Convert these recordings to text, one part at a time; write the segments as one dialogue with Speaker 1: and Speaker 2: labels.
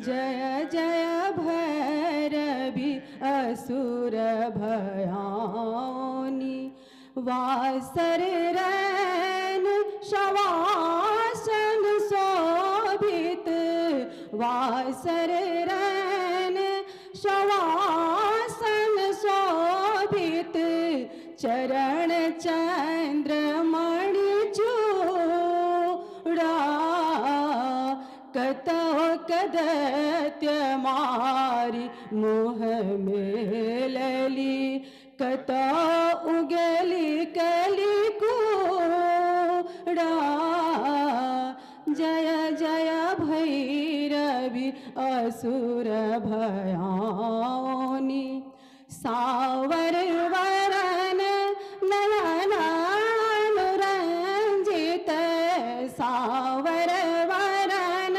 Speaker 1: जय जय भैरवी असुर भयानी वासर रैन शवासन शोभित वासर रैन शवासन शोभित चरण चंद्रमणि चूड़ा कतो कदत्य मारी मुह में लली कतो उगली कली कूड़ा जय जय भैरवी असुर भयानी सावर वरन नयन अनुरंजित सावर वरन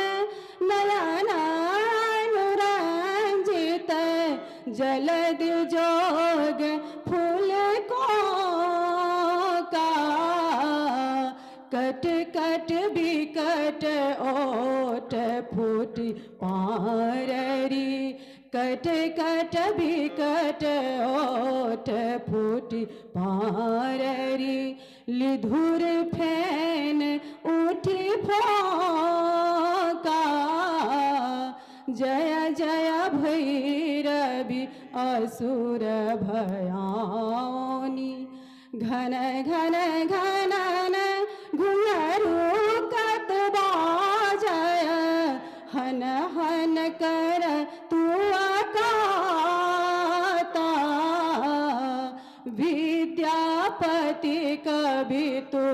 Speaker 1: नयन अनुरंजित जलद जोग फूल को का कट कट बिकट ओट फूटी पाररी कट कट बिकट ओट फूटी पाररी लिधुर फैन उठी फोका जय जय भैरवी असुर भयानी घन घन घनन घुंघरू कत बाजय हन हन कर तू अकाता विद्यापति कवि तू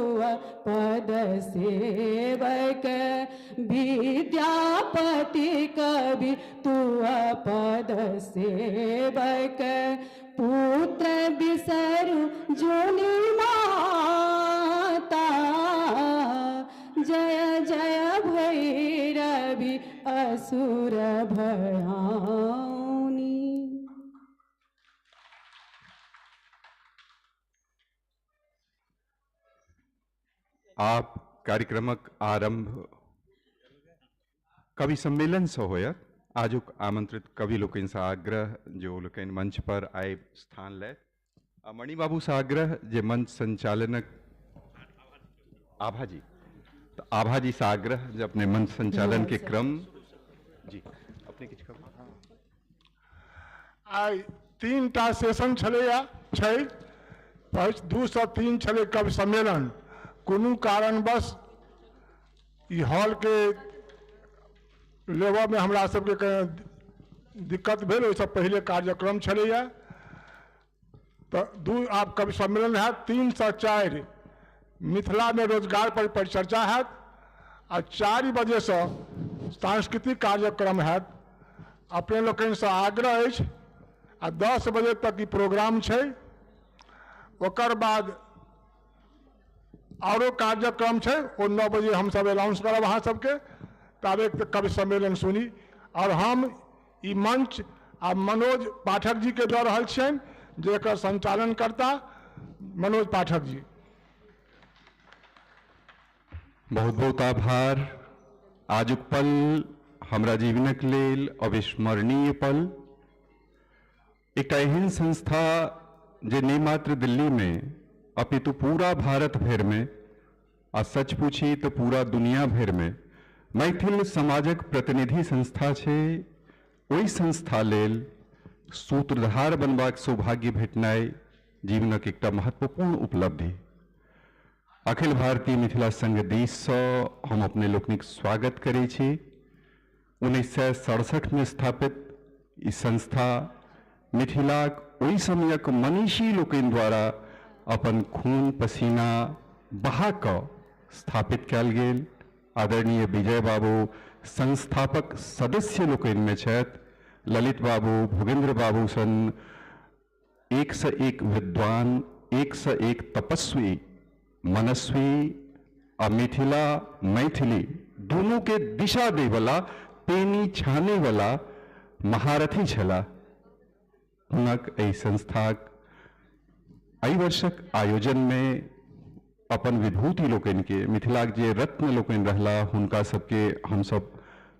Speaker 1: पद सेवक विद्यापति कवि तू पद सेवक पुत्र बिसरु जोनि माता जय जय भैरवी असुर भयानी।
Speaker 2: आप कार्यक्रमक आरंभ कवि सम्मेलन से होयत आजुक आमंत्रित कवि लोकन से आग्रह जो लोकन मंच पर आए स्थान ले मणि बाबू से आग्रह जे मंच संचालनक आभा जी तो आभा जी से आग्रह जो अपने मंच संचालन के क्रम जी अपने किछ खबर
Speaker 3: आई 3टा सेशन छलैया छै 2 से 3 छलै कवि सम्मेलन कोनो कारणवश ई हॉल के लेवल में हमरा सबके दिक्कत भेल ओहिसँ पहले कार्यक्रम छलैया तो 2 आब कवि सम्मेलन है 3 से 4 मिथिला में रोजगार पर परिचर्चा है आ 4 बजे से सांस्कृतिक कार्यक्रम है अपने लोकन से आग्रह अछि आ 10 बजे तक ई प्रोग्राम छै ओकर बाद औरो कार्यक्रम छै ओ 9 बजे हम सब अनाउंस करब अहाँ सबके ताबे कवि सम्मेलन सुनी और हम ई मंच आ मनोज पाठक जी के दऽ रहल छियनि जेकर संचालन करता मनोज पाठक जी।
Speaker 2: बहुत बहुत आभार। आजुक पल हमरा जीवनक लेल अविस्मरणीय पल एक एहन संस्था जे नहीं मात्र दिल्ली में अपितु पूरा भारत भर में आ सच पूछी तो पूरा दुनिया भर में मैथिल समाजक प्रतिनिधि संस्था छे ओई संस्था लेल सूत्रधार बनबाक सौभाग्य भेटनाई जीवनक एकटा महत्वपूर्ण उपलब्धि। अखिल भारतीय मिथिला संघ दिस सँ हम अपने लोकनिक स्वागत करै छी। 1967 में स्थापित ई संस्था मिथिलाक ओई समयक मनीषी लोकनि द्वारा अपन खून पसीना बहा कऽ स्थापित कयल गेल। आदरणीय विजय बाबू संस्थापक सदस्य लोकनि में छथि। ललित बाबू भूपेंद्र बाबू सन एक से एक विद्वान एक से एक तपस्वी मनस्वी आ मिथिला मैथिली दोनों के दिशा दे वाला पेनी छाने वाला महारथी छला। हुनक एहि संस्थाक एहि वर्षक आयोजन में अपन विभूति लोकन के मिथिलाक जे रत्न लोकन रहला हुनका सबके हम सब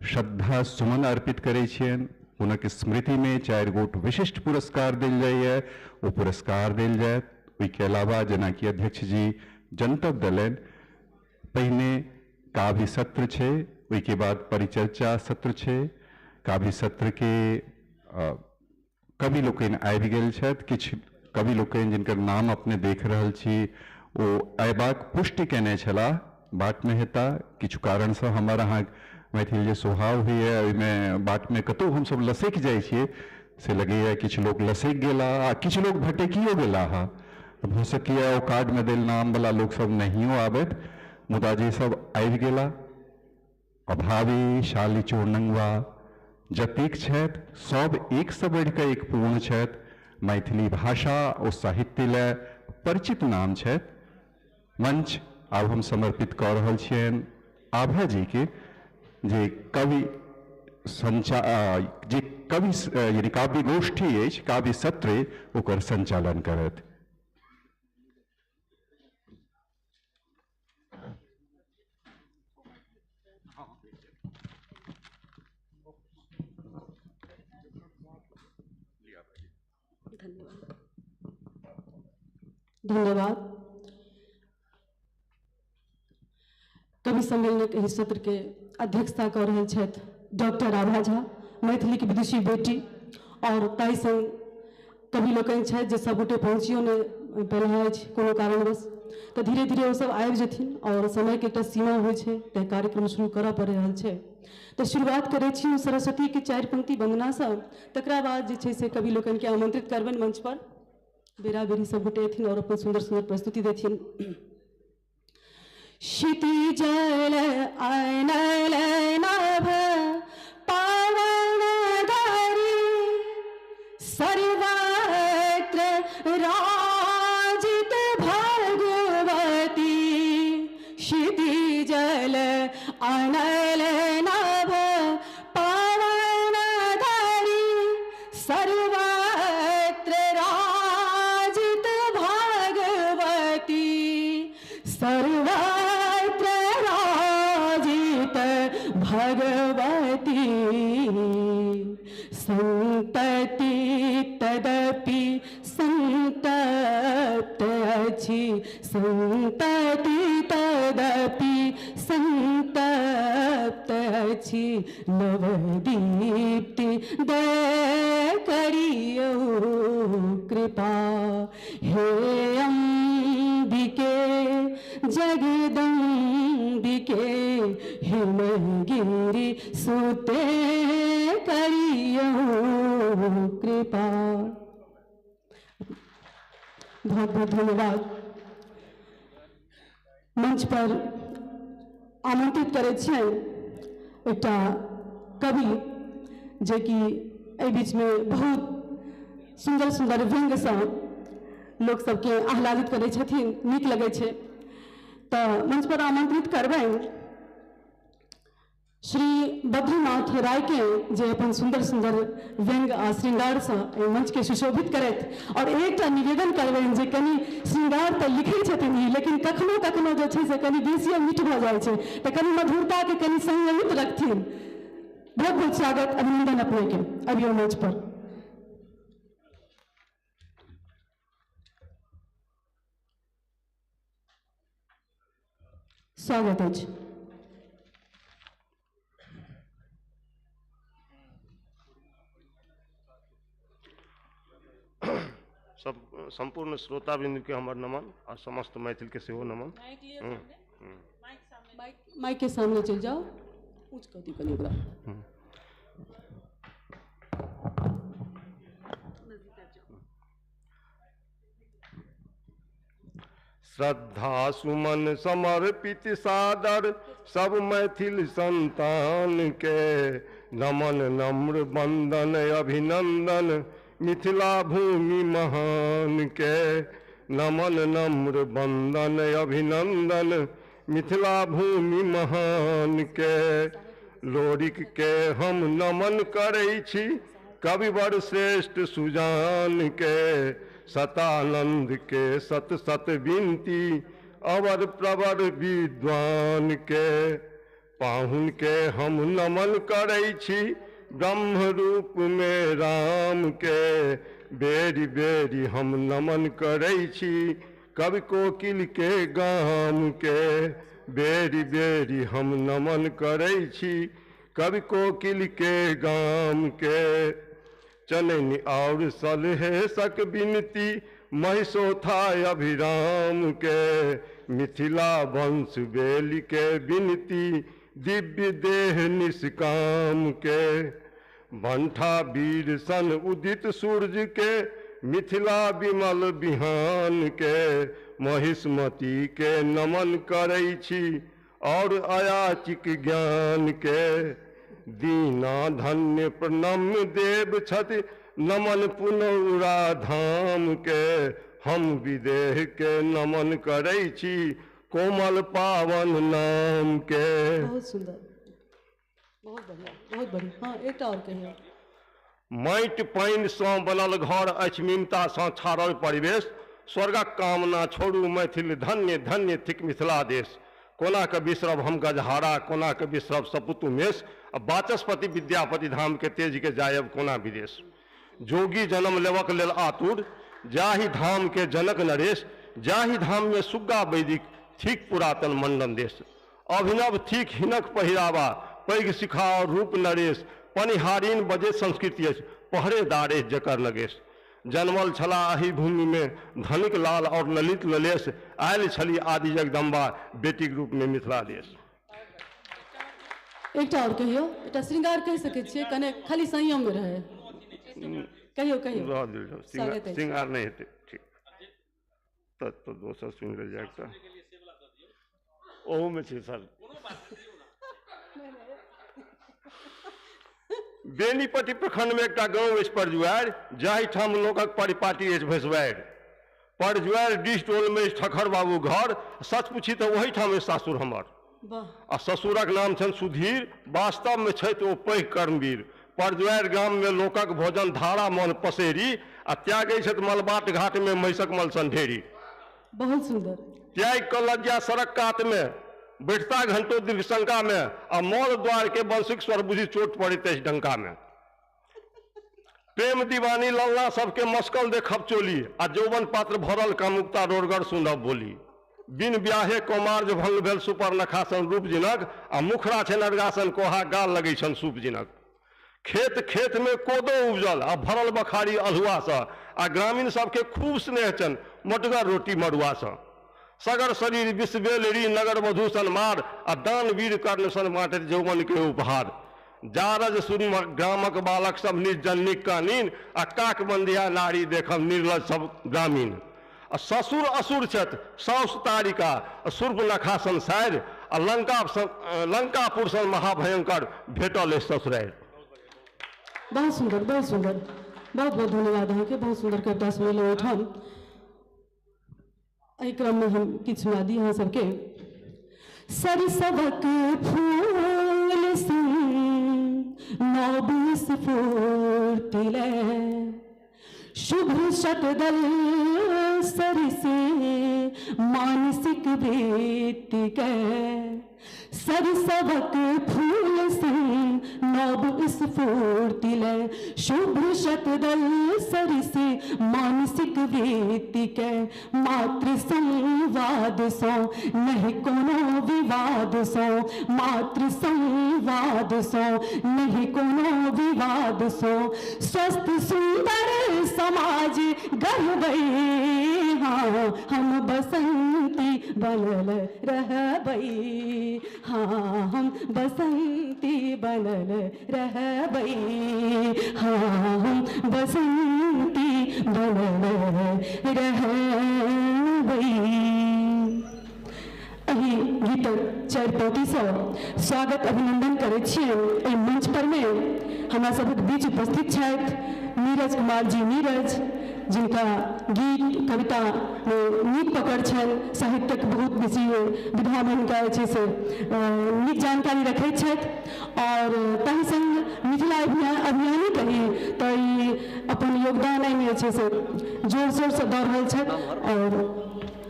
Speaker 2: श्रद्धा सुमन अर्पित करै छियनि। हुनक स्मृति में 4 गोट विशिष्ट पुरस्कार देल जाइए, वो पुरस्कार देल जायत। ओहिके अलावा जेना कि अध्यक्ष जी जनतब देलनि, पहिने काव्य सत्र छै, ओहिके बाद परिचर्चा सत्र छै। काव्य सत्र के कवि लोकनि आबि गेल छथि। किछु कवि लोकनि जिनकर नाम अपने देख रहल छी ओ अयबाक पुष्टि केने छलाह, बाट में हेता। किछु कारण से हमर अहाँ मैथिल जे स्वभाव होइए ओहिमे बाट में कतहु हमसब लसकि जाइ छियै, से लगैए किछु लोक लसकि गेला आ किछु लोक भटकियो गेला हा। हो सकैए ओ कार्ड में देल नाम वाला लोक सब नहियो आबैत, मुदा जे सब आबि गेला, अभावी शाली चोरनंगवा जतेक छथि सब एक से बढ़ि कऽ एक पूर्ण छथि। मैथिली भाषा और साहित्य लए परिचित नाम छथि। मंच आब हम समर्पित कऽ रहल छियनि आभा जी के, जे कवि जे कवि यानी काव्य गोष्ठी अछि, काव्य सत्र ओकर संचालन करत।
Speaker 1: धन्यवाद। कवि सम्मेलन के सत्र के अध्यक्षता कर रहे छथि डॉक्टर आभा झा, मैथिली के विदुषी बेटी। और ताहि संग कवि लोकनि छथि जे सबगोटे पहुँचियो नहि पेलनि अछि कोनो कारणवश, तऽ धीरे धीरे ओ सब आबि जेथिन और समय के एकटा सीमा होइ छै, तैं कार्यक्रम शुरू करऽ पड़ि रहल छै। तऽ शुरुआत करै छी सरस्वती के 4 पंक्ति वंदना सँ, तकरा बाद जे छै से कवि लोकनि के आमंत्रित करबनि मंच पर। बेरा बेरी सब गोटे एथिन और अपन सुंदर सुंदर प्रस्तुति देथिन। क्षितिजल अनल नभ पावन धरि सर्वत्र राजित भगवती। क्षितिजल अनल नभ पावन धरि सर्वत्र राजित भगवती। सर्वत्र राजित भगवती। संतति तदपि संतप्त अछि। संतति तदपि संतप्त अछि। नवदीप्ति दया करियो कृपा। हे अंबिके जगदम्बिके हिमगिरि सुते करियो कृपा। बहुत बहुत धन्यवाद। मंच पर आमंत्रित करै छियनि एकटा कवि जे कि एहि बीच में बहुत सुंदर सुंदर व्यंग सँ लोक सबके आह्लादित करै छथिन, नीक लगै छै। तऽ मंच पर आमंत्रित करबनि श्री बद्रीनाथ राय के, जे अपन सुंदर सुंदर व्यंग आ श्रृंगार सँ एहि मंच के सुशोभित करैत। और एकटा निवेदन करबनि जे कनि श्रृंगार तऽ लिखै छथिन ही, लेकिन कखनो कखनो जे छै से कनि बेसिए मीठ भऽ जाइ छै, तऽ कनि मधुरता के कनि संयमित रखथिन। बहुत बहुत स्वागत, अभिनंदन अपने के। अभियो मंच पर स्वागत अछि।
Speaker 4: सब संपूर्ण श्रोताबिंदु के हमर नमन आ समस्त मैथिल के सेहो नमन।
Speaker 1: माइक के सामने चल जाओ, ऊंच कर दी कनी ओकरा।
Speaker 4: श्रद्धा सुमन समर्पित सादर सब मैथिल संतान के। नमन नम्र वंदन अभिनंदन मिथिला भूमि महान के। नमन नम्र वंदन अभिनंदन मिथिला भूमि महान के। लोरिक के हम नमन करै छी कविवर श्रेष्ठ सुजान के। सतानंद के सत सत विनती अवर प्रवर विद्वान के। पाहुन के हम नमन करै छी ब्रह्म रूप में राम के, बेरी बेरी हम नमन करै छी कवि कोकिल के गाम के, बेरी बेरी हम नमन करै छी कवि कोकिल के गाम के। चननि और सलहे सक बिनती महिषोथा अभिराम के, मिथिला वंश बेली के बिनती दिव्य देह निष्काम के। बंठा वीर सन उदित सूरज के, मिथिला विमल बिहान के, महिष्मती के नमन करै छी और अयाचिक ज्ञान के। दीना धन्य प्रणम्य देव छथि नमन पुनौरा धाम के, हम विदेह के नमन करै छी कोमल पावन नाम के।
Speaker 1: बहुत सुंदर, बहुत बढ़िया, बहुत बढ़िया। हाँ, एक और कहिए।
Speaker 4: माटि पानि सँ बनल घर अछि, मीमता सँ छाड़ल परिवेश, स्वर्गक कामना छोड़ू मैथिल धन्य धन्य थिक मिथिला देश। कोना के बिसरब हम गजहारा, कोना के बिसरब सपुत उमेश, वाचस्पति विद्यापति धाम के तेज के जायब कोना विदेश। जोगी जन्म लेवक लेल आतुर, जाहि धाम के जनक नरेश, जाहि धाम में सुग्गा वैदिक थिक पुरातन मंडन देश। अभिनव थिक हिनक पहिरावा, पैघ शिखा और रूप नरेश, पनिहारीन बजे संस्कृति अछि, पहरेदार अछि जकर लगेश। जन्मल छला अही भूमि में धनिक लाल और ललित ललेश, आयल छली आदि जगदम्बा बेटीक रूप में मिथिला देश।
Speaker 1: एक और कहियो, एक श्रृंगार कह सके छियै, कने खाली संयम में रहे। कहियो कहियो।
Speaker 4: श्रृंगार नहीं हेतै, ठीक तो दोसर सुनि लेल जाए तऽ ओहू में छै सर। बेनीपट्टी प्रखंड में एकटा गाँव अछि परजुआरि, जाहि ठाम लोकक परिपाटी अछि भैंसवारि। परजुआरि डिह टोल में ठखर बाबू घर, सच पूछी तऽ ओही ठाम अछि सासुर हमर। आ ससुरक नाम छनि सुधीर, वास्तव में छथि ओ पैघ कर्मवीर। परजुआरि गाम में लोकक भोजन धारा मन पसेरी, आ त्यागै छथि मलबाट घाट में महिषक मल सन ढेरी।
Speaker 1: बहुत सुंदर।
Speaker 4: त्याग कऽ लज्जा सड़क कात में, बैठता घंटों दीर्घ शंका में, आ मौल द्वार के बंशिक स्वर बुझी चोट पड़ैत अछि डंका में। प्रेम दीवानी लल्ला सबके मस्कल देखब चोली, आ जौवन पात्र भरल कामुकता रोरगर सुनब बोली। बिन ब्याहे कोमार्ज भंग भेल सुपर्णखा सन रूप जिनक, आ मुखरा छनि अरगासन कोहा गाल लगै छनि सूप जिनक। खेत खेत में कोदो उपजल, आ भरल बखारी अल्हुआ सँ, आ ग्रामीण सबके खूब स्नेह छनि मोटगर रोटी मड़ुआ सँ। सगर शरीर विषबेलरी नगर मधु सन मार, आ दान वीर कर्ण सन बाँटैत यौवन के उपहार। जारज सुन ग्रामक बालक सब निर्जन निकानीन, आ काक बंदिया नारी देखब निर्लज सब ग्रामीण। आ ससुर असुर छथि साउस तारिका, सूर्पनखा सन सारि, आ लंकापुर सन महाभयंकर भेटल अछि ससुरारि।
Speaker 1: बहुत सुंदर, बहुत सुंदर, बहुत बहुत धन्यवाद अहाँके। बहुत सुंदर कविता सुनेलहुँ ओहिठाम। एहि क्रम में हम किछु सुना दी अहाँ सबके। सरिसबक फूल सन नौबिस फूर्तिले, शुभ शतदल सरिसे मानसिक वृत्तिके। सरसवक फूल सन नव स्फूर्तिले, शुभ शतदल सरिसे मानसिक वृत्तिके। मातृ संवाद सो नहीं कोनो विवाद सो, मातृ संवाद सो नहीं कोनो विवाद सो। स्वस्थ सुंदर समाज गढ़बै, हाँ हम बसंती बनल रहबै, हाँ हम बसंती बनल रहबै, हाँ हम बसंती बनल रहबै। एहि गीतक चारिपोतीसँ स्वागत अभिनंदन करै छियनि। एहि मंच पर में हमरा सभक बीच उपस्थित छथि नीरज कुमार जी नीरज, जिनका गीत कविता में नीक पकड़ छनि, साहित्यक बहुत बेसी विधा में हुनका जे छै से नीक जानकारी रखैत छथि। और ताहि संग मिथिला अभियानी कही तऽ ई अपन योगदान एहिमे जे छै से जोर शोर से दऽ रहल छथि।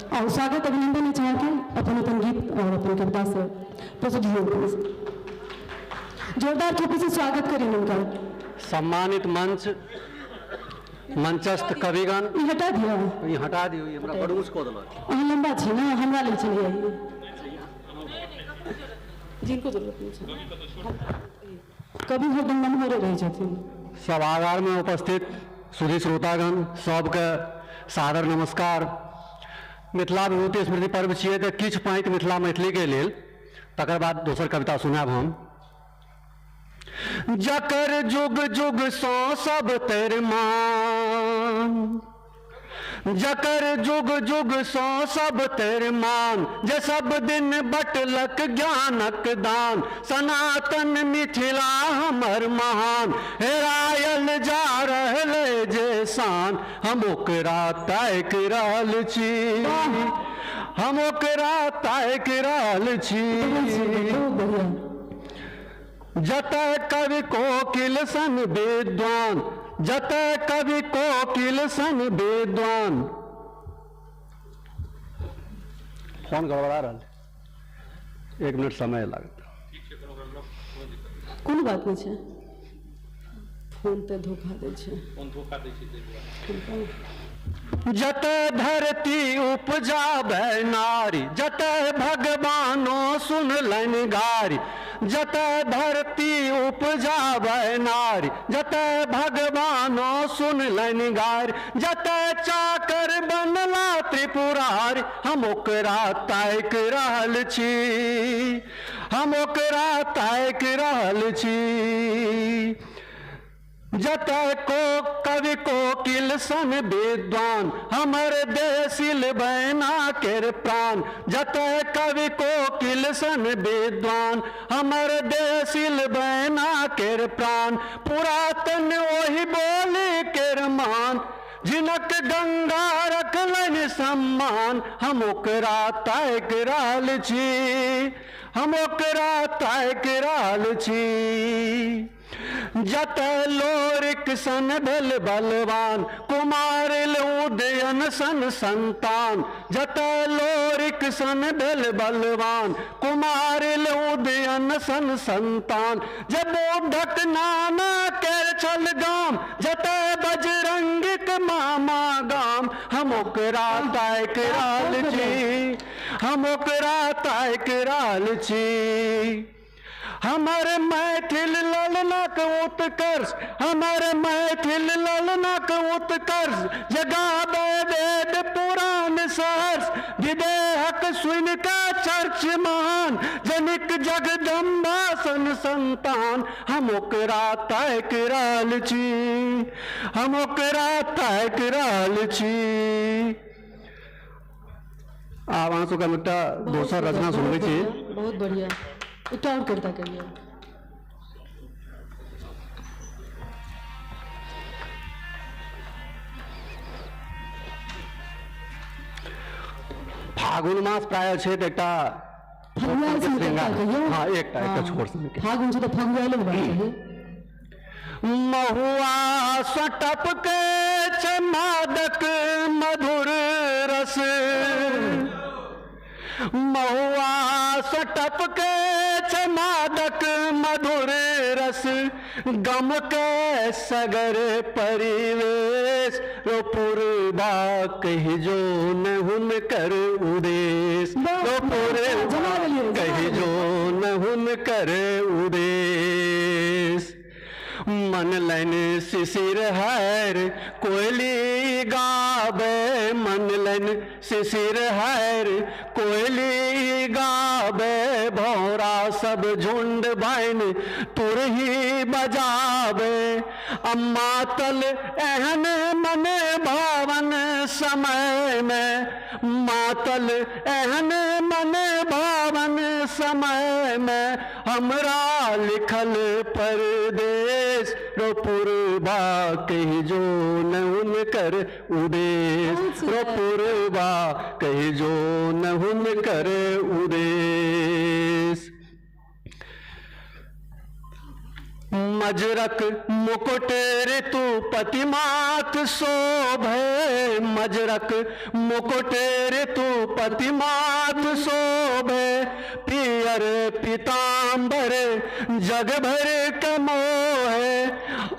Speaker 1: और स्वागत अभिनंदन अछि अहाँके। अपन अपन गीत और अपन कविता से प्रस्तुत हुए। जोरदार थाली से स्वागत करें उनका।
Speaker 5: सम्मानित मंच, मंचस्थ कविगण,
Speaker 1: ये हटा दिया,
Speaker 5: ये हटा दियो, ये हमरा बड़ ऊंच कऽ देलक।
Speaker 1: अहाँ लंबा छै ना, हमरा ले चलिए आइए, जिनको जरूरत नहीं है कभी हरदम मनोहर रहे छथिन।
Speaker 5: सभागार में उपस्थित सुधी श्रोतागण सबके सादर नमस्कार। मिथिला विभूति स्मृति पर्व छियै तऽ किछु पाँति मिथिला मैथिलीके लेल, तकर बाद दोसर कविता सुनाब हम। जकर जुग जुग सो सब तर मान, जकर जुग जुग सो सब तर मान, जे सब दिन बटलक ज्ञानक दान, सनातन मिथिला हमर महान, हेरायल जा रहल जे शान, हम ओकरा ताक रहल छी, हम ओकरा ताक रहल छी। जतय कवि कोकिल सन विद्वान, जतय कवि कोकिल सन विद्वान। फोन गड़बड़ा रहा, 1 मिनट समय लागत।
Speaker 1: कोनो बात नहीं छै, फोन पे धोखा दै छै, फोन धोखा दै छै।
Speaker 5: जतय धरती उपजाबै नारी, जतय भगवानो सुनलनि गारी, जतय धरती उपजाबै नारी, जतय भगवानो सुनलनि गारी, जतय चाकर बनला त्रिपुरारी, हम ओकरा ताक रहल छी, हम ओकरा ताक रहल छी। जतय को कवि कोकिल सन विद्वान, हमर देसिल बैना केर प्राण, जतय कवि कोकिल सन विद्वान, हमर देसिल बैना केर प्राण, पुरातन ओहि बोली केर मान, जिनक गंगा रखलनि सम्मान, हम ओकरा ताक रहल छी, हम ओकरा ताक रहल छी। जतय लोरिक सन भेल बलवान, कुमार उदयन सन संतान, जतय लोरिक सन भेल बलवान, कुमार उदयन सन संतान, जे बोधक नाना केर छल गाम, जतय बजरंगिक मामा गाम, हम ओकरा ताक रहल छी, हम ओकरा ताक रहल छी। हमर मैथिल ललनक उत्कर्ष, हमर मैथिल ललनक उत्कर्ष, जगाबै वेद पुराण सहर्ष, विदेहक सुनि कऽ चर्च महान, जनिक जगदम्बा सन संतान, हम ओकरा ताक रहल छी, हम ओकरा ताक रहल छी। आब अहाँ सबके एकटा दोसर रचना सुनबै छी।
Speaker 1: बहुत बढ़िया, एकटा और कविता कहिए।
Speaker 5: फागुन मास प्राय छै तऽ एकटा
Speaker 1: फगुआल से कविता कहिए।
Speaker 5: हाँ, एकटा छोट सन के।
Speaker 1: फागुन छै तऽ फगुआले बात कहिए।
Speaker 5: महुआ सटप के छै मादक मधुर रस, महुआ सटप के छै मादक मधुर रस, गम के सगर परिवेश, रो पूर्वा कहि जो न हुनकर उदेश, रो पूर्वा कहि जो न हुनकर उदेश। मन लन शिशिर हर कोयली गावे, मन लन शिशिर हर कोयली गावे, भौरा सब झुंड बन तुरही बजावे, अम्मा तल एहन मन भावन समय में, मातल एहन मन भावन समय में, हमरा लिखल परदेश, रो पूर्वा कहि जो न हुनकर उदेश, रो पूर्वा कहि जो न हुनकर उदेश। मजरक मुकुट ऋतु पतिमात शोभे, मजरक मुकुट ऋतु पतिमात शोभे, पियर पीतांबर जग भर के मोहे,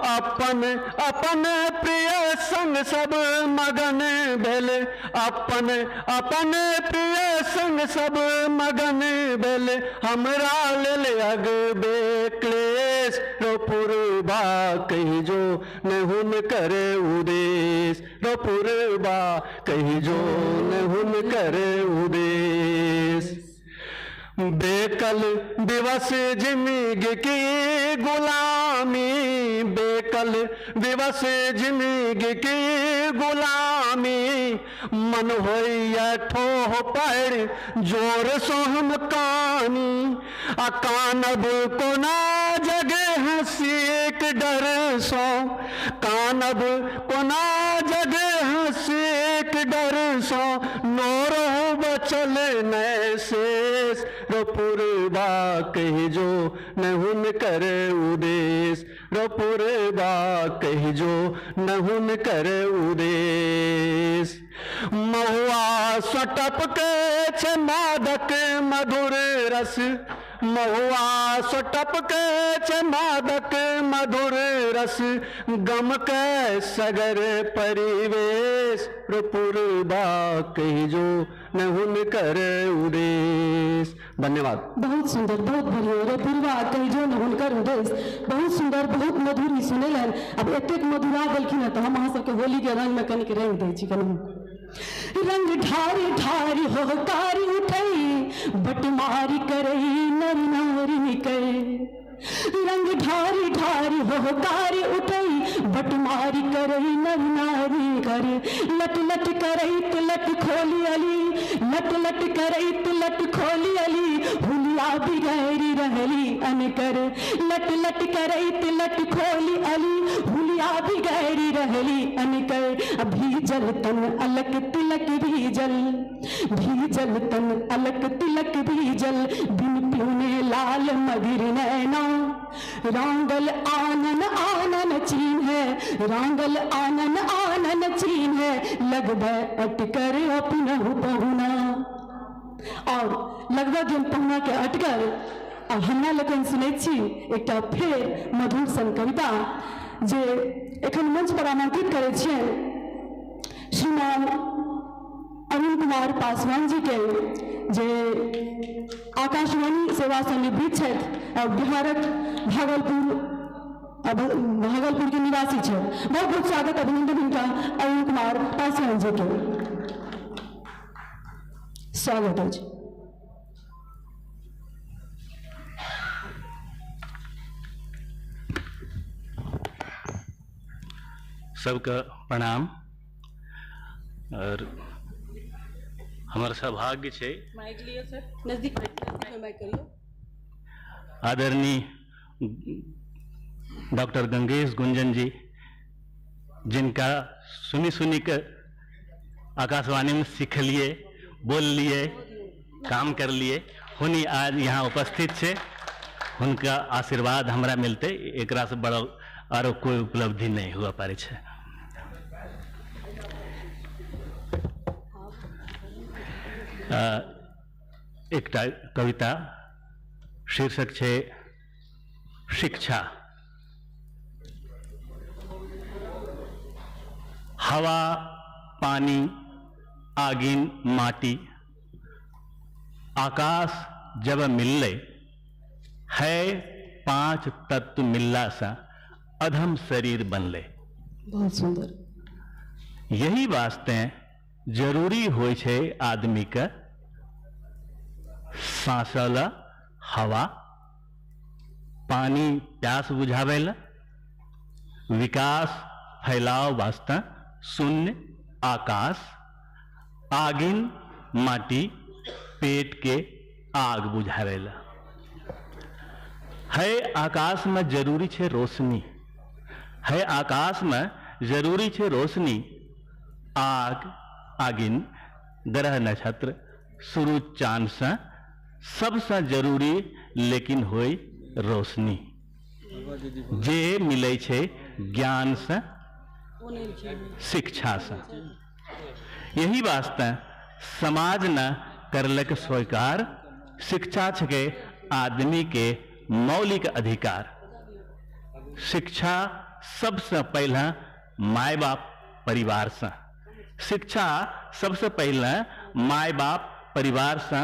Speaker 5: अपन अपन प्रिय संग सब मगन भेल, अपन अपन प्रिय संग सब मगन भेल, हमरा लेल अगबे क्लेश रोपुरबा कही जो न हुन करे उदेश, रोपुरबा कही जो न हुन करे उदेश। बेकल दिवस जिंदगी की गुलामी, बेकल दिवस जिंदगी की गुलामी, मन होइया ठोह पैर जोर सो हम कानी, कानब को ना जगे हंसी एक डर सो, कानब को ना जगे हंसी एक डर सो, नोरो बचल न शेष रोपुरबा कही जो न हुन करे उदेश, रोपुरबा कही जो न हुन करे उदेश। महुआ सटप के छ मादक मधुर रस, महुआ सटप के छ मादक मधुर रस, गम के सगर परिवेश रोपुरबा कही जो न हुन करे उदेश। धन्यवाद।
Speaker 1: बहुत सुंदर, बहुत बढ़िया। रोपुरबा कही जो न हुनकर उदेश, बहुत सुंदर, बहुत मधुर सुनेलन। अब एतेक मधुरा देलखिन है तो हम अहाँ सबके होली के रंग में कनिक रंग दै छी। कनि रंग ढारी ढारी हो कारी उठई, बटमारी करई नर नारी निकई, रंग ढारी ढारी हो कारी उठई, बटमारी करई नर नारी करे, लट लट करई तो लट खोली अली, लट लट करई तो लट खोली अली, हुलिया बिगैरी रहली अनकर, लट लट करई तो लट खोली अली, हुलिया बिगैरी रहली अनकर। भीजल तन अलक तिलक भीजल, भीजल तन अलक तिलक भीजल, बिन प्यूने लाल मदिर नैना, रांगल आनन आनन चीन है, रांगल आनन आनन चीन है, लगभै अटकर अपनहु पहुना। और लगभग हम पहुना के अटकर अब हमरा लोकनि सुनैत छी एकटा फेर मधुर सन कविता जे एखन मंच पर आमंत्रित करैत छियनि श्रीमान अरुण कुमार पासवान जी के, जे आकाशवाणी सेवा से निवृत्त छथि और बिहारक भागलपुर के निवासी छथि। बहुत बहुत स्वागत, अभिनंदन हुनका अरुण कुमार पासवान जी के। स्वागत है।
Speaker 6: सबका प्रणाम। और हमारा सौभाग्य है
Speaker 1: माइक लियो सर, नजदीक में माइक करियो।
Speaker 6: आदरणीय डॉक्टर गंगेश गुंजन जी, जिनका सुनी सुनी कर आकाशवाणी में सीख लिए, बोल लिए, काम कर लिए, हुनी आज यहाँ उपस्थित छे। उनका आशीर्वाद हमरा मिलते, एकरा से बड़ा और कोई उपलब्धि नहीं हुआ पारे छे। एक कविता शीर्षक छे शिक्षा। हवा, पानी, आगिन, माटी, आकाश जब मिलले है, पांच तत्व मिलला सा अधम शरीर बनले।
Speaker 1: बहुत सुंदर।
Speaker 6: यही वास्ते जरूरी होय छे आदमी के सांसला हवा, पानी प्यास बुझावेला, विकास फैलाव वास्ते शून्य आकाश, आगिन माटी पेट के आग बुझावेला। है आकाश में जरूरी छे रोशनी, है आकाश में जरूरी छे रोशनी, आग आगिन ग्रह नक्षत्र सूरज चांद से सबसे जरूरी लेकिन होई रोशनी। जे मिलै छै ज्ञान से, शिक्षा से। यही वास्ते समाज न करलक स्वीकार, शिक्षा छके आदमी के मौलिक अधिकार। शिक्षा सबसे पहले माय बाप परिवार से, शिक्षा सबसे पहले माय बाप परिवार से,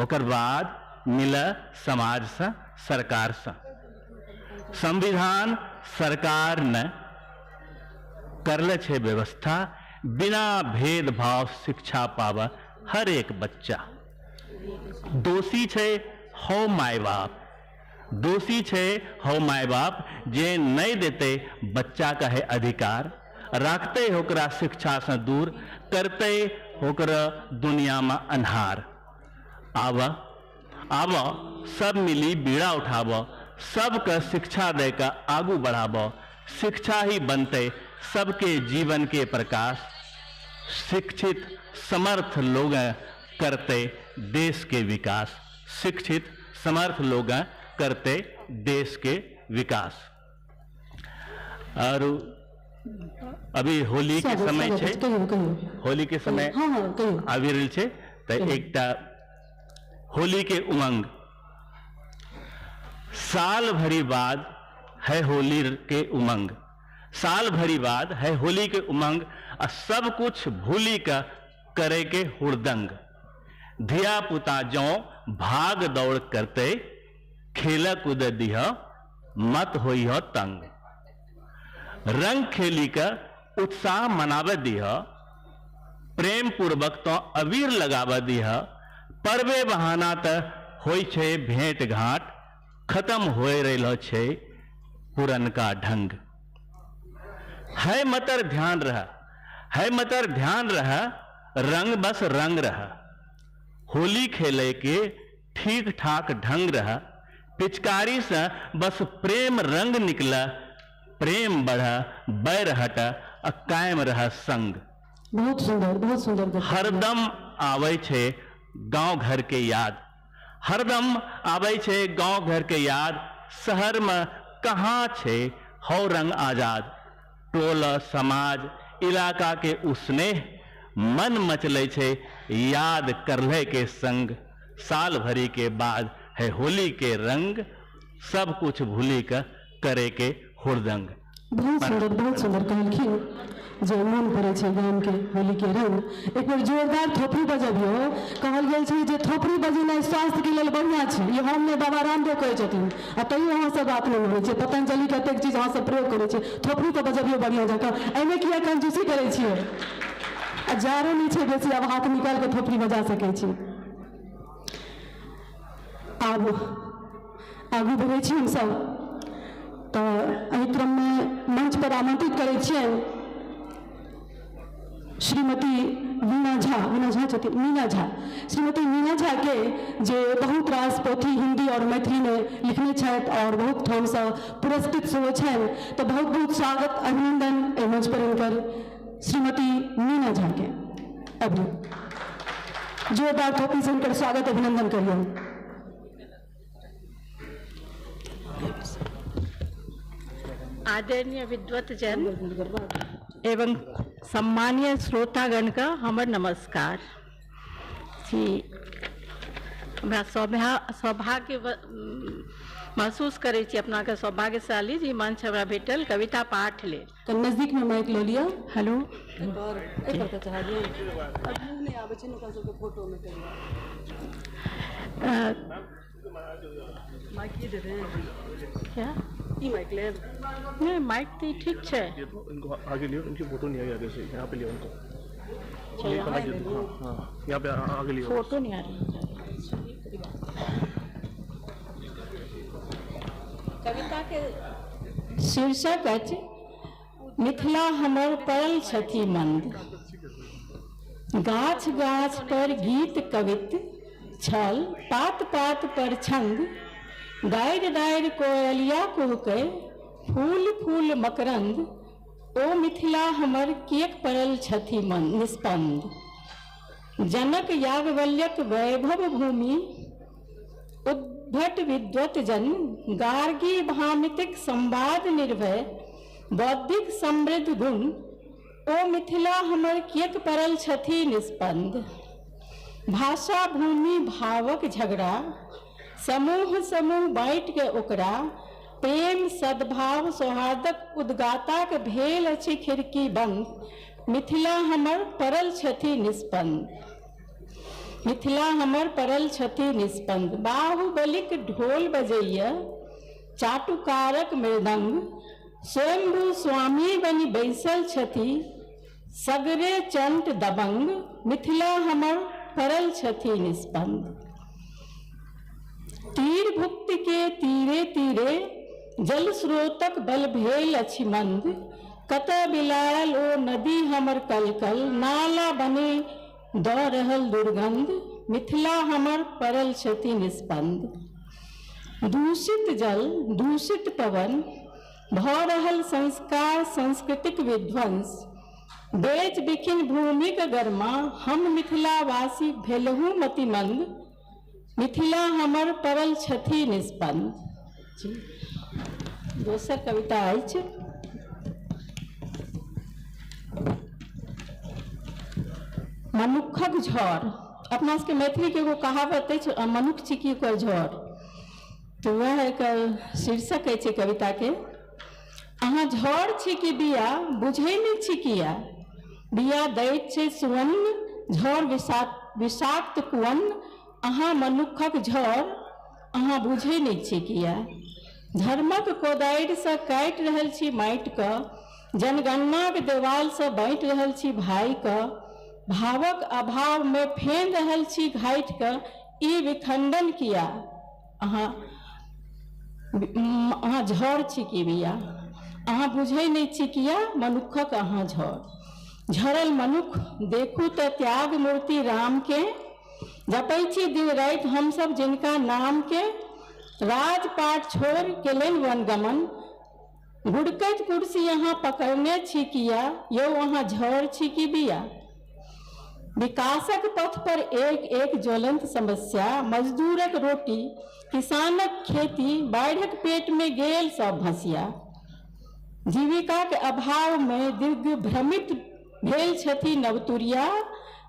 Speaker 6: ओकर बाद मिले समाज से, सरकार से। संविधान सरकार ने करले छे व्यवस्था, बिना भेदभाव शिक्षा पावे हर एक बच्चा। दोषी छे हो माय बाप, दोषी छे हो माय बाप जे नहीं देते बच्चा का है अधिकार, रखते होकरा शिक्षा से दूर, करते होकरा दुनिया में अन्हार। आव सब मिली बीड़ा उठाव, सबके शिक्षा देकर आगू बढ़ाव। शिक्षा ही बनते सबके जीवन के प्रकाश। शिक्षित समर्थ लोग करते देश के विकास, शिक्षित समर्थ लोग करते देश के विकास। और अभी होली के समय छे, होली के समय आबि रहल छे, तो एकटा होली के उमंग। साल भरी बाद है होली के उमंग, साल भरी बाद है होली के उमंग, और सब कुछ भूली का करे के हुड़दंग। धिया पुता जो भाग दौड़ करते, खेल कूद दिह मत होई हो तंग। रंग खेली का उत्साह मनावे दिह, प्रेम पूर्वक तो अबीर लगावे दिह। पर्वे बहाना त होई छे भेंट घाट, खत्म होए रहलो छे पुरनका ढंग। है मतर ध्यान रहा, है मतर ध्यान रहा, रंग बस रंग रहा। होली खेले के ठीक ठाक ढंग रहा, पिचकारी से बस प्रेम रंग निकला। प्रेम बढ़ा, बैर हटा, कायम रहा संग।
Speaker 1: बहुत सुंदर, बहुत सुंदर।
Speaker 6: हरदम आवे छे गांव घर के याद, हरदम आवे छे गांव घर के याद। शहर में कहाँ छे हो रंग आजाद। टोला समाज इलाका के उसने मन मचले छे याद करले के संग। साल भरी के बाद है होली के रंग, सब कुछ भूली का करे के हुड़दंग।
Speaker 1: बहुत सुंदर कहलखिन जे मन पड़े छे गाम के होली के रंग। एक बार जोरदार थोपड़ी बजबियो। कहल गेल छै जे थोपड़ी बजेनाइ स्वास्थ्य के लेल बढ़िया छै, ये हम ने बाबा रामदेव कहै छथिन, आ तैयो अहाँ सब बात नहीं मानै छै। पतंजलि कतेक चीज अहाँ सब प्रयोग करै छै, थोपड़ी तो बजबियो बढ़िया जकाँ। एमे किया कंजूसी करै छियै? आ जारो नहीं छै बेसी, अब हाथ निकाल के थोपड़ी बजा सकै छी। आब आगू बढ़ै छी हम सब, तो एहि क्रम में मंच पर आमंत्रित करै छियनि श्रीमती मीना झा, श्रीमती मीना झा के जे बहुत रास पोथी हिंदी और मैथिली में लिखने छथि और बहुत ठाम से पुरस्कृत सेहो छनि। तो बहुत बहुत स्वागत, अभिनंदन एहि मंच पर इनकर श्रीमती मीना झा के। अभी जोरदार थोपड़ी से इनकर स्वागत अभिनंदन करिए।
Speaker 7: आदरणीय विद्वत जन एवं सम्मानीय श्रोतागण का हमर नमस्कार। जी हमरा सौभाग्य महसूस करे छी, अपना के सौभाग्यशाली जी मंच हमरा भेटल कविता पाठ ले।
Speaker 1: तो नजदीक में माइक लो लिया।
Speaker 7: हेलो, क्या
Speaker 1: माइक ले?
Speaker 7: नहीं, माइक तो ठीक है।
Speaker 8: इनको आगे लियो, इनकी फोटो नहीं आ रही आगे से, यहाँ पे लियो इनको। यहाँ पे आगे लियो,
Speaker 7: फोटो नहीं आ रही। कविता के शीर्षक अछि मिथिला हमर पड़ल छथि मंद। गाछ गाछ पर गीत कवित छल, पात पात पर छंद। डारि डारि कोयलिया कुहकै, फूल फूल मकरंद। ओ मिथिला हमर किएक पड़ल छथि मन निस्पंद। जनक याज्ञवल्क्य वैभव भूमि, भट्ट विद्वत जन गार्गी भामितिक संवाद निर्भय बौद्धिक समृद्ध गुण ओ मिथिला हमर कियक परल छथि निष्पन्द। भाषा भूमि भावक झगड़ा समूह समूह बाँटि के ओकरा प्रेम सद्भाव सौहार्दक उद्गाताक भेल अछि खिड़की बंद। मिथिला हमर परल छथि निष्पन्द। मिथिला हमर परल छथि निष्पन्द। बाहुबलिक ढोल बजैया चाटुकारक मृदंग स्वयंभू स्वामी बनि बैसल छथि सगरे चंट दबंग। मिथिला हमर परल छथि निष्पन्द। तीर भुक्ति के तीरे तीरे जल स्रोतक बल भेल अछि मंद। कतऽ बिलायल ओ नदी हमर कलकल नाला बने दऽ रहल दुर्गंध। मिथिला हमर परल छथि निष्पन्द। दूषित जल दूषित पवन भऽ रहल संस्कार संस्कृतिक विध्वंस। बेच बिखिन भूमिक गरमा हम मिथिलावासी भेलहुँ मतिमंद। मिथिला हमर परल छथि निष्पन्द। दोसर कविता अछि मनुखक झड़। अपना सबके मैथिली के एगो कहावत अछि मनुख छिकी ओकर झड़, तो वह एकर शीर्षक अछि कविता के। अहाँ झड़ छी कि बिया बुझै नहि छी किया। बिया दैत छै सुवर्ण झड़ विषाक्त कुअन्न। अहाँ मनुखक झड़ अहाँ बुझै नहि छी किया। धर्मक कोदारिसँ काटि रहल छी माटिके जनगणनाक देवालसँ बाँटि रहल छी भाइके। भावक अभावमे फेन रहल छी घाटिके ई विखंडन किया। अहाँ झड़ छी कि बिया अहाँ बुझै नहि छी किया। मनुखक अहाँ झड़। झड़ल मनुख देखू तऽ त्याग मूर्ति रामके जपै छी दिन राति हमसब जिनका नामके। राजपाट छोड़ केलनि वनगमन गुड़कैत कुर्सी अहाँ पकड़ने छी किया। यौ अहाँ झड़ छी कि बिया। विकासक पथ पर एक एक ज्वलंत समस्या मजदूरक रोटी किसानक खेती बाढ़िक पेट में गेल सब भसिया। जीविका के अभाव में दिग्भ्रमित भेल छथि नवतुरिया।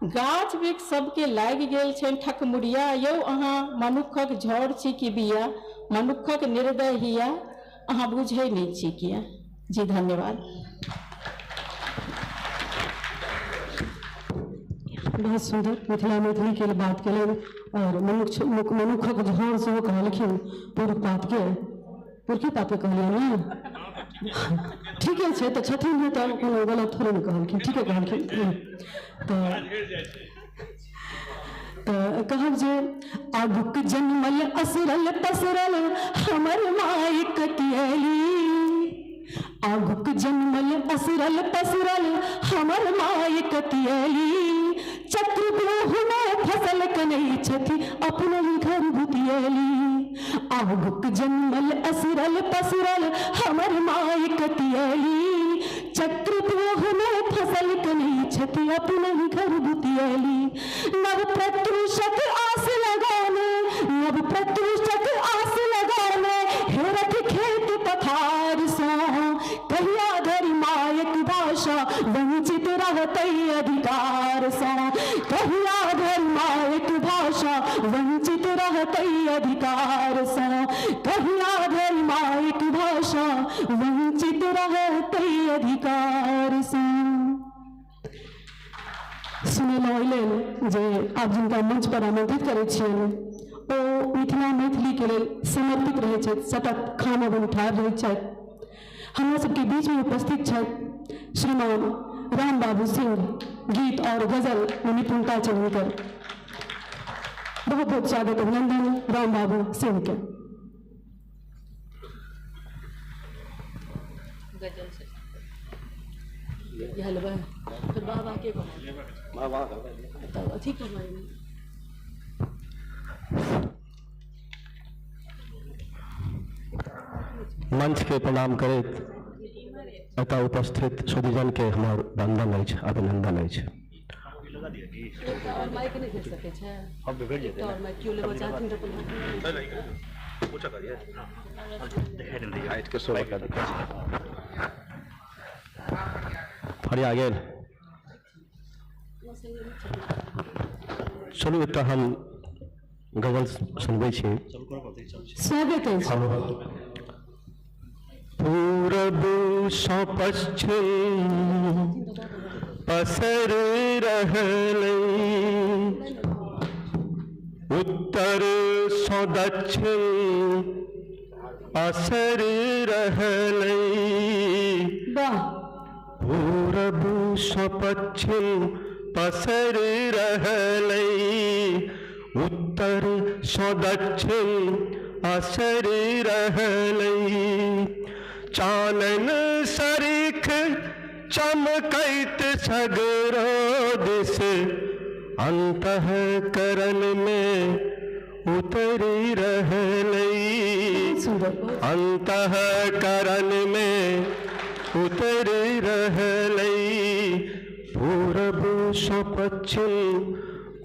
Speaker 7: गाछ वृक्ष सबके लागि गेल छनि ठकमुरिया। यौ अहाँ मनुखक झड़ छी कि बिया मनुखक निर्दय हिया। अहाँ बुझै नहीं छी किया। जी धन्यवाद।
Speaker 1: बहुत सुंदर मिथिला मैथिली के लिए बात केलन और मनुखक झड़ सेहो कहलखिन पूर्व पात के कहलियै ने। ठीके छै तऽ छथिन नहि तऽ कोनो गलत थोड़े ने कहलखिन, ठीके कहलखिन। तऽ कहब जे आगुक जन्मल असरल पसरल हमर माय कटियली। आगुक जन्मल असरल पसरल हमर माय कटियली। चक्रव्यूह में फसल कनै छथि अपना ही घर भुतियली। आगुक जन्मल असरल पसरल हमर माय कटियली। चक्रव्यूह में फसल कनै छथि अपना ही घर भुतियली। नव प्रत्युषक आस लगाने नव प्रत्युषक आस लगाने हेरत खेत पथार सँ। कहिया धरि मायक भाषा वंचित रहतै अधिकार सँ। कहिया धरि मायक भाषा वंचित रहतै अधिकार सँ। कहिया धरि मायक भाषा वंचित रहतै अधिकार सँ। सुनैला लेल जे आप जिनका मंच पर आमंत्रित करैत छियनि ओ मिथिला मैथिली के लेल समर्पित रहैत छथि, सतत खाना बन ठाढ़ रहैत छथि। हमरा सबके बीच में उपस्थित छथि श्रीमान राम बाबू सिंह, गीत और गजल में निपुणता छै हुनकर। बहुत बहुत स्वागत अभिनंदन राम बाबू सिंह के।
Speaker 7: गजल से हलवा फिर बाबा के अथी
Speaker 9: मंच के प्रणाम करैत एतऽ उपस्थित सुधीजन के हमर वंदन अछि, अभिनंदन अछि।
Speaker 7: और माइक नहीं भेज सके छै। अब भेज जेतै और माइक क्यों लेबो चाहथिन तऽ
Speaker 9: थोड़ी आगे चलू एकटा हम गजल सुनबै छी।
Speaker 1: स्वागत अछि।
Speaker 5: पूरब सँ पश्चिम पसर रहलै, उत्तर सँ दक्षिण असर रहलै।
Speaker 1: वाह।
Speaker 5: पूरब सँ पश्चिम पसर रहलै, उत्तर सँ दक्षिण असर रहलै। चानन सरीख चमकैत सगरो दिस, अंतःकरण में उतरी रहलै। अंतःकरण में उतरी रहलै, पूरब सँ पश्चिम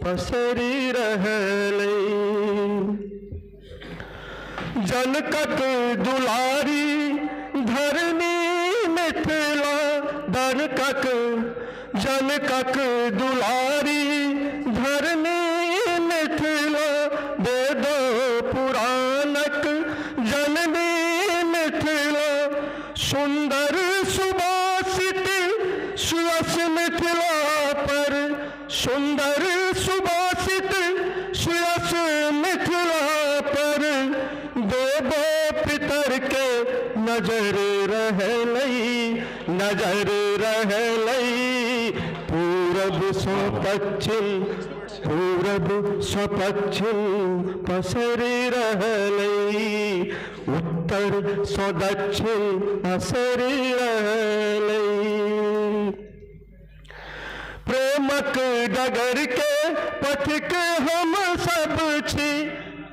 Speaker 5: पसरी रहलै। जनकक दुलारी धरनी मिथिला, जनकक दुलारी धरनी मिथिला, वेदो पुराणक जननी मिथिला। सुंदर सुबासित सुयस मिथिला पर, सुंदर सुबासित सुयस मिथिला पर, देवो पितर के नजर रहलै, नजर रहलै। पूरब सँ पश्चिम, पूरब सँ पश्चिम पसरी रहलै, उत्तर सँ दक्षिण असरी रहलै। प्रेमक डगर के पथिक हम सब छी,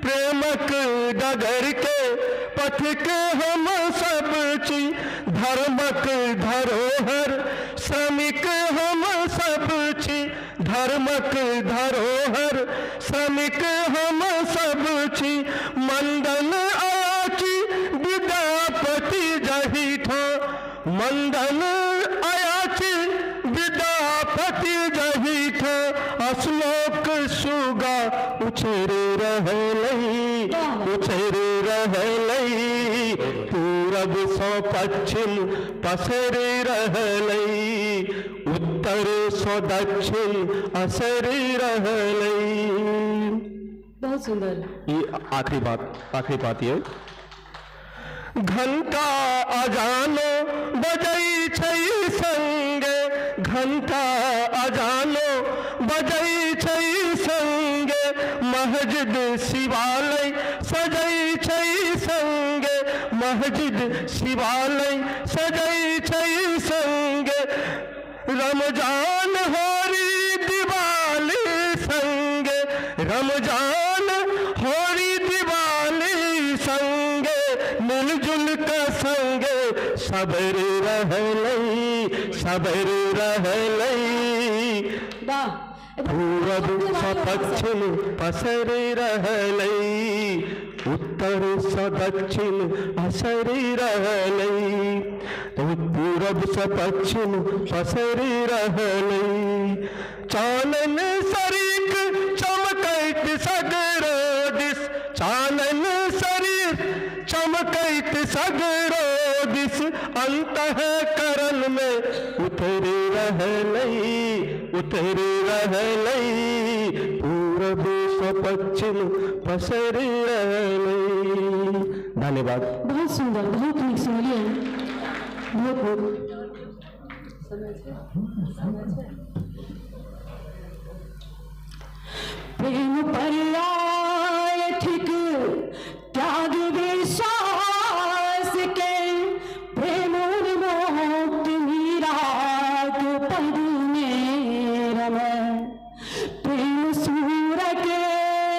Speaker 5: प्रेमक डगर के पथिक हम सब छी। धर्मक धरोहर श्रमिक हम सब छी, धर्मक धरोहर श्रमिक हम सब छी। मंडन आयाची विद्यापति जहिठा, मंडन आयाची विद्यापति जहिठा। श्लोक सुगा उछर रहलै, उछर रहलै। पूरब सँ पश्चिम पसर रहलै, उत्तर सँ दक्षिण असर रहलै।
Speaker 1: बहुत सुंदर।
Speaker 9: ये आखिरी बात ये
Speaker 5: घंटा अजानो बजै छै संगे, घंटा अजानो बजै छै संगे। मस्जिद शिवालय सजै छै संगे, मस्जिद शिवालय सजै छै संगे। रमजान होरी दिवाली संगे, रमजान होरी दिवाली संगे। मिलजुल के संगे सबर रहलै, सबर रहलै। पूरब सँ पश्चिम पसर रहलै, उत्तर सँ दक्षिण असर रहलै। पूरब सँ पश्चिम पसर रहलै। चानन सरीख चमकैत सगरो दिस, चानन सरीख चमकैत सगरो दिस। अंतःकरण में उतरी रहलै, उतरी रहलै। पूरब सँ पश्चिम पसर रहलै। धन्यवाद।
Speaker 1: बहुत सुंदर, बहुत नीक सुनलिए। बहुत बहुत प्रेम पर्याय थिक त्याग विश्वास के, प्रेम उन्मोक्त मीरा के पद में रमै। प्रेम सूर के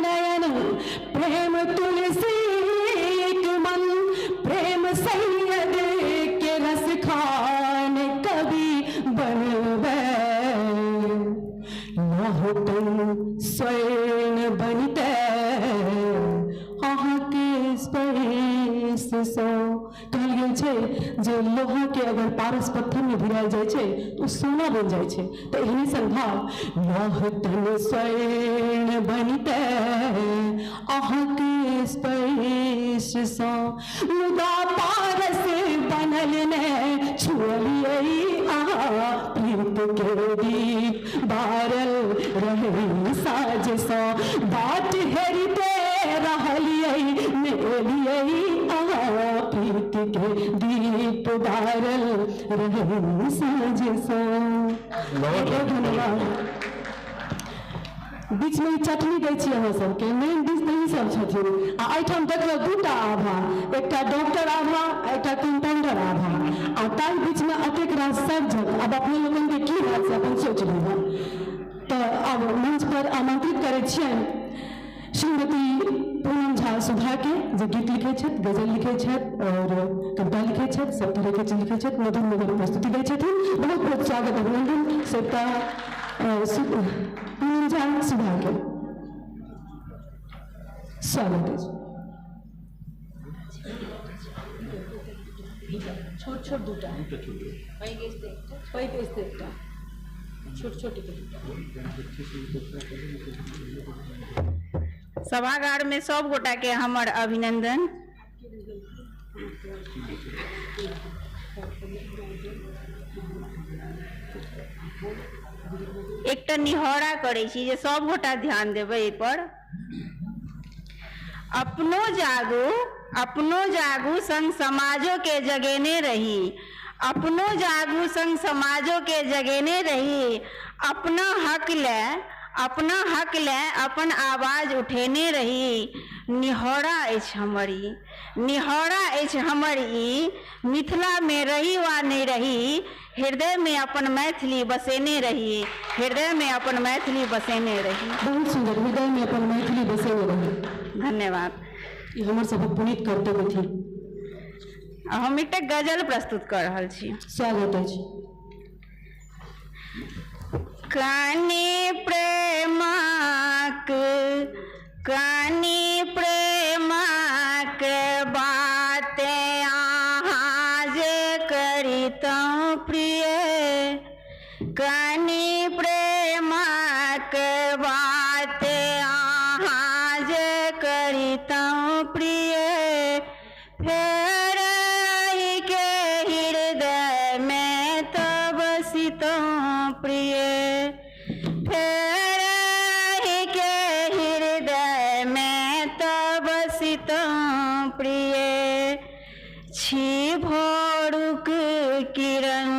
Speaker 1: नयन, प्रेम तुलसी के मन, प्रेम सैयद के रस खान कवि बनबै। न हो तुम स्वयं बनते जे लोहा के अगर पारस पत्थर में भिराल जाय छै तो सोना बन जाय छै। तो एहने संभाव लोह तन स्वर्ण बनते अहाँके स्पर्श सँ मुदा पारस बनल ने छुअलियै अहाँ प्रीत के दीप बारल रहे साज सँ बाट हेरिते रहलियै मेलियै अहाँ प्रीत के दीप बारल रहे साज सँ। बहुत धन्यवाद। बीच में चटनी दै छी अहाँ सबके, मेन डिश तऽ ई सब छथिन। आ एहिठाम देखलहुँ दूटा आभा, एकटा डॉक्टर आभा एकटा कंपाउंडर आभा, आ ताहि बीच में अतेक रास सर्जक। अब अपने लोगन के की बात से अपन सोच लिअ। तो अब मंच पर आमंत्रित करै छियनि श्रीमती पूनम झा सुधा के, जे गीत लिखे छथि, गजल लिखे छथि और कविता लिखे छथि, सब तरह के चीज लिखे छथि, मधुर मधुर प्रस्तुति दै छथिन। बहुत बहुत स्वागत अभिनंदन सबका पूनम झा सुधा के स्वागत है। छोट छोट दूटा छोट छोट
Speaker 10: सभागार में सब गोटा के हमर अभिनंदन। एकटा निहोरा करै छी जे सब गोटा ध्यान देबै एहि पर। अपनो जागू संग समाजो के जगेने रही, अपनो जागू संग समाजो के जगेने रही, अपना हक ले अपन आवाज उठेने रही। निहोरा अछि हमर ई मिथिला में रही वा नहीं रही, हृदय में अपन मैथिली बसेने रही, हृदय में अपन मैथिली बसेने रही।
Speaker 1: बहुत सुंदर, हृदय में अपन मैथिली बसेने रही। धन्यवाद। ई हमर सबक पुनीत कर्तव्य थी।
Speaker 10: हम एकटा गजल प्रस्तुत कर रहल छी।
Speaker 1: स्वागत अछि।
Speaker 10: कानी प्रेमक बातें अहाँ जे करितहुँ प्रिय, कानी प्रेमक बातें अहाँ जे करितहुँ प्रिय, फेर अहि के हृदय में तब बसितहुँ प्रिय, फेर अहि के हृदय में तब बसितहुँ प्रिय। छी भोरुक किरण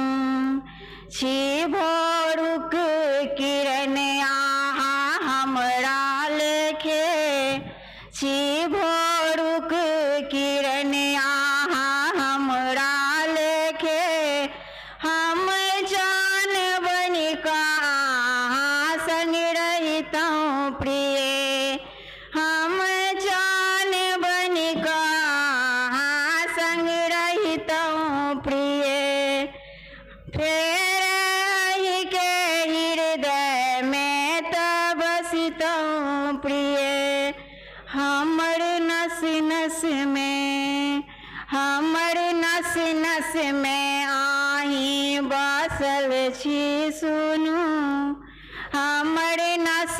Speaker 10: अहाँ हमरा लेखे, छी भोरुक किरण अहाँ हमरा लेखे, हम जान बनि कहाँ संग रहितहुँ प्रिय, हम जान बनि कहाँ संग रहितहुँ प्रिय, फेर अहि के हृदय में तब बसितहुँ प्रिय। हमर नस नस में आही बसल छी सुनू, हमर नस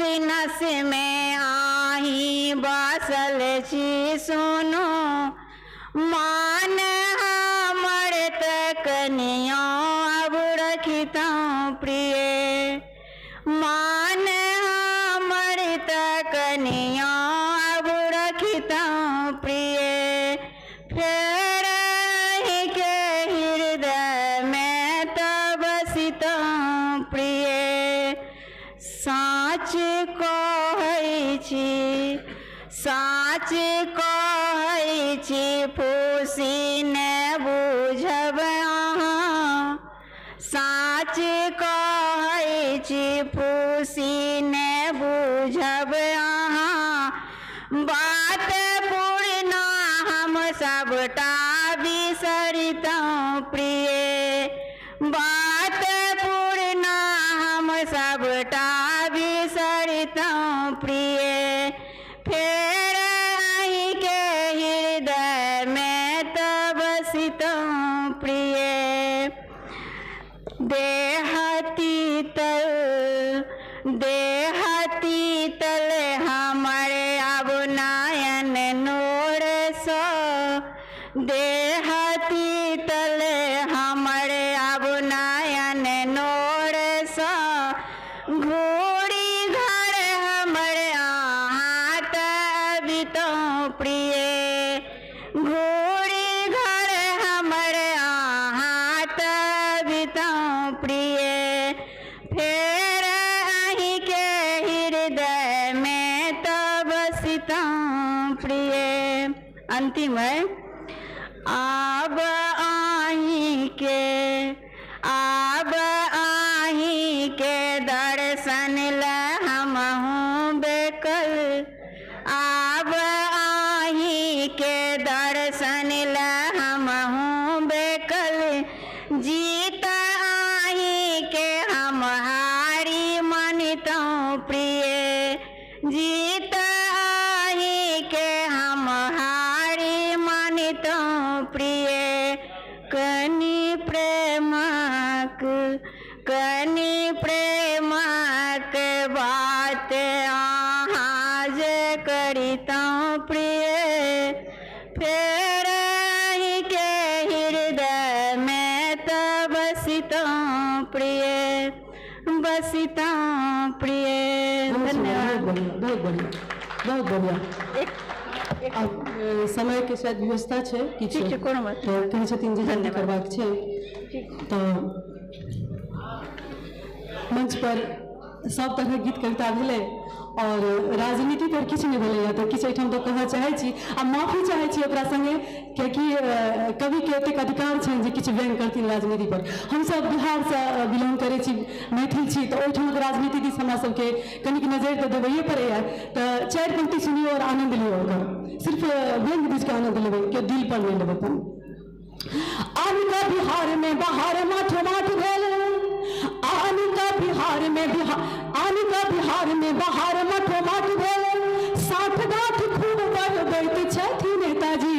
Speaker 10: में आही बसल छी सुनू, मान हमर तकनियों अब रखितहुँ प्रिय, मान हमर तकनियों अब रखितहुँ प्रिय, फेर अहि के हृदय में तब बसितहुँ प्रिय। साँच कहै छी फूसी ने बुझब अहाँ, साँच कहै छी फूसी ने बुझब अहाँ, बात पूर्णा हम सबटा बिसरितहुँ प्रिय, बात पूर्णा हम सबटा बिसरितहुँ प्रिय, फेर अहि के हृदय में तब बसितहुँ प्रिय देहती तल हमारे अब नयन नोर सो देहती तल हमारे अब नयन नोर सो घोड़ी घर हमारे हाथ बितो प्रिय घोड़ी घर हमारे हाथ बितो प्रिय फेर अही के हृदय में तो बसितो प्रिय। अंतिम है आब आही के दर्शन ल हमहूँ बेकल आब आही के दर्शन ल हमहूँ बेकल जीत आही के हम हारी मानितों प्रिय जीत आही के हम हारी मानितों प्रिय कनि प्रेमक बात अहाँ जे करितों प्रिय फेर अही के हृदय में तो बसितों प्रिय धन्यवाद।
Speaker 1: बहुत बढ़िया। अब समय के शायद व्यवस्था है किछु तो कहे छथिन जे जल्दी करबाक छै तो मंच पर सब तरह गीत कविता भेलै और राजनीति पर किछु नहीं भेलैया तो किछु एहिठाम तो कहऽ चाहै छी आ माफी चाहै छी ओकरा संगे कियाकि कवि के एतेक अधिकार छनि जे किछु व्यंग करथिन राजनीति पर। हमसब बिहार से बिलोंग करै छी मैथिल छी तो ओहिठामक राजनीति दिस हमरा सबके कनिक नजरि तऽ देबैये पड़ैया तो 4 पंक्ति सुनियो और आनंद लियो ओकर सिर्फ व्यंग दिस के आनंद लेबै के दिल पर नहीं लेबै अपन। आनिका बिहार में बहार माठ माठ भेल आनिका बिहार में बहार मठो मठ भेल 60 गाँठ खूब बढ़बैत छथिन नेताजी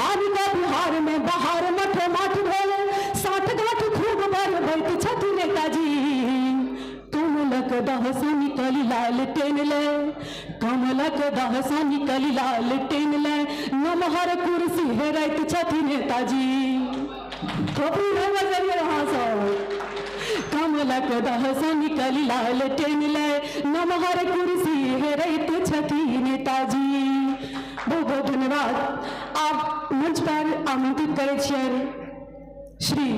Speaker 1: आनिका बिहार में बहार मठो मठ भेल 60 गाँठ खूब बढ़बैत छथिन नेताजी कमलक दहसा निकली लाल टेन ले कमलक दहसा निकली लाल टेन ले नमहर कुर्सी हेरैत छथिन नेताजी थोपड़ी नहीं बजलिए वहाँ सब कमलक दहसा निकली लाल टेन ले नमहर कुर्सी हेरैत छथिन नेताजी। बहुत बहुत धन्यवाद। आप मंच पर आमंत्रित करै छियनि श्री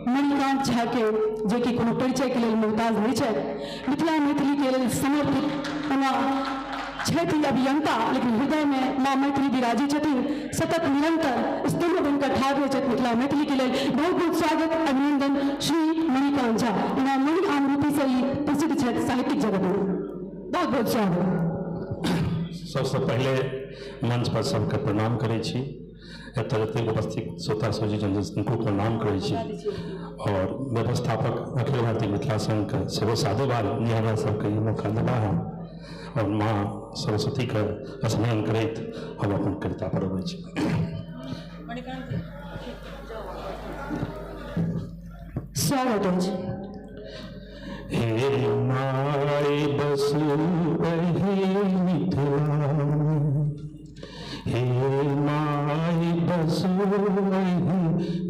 Speaker 1: मणिकांत झा के जे कि कोनो परिचय के लेल मोहताज नहीं है मिथिला मैथिली के लेल समर्पित छथि अभियंता लेकिन हृदय में माँ मैथिली विराजी छथिन सतत निरंतर स्तंभ बनकर ठाढ़ हुए छथि मिथिला मैथिली के लिए बहुत बहुत स्वागत अभिनंदन श्री मणिकांत झा इना मणि आम रूपी से ही प्रसिद्ध छथि साहित्यिक जगत में बहुत बहुत स्वागत।
Speaker 9: सबसे पहले मंच पर सबके प्रणाम करै छी एतऽ जतेक उपस्थित श्रोता सोजी जन हुनको प्रणाम करै छी और व्यवस्थापक अखिल भारतीय मिथिला संघ के सेहो साधुवाद निहारा सबके ई मौका देबा है और माँ सरस्वती के स्मरण करैत हम अपन कविता पढ़बै छी।
Speaker 1: स्वागत अछि।
Speaker 9: हे माय बसु एहि मिथिला हे माय बसु एहि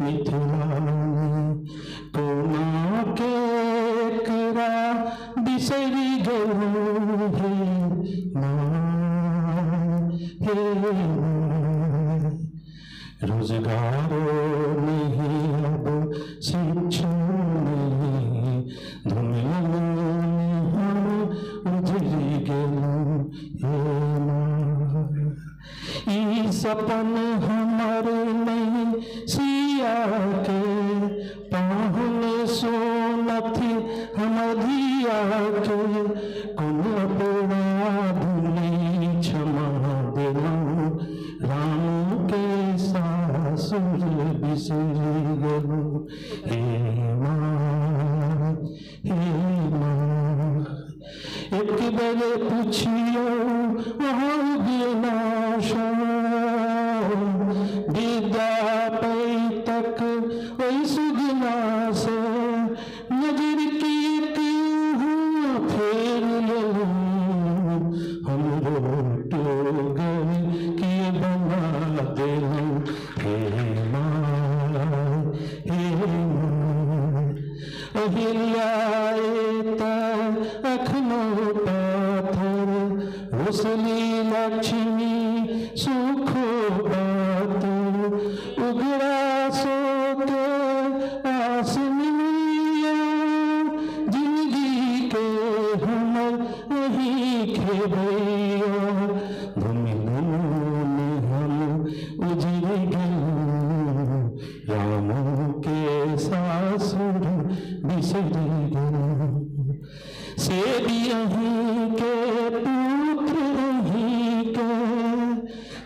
Speaker 9: मिथिला कोना के करा बिसरि गेलहुँ हे हे रोजगारो नहीं अब शिक्षा नहीं दुनिया में उजली गेलहुँ हे ई सपन हमर नहीं सिया के पाहुन सोनथि हमर धिया के कोन अपराधनी क्षमा देलहुँ राम के सासुर बिसरि गेलहुँ हे माँ एक बेर पुछियो वहाँ विनाश विद्या पै अहिल्याएता अखनो पाथर रुसली लक्ष्मी सुखो बातर उगरा सोके आसमिया जिंदगी के हमर नहीं खेबैया धुमिलों में हम उजड़ गए राम के सासुर बिसर गए से भी अहीं के पुत्र अहीं के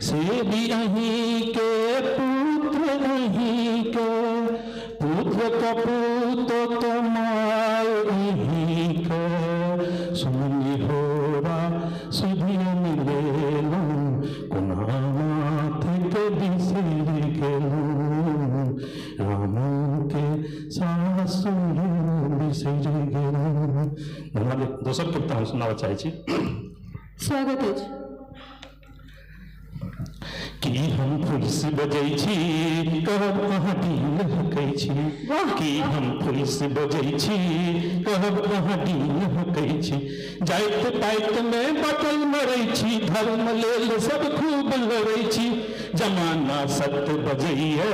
Speaker 9: से भी अहीं के पुत्र अहीं के पुत्र कपूत तमाय अहीं के सुनी होरा सुधियन लेलू कुनामाथ के बिसर गेलू राम के सासुर बिसर गेलू। धन्यवाद। दोसर कविता हम सुनाबऽ चाहै छी।
Speaker 1: स्वागत अछि।
Speaker 9: कि हम पुलिस बजै छी कहब अहाँ डील हकै छी कि हम पुलिस बजै छी कहब अहाँ डील हकै छी जाइत पाइत में बटल मरै छी धर्म लेल सब खूब लड़ै छी जमाना सत्य बजैया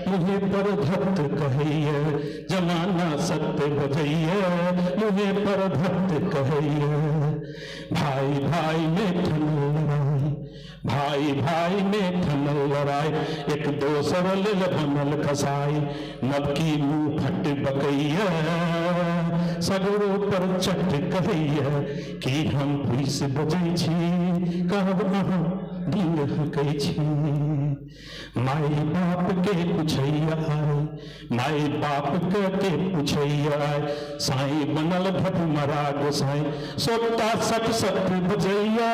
Speaker 9: मुहे पर भक्त कहैया जमाना सत्य बजैया मुहे पर भक्त कहैया भाई भाई में ठनल लड़ाई भाई भाई में ठनल लड़ाई एक दोसर लेल बनल कसाई नबकी मुँह फट बकैया सगरो पर चट कहैया कि हम पुलिस बजै छी कहब अहाँ दिल हकै छी माई बाप के पुछैया आय माई बाप के पुछैया आय साईं बनल भटमरा गोसाई सोता सट सट बजैया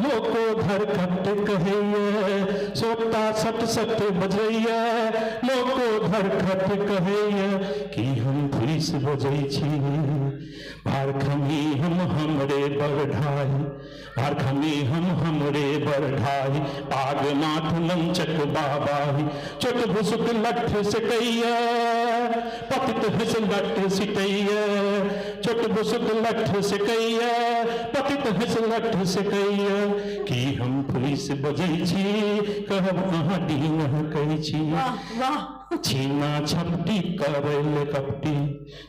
Speaker 9: लोको धर खट कहैया सोता सट सट बजैया लोको धर खट कहैया कि हम पुलिस बजै छी भारखमी हम हमरे बरढाई भारखमी हम हमरे बरढाई आग माथ नंचक बाबाही चोट भुसुक लठ से कैया पतित हस लठ सिटैया चोट भुसुक लठ से कैया पतित हस लठ से कैया कि हम पुलिस बजै छी कहब अहाँ डीन कहै छी छीना छपटी करल कपटी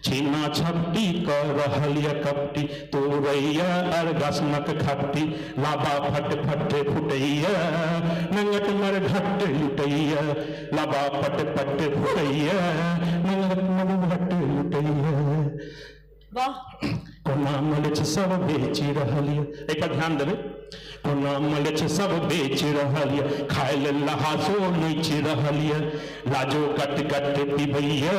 Speaker 9: छीना छपटी कर रहल य कपटी तोरैया अरगसनक खपटी लाबा फट फट फुटैया नंगट मर घट लुटैया लाबा पट पट फुटैया नंगट मर घट लुटैया कोना मलच सब बेची रहल य एक पर ध्यान देबै कोना मलच सब बेच रहल य खाय लेल लहासो नोच रहल य लाजो कट कट पिबैया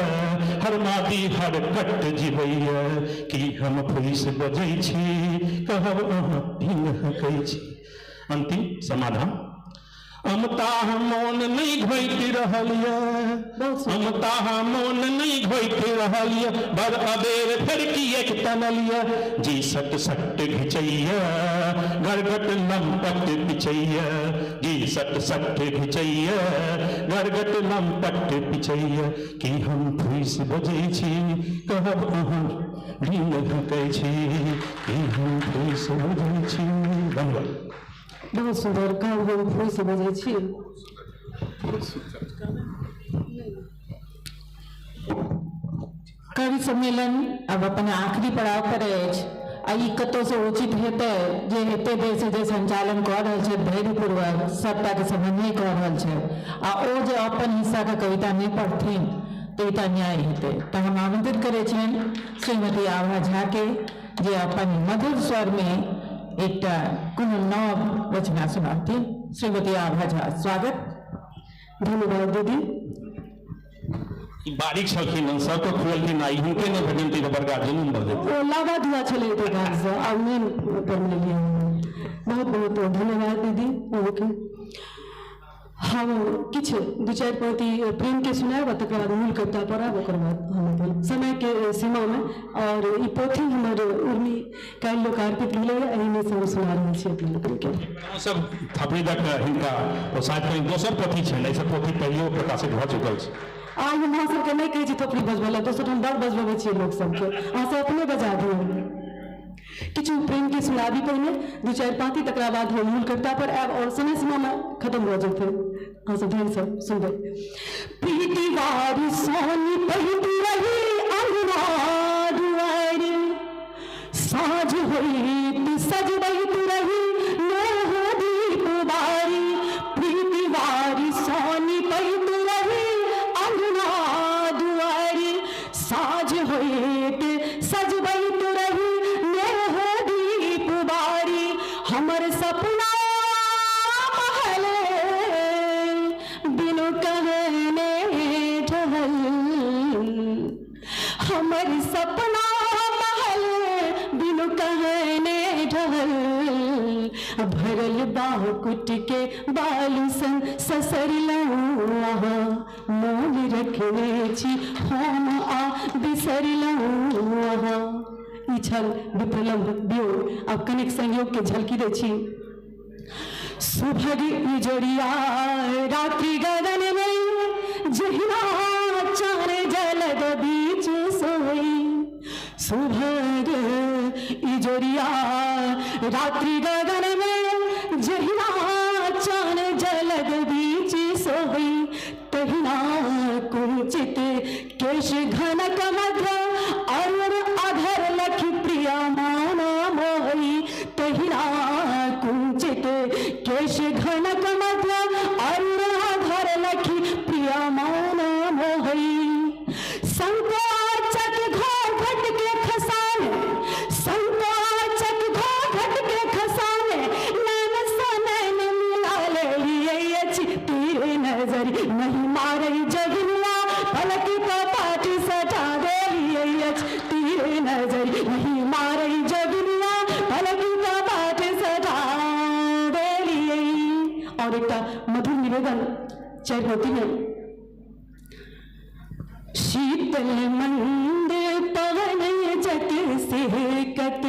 Speaker 9: हर मादी हर कट जिबैया कि हम पुलिस बजै छी कहब अहाँ दिन हकै छी। अंतिम समाधान अमताह मोन नहीं घोट रहल य अमताह मोन नहीं घोट रहल य बर अबेर फिर की एक तनल य जी सट सट घिचैया गरगट लंपट पिचैया जी सट सट घिचैया गरगट लंपट पिचैया कि हम पुलिस बजै छी कहब अहाँ दिन हकै छी कि हम पुलिस बजै छी। धन्यवाद।
Speaker 1: बहुत सुंदर काम हम फूल से बजै छी।
Speaker 7: कवि सम्मेलन अब अपन आखिरी पड़ाव पर अछि आ ई कतौ से उचित हेतै जे एते देर से जे संचालन कऽ रहल छै धैर्यपूर्वक सबटा के समन्वय कऽ रहल छै आ ओ जे अपन हिस्सा के कविता नहि पढ़थिन तऽ ई तऽ न्याय हेतै। तऽ हम आमंत्रित करै छियनि श्रीमती आभा झा के जे अपन मधुर स्वर में एक कोनो नव रचना सुनाती। श्रीमती आभा झा स्वागत।
Speaker 1: धन्यवाद दीदी।
Speaker 9: बारीक छलखिन सबके खुएलखिन आई हुनके नहि भेटन तऽ बड़का जुलूम भऽ जेतै
Speaker 1: ओ लागा धुआ छलै एते गाछ आ मेन पर मिलिए। बहुत बहुत धन्यवाद दीदी अहाँके। हम किछ दू चारि पंक्ति प्रेम के सुनायब तकर बाद मूल कविता पढ़ब ओकर बाद हम अपन समय के सीमा में और ई पोथी हमर उर्मी काल्हि लोकार्पित भेलै एहिमे से हम सुना रहल छी अपने लोकनि के।
Speaker 9: सब थपड़ी दऽ कऽ हिनका प्रोत्साहित करी। दोसर पोथी छनि एहि सब पोथी पहिलो प्रकाशित भऽ चुकल छै।
Speaker 1: आइ हम अहाँ सबके नहीं कहै छी थोपड़ी बजबै लए, दोसर हम बड़ बजबै छियै लोक सबके, अहाँ सब अपने बजा दियौ। किछु प्रेम के सुनाबी पहिने 2-4 पाँति, तकरा बाद हम मूल कविता पर आयब और समय सीमा में खत्म हो जेतै। अहाँ सब ध्यान से सुनबै। प्रीति वारी सोनी पहिती रही अंगना दुआरी, साँझ होई सजबैत रही नेह दीप बारी। प्रीति वारी सोनी पहित रही अंगना दुआरी, साँझ होई सजबैत रही नेह दीप बारी। हमर सपना महल बिनु कहने ढहल, हमर सपना बिनु कहने ढहल। भरल बाह कुट के बालू सन ससरलहुँ अहाँ, मोल रखने छी हम आ बिसरलहुँ अहाँ। ई छल विप्रलम्ब वियोग। आब कनिक संयोग के झलकी दै छी। सुभग इजोरिया रात्रि गगन में, जहिना चार जलद बीच सोई। सुभग इजोरिया रात्रि गगन में, जहिना चार जलद बीच सोई। तहिना कुंचित केश घनक मध्य, अरुण अधर लखि प्रिया माना मोही। तहिना कुंचित केश घनक मध्य, अरुण अधर लखि प्रिया माना मोही। संकोचक घोघट के खसाने, संकोचक घोघट के खसाने, नैन सा नैन मिला लिए अछि तेरे नजर। नहीं मारे जगनुआ पलक कपाट सटा दे लिए अछि तेरे नजर। नहीं मारे जगनुआ पलक कपाट सटा दे लिए। और एक मधुर निवेदन चरहोती में। शीतल मंद पवन जट सेकत,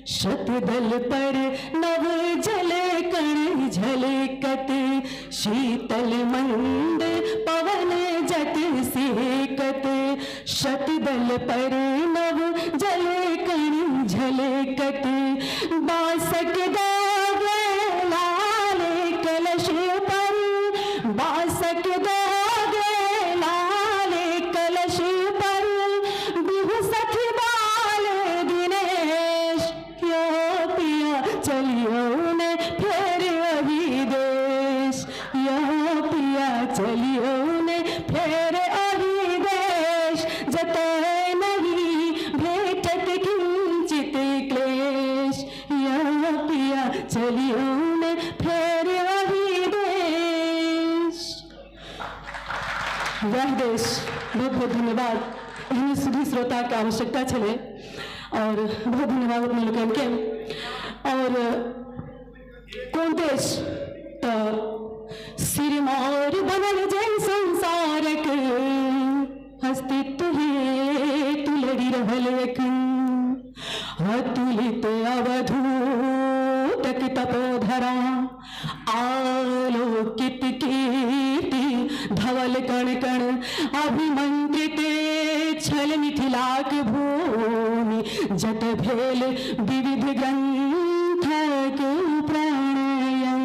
Speaker 1: शतदल पर नव जल कण झलकत। शीतल मंद पवन जट सेकत, शतदल पर नव जल कण झलकत। बासक दागे लाल कलश पर, बासक दागे लाल कलश पर। बिहु सखी बाल दिनेश, यो पिया चलियो ने फेर अही देश। यो पिया चलियो ने फेर अही देश, जतय नहीं भेटत किंचित क्लेश। यो पिया चलियो ने फेर अही देश। वह देश। बहुत बहुत धन्यवाद। एहन सुधी श्रोता के आवश्यकता छलै और बहुत धन्यवाद अपने लोगन के। और कोन देश तो सिरमौर बनल जय संसारक, अस्तित्व हे तुलरी रहल एखन। अतुलित अवधूतक तपोधरा, आलोकित कीर्ति धवल कण कण। अभिमंत्रित छल मिथिलाक भूमि, जत भेल विविध ग्रंथक प्रणयन।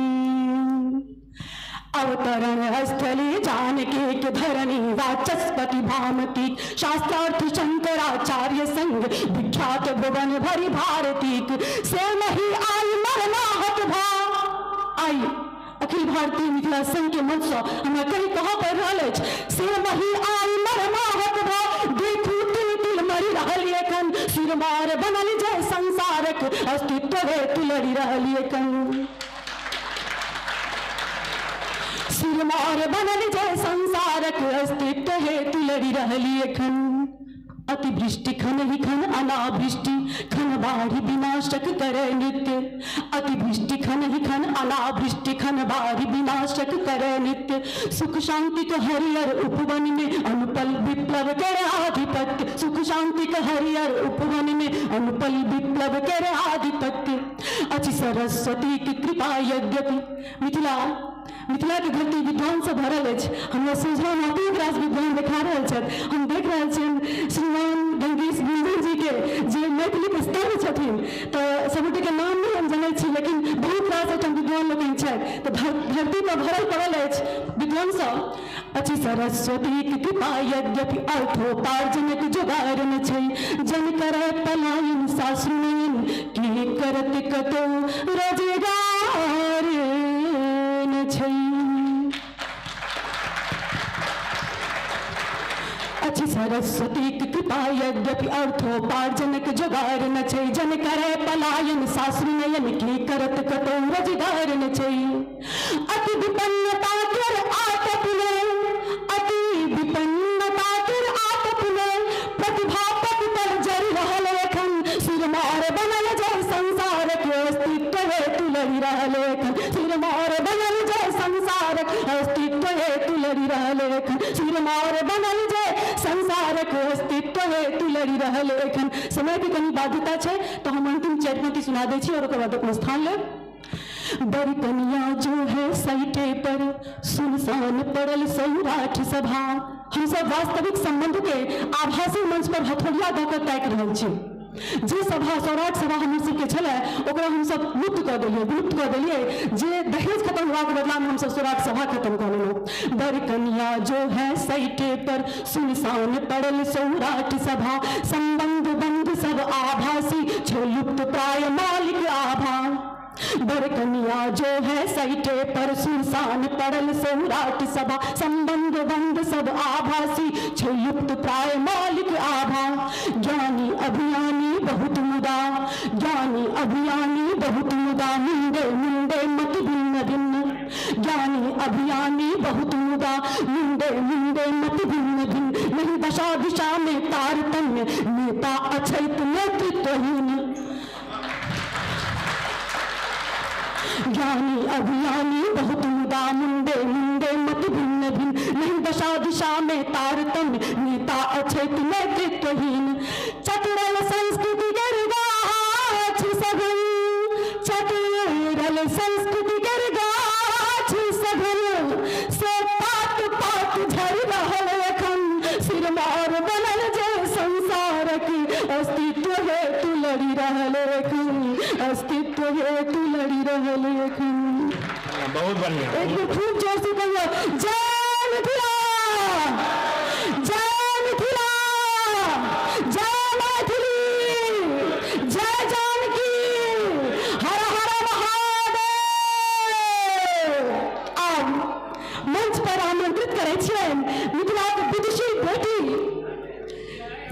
Speaker 1: अवतरण स्थली जानकी के धरणी, वाचस्पति भामती शास्त्रार्थ शंकराचार्य संग। विख्यात भुवन भरी भारतीक, से नहीं आई मरनाहक भा। आई अखिल भारतीय मिथिला संघ के मंच हमरा कहीं कहाँ पर रहल अछि। से नहीं आई मरनाहक भा, देखू तिल तिल मरी रहल एखन। सिरमार बनल जय संसारक, अस्तित्व हे तुलरी रहल एखन। सिरमार बनल जय संसारक, अस्तित्व हे तुलरी रहल एखन। अतिवृष्टि खन ही खन अनावृष्टि, खन बाढ़ि विनाशक करे नित्य। अतिवृष्टि खन ही खन अनावृष्टि, खन बाढ़ि विनाशक करे नित्य। सुख शांति का हरियर उपवन में, अनुपल विप्लव करे आधिपत्य। सुख शांति का हरियर उपवन में, अनुपल विप्लव करे आधिपत्य। अच्छी सरस्वती की कृपा यद्यपि मिथिला के धरती विद्वान से भरल अछि। हमरा सोझा माटी राज विद्वान देखा छथि। हम देख रहल छियनि श्रीमान गंगेश गुंजन जी के जे मैथिलीक स्तंभ छथिन, तऽ सभगोटे नाम नहि हम जनै छी, लेकिन बहुत रास एहिठाम विद्वान लोकनि छथि। तऽ धरती पर भरल पड़ल अछि विद्वान सब। अछि सरस्वतीक कृपा यद्यपि अर्थोपार्जनक जोगार न छै, जन करय पलायन सासु नयन की करत कतौ रोजगार न छै। अछि सरस्वतीक कृपा यद्यपि अर्थोपार्जनक जोगार न छै, जन करय पलायन सासु नयन की करत कतौ रोजगार न छै। अति विपन्नता कर आतप में, अति विपन्नता कर आतप में प्रतिभा पथ पर जरि रहल एखन, सिरमार बनल जय संसार के अस्तित्व हेतु लड़ि रहल एखन, सिरमार बनल जय संसार के अस्तित्व हेतु लड़ि रहल एखन, सिरमार बनल जय संसार के अस्तित्व हेतु लड़ि रहल एखन। समय की कनी बाध्यता छै तो हम अंतिम चैतपति सुना दै छी और ओकर बाद अपना स्थान लेब। बड़ी कनिया जो है साइटे पर सुनसान पड़ल सौराठ सभा। हम सब वास्तविक संबंध के आभासी मंच पर हथौड़िया दऽ कऽ ताकि रहल छी। जे सभा सौराठ सभा हमर सबके छलै ओकरा हम सब लुप्त कऽ देलियै, विलुप्त कऽ देलियै। जे दहेज खत्म हुआ के बदला में हम सब सौराठ सभा खत्म कऽ लेलहुँ। बड़ी कनिया जो है साइटे पर सुनसान पड़ल सौराठ सभा, संबंध बंध सब आभासी छो लुप्त प्राय मालिक आभा। बरकनिया जो है साइटे पर सुनसान पड़ल सौराठ सभा, संबंध बंध सब आभासी छो लुप्त प्राय मालिक आभा। ज्ञानी अभियानी बहुत मुदा, ज्ञानी अभियानी बहुत मुदा, मुंडे मुंडे मत भिन्न भिन्न, ज्ञानी अभियानी बहुत मुदा, मुंडे मुंडे मत भिन्न भिन्न, नहीं दशा दिशा में तारतम्य, नेता अछैत नेतृत्वहीन। ज्ञानी अभियानी बहुत मुदा, मुंडे मुंडे मत भिन्न भिन्न, नहीं दशा दिशा में तारतम्य, नेता अछैत नेतृत्वहीन। चतुरल संस्कृति गर्गाछ सघन, चतुरल संस्कृति गर्गाछ सघन, से पात पात झरि रहल एखन, सिरमार बनल जे संसार की अस्तित्व हेतु लड़ि रहल एखन, अस्तित्व हेतु लड़ि रहल एखन।
Speaker 6: बहुत बढ़िया।
Speaker 1: एक बार खूब जोर से कहियो जय मिथिला, जय मिथिला, जय मैथिली, जय जानकी, हर हर महादेव। आब मंच पर आमंत्रित करै छियनि मिथिलाक विदुषी बेटी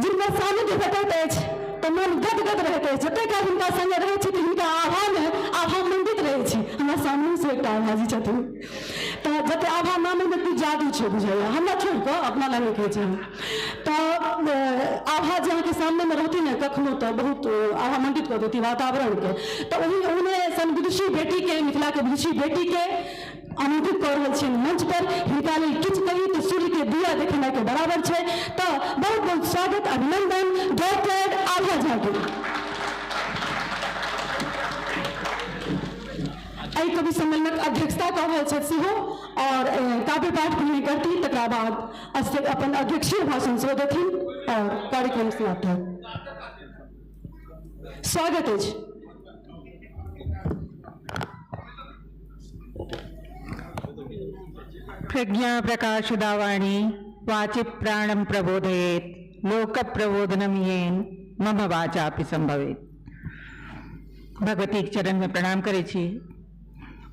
Speaker 1: जिनका सानिध्य भेटैत अछि तऽ मन गदगद रहैत अछि। जते काल हुनका संगे रहै छी तऽ हिनका आभा मंडित रहै छी। हमरा सामने से एकटा आभाजी छथिन, तऽ जते आभा नाम में किछु जादू छै बुझैया, हमरा छोड़ि कऽ अपना लग कहै छै। तऽ आभा जे अहाँके सामने में रहती ने कखनो तऽ बहुत आभा मंडित कऽ देती वातावरण के। तऽ ओहने सन विदुषी बेटी के, मिथिला के विदुषी बेटी के आमंत्रित कऽ रहल छियनि मंच पर। हिनका लेल किछु कही तऽ सूर्य के दिया देखेनाइ के बराबर छै। तऽ बहुत बहुत स्वागत, अभिनंदन डॉक्टर आभा झा के। एहि कवि सम्मेलनक अध्यक्षता कऽ रहल छथि सेहो और काव्य पाठ पहिने करती, तकरा बाद अपन अध्यक्षीय भाषण सेहो देथिन और कार्यक्रम समाप्त हैत। स्वागत अछि।
Speaker 11: प्रज्ञा प्रकाशदावाणी वाचि प्राणं प्रबोधयेत्, लोक प्रबोधनम येन मम वाचापि संभवेत्। भगवती के चरण में प्रणाम करै छी।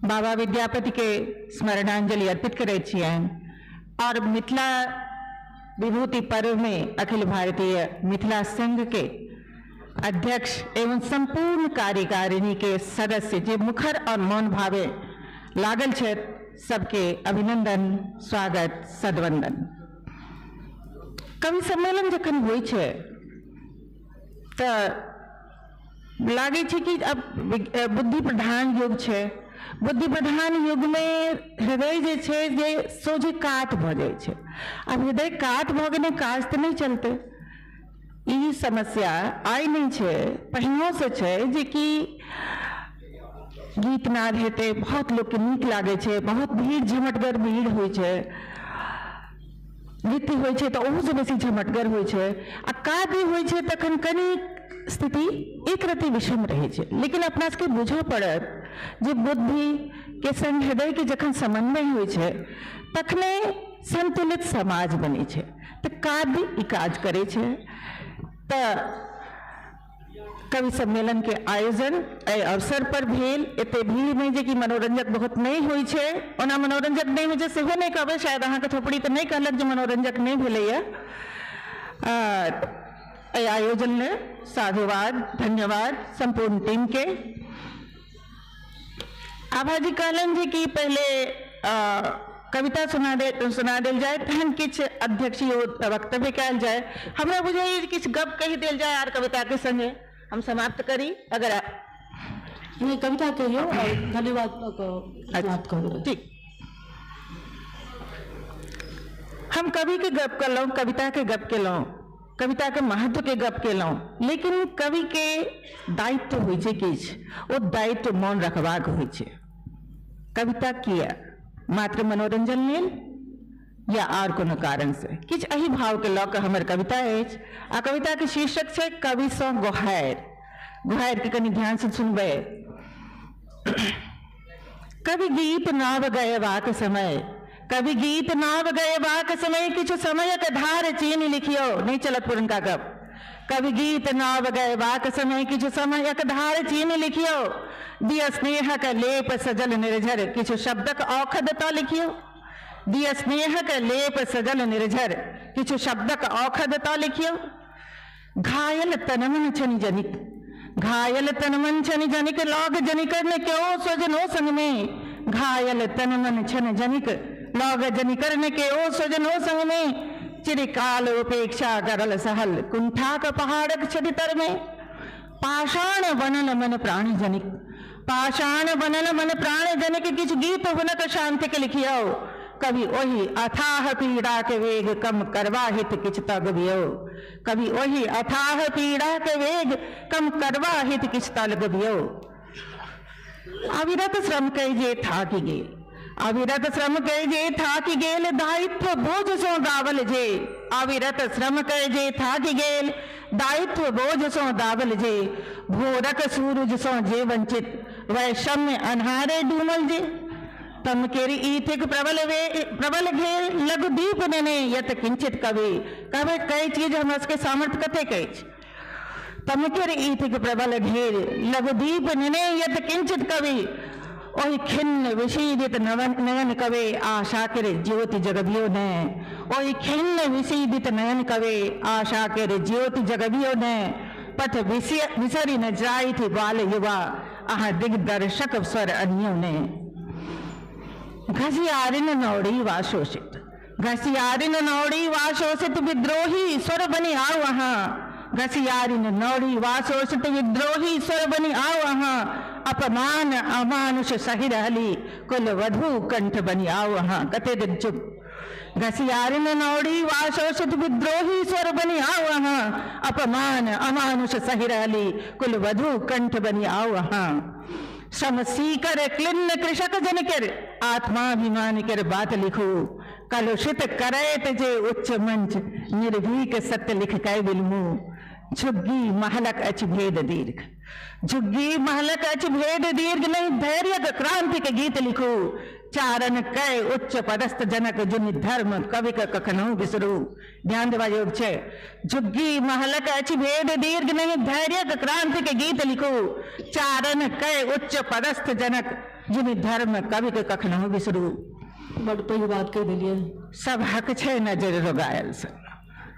Speaker 11: बाबा विद्यापति के स्मरणांजलि अर्पित करै छियनि और मिथिला विभूति पर्व में अखिल भारतीय मिथिला संघ के अध्यक्ष एवं संपूर्ण कार्यकारिणी के सदस्य जे मुखर और मौन भावे लागल छथि, सबके अभिनंदन, स्वागत, सदवंदन। कवि सम्मेलन जखन होइ छै तऽ लागे छै कि अब बुद्धि प्रधान युग छै। बुद्धि प्रधान युग में हृदय जे छै जे सोझे काट भऽ जाइ छै। अब हृदय काट भऽ गेने काज तऽ नहीं चलते। ई समस्या आइ नहीं छै, पहिनो से छै जे कि गीत नाद हेतै, बहुत लोग के नीक लागे छै, बहुत भीड़ झमटगर भीड़ होइ छै। नृत्य होइ छै तऽ ओहोसँ बेसी झमटगर होइ छै, आ काव्य होइ छै तखन कनि स्थिति एक रत्ती विषम रहै छै। लेकिन अपना सबके बुझऽ पड़त जे बुद्धि के संग हृदय के जखन समन्वय होइ छै तखने संतुलित समाज बनै छै। तऽ काव्य ई काज करै छै। तऽ कवि सम्मेलन के आयोजन एहि अवसर पर भेल, एते भीड़ में जे कि मनोरंजक बहुत नहीं होइ छै। ओना मनोरंजक नहीं होइ छै सेहो नहीं कहबै, शायद अहाँके थोपड़ी तऽ नहीं कहलक जे मनोरंजक नहीं भेलैया। एहि आयोजन ले साधुवाद, धन्यवाद संपूर्ण टीम के। आभा जी कहलन जी कि पहले कविता सुना देल जाए, तहन किछ अध्यक्षीय वक्तव्य कयल जाए। हमरा बुझाइए जे किछ गप कहि देल जाए आर कविता के संगे हम समाप्त करी। अगर
Speaker 1: नहीं कविता कहियो और धन्यवाद समाप्त करो।
Speaker 11: ठीक, हम कवि के गप कलौं, कविता के गप केलौं, कविता के महत्व के गप केलौं, लेकिन कवि के दायित्व होइ छै किछ, ओ दायित्व मौन रखबाक होइ छै। कविता किया मात्र मनोरंजन लेल या आर कोनो कारण से किछ एही भाव के लऽ कऽ हमर कविता अछि। आ कविता के शीर्षक छै कवि सँ गोहारि। गोहारि के कनि ध्यान से सुनबै। कवि गीत नाव गयबाक समय, कवि गीत नाव गयबाक समय किछु समयक धार चीनी लिखियो। नहीं चलत पुरनका गप। कवि गीत नाव गयबाक समय किछु समयक धार चीनी लिखियो। दिय स्नेहक लेप सजल निर्झर किछु शब्दक औखदता लिखियो। दिय स्नेहक लेप सजल निर्झर किछु शब्दक औखदता लिखियो। घायल तनमन छनि जनिक, घायल तनमन छनि जनिक लौग जनिकर ने क्यों सजनो संग में। घायल तनमन छन जनिक लौग जनिकर ने क्यों सजनो संग में। चिरकाल उपेक्षा करल सहल कुंठा का पहाड़क छदितर में। पाषाण बनल मन प्राण जनिक, पाषाण बनल मन प्राण जनिक किछु गीत हुनक शांति के लिखियो। कवि ओहि अथाह पीड़ा के वेग कम करवा हित किछ तग बियो। कवि ओहि अथाह पीड़ा के वेग कम करवा हित किछ तग बियो। अविरत श्रम कई जे थाकी गेल, अविरत श्रम कई जे थाकी गेल दायित्व बोझ सो दावल जे। अविरत श्रम कई जे थाकी गेल दायित्व बोझ सो दावल जे। भोरक सूरज सो जे वंचित वैषम्य अन्हारे डूमल जे। तम केरी ईथिक प्रबल घेर लघु दीप नेने यत किंचित कवि। कवि कई चीज हमरा सबके सामर्थ्य कतेक अछि। तम केरी ईथिक प्रबल घेर लघु दीप नेने यत किंचित कवि। ओहि खिन्न विषीदित नयन कवे आशा के ज्योति जगबियो ने। ओहि खिन्न विषीदित नयन कवे आशा के ज्योति जगबियो ने। पथ विसरी न जाई थी बाल युवा आह दिग्दर्शक स्वर अनियो ने। घसियारिन नौड़ी वा शोषित, घसियारिन नौड़ी वा शोषित विद्रोही स्वर बनी आओ वहाँ। घसियारिन नौड़ी वा शोषित विद्रोही स्वर बनी आओ वहाँ। अपमान अमानुष सही रहली कुल वधु कंठ बनी आओ वहाँ। कते दिन चुप। घसियारिन नौड़ी वा शोषित विद्रोही स्वर बनी आओ वहाँ। अपमान अमानुष सही रहली कुल वधु कंठ बनी आओ वहाँ। श्रम सीकर क्लिन्न कृषक जन कर आत्माभिमान कर बात लिखो। कलुषित करैत जे उच्च मंच निर्भीक सत्य लिख कै बिलमु। झुग्गी महलक अच भेद दीर्घ, झुग्गी महलक अच भेद दीर्घ नहीं धैर्य क्रांति के गीत लिखो। चारण कै उच्च पदस्थ जनक जुनि धर्म कवि का कखनो बिसरू। ध्यान देवा योग छे। झुग्गी महलक अच भेद दीर्घ नहीं धैर्य क्रांति के गीत लिखो। चारण कै उच्च पदस्थ जनक जुनि धर्म कवि के कखनो बिसरू।
Speaker 1: बड़ पैघ बात कह दिलिए।
Speaker 11: सब हक छे नजर रोगायल सन,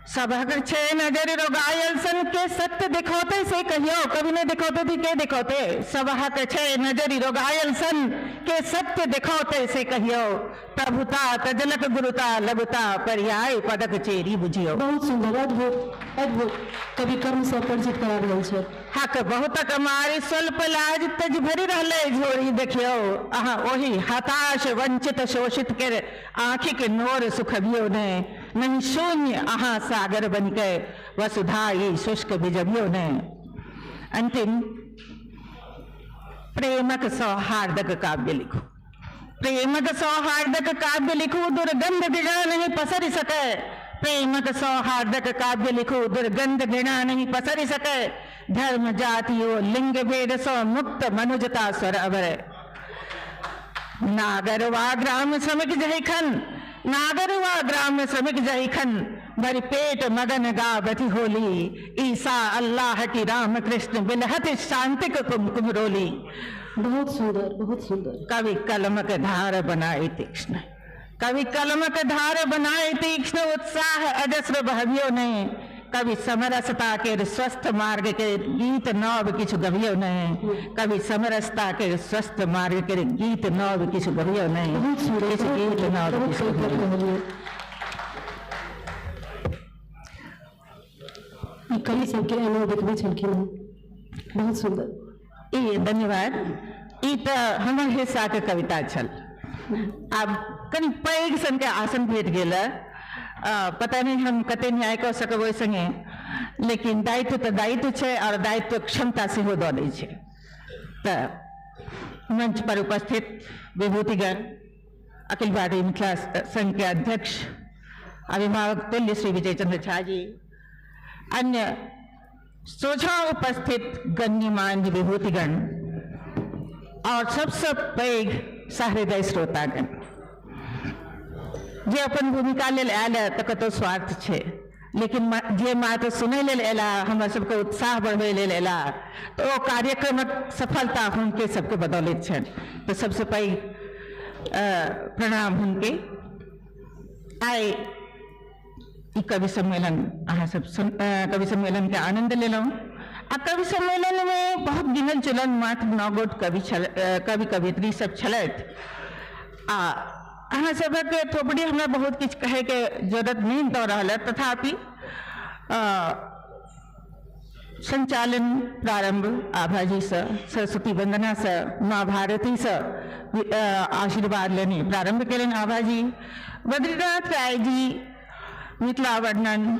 Speaker 11: सब हक छे नजर रोगायल सन के सत्य दिखौते से कहियो। कभी नहीं दिखौते थी के दिखौते। सब हक छे नजर रोगायल सन के सत्य दिखौते से कहियो। प्रभुता तजलक गुरुता लघुता पर्याय पदक चेरी बुझियो।
Speaker 1: बहुत सुंदर, अद्भुत अद्भुत कवि कर्म से परिचित करा रहल छै।
Speaker 11: हक बहुत कमारी स्वल्प लाज तज भरी रहले झोरी देखियो। अहाँ ओही हताश वंचित शोषित कर आँखि के नोर सुखबियो ने। नहीं शून्य अहाँ सागर बन के वसुधाई शुष्क बिजबियो ने। अंतिम प्रेमक सौहार्दक काव्य लिखो, प्रेमक सौहार्दक काव्य लिखो। दुर्गंध दिगा नहीं पसर सके प्रेमक सौहार्दक काव्य लिखो, दुर्गंध घृणा नहीं पसर सके, धर्म जाति ओ लिंग भेद सो मुक्त मनुजता स्वर अभर। नागर वा ग्राम श्रमिक जहि खन, नागर वा ग्राम श्रमिक जहि खन, भर पेट मगन गावती होली, ईसा अल्लाह की राम कृष्ण बिलहत शांतिक कुमकुम रोली।
Speaker 1: बहुत सुंदर, बहुत सुंदर।
Speaker 11: कवि कलमक धार बनाए तीक्ष्ण, कवि कलमक धार बनाए तीक्ष्ण, उत्साह अजस्र बहवियो नहीं, कवि समरसता के स्वस्थ मार्ग के गीत नव किछु गवियो नहीं, कवि समरसता के स्वस्थ मार्ग के गीत नव किछु गवियो नहीं,
Speaker 1: बहुत सुंदर,
Speaker 11: किछु गीत नव किछु गवियो नहीं।
Speaker 1: ई कवि सबके एना देखबे छलखिन हँ, बहुत सुंदर।
Speaker 11: ई धन्यवाद। ई तो हमर हिस्सा के कविता छल। आब कनि पैघ सन के आसन भेट गेल, पता नहीं हम कते न्याय कऽ सकब ओहि संगे, लेकिन दायित्व तो दायित्व छै और दायित्व क्षमता सेहो दऽ दै छै। तऽ मंच पर उपस्थित विभूतिगण, अखिल भारतीय मिथिला संघ के अध्यक्ष अभिभावक तुल्य श्री विजय चंद्र झा जी, अन्य सोझा उपस्थित गण्यमान्य विभूतिगण और सबसे पैघ सहृदय श्रोतागण, जे अपन भूमिका लेल आयल तऽ कतौ स्वार्थ छै, लेकिन जे मात्र सुनै लेल एला, हमरा सबके उत्साह बढ़बै लेल एला, तऽ ओ कार्यक्रमक सफलता हुनके सबके बदौलत छनि। तऽ सबसे पैघ प्रणाम हुनके। आइ ई कवि सम्मेलन अहाँ सब कवि सम्मेलन के आनंद लेलहुँ। आ कवि सम्मेलन में बहुत गिनल चुनल मात्र 9 गोट कवि कवित्री सब छलथि। आ अहाँ सबक थोपड़ी हमरा बहुत किछु कहे के जरूरत नहीं दऽ रहल है, तथापि संचालन प्रारंभ आभाजी से, सरस्वती वंदना से, माँ भारती से आशीर्वाद लेने प्रारंभ करें आभाजी। बद्रीनाथ राय जी मिथिला वर्णन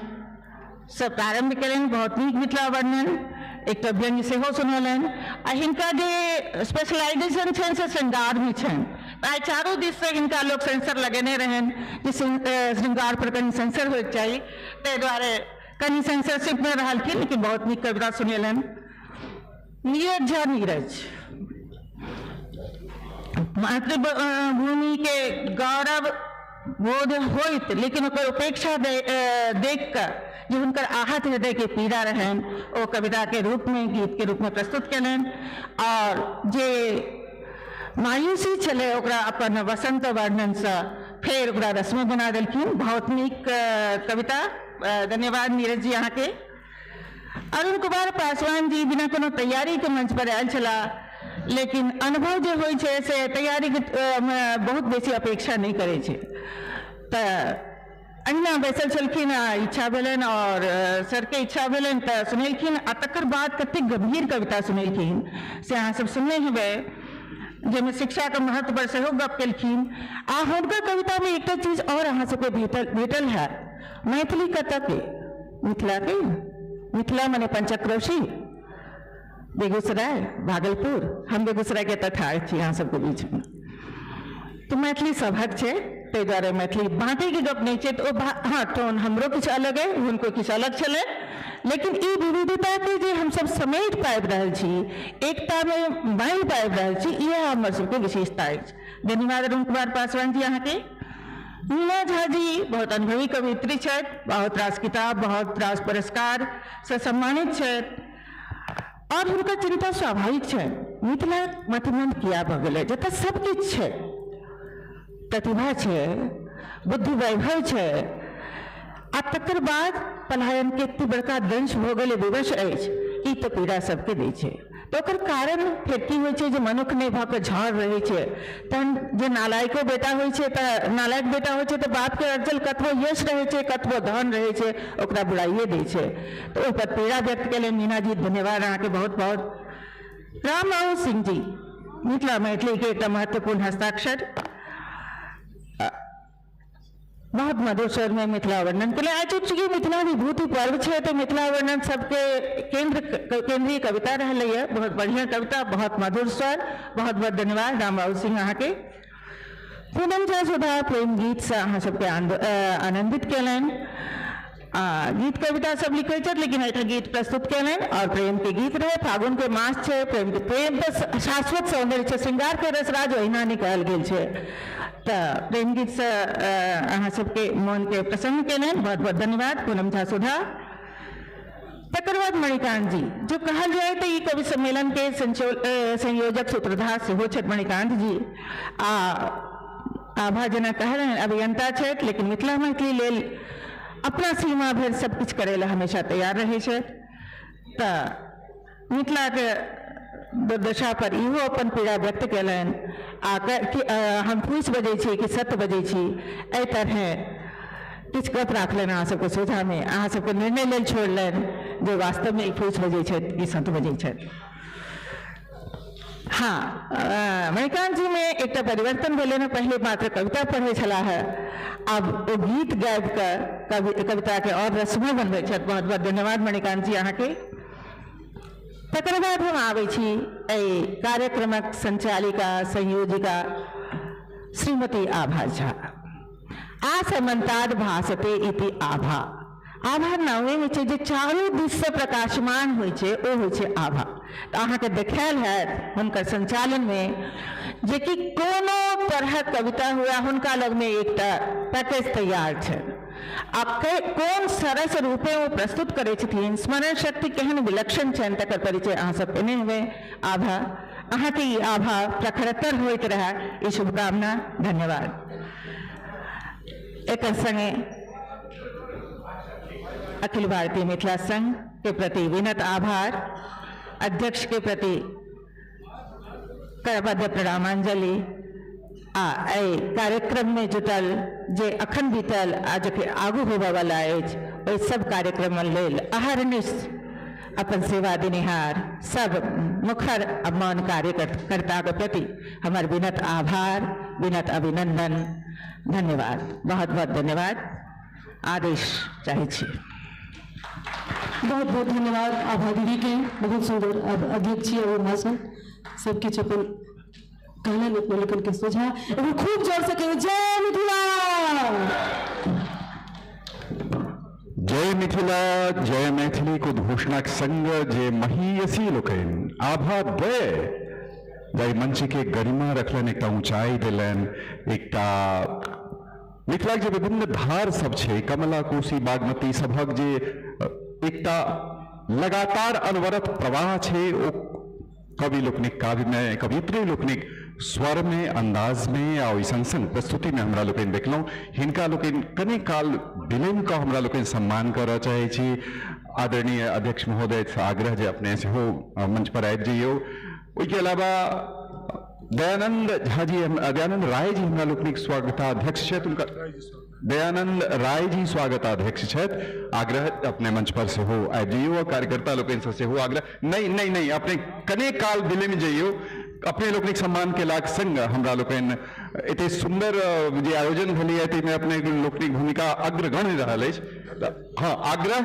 Speaker 11: से प्रारंभ करें, बहुत नीक मिथिला वर्णन, एक तो व्यंग्य सेहो सुनौलनि। आ हिनका जे स्पेशलाइजेशन छनि से श्रृंगार में छनि। आइ चारों दिस से हिनका लोग सेंसर लगेने रहन कि श्रृंगार पर कहीं सेंसर होइक चाही, ताहि दुआरे कहीं सेंसरशिप में रहलखिन, लेकिन बहुत नीक कविता सुनेलनि। नीरज झा नीरज, मातृभूमि के गौरव बोध होइत, लेकिन ओकर उपेक्षा देख कर जो हुनकर आहत हृदय के पीड़ा रहन, ओ कविता के रूप में, गीत के रूप में प्रस्तुत कयलनि। और जे मायूसी छलै ओकरा अपन वसंत वर्णन से फेर ओकरा रस्म बना देलखिन। बहुत नीक कविता, धन्यवाद नीरज जी अहाँ के। अरुण कुमार पासवान जी बिना कोनो तैयारी के मंच पर आयल छला, लेकिन अनुभव जो होइ छै से तैयारी के बहुत बेसी अपेक्षा नहीं करे छै। तऽ अहिना बैसल छलखिन, इच्छा भेलनि और सर के इच्छा भेलनि तऽ सुनेलखिन। आ तकर बाद कतेक गंभीर कविता सुनेलखिन से अहाँ सब सुनने हेबै, जाहिमे शिक्षा के महत्व पर सेहो गप केलखिन। आ हुनकर कविता में एकटा चीज और अहाँ सबके भेटल है, मैथिली कतऽ के, मिथिला के। मिथिला मने पंचक्रोशी, बेगूसराय, भागलपुर, हम बेगूसराय के तऽ ठाढ़ छी अहाँ सबके बीच में। तो मैथिली सभक छै, ताहि दुआरे मैथिली बाँटे के गप नहीं छै। तो हाँ, टोन हमरो किछु अलग है, हुनको किछु अलग छलै, लेकिन ई विविधता के जे हम सब समेट पाबि रहल छी, एकता में बाँधि पाबि रहल छी, यह हमर सबके विशेषता अछि। धन्यवाद अरुण कुमार पासवान जी अहाँ के। मीना झा जी बहुत अनुभवी कवित्री छथि, बहुत रास किताब, बहुत रास पुरस्कार से सम्मानित छथि, और हुनकर चिंता स्वाभाविक छै। मिथिला मथिमंद किया भऽ गेलै, जतऽ सब किछु छै, प्रतिभा छै, बुद्धि वैभव छै, आ तकर बाद पलायन के एते बड़का दंश भऽ गेलै, विवश अछि, ई तऽ पीड़ा सबके दै छै। तो ओकर कारण फेर की होइ छै, जे मनुख नहि भऽ कऽ झाड़ रहै छै। तहन जे नालायको बेटा होइ छै, तऽ नालायक बेटा होइ छै तऽ बाप के अर्जल कतबो यश रहै छै, कतबो धन रहै छै, ओकरा बुराइए दै छै। तो ओहि पर पीड़ा व्यक्त केलनि मीना जी, धन्यवाद अहाँके बहुत बहुत। रामबाबू सिंह जी मिथिला मैथिली के एकटा महत्वपूर्ण हस्ताक्षर, बहुत मधुर स्वर में मिथिला वर्णन के लिए। आज चूंकि मिथिला विभूति पर्व है, तो मिथिला वर्णन सबके केंद्रीय कविता रही है। बहुत बढ़िया कविता, बहुत मधुर स्वर, बहुत बहुत धन्यवाद रामबाबू सिंह अहाँ के। पूनम झा सुधा प्रेम गीत से अहाँ सबके आनंदित कयलनि। गीत कविता सब लिखे छथि, लेकिन एक गीत प्रस्तुत कयलनि और प्रेम के गीत रहे। फागुन के मास छै, प्रेम के प्रेम तो शाश्वत सौंदर्य छै, श्रृंगार के रसराज ओहिना निकाल गेल छै। तो प्रेम गीत से अहाँ सबके मन के प्रसन्न कयलनि, बहुत बहुत धन्यवाद पूनम झा सुधा। तकर बाद मणिकांत जी, जो कहल जाए तो ये कवि सम्मेलन के संयोजक सूत्रधार सेहो छथि मणिकांत जी। आभा जेना कह रहे हैं अभियंता छथि, लेकिन मिथिला मैथिली लेल अपना सीमा भर सब कुछ करे ला हमेशा तैयार रहे छथि। तो मिथिला के दुर्दशा पर इहो अपन पीड़ा व्यक्त कयलनि कि हम फूस बजै छी कि सत्य बजै छी, एहि तरह किछु गप राखलनि अहाँ सबके सोझा में, अहाँ सबके निर्णय लेल छोड़लनि जो वास्तव में फूस बजै छथि कि सत्य बजै छथि। हाँ, मणिकांत जी में एक परिवर्तन भेलै ने, पहले मात्र कविता पढ़े छला है, अब वो गीत गाबि कर कविता के और रसमय बनबै छथि। बहुत बहुत धन्यवाद मणिकांत जी अहाँ के। तकर बाद हम आबै छी एहि कार्यक्रमक संचालिका संयोजिका श्रीमती आभा झा। आसमंताद भासते इति आभा। आभा नावे में जे चारू दिश से प्रकाशमान होइ छै ओ होइ छै आभा। तो अहाँ के देखायल है हुनकर संचालन में जे कि कोनो तरह कविता हुआ हुनका लग में एकटा पैकेज तैयार छै। अब कोन सरस रूपे वो प्रस्तुत करे छथिन, स्मरण शक्ति केहन विलक्षण छनि तकर परिचय अहाँ सब केने हेबै। आभा अहाँ के ई आभा प्रखरतर होइत रहे, ई शुभकामना। धन्यवाद। एक संगे अखिल भारतीय मिथिला संघ के प्रति विनत आभार, अध्यक्ष के प्रति करबद्ध प्रणामांजलि। कार्यक्रम में जुटल जे अखन बीतल आज के आगू होबे वाला अछि, ओहि सब कार्यक्रम लेल अहरनिश अपन सेवा देनिहार सब मुखर अभिमान कार्यकर्ता के प्रति हमार विनत आभार, विनत अभिनंदन। धन्यवाद, बहुत बहुत धन्यवाद। आदेश चाहे छी।
Speaker 1: बहुत बहुत धन्यवाद आभा दीदी के, बहुत सुंदर अध्यक्ष और भाषण सब किछु अपन कहलन अपने लेखन के सोझा। एगो खूब जोर से कहिए जय मिथिला,
Speaker 2: जय मिथिला, जय मैथिली को घोषणाक संग जे महियसी लोकनि आभा द्वय जाहि मंच के गरिमा रखलन, एकटा ऊंचाई दिलन, एकटा मिथिला जे विभिन्न धार सब छै, कमला कोसी बागमती सभक जे एकटा लगातार अनवरत प्रवाह छै, ओ कवि लोकनिक काव्य में, कवित्री लोकनिक स्वर में, अंदाज में आ संग संग प्रस्तुति में हमरा लोकनि देखलहुँ। हिनका लोकनि कने काल विनम्र का हमरा लोकनि सम्मान करऽ चाहै छी। आदरणीय अध्यक्ष महोदय से आग्रह जे अपने से हो मंच पर आबि जइयो। ओहिके अलावा दयानंद झा जी, दयानंद राय जी हमरा लोकनिक स्वागताध्यक्ष छथि, उनका दयानंद राय जी स्वागताध्यक्ष छथि। आग्रह अपने मंच पर से हो आबि जइयो। कार्यकर्ता लोकनि से हो आग्रह नहीं अपने कने काल दिल्ली में जइयो। अपने लोकनिक सम्मान के लाग संग हमरा लोकनि एते सुंदर जे आयोजन भेलै ताहिमे अपने लोकनिक भूमिका अग्रगण्य रहल अछि। हाँ, आग्रह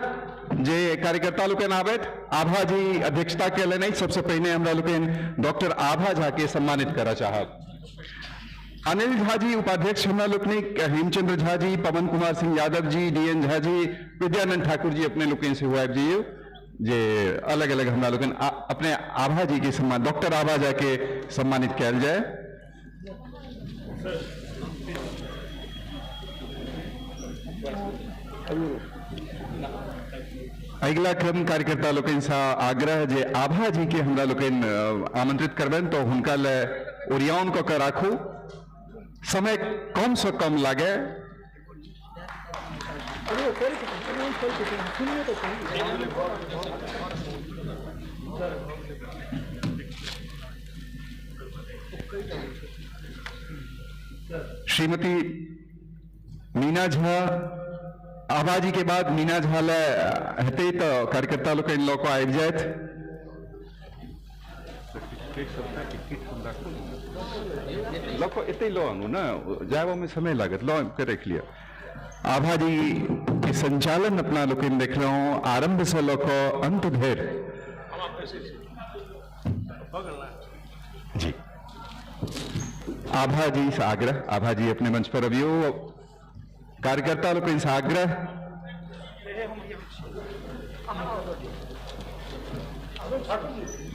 Speaker 2: जे कार्यकर्ता लोकनि आबैत, आभा जी अध्यक्षता कयलनि अछि। सबसे पहिने हमरा लोकनि डॉक्टर आभा झा के सम्मानित करऽ चाहब। अनिल झा जी उपाध्यक्ष हमरा लोकनिक, हेमचंद्र झा जी, पवन कुमार सिंह यादव जी, DN झा जी, विद्यानंद ठाकुर जी अपने लोकनि से हुआ आबि जे अलग अलग हमरा लोकनि अपने आभा जी के सम्मान, डॉक्टर आभा झा के सम्मानित कयल जाए। अगिला क्रम कार्यकर्ता लोकनि सा आग्रह जे आभा जी के हमरा लोकनि आमंत्रित करबनि तो हुनका ले ओरियान कऽ के राखू, समय कम से कम लागे। श्रीमती मीना झा, आभा जी के बाद मीना झा ले हेतै तो कार्यकर्ता लोकनि लऽ कऽ आबि जाथि। लको एते लो आनू ना, जाबो में समय लागत, लो के रख लिया। आभा जी के संचालन अपना लोकनि देखलहुँ आरंभ से लऽ कऽ अंत धरि। जी आभा जी से आग्रह, आभा जी अपने मंच पर अभियो। कार्यकर्ता लोग से आग्रह,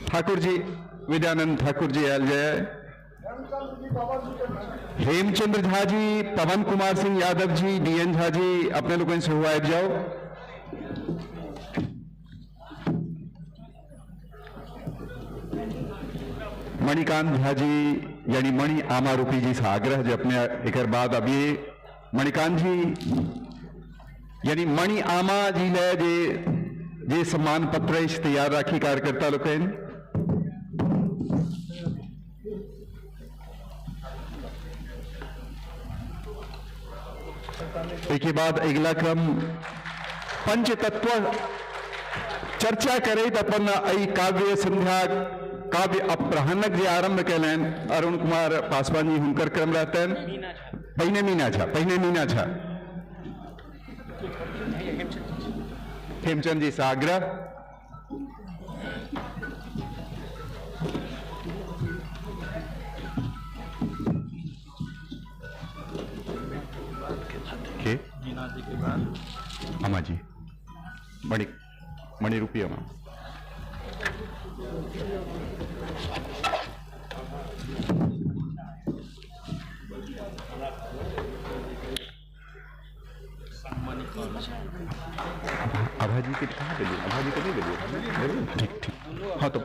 Speaker 2: ठाकुर जी, विद्यानंद ठाकुर जी आयल जय, हेमचंद्र झा जी, पवन कुमार सिंह यादव जी, डीएन झा जी अपने लोगों से हुआ आब जाओ। मणिकांत झा जी यानी मणि आमारूपी जी से आग्रह जो अपने एक बाद अभी मणिकांत जी यानी मणि आमा जी ले जे सम्मान पत्र तैयार राखी कार्यकर्ता लोग। एक बाद अगला क्रम पंचतत्व चर्चा करे तो अपन काव्य संध्या काव्य अपराहनक जे आरंभ कैलन अरुण कुमार पासवान जी हुनकर क्रम रहते हैं। पहिने मीना झा हेमचंद जी से आग्रह। अमा जी मणि रूपी अमा। आभा जी के कहाँ दिल्ली, आभा जी को नहीं दिल्ली, ठीक। हाँ तो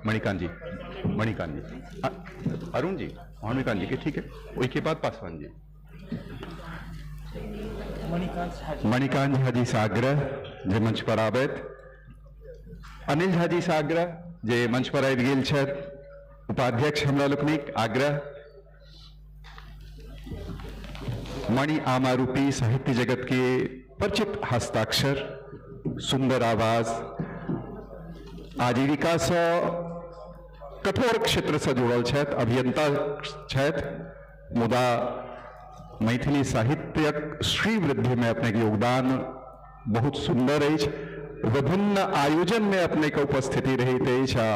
Speaker 2: मणिकांत जी अरुण जी मणिकांत जी के ठीक है। उसके बाद पासवान जी मणिकांत झा जी से आग्रह जे मंच पर आबैत। अनिल झा जी से आग्रह जे मंच पर आबि गेल छथि। उपाध्यक्ष हमरा लोकनिक आग्रह मणि आमारूपी साहित्य जगत के परिचित हस्ताक्षर, सुंदर आवाज, आजीविका से कठोर क्षेत्र से जुड़ल छथि, अभियंता छथि, मुदा मैथिली साहित्यक श्रीवृद्धि में अपने के योगदान बहुत सुंदर अछि। विभिन्न आयोजन में अपने के उपस्थिति रहित अछि।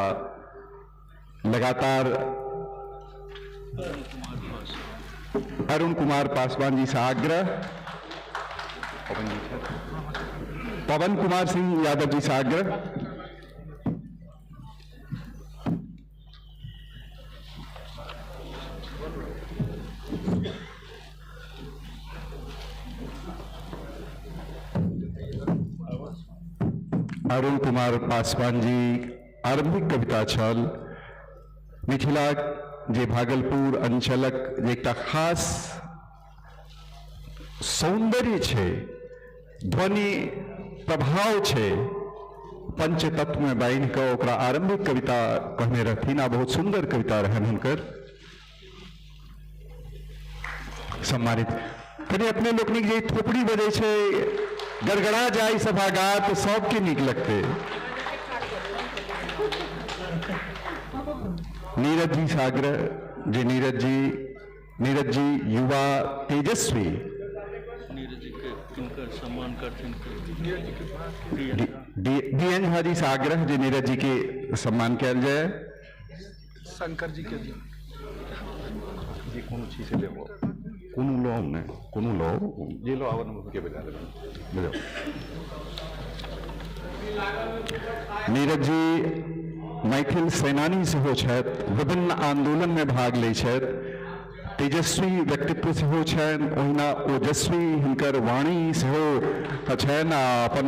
Speaker 2: लगातार अरुण कुमार पासवान जी से आग्रह, पवन कुमार सिंह यादव जी से आग्रह। अरुण कुमार पासवान जी आरंभिक कविता छल मिथिला जे भागलपुर अंचलक एक खास सौंदर्य छे, ध्वनि प्रभाव छे, पंचतत्व में बांध के ओकरा आरंभिक कविता कहने रहथिन आ बहुत सुंदर कविता रहन हुनकर। सम्मानित कने अपने लोकनिक जे थोपड़ी बजे छे गड़गड़ा जाए सभागार तो सबके नीक लगते। नीरज जी साग्रह जे नीरज जी युवा तेजस्वी
Speaker 8: सम्मान करते
Speaker 2: डीएन झा जी से आग्रह जे नीरज जी के सम्मान किया जाए।
Speaker 8: शंकर जी के
Speaker 2: जी कोनो चीज से लेबो कोनो लो ने कोनो लो जे लो आवन के बजा ले। नीरज जी मैथिल सेनानी से हो छथि, विभिन्न आंदोलन में भाग ले छथि, तेजस्वी व्यक्तित्व से हो छन, ओहिना ओजस्वी हुनकर वाणी से हो छन। अपन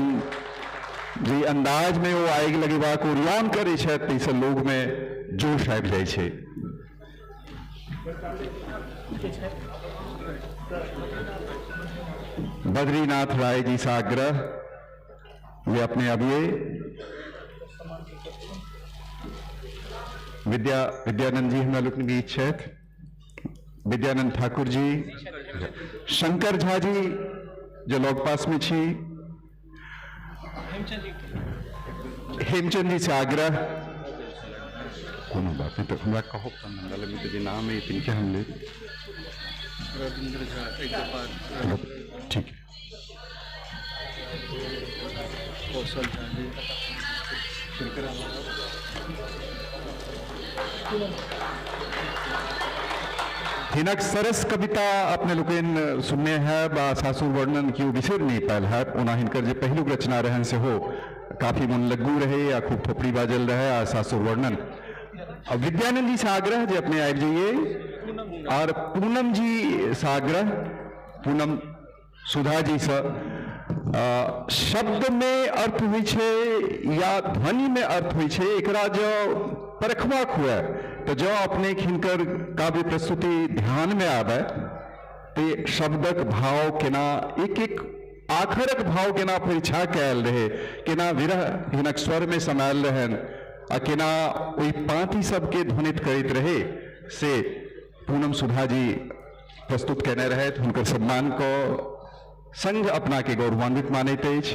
Speaker 2: जे अंदाज में वो आग लगेबा को रियान करे छथि तैसे लोग में जोश आबि जाय छै। बद्रीनाथ राय जी से आग्रह वे अपने अभिये विद्यानंद जी हमरा लोग बीच छथि, विद्यानंद ठाकुर जी, शंकर झा जी जो लोग पास में छी, हेमचंद जी से आग्रह कोनो बात नहीं तो हमरा कहो मंडल में तो नाम है तिनके हम ले ठीक है। हिनक सरस कविता अपने लोकेन सुनने हैं बा सासुर वर्णन की बिसर नहीं पायल है ओना हिनकर जे पहलुक रचना रहन से हो काफी मन लगू रहे या खूब थोपड़ी बाजल रहे आ सासुर वर्णन। अब विद्यानंद जी से आग्रह जे अपने आबि जाइए और पूनम जी से आग्रह पूनम सुधा जी से शब्द में अर्थ हुई छे या ध्वनि में अर्थ हुई छे एकरा जो परखबाक हुए तो जो अपने हिनकर काव्य प्रस्तुति ध्यान में आवे तो शब्दक भाव केना एक एक आखरक भाव केना परीक्षा कैल रहे केना विरह हिनक स्वर में समायल रहन आ केना ओई पांति सबके ध्वनित करित रहे से पूनम सुधा जी प्रस्तुत कहने रहे हुनकर सम्मान को संघ अपना के गौरवान्वित मानैत अछि।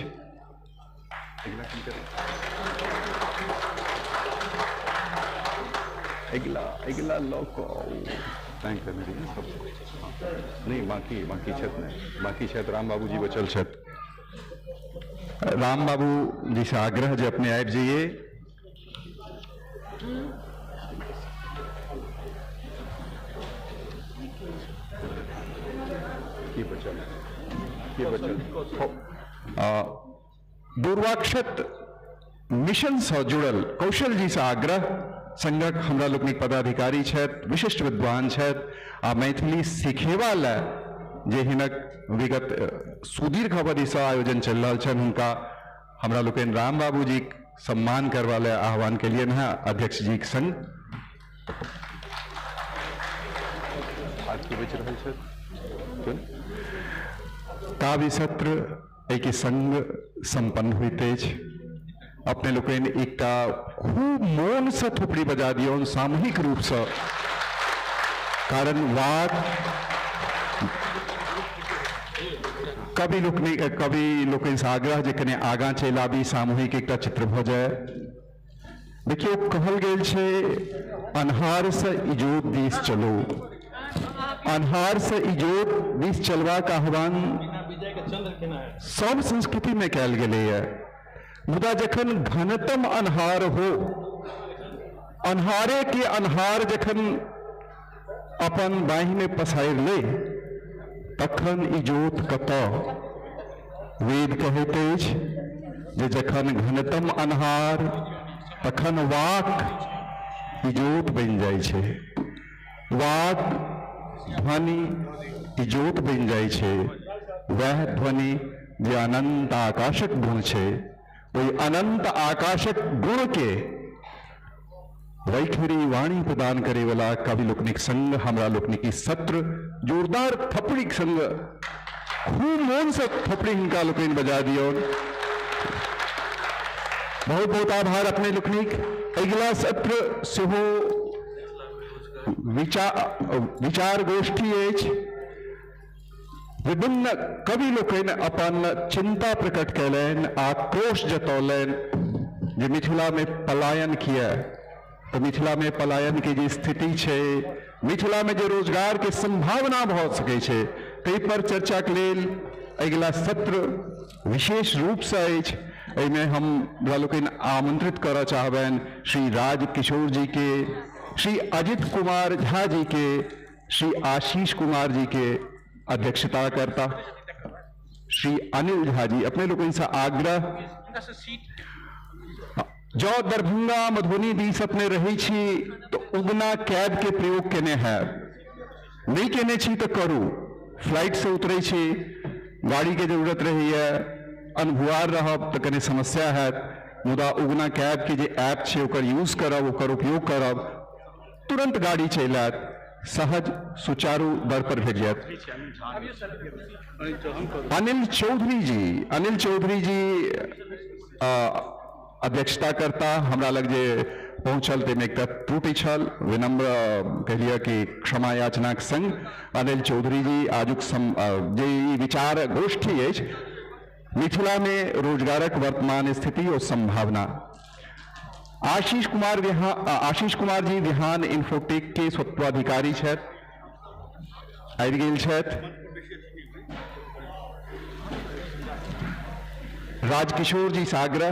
Speaker 2: अगला लोको थैंक यू नहीं बाकी छत राम बाबू जी बचल छत राम बाबू जी से आग्रह जे अपने आबि जाइए। दूरवाक्षत मिशन से जुड़ल कौशल जी से आग्रह संगक हमरा लोकनिक पदाधिकारी छथि विशिष्ट विद्वान छथि आ मैथिली सिखेबा ला जे हिनक विगत सुदीर्घ अवधि से आयोजन चल रहा छन हुनका हमरा लोकनि राम बाबू जी सम्मान करवा ला आह्वान के लिए है अध्यक्ष जी के संग काव्य सत्र एक संग संपन्न होते अपने लोकनि एकटा खूब मौन से थोपड़ी बजा दियौन सामूहिक रूप से कारण वाक कवि लोकनि से आग्रह जे कने आगाँ चलि आबी सामूहिक एकटा चित्र भ जाए। देखियो कहल गेल छै अन्हार से इजोत दिस चलो अन्हार से इजोत दिस चलबाक आह्वान सब संस्कृति में कयल गेलै है मुदा जखन घनतम अन्हार हो अन्हारे के अन्हार जखन अपन बाहि में पसारि ले तखन इजोत कतऽ वेद कहैत अछि जे जखन घनतम अन्हार तखन वाक इजोत बनि जाइ छै वाक ध्वनि इजोत बनि जाइ छै वह ध्वनि जे अनंत आकाशक गुण छै ओहि अनंत आकाशक गुण के वैखरी वाणी प्रदान करे वाला कवि लोकनिक संग हमरा लोकनिक सत्र जोरदार थपड़ी संग खूब मौन से थपड़ी हिनका लोकनि बजा दियो। बहुत बहुत आभार अपने लोकनिक। अगिला सत्र सेहो विचार गोष्ठी अछि विभिन्न कवि लोकनि अपन चिंता प्रकट कयलनि आक्रोश जतौलनि जे मिथिला में पलायन किया तो मिथिला में पलायन के जे स्थिति है मिथिला में जो रोजगार के संभावना भ सकै छै ताहि पर चर्चा के लेल अगिला सत्र विशेष रूप से अछि। एहिमे हम लोकनि आमंत्रित करऽ चाहबनि श्री राज किशोर जी के श्री अजित कुमार झा जी के श्री आशीष कुमार जी के अध्यक्षता करता श्री अनिल झा जी अपने लोगों से आग्रह जो दरभंगा मधुबनी दिस अपने रही छी तो उगना कैब के प्रयोग केने है नहीं केने छी तो करू फ्लाइट से उतरे छी गाड़ी के जरूरत रही है अनभुआर रहब तो कने समस्या है मुदा उगना कैब के जे ऐप छे ओकर यूज करब ओकर उपयोग करब तुरंत गाड़ी चलि आयत सहज सुचारू दर पर भेज जायत। अनिल चौधरी जी अध्यक्षता करता हमरा लग जे पहुंचल तेमे एकटा त्रुटि छल विनम्र कहिए कि क्षमा याचना के संग अनिल चौधरी जी आजुक जे विचार गोष्ठी अछि मिथिला में रोजगारक वर्तमान स्थिति और संभावना आशीष कुमार जी विहान इन्फोटेक के स्वत्वाधिकारी छथि आबि गेल छथि। राजकिशोर जी साग्रह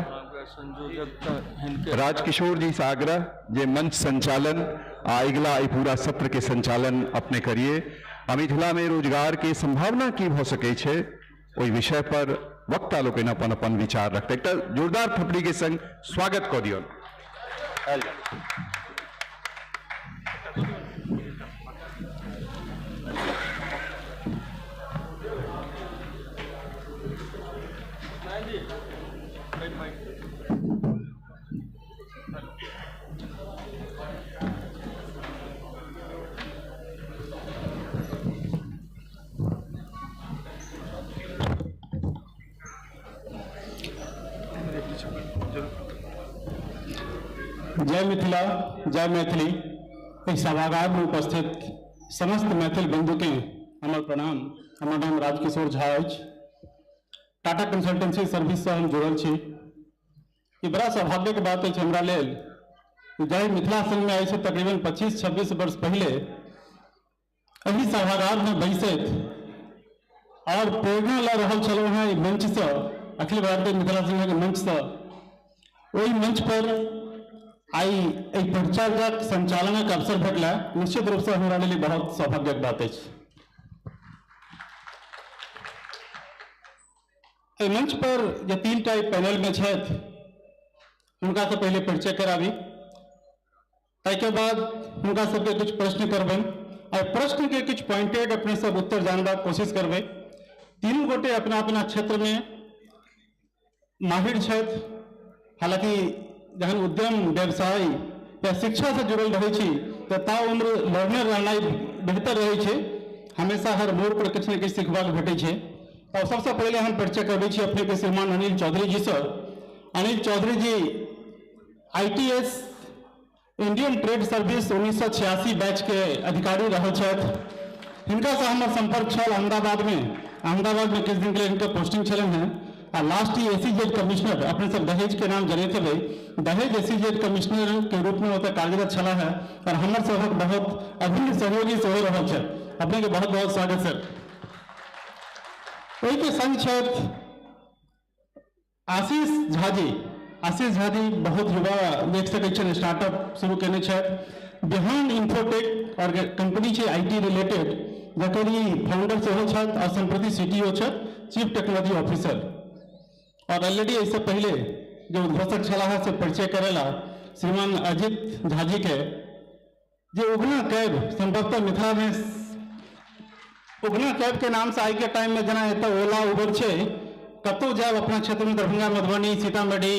Speaker 8: संयोजक
Speaker 2: राजकिशोर जी से आग्रह जे मंच संचालन आइगला ई पूरा सत्र के संचालन अपने करिए। मिथिला में रोजगार के संभावना की हो सके छे ओई विषय पर वक्ता लोग अपन अपन विचार रखते। एक जोरदार थपड़ी के संग स्वागत कर दियो।
Speaker 12: जय मिथिला, जय मैथिली। इस सभागार में उपस्थित समस्त मैथिल बंधु के हमर प्रणाम। हमर नाम राजकिशोर झा अछि। टाटा कंसल्टेंसी सर्विस से हम जुड़ल छी। ई बड़ा सौभाग्य के बात अछि हमरा लेल। जय मिथिला संघ में आई से तकरीबन 25-26 वर्ष पहले एही सभागार में बैसैत और प्रेरणा लऽ रहल छलहुँ हैं मंच से, अखिल भारतीय मिथिला संघ के मंच से। ओहि मंच पर आई एक परिचर्याक संचालनक अवसर भेटला। निश्चित रूप से हमरा लेल बहुत सौभाग्यक बात अछि। एहि मंच पर जे 3टा पैनल में छथि हुनका से पहले परिचय कराबी, ताहिके बाद हुनका सबके कुछ प्रश्न करबनि और प्रश्न के कुछ पॉइंटेड अपने सब उत्तर जानबाक कोशिश करबै। तीनू गोटे अपना अपना क्षेत्र में माहिर छथि। हालांकि जहन उद्यम व्यवसाय या शिक्षा से जुड़ल रहे छी तो ता उम्र लर्नर रहनाइ बेहतर रहे छे। हमेशा हर मोड़ पर किछु ने किछु सीखबाक भेटै छे। और सबसे पहले हम परिचय करबै छी अपने के श्रीमान अनिल चौधरी जी से। अनिल चौधरी जी ITS Indian trade service 1986 batch के अधिकारी रहल छथि। हिनका से हमर संपर्क छल अहमदाबाद में किछु दिन के लिए हिनका पोस्टिंग छलन हैं। और लास्ट ही SEZ कमिश्नर, अपने सब दहेज के नाम जनित हेबै, दहेज SEZ कमिश्नर के रूप में ओतऽ कार्यरत छला है। और हमर सबक बहुत अभिन्न सहयोगी सेहो रहल छै। अपने के बहुत बहुत स्वागत सर। ओहि के संग छथि आशीष झा जी। आशीष झा जी बहुत युवा देख सकै छियनि, स्टार्टअप शुरू केने छथि। बिहान इन्फोटेक और कंपनी छै IT रिलेटेड, जकर ई फाउंडर सेहो छथि और संप्रति CTO छथि, चीफ टेक्नोलॉजी ऑफिसर। और ऑलरेडी इससे पहले जो उद्घोषक छला है से परिचय करेला श्रीमान अजित झा जी के, जो उगना कैब संभवतः मिथिला में उगना कैब के नाम से आई के टाइम में जना एत ओला उबर छे, कतौ जाए अपना क्षेत्र में दरभंगा, मधुबनी, सीतामढ़ी,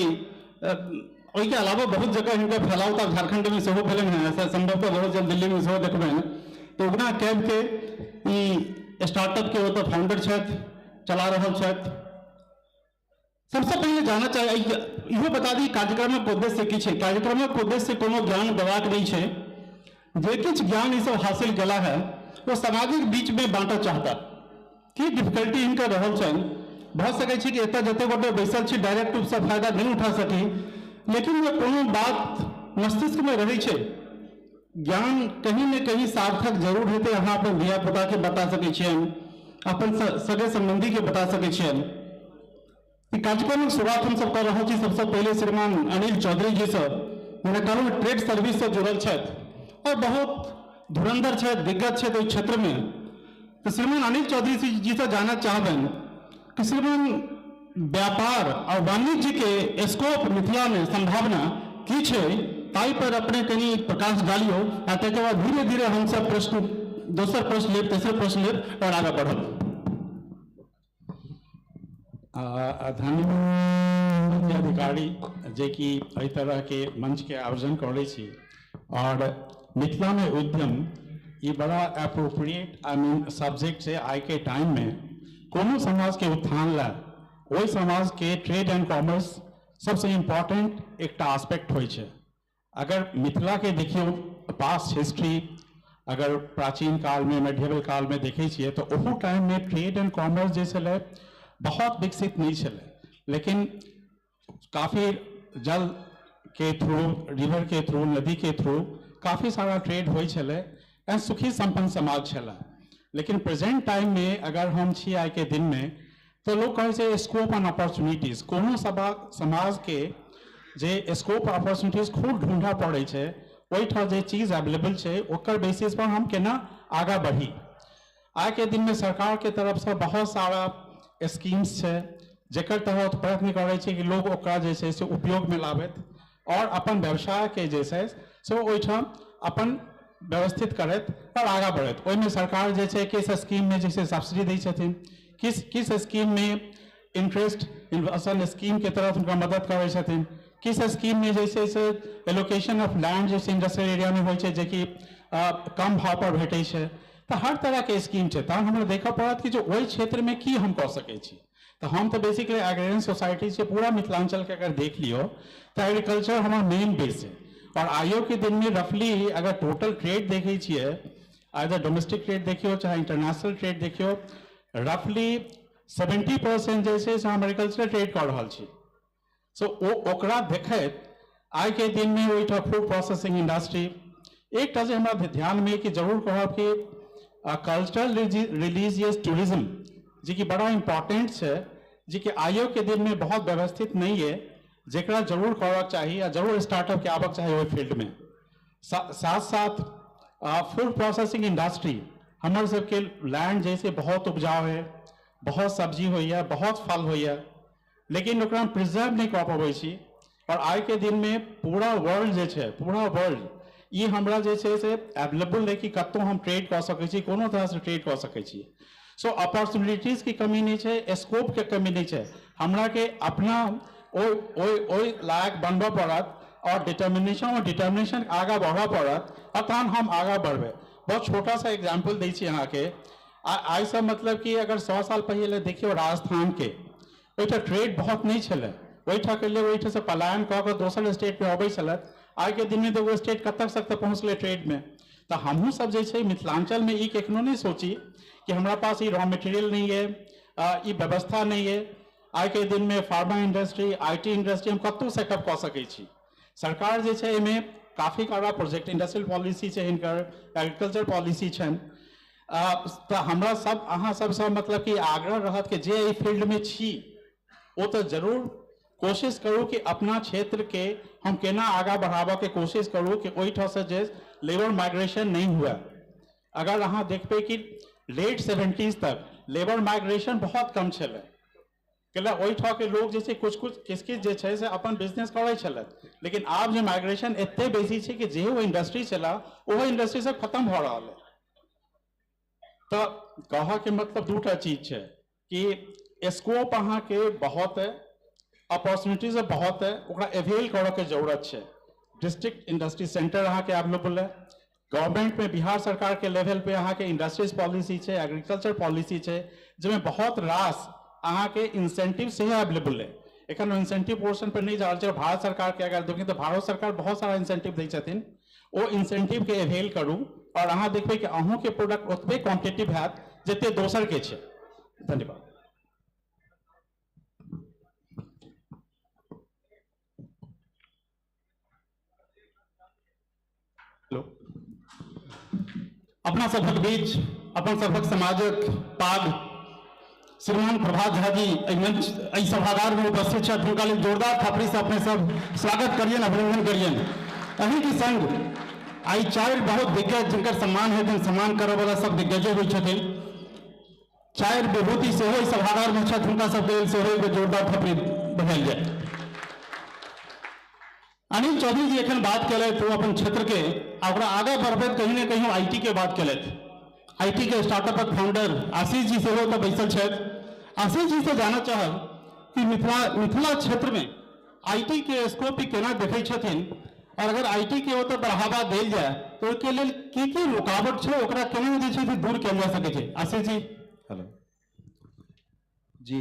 Speaker 12: ओहि के अलावा बहुत जगह हिनका फैलाव तक झारखंड में सेहो भेलन है। ऐसा संभवतः बहुत जल्द दिल्ली में सेहो देखबे। तो उगना कैब के ई स्टार्टअप के ओतऽ फाउंडर छथि, चला रहल छथि। सबसे पहले जानना चाहिए, इहो बता दी कार्यक्रमक उद्देश्य की छै। कार्यक्रमक उद्देश्य कोनो ज्ञान देबाक नहीं छै। जे किछु ज्ञान ई सब हासिल कला है वो समाजिक बीच में बांटऽ चाहता। की डिफिकल्टी हिनका रहल छनि, भऽ सकै छै कि एतऽ जते गोटे बैसल छी डायरेक्ट रूप से फायदा नहीं उठा सकी, लेकिन वो कोनो बात मस्तिष्क में रहे छै। ज्ञान कहीं न कहीं सार्थक जरूर हेतै। अहाँ अपन धिया पुता के बता सकै छियनि, अपन सगे संबंधी के बता सकै छियनि। कार्यक्रम की शुरुआत हम सब कर रहा छी सबसे पहले श्रीमान अनिल चौधरी जी से, मैंने कहूँ ट्रेड सर्विस से जुड़ल छथि और बहुत धुरंधर छथि, दिग्गज छथि ओहि क्षेत्र में। तो श्रीमान अनिल चौधरी जी से जानना चाहबनि कि श्रीमान व्यापार और वाणिज्य के स्कोप मिथिला में संभावना की छै, ताई पर अपने कनी प्रकाश डालियो। आ तकर बाद धीरे धीरे हम सब प्रश्न, दोसर प्रश्न लेब, तेसर प्रश्न लेब और आगे बढ़ब। धन्यवाद अधिकारी जे कि एहि तरह के मंच के आयोजन करे छी। और मिथिला में उद्यम ये बड़ा अप्रोप्रिएट सब्जेक्ट है। आई के टाइम में कोनो समाज के उत्थान ला ओहि समाज के ट्रेड एंड कॉमर्स सबसे इम्पोर्टेंट एक आस्पेक्ट होइ छै। अगर मिथिला के देखियो पास्ट हिस्ट्री, अगर प्राचीन काल में मेडिएवल काल में देखे छिए तो ओहो टाइम में ट्रेड एंड कॉमर्स जे छलै बहुत विकसित नहीं छलै, लेकिन काफ़ी जल के थ्रू, रिवर के थ्रू, नदी के थ्रू काफ़ी सारा ट्रेड होइ छलै। सुखी संपन्न समाज छला। लेकिन प्रेजेंट टाइम में अगर हम छी आई के दिन में तो लोग कहे स्कोप एंड अपॉर्चुनिटीज कोनो समाज के जे स्कोप अपॉर्चुनिटीज खूब ढूंढा पड़े छै, ओहिठाम जे चीज अवेलेबल छै ओकर बेसिस पर हम केना आगा बढ़ी। आज के दिन में सरकार के तरफ से बहुत सारा स्कीम्स छै जेकर तहत प्रयत्न करे छै कि लोग ओकरा जे छै से उपयोग में लाबैत और अपन व्यवसाय के जे छै से ओहिठाम अपन व्यवस्थित करैत और आगा बढ़ैत। ओहिमे सरकार जे छै किस स्कीम में जैसे सब्सिडी दै छथिन, किस स्कीम में इंटरेस्ट इन्वेस्टमेंट स्कीम के तरफ उनका मदद करे छथिन, किस स्कीम में जैसे से एलोकेशन ऑफ लैंड जैसे इंडस्ट्रियल एरिया में होइ छै जे कि कम भाव पर भेटै छै। तो हर तरह के स्कीम है, तहन हमरा देखा पड़त कि जो वही क्षेत्र में की हम कर सकै छी। तो हम तो बेसिकली एग्रेरियन सोसाइटी से पूरा मिथिलांचल के अगर देख लियो तो एग्रीकल्चर हमारा मेन बेस है। और आयोग के दिन में रफली अगर टोटल ट्रेड देखे छिए, आइदर डोमेस्टिक ट्रेड देखियो चाहे इंटरनेशनल ट्रेड देखियो, रफली 70% जैसे हम एग्रीकल्चर ट्रेड कर रहा छी। सो ओकरा देखैत आइ के दिन में वही फूड प्रोसेसिंग इंडस्ट्री एक से हमारा ध्यान में कि जरूर कहब कि कल्चरल रिलीजियस टूरिज्म जी की बड़ा इंपॉर्टेंट है, जी के आयोग के दिन में बहुत व्यवस्थित नहीं है, जरा जरूर करक चाहिए, जरूर स्टार्टअप के आवक चाहिए वो फील्ड में। साथ साथ फूड प्रोसेसिंग इंडस्ट्री हमारे सबके लैंड जैसे बहुत उपजाऊ है, बहुत सब्जी होइए, बहुत फल होइए, लेकिन ओकरा प्रिजर्व नहीं कर पाबै छी। और आज के दिन में पूरा वर्ल्ड जे छै, पूरा वर्ल्ड ये हमरा जे छै से अवेलेबल है कि कतौ हम ट्रेड कर सकै छी, कोनो तरह से ट्रेड कर सकै छी। सो अपॉर्चुनिटीज की कमी नहीं है, स्कोप के कमी नहीं है, हमरा के अपना ओई लायक बनबऽ पड़त और डिटर्मिनेशन आगा बढ़ऽ पड़त, और तहन हम आगा बढ़बे। बहुत छोटा सा एग्जाम्पल दै छी अहाँ के। आई से मतलब कि अगर 100 साल पहले देखियो राजस्थान के ओहिठाम ट्रेड बहुत नहीं छलै, ओहिठाम के लिए ओहिठाम से पलायन कऽ के दोसर स्टेट में अबै छलथि। आज के दिन में तो वो स्टेट कत तक पहुँचले ट्रेड में। तो हमहूँ सब जे छै मिथिलांचल में ई कखनो नहीं सोची कि हमारा पास ये रॉ मटेरियल नहीं है, ये व्यवस्था नहीं है। आज के दिन में फार्मा इंडस्ट्री, IT इंडस्ट्री हम कतौ सेटअप कर सकै छी। सरकार जे छै एहिमे काफी सारा प्रोजेक्ट, इंडस्ट्रियल पॉलिसी छै, हिनकर एग्रीकल्चर पॉलिसी छनि। तो हमरा सब अहाँ सबसे मतलब कि आग्रह रहत कि जे एहि फील्ड में छी वो तो जरूर कोशिश करूँ कि अपना क्षेत्र के हम केना आगा बढ़ाबऽ के कोशिश करूँ कि ओहिठाम से जे लेबर माइग्रेशन नहीं हुआ। अगर अहाँ देखबे कि लेट 70s तक लेबर माइग्रेशन बहुत कम छलै, कैला ओहिठाम के लोग जैसे कुछ किस जे छै से अपन बिजनेस करै छलथि, लेकिन आब जे माइग्रेशन एते बेसी छै कि जे वो इंडस्ट्री छला ओहो इंडस्ट्री सब खत्म हो रहा है। तो कह के मतलब दूटा चीज है कि स्कोप अहाँ के बहुत है, अपॉर्चुनिटीज बहुत है, ओकरा अवेल करऽ के जरूरत है। डिस्ट्रिक्ट इंडस्ट्री सेंटर अहाँ के अवेलेबल है, गवर्नमेंट में बिहार सरकार के लेवल पे अहाँ के इंडस्ट्रीज पॉलिसी है, एग्रीकल्चर पॉलिसी है, जिसमें बहुत रास अहाँ के इंसेंटिव से अवेलेबल है। एखन इंसेंटिव पोर्शन पर नहीं जा रहा है। भारत सरकार के अगर देखें तो भारत सरकार बहुत सारा इंसेंटिव दै छथिन, वो इंसेंटिव के अवेल करूँ और अहाँ देखबे कि अहूँ के प्रोडक्ट ओतबे कॉम्पिटिटिव हैत जते दोसर के छै। धन्यवाद। अपना सभक बीच अपन सभक समाजक पाग श्रीमान प्रभात झा जी एहि सभागार में उपस्थित छथि, हुनका लेल जोरदार थापड़ी से अपने सब स्वागत करियन, अभिनंदन करियन। अही के संग आई 4 बहुत दिग्गज जिनकर सम्मान हेतु सम्मान करऽ वाला सब दिग्गजो होइ छथिन, 4 विभूति सेहो सभागार में छथि, हुनका सबके लेल सेहो एगो जोरदार थापड़ी बधायल जाय। अनिल चौधरी जी एखन बात केलथि वो अपन क्षेत्र के ओकरा आगे बढ़बैत कहीं ना कहीं IT के बात केलथि। IT के स्टार्टअप फाउंडर आशीष जी सेहो तो बैसल छथि। आशीष जी से जानना चाहब कि मिथिला क्षेत्र में IT के स्कोप केना देखै छथिन, और अगर IT के ओतऽ बढ़ावा देल जाए तो ओहिके लेल की रुकावट छै, ओकरा केना जे छै दूर कयल जा सकै छै। आशीष जी।
Speaker 13: हेलो जी,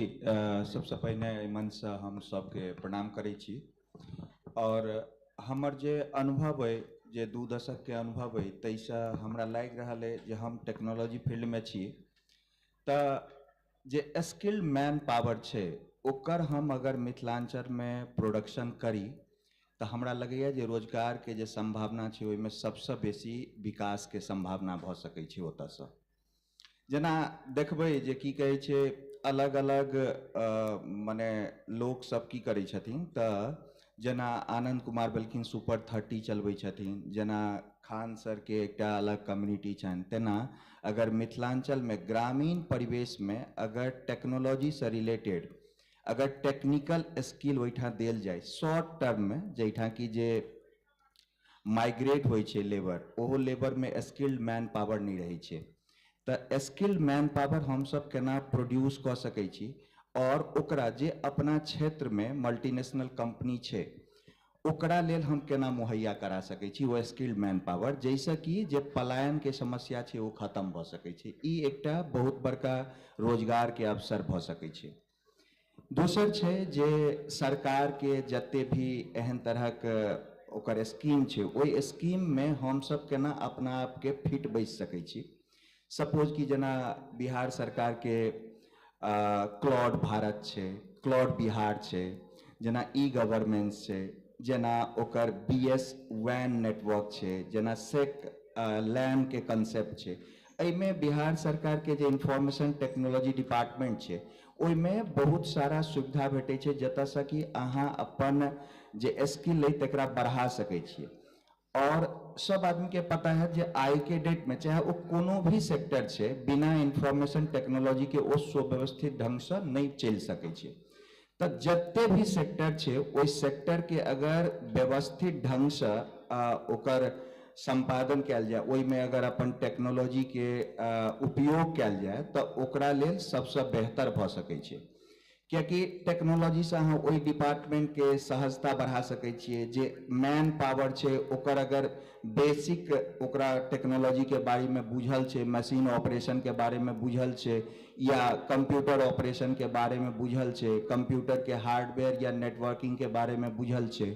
Speaker 13: सबसे पहिने मंच से हम सबके प्रणाम करै छी। और हमर जे अनुभव है, जे 2 दशक के अनुभव है, तैसे हमरा लागि रहल है जे हम टेक्नोलॉजी फील्ड में छी, तो जे स्किल्ड मैन पावर छै ओकर हम अगर मिथिलांचल में प्रोडक्शन करी तो हमरा लगैए जे रोजगार के जे संभावना छै ओहिमे सबसे बेसी विकास के संभावना भ सकै छै। ओतऽसँ जेना देखबै जे की कहै छै अलग अलग माने लोग सब की करै छथिन, तऽ जेना आनंद कुमार बल्किन सुपर 30 चलबै छथिन, जेना खान सर के एकटा अलग कम्युनिटी छनि, तेना अगर मिथिलांचल में ग्रामीण परिवेश में अगर टेक्नोलॉजी से रिलेटेड अगर टेक्निकल स्किल ओहिठाम देल जाए शॉर्ट टर्म में, जहिठाम कि जे माइग्रेट होइ छै लेबर, ओहो लेबर में स्किल्ड मैन पावर नहीं रही छै, तो स्किल्ड मैन पावर हम सब केना प्रोड्यूस कर सकै छी और ओकरा जे अपना क्षेत्र में मल्टीनेशनल कंपनी छै ओकरा लेल हम केना मुहैया करा सकै छी वो स्किल्ड मैन पावर, जैसे कि जे पलायन के समस्या छै वो खत्म भ सकै छै। ई एकटा बहुत बड़का रोजगार के अवसर भ सकै छै। दोसर छै जे सरकार के जते भी एहन तरहक ओकर स्कीम छै, ओहि स्कीम में हम सब केना अपना आप के फिट बैस सकै छी। सपोज कि जेना बिहार सरकार के क्लाउड भारत छै, क्लाउड बिहार छै, जेना ई गवर्नेंस छै, जेना ओकर BS WAN नेटवर्क छै, जेना सेक लैन के कंसेप्ट छै। एहिमे बिहार सरकार के जे इंफॉर्मेशन टेक्नोलॉजी डिपार्टमेंट छै ओहिमे बहुत सारा सुविधा भेटै छै जतऽसँ कि अहाँ अपन जे स्किल अइ तकरा बढ़ा सकै छियै। और सब आदमी के पता है जे आई के डेट में चाहे वो कोनो भी सेक्टर छै, बिना इंफॉर्मेशन टेक्नोलॉजी के वो सुव्यवस्थित ढंग से नहीं चल सकै छै। तो जते भी सेक्टर छै ओहि सेक्टर के अगर व्यवस्थित ढंग से ओकर संपादन कयल जाए, ओहि में अगर अपन टेक्नोलॉजी के उपयोग कयल जाए तो ओकरा लेल सबसे बेहतर भ सकै छै। क्योंकि टेक्नोलॉजी से अहाँ ओहि डिपार्टमेंट के सहजता बढ़ा सकै छियै। जे मैन पावर छै ओकर अगर बेसिक ओकरा टेक्नोलॉजी के बारे में बुझल छै, मशीन ऑपरेशन के बारे में बुझल छै, या कंप्यूटर ऑपरेशन के बारे में बुझल छै, कंप्यूटर के हार्डवेयर या नेटवर्किंग के बारे में बुझल छै,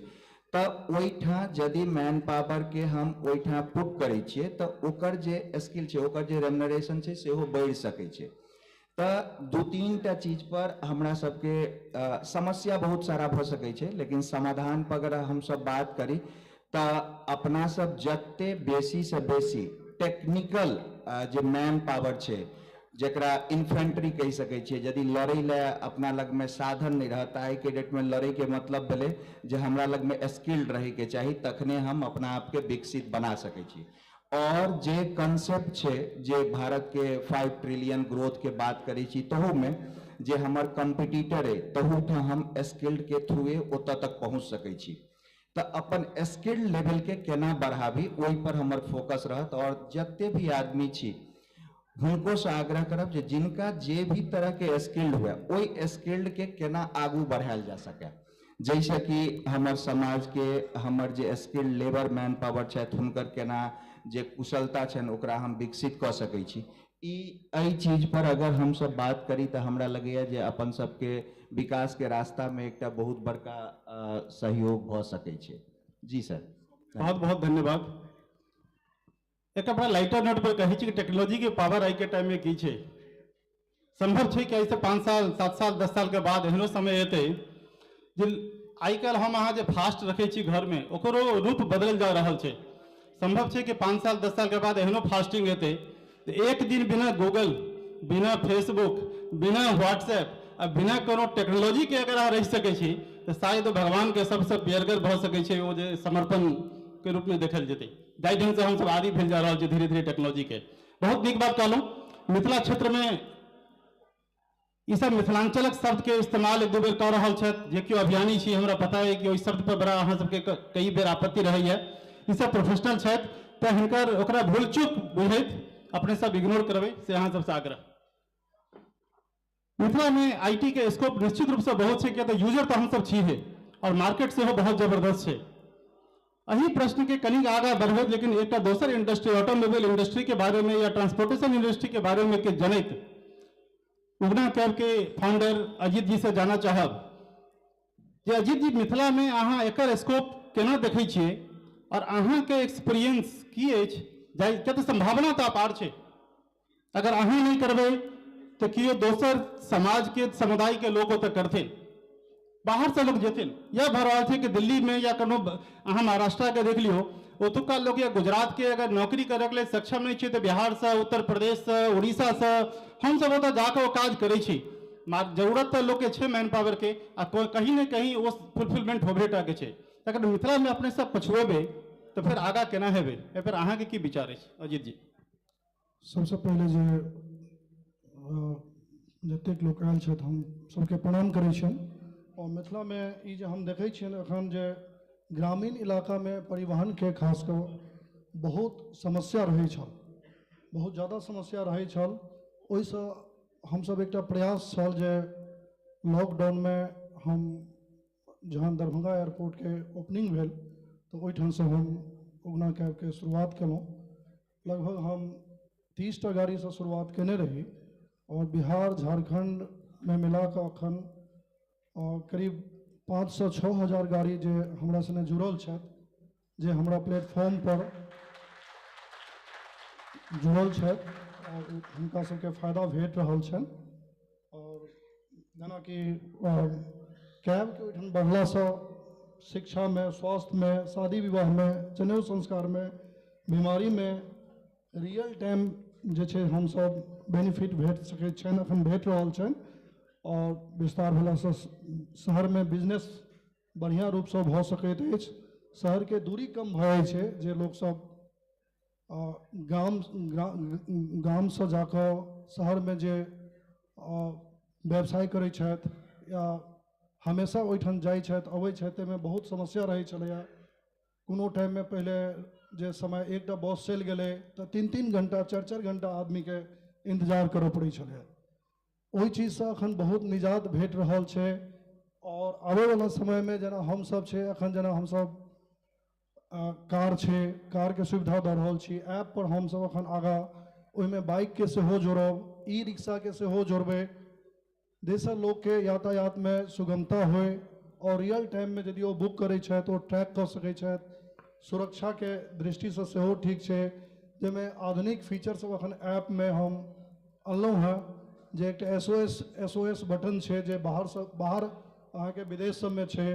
Speaker 13: तो ओहिठाम यदि मैन पावर के हम ओहिठाम पुट करै छियै तो ओकर जे स्किल छै, ओकर जे रेम्युनरेशन छै सेहो बढ़ि सकै छै। तो दू तीन टा चीज पर हमरा सबके समस्या बहुत सारा भ सकै छै, लेकिन समाधान पर अगर हम सब बात करी तो अपना सब जते बेसी से बेसी टेक्निकल जे मैन पावर छै, जकरा इन्फेंट्री कह सकै छियै, यदि लड़ै ले अपना लग में साधन नहीं रहता, आई के डेट में लड़ै के मतलब भेलै जे हमरा लग में स्किल्ड रहे के चाही, तखने हम अपना आप के विकसित बना सकै छी। और जे कंसेप्ट छै जे भारत के 5 ट्रिलियन ग्रोथ के बात करी छी, तहू में जे हमर कम्पिटिटर है तहू ठाम हम स्किल्ड के थ्रू ओतऽ तक पहुँच सकै छी। तो अपन स्किल्ड लेवल के केना बढ़ाबी ओहि पर हमर फोकस रहत। और जते भी आदमी छी हुनको से आग्रह करब जे जिनका जे भी तरह के स्किल्ड हुए ओहि स्किल्ड के केना आगू बढ़ायल जा सके, जैसे कि हमर समाज के हमर जे स्किल्ड लेबर मैन पावर छथि हुनकर केना जे कुशलता छनि ओकरा हम विकसित कऽ सकै छी। एहि चीज पर अगर हम सब बात करी तो हमरा लगैया जे अपन सबके विकास के रास्ता में एकटा बहुत बड़का सहयोग भ सकै छै। जी सर,
Speaker 12: बहुत बहुत धन्यवाद। एक बड़ा लाइटर नोट पर कही कि टेक्नोलॉजी के पावर आई के टाइम में की छै। संभव है कि ऐसे 5 साल 7 साल 10 साल के बाद एहनो समय एते जे आई काल हम अहाँ जे फास्ट रखे छी घर में ओकरो रूप बदल जा रहा है। संभव है कि 5 साल 10 साल के बाद एहनो फास्टिंग हेते, एक दिन बिना गूगल, बिना फेसबुक, बिना व्हाट्सएप आ बिना कोनो टेक्नोलॉजी के अगर अहाँ रह सकै छी तो शायद भगवान के सबसे प्रियगर भ सकै छै, वो जे समर्पण के रूप में देखल जेतै। जाहि ढंग से हम सब आदि भेल जा रहल छै धीरे धीरे टेक्नोलॉजी के। बहुत नीक बात कहलहुँ। मिथिला क्षेत्र में ई सब मिथिलांचलक शब्द के इस्तेमाल एक दू बेर कऽ रहल छथि, जे केओ अभियानी छी हमरा पता है कि ओहि शब्द पर बड़ा अहाँ सबके कई बेर आपत्ति रहैया। ई सब प्रोफेशनल छथि तो हिनकर ओकरा भूल चूक बुझैत अपने सब इग्नोर करबै से अहाँ सबसे आग्रह। मिथिला में आईटी के स्कोप निश्चित रूप से बहुत है, किया तो यूजर तो हम सब छी है और मार्केट से हो बहुत जबरदस्त है। अही प्रश्न के कनिक आगा बढ़बैत लेकिन एक दोसर इंडस्ट्री ऑटोमोबाइल इंडस्ट्री के बारे में या ट्रांसपोर्टेशन इंडस्ट्री के बारे में के जनैत उगना कैब के फाउंडर अजीत जी से जाना चाहब जे अजीत जी मिथिला में अहाँ एकर स्कोप केना देखै छियै और अहाँ के एक्सपीरियंस की अछि, क्या तो संभावना तो अपार छै। अगर अहाँ नहीं करबै तो कियो दोसर समाज के समुदाय के लोग तो करथिन, बाहर से लोग जेथिन। यह भऽ रहल छै कि दिल्ली में या कोनो अहाँ महाराष्ट्र के देख लियो, ओतुका लोग या गुजरात के अगर नौकरी करे के लिए सक्षम नहीं छै तो बिहार से, उत्तर प्रदेश से, उड़ीसा से हम सब ओतऽ जाके ओ काज करै छी। जरूरत तो लोग के छे मैन पावर के आ कहीं न कहीं वो फुलफिलमेंट होबे टा के छे अगर मिथिला में अपने सब पछुएबे तो फिर आगा केना हेबे ए पर अहाँ के की विचार है अजीत जी?
Speaker 14: सबसे पहले जे जतेक लोग आयल छथि हम सबके प्रणाम करै छियनि और मिथिला में ई जे हम देखै छियनि एखन जे ग्रामीण इलाका में परिवहन के खास कर बहुत समस्या रहै छल, बहुत ज़्यादा समस्या रहै छल। ओहिसँ हमसब एकटा प्रयास छल जे लॉकडाउन में हम जहन दरभंगा एयरपोर्ट के ओपनिंग भेल तो ओहिठाम से हम उगना कैब के शुरुआत केलहुँ। लगभग हम 30टा गाड़ी से शुरुआत केने रही और बिहार झारखंड में मिला कऽ अखन करीब 5 से 6 हजार गाड़ी जे हमरा सने जुड़ल छथि, जे हमरा प्लेटफॉर्म पर जुड़ल छथि और हुनका सबके फायदा भेट रहल छनि। और जेनाकि कैब के ओहिठाम बढ़लासँ शिक्षा में, स्वास्थ्य में, शादी विवाह में, जनेऊ संस्कार में, बीमारी में रियल टाइम जे छै हमसब बेनिफिट भेट सकैत छनि, एखन भेट रहल छनि। और विस्तार भेलासँ शहर में बिजनेस बढ़िया रूपसँ भऽ सकैत अछि, शहर के दूरी कम भऽ जाइ छै जे लोक सब गाम से जाकर शहर में जे व्यवसाय करै छथि या हमेशा ओहिठाम जाइ छथि अबै छथि, ताहिमे बहुत समस्या रहै छलैया। कोनो टाइम में पहले जे समय एकटा बस चलि गेलै तऽ 3-3 घंटा 4-4 घंटा आदमी के इंतजार करऽ पड़ै छलै। ओहि चीज से अखन बहुत निजात भेट रहल छै। और आबै वाला समय में जेना हम सब छै, अखन जेना हम सब कार छै, कार के सुविधा दऽ रहल छी, ऐप पर हम सब अखन आगा ओहिमे बाइक के सेहो जोड़ब, ई रिक्शा के सेहो जोड़बै, जाहिसँ लोग के यातायात में सुगमता होय और रियल टाइम में यदि वो बुक करै छथि तो ट्रैक कऽ सकै छथि। सुरक्षा के दृष्टि से सेहो ठीक छै, जाहिमे आधुनिक फीचर सब अखन ऐप में हम अनलहुँ हैं, जे एकटा SOS बटन छै जे बाहर अहाँके विदेश सब में छै।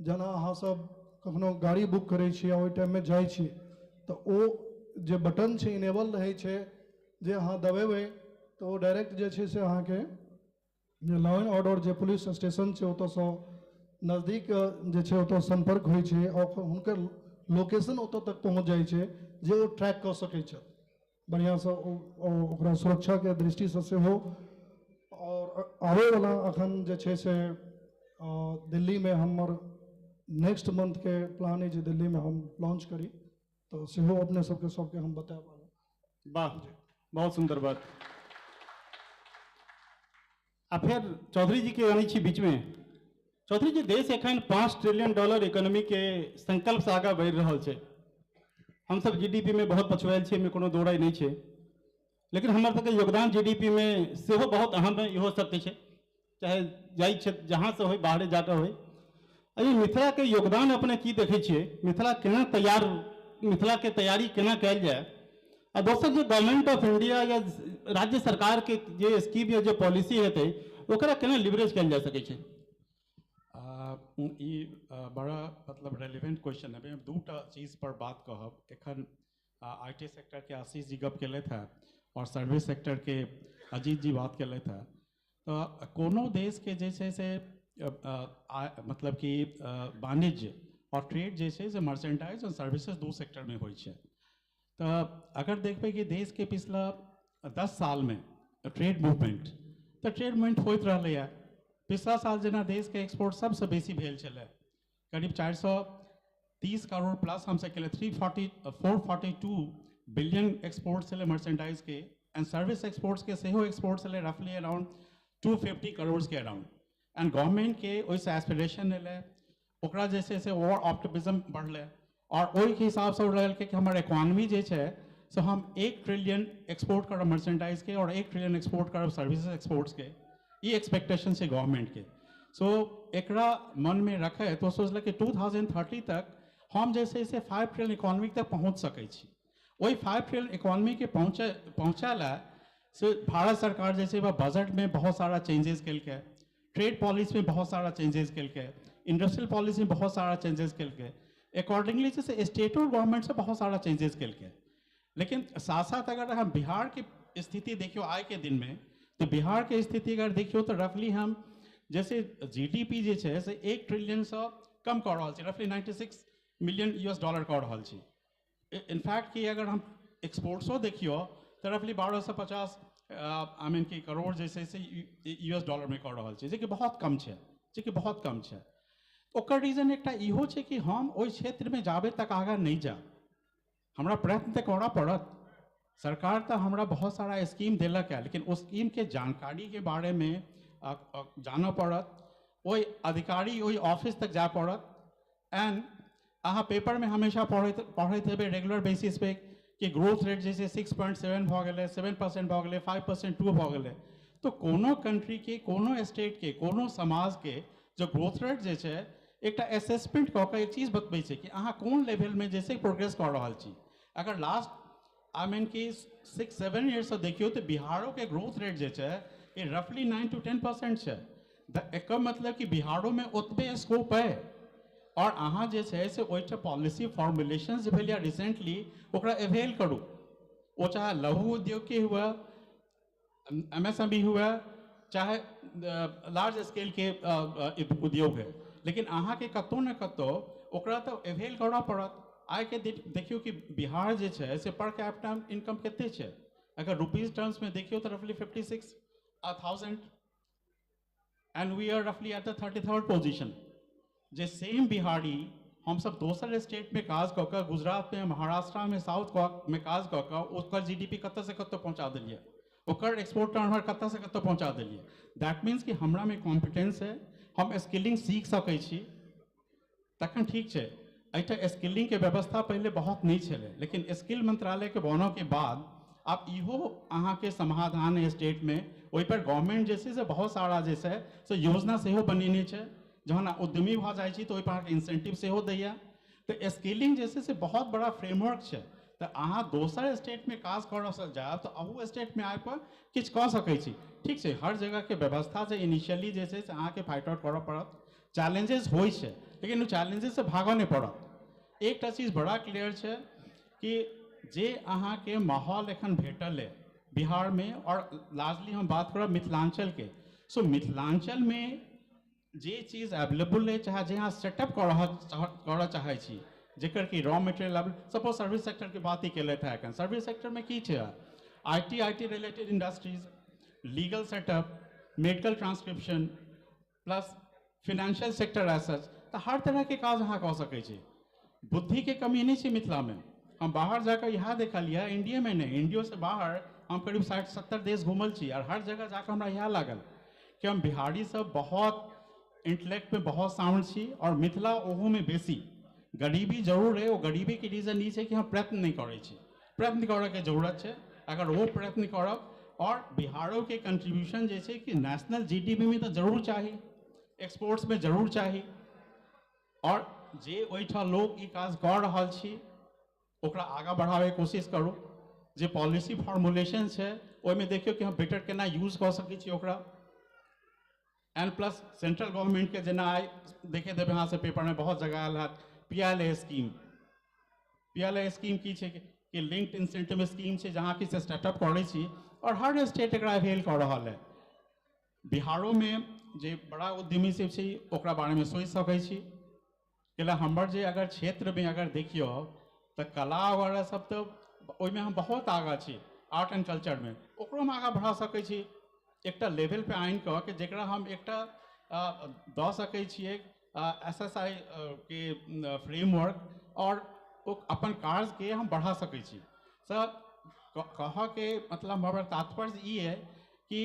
Speaker 14: जेना अहाँ सब कखनो गाड़ी बुक करै छी आ ओहि टाइम में जाइ छी तऽ ओ जे बटन छै इनेबल रहै छै, जे अहाँ दबेबै तऽ ओ डायरेक्ट जे छै से अहाँके जे लॉ एंड ऑर्डर जे पुलिस स्टेशन छै ओतऽसँ नजदीक जे छै ओतऽ संपर्क होइ छै और हुनकर लोकेशन ओतऽ तक पहुँच जाइ छै जे ओ ट्रैक कऽ सकै छथि बढ़िआँसँ ओकरा सुरक्षा के दृष्टि से सेहो। और आबै वाला अखन जे छै से दिल्ली में हमर नेक्स्ट मंथ के प्लान है जे दिल्ली में हम लॉन्च करी, तो सेहो अपने सबके हम बताएब।
Speaker 12: वाह, बहुत सुंदर बात। आ फिर चौधरी जी के आनी छी बीच में। चौधरी जी, देश एखन $5 ट्रिलियन इकोनॉमी के संकल्प से आगा बढ़ि रहल छै। हम सब GDP में बहुत पछुआल छियै, में कोनो दो राय नहीं छै, लेकिन हमर सबके योगदान GDP में सेहो बहुत अहम है। इहो सत्य छै, चाहे जाइ छै जहाँ से हो, बाहरे जाकर हो। अभी मिथिला के योगदान अपने की देखे छियै, मिथिला केना मिथिला के तैयारी केना कयल जाए, आ दोसर जे गवर्नमेंट ऑफ इंडिया या राज्य सरकार के जे स्कीम या जो पॉलिसी हेतै ओकरा केना लिवरेज कयल जा सकै छै?
Speaker 15: बड़ा मतलब रेलिवेंट क्वेश्चन है। दूटा चीज़ पर बात कहब। एखन IT सेक्टर के आशीष जी गप केलथि है और सर्विस सेक्टर के अजीत जी बात केलथि है। तो कोनो देश के जैसे से मतलब कि वाणिज्य और ट्रेड जैसे से मर्चेंटाइज और सर्विसेज दो सेक्टर में होइ छै। तो अगर देखबै कि देश के पिछला 10 साल में ट्रेड मूवमेंट होइत रहलै है। पिछला साल जेना देश के एक्सपोर्ट सबसे बेसी भेल छलै, करीब 430 करोड़ प्लस हमसे केले। 442 बिलियन एक्सपोर्ट छलै मर्चेंटाइज के, एंड सर्विस एक्सपोर्ट्स के सेहो एक्सपोर्ट छलै रफली अराउंड 250 करोड़ के अराउंड। एंड गवर्नमेंट के ओहिसँ एस्पिरेशन एलै, ओकरा जे छै से और ऑप्टिमिज्म बढ़लै और ओहि के हिसाब से रहल कि हमर इकोनॉमी जे छै से हम 1 ट्रिलियन एक्सपोर्ट करब मर्चेंटाइज के और 1 ट्रिलियन एक्सपोर्ट करब सर्विसेज एक्सपोर्ट्स के। ये एक्सपेक्टेशन है गवर्नमेंट के। सो एकरा मन में रखे तो सोचल कि 2030 तक हम जैसे से 5 ट्रिलियन इकोनॉमी तक पहुँच सकै छी। वही 5 ट्रिलियन इकोनॉमी के पहुँचाला से भारत सरकार जैसे बजट में बहुत सारा चेंजेस केलकै, ट्रेड पॉलिसी में बहुत सारा चेंजेस केलकै, इंडस्ट्रियल पॉलिसी में बहुत सारा चेंजेस केलकै, अकॉर्डिंगली जैसे स्टेट और गवर्नमेंट से बहुत सारा चेंजेस केलकै। लेकिन साथ साथ अगर हम बिहार की स्थिति देखियो आय के दिन में, तो बिहार के स्थिति अगर देखियो तो रफली हम जैसे जीडीपी जे छै से 1 ट्रिलियन से कम कर रहा है, रफली 96 मिलियन US डॉलर कर रहा है। इनफैक्ट कि अगर हम एक्सपोर्ट्सो देखियो तो रफली 1250 की करोड़ जैसे से US डॉलर में कर रहा है, जे कि बहुत कम है, जे कि बहुत कम है। ओकर रीजन एक इहो छै कि हम ओहि क्षेत्र में जाबे तक आगा नहीं जा, हमरा प्रयत्न तो करना पड़त। सरकार तो हमरा बहुत सारा स्कीम दिलक है, लेकिन उस स्कीम के जानकारी के बारे में जाना पड़त, वही अधिकारी वही ऑफिस तक जा पड़त। एंड अहाँ पेपर में हमेशा पढ़ते हेबे रेगुलर बेसिस पे कि ग्रोथ रेट जैसे 6.7 भ गेलै, 7% भ गेलै, 5% 2 भ गेलै। तो कोनो कंट्री के, कोनो स्टेट के, कोनो समाज के जो ग्रोथ रेट जे छै एक असेसमेंट कऽ के एक चीज बतबै छै कि अहाँ कोन लेवल में जैसे प्रोग्रेस कर रहल छी। अगर लास्ट कि 6-7 ईयर्स से देखियो तो बिहारो के ग्रोथ रेट जे छै ये रफली 9 to 10% है। एक मतलब कि बिहारो में ओतबे स्कोप है, और अहाँ जे छै से ओइठे पॉलिसी फॉर्मुलेशन जे भेल रिसेंटली ओकरा अवेल करू। वो चाहे लघु उद्योग के हुआ, MSME हुआ, चाहे लार्ज स्केल के उद्योग है, लेकिन अहाँ के कतौ न कतौ ओकरा तो अवेल करना पड़त। आइ के देखियो कि बिहार जे छै से पर कैपिटा इनकम कते छै, अगर रुपीज टर्म्स में देखियो तो रफली 56,000 एंड वी आर रफली at the 33rd position. J same Bihari हम सब दोसर स्टेट में काज कऽ के, गुजरात में, महाराष्ट्र में, साउथ में काज कऽ के ओकर GDP कतऽ से कतऽ पहुँचा देलिए, ओकर एक्सपोर्ट टर्नओवर कतऽ से कतऽ पहुँचा देलिए। दैट मीन्स कि हमरा में कॉम्पिटेंस है, हम स्किलिंग सीख सकै छी, तखन ठीक छै। एहिठा स्किलिंग के व्यवस्था पहले बहुत नहीं छलै, लेकिन स्किल मंत्रालय के बनो के बाद अब इहो अहाँ के समाधान है स्टेट में। ओहि पर गवर्नमेंट जैसे से बहुत सारा जैसे से योजना सेहो बनेने छै, जहन उद्यमी भऽ जाइ छी तो ओहि पर इंसेंटिव सेहो दैया। तो स्किलिंग जैसे से बहुत बड़ा फ्रेमवर्क छै। तो अहाँ दोसर स्टेट में काज करऽ जायब तो अहू स्टेट में आबि कऽ किछु कऽ सकै छी। ठीक छै, हर जगह के व्यवस्था से इनिशियली जैसे से अहाँ के फाइट आउट करऽ पड़त, चैलेंजेस होइ छै, लेकिन वो चैलेंजेस से भागऽ नहीं पड़त। एक चीज बड़ा क्लियर है कि जे अहाँ के माहौल एखन भेटल है बिहार में, और लार्जली हम बात करब मिथिलांचल के। सो मिथिलांचल में जे चीज अवेलेबल है, चाहे जे अहाँ सेटअप करऽ चाहै छी, जेकर कि raw material, suppose service sector के बात ही केलथि है एखन। सर्विस सेक्टर में की छै, IT related industries, legal setup, medical transcription plus financial sector as such, तो हर तरह के काज अहाँ कऽ सकै छी। बुद्धि के कमी नहीं है मिथिला में। हम बाहर जाकर यहाँ देखलिए, इंडिया में नहीं, इंडिया से बाहर हम करीब 60-70 देश घूमल छी, और हर जगह जाकर हमरा यहाँ लागल कि हम बिहारी सब बहुत इंटेलेक्ट में बहुत साउंड छी, और मिथिला ओहो में बेसी। गरीबी जरूर है, वो गरीबी के रीजन ई है कि हम प्रयत्न नहीं करै छी। प्रयत्न करऽ के जरूरत है, अगर वो प्रयत्न करब, और बिहारो के कंट्रीब्यूशन जैसे कि नेशनल GDP में तो जरूर चाहिए, एक्सपोर्ट्स में जरूर चाहिए, और जे ओइठा लोग ई काज कर रहल छी ओकरा आगा बढ़ावे के कोशिश करू। जे पॉलिसी फॉर्मुलेशन है ओहिमे देखियो कि हम बेटर केना यूज कर सकै छी ओकरा। एंड प्लस सेंट्रल गवर्नमेंट के जेना आइ देखे देबै अहाँ से पेपर में बहुत जगह आयल है PLA स्कीम। PLA स्कीम की छै कि लिंक्ड इंसेंटिव स्कीम छै, जहाँ कि स्टार्टअप करै छी, और हर स्टेट एकरा अवेल कर रहल है। बिहारो में जे बड़ा उद्यमी सब छै ओकरा बारे में सोचि सकै छी। कैला हमर जे अगर क्षेत्र में अगर देखियो तो कला वगैरह सब तो ओहिमे हम बहुत आगा छी, आर्ट एंड कल्चर में ओकरो में आगा बढ़ा सकै छी। एकटा लेवल पे आनि कऽ के जेकरा हम एकटा दऽ सकै छियै SSI के फ्रेमवर्क, और अपन कार्य के हम बढ़ा सकै छी। सर कह के मतलब हमारा तात्पर्य ई है कि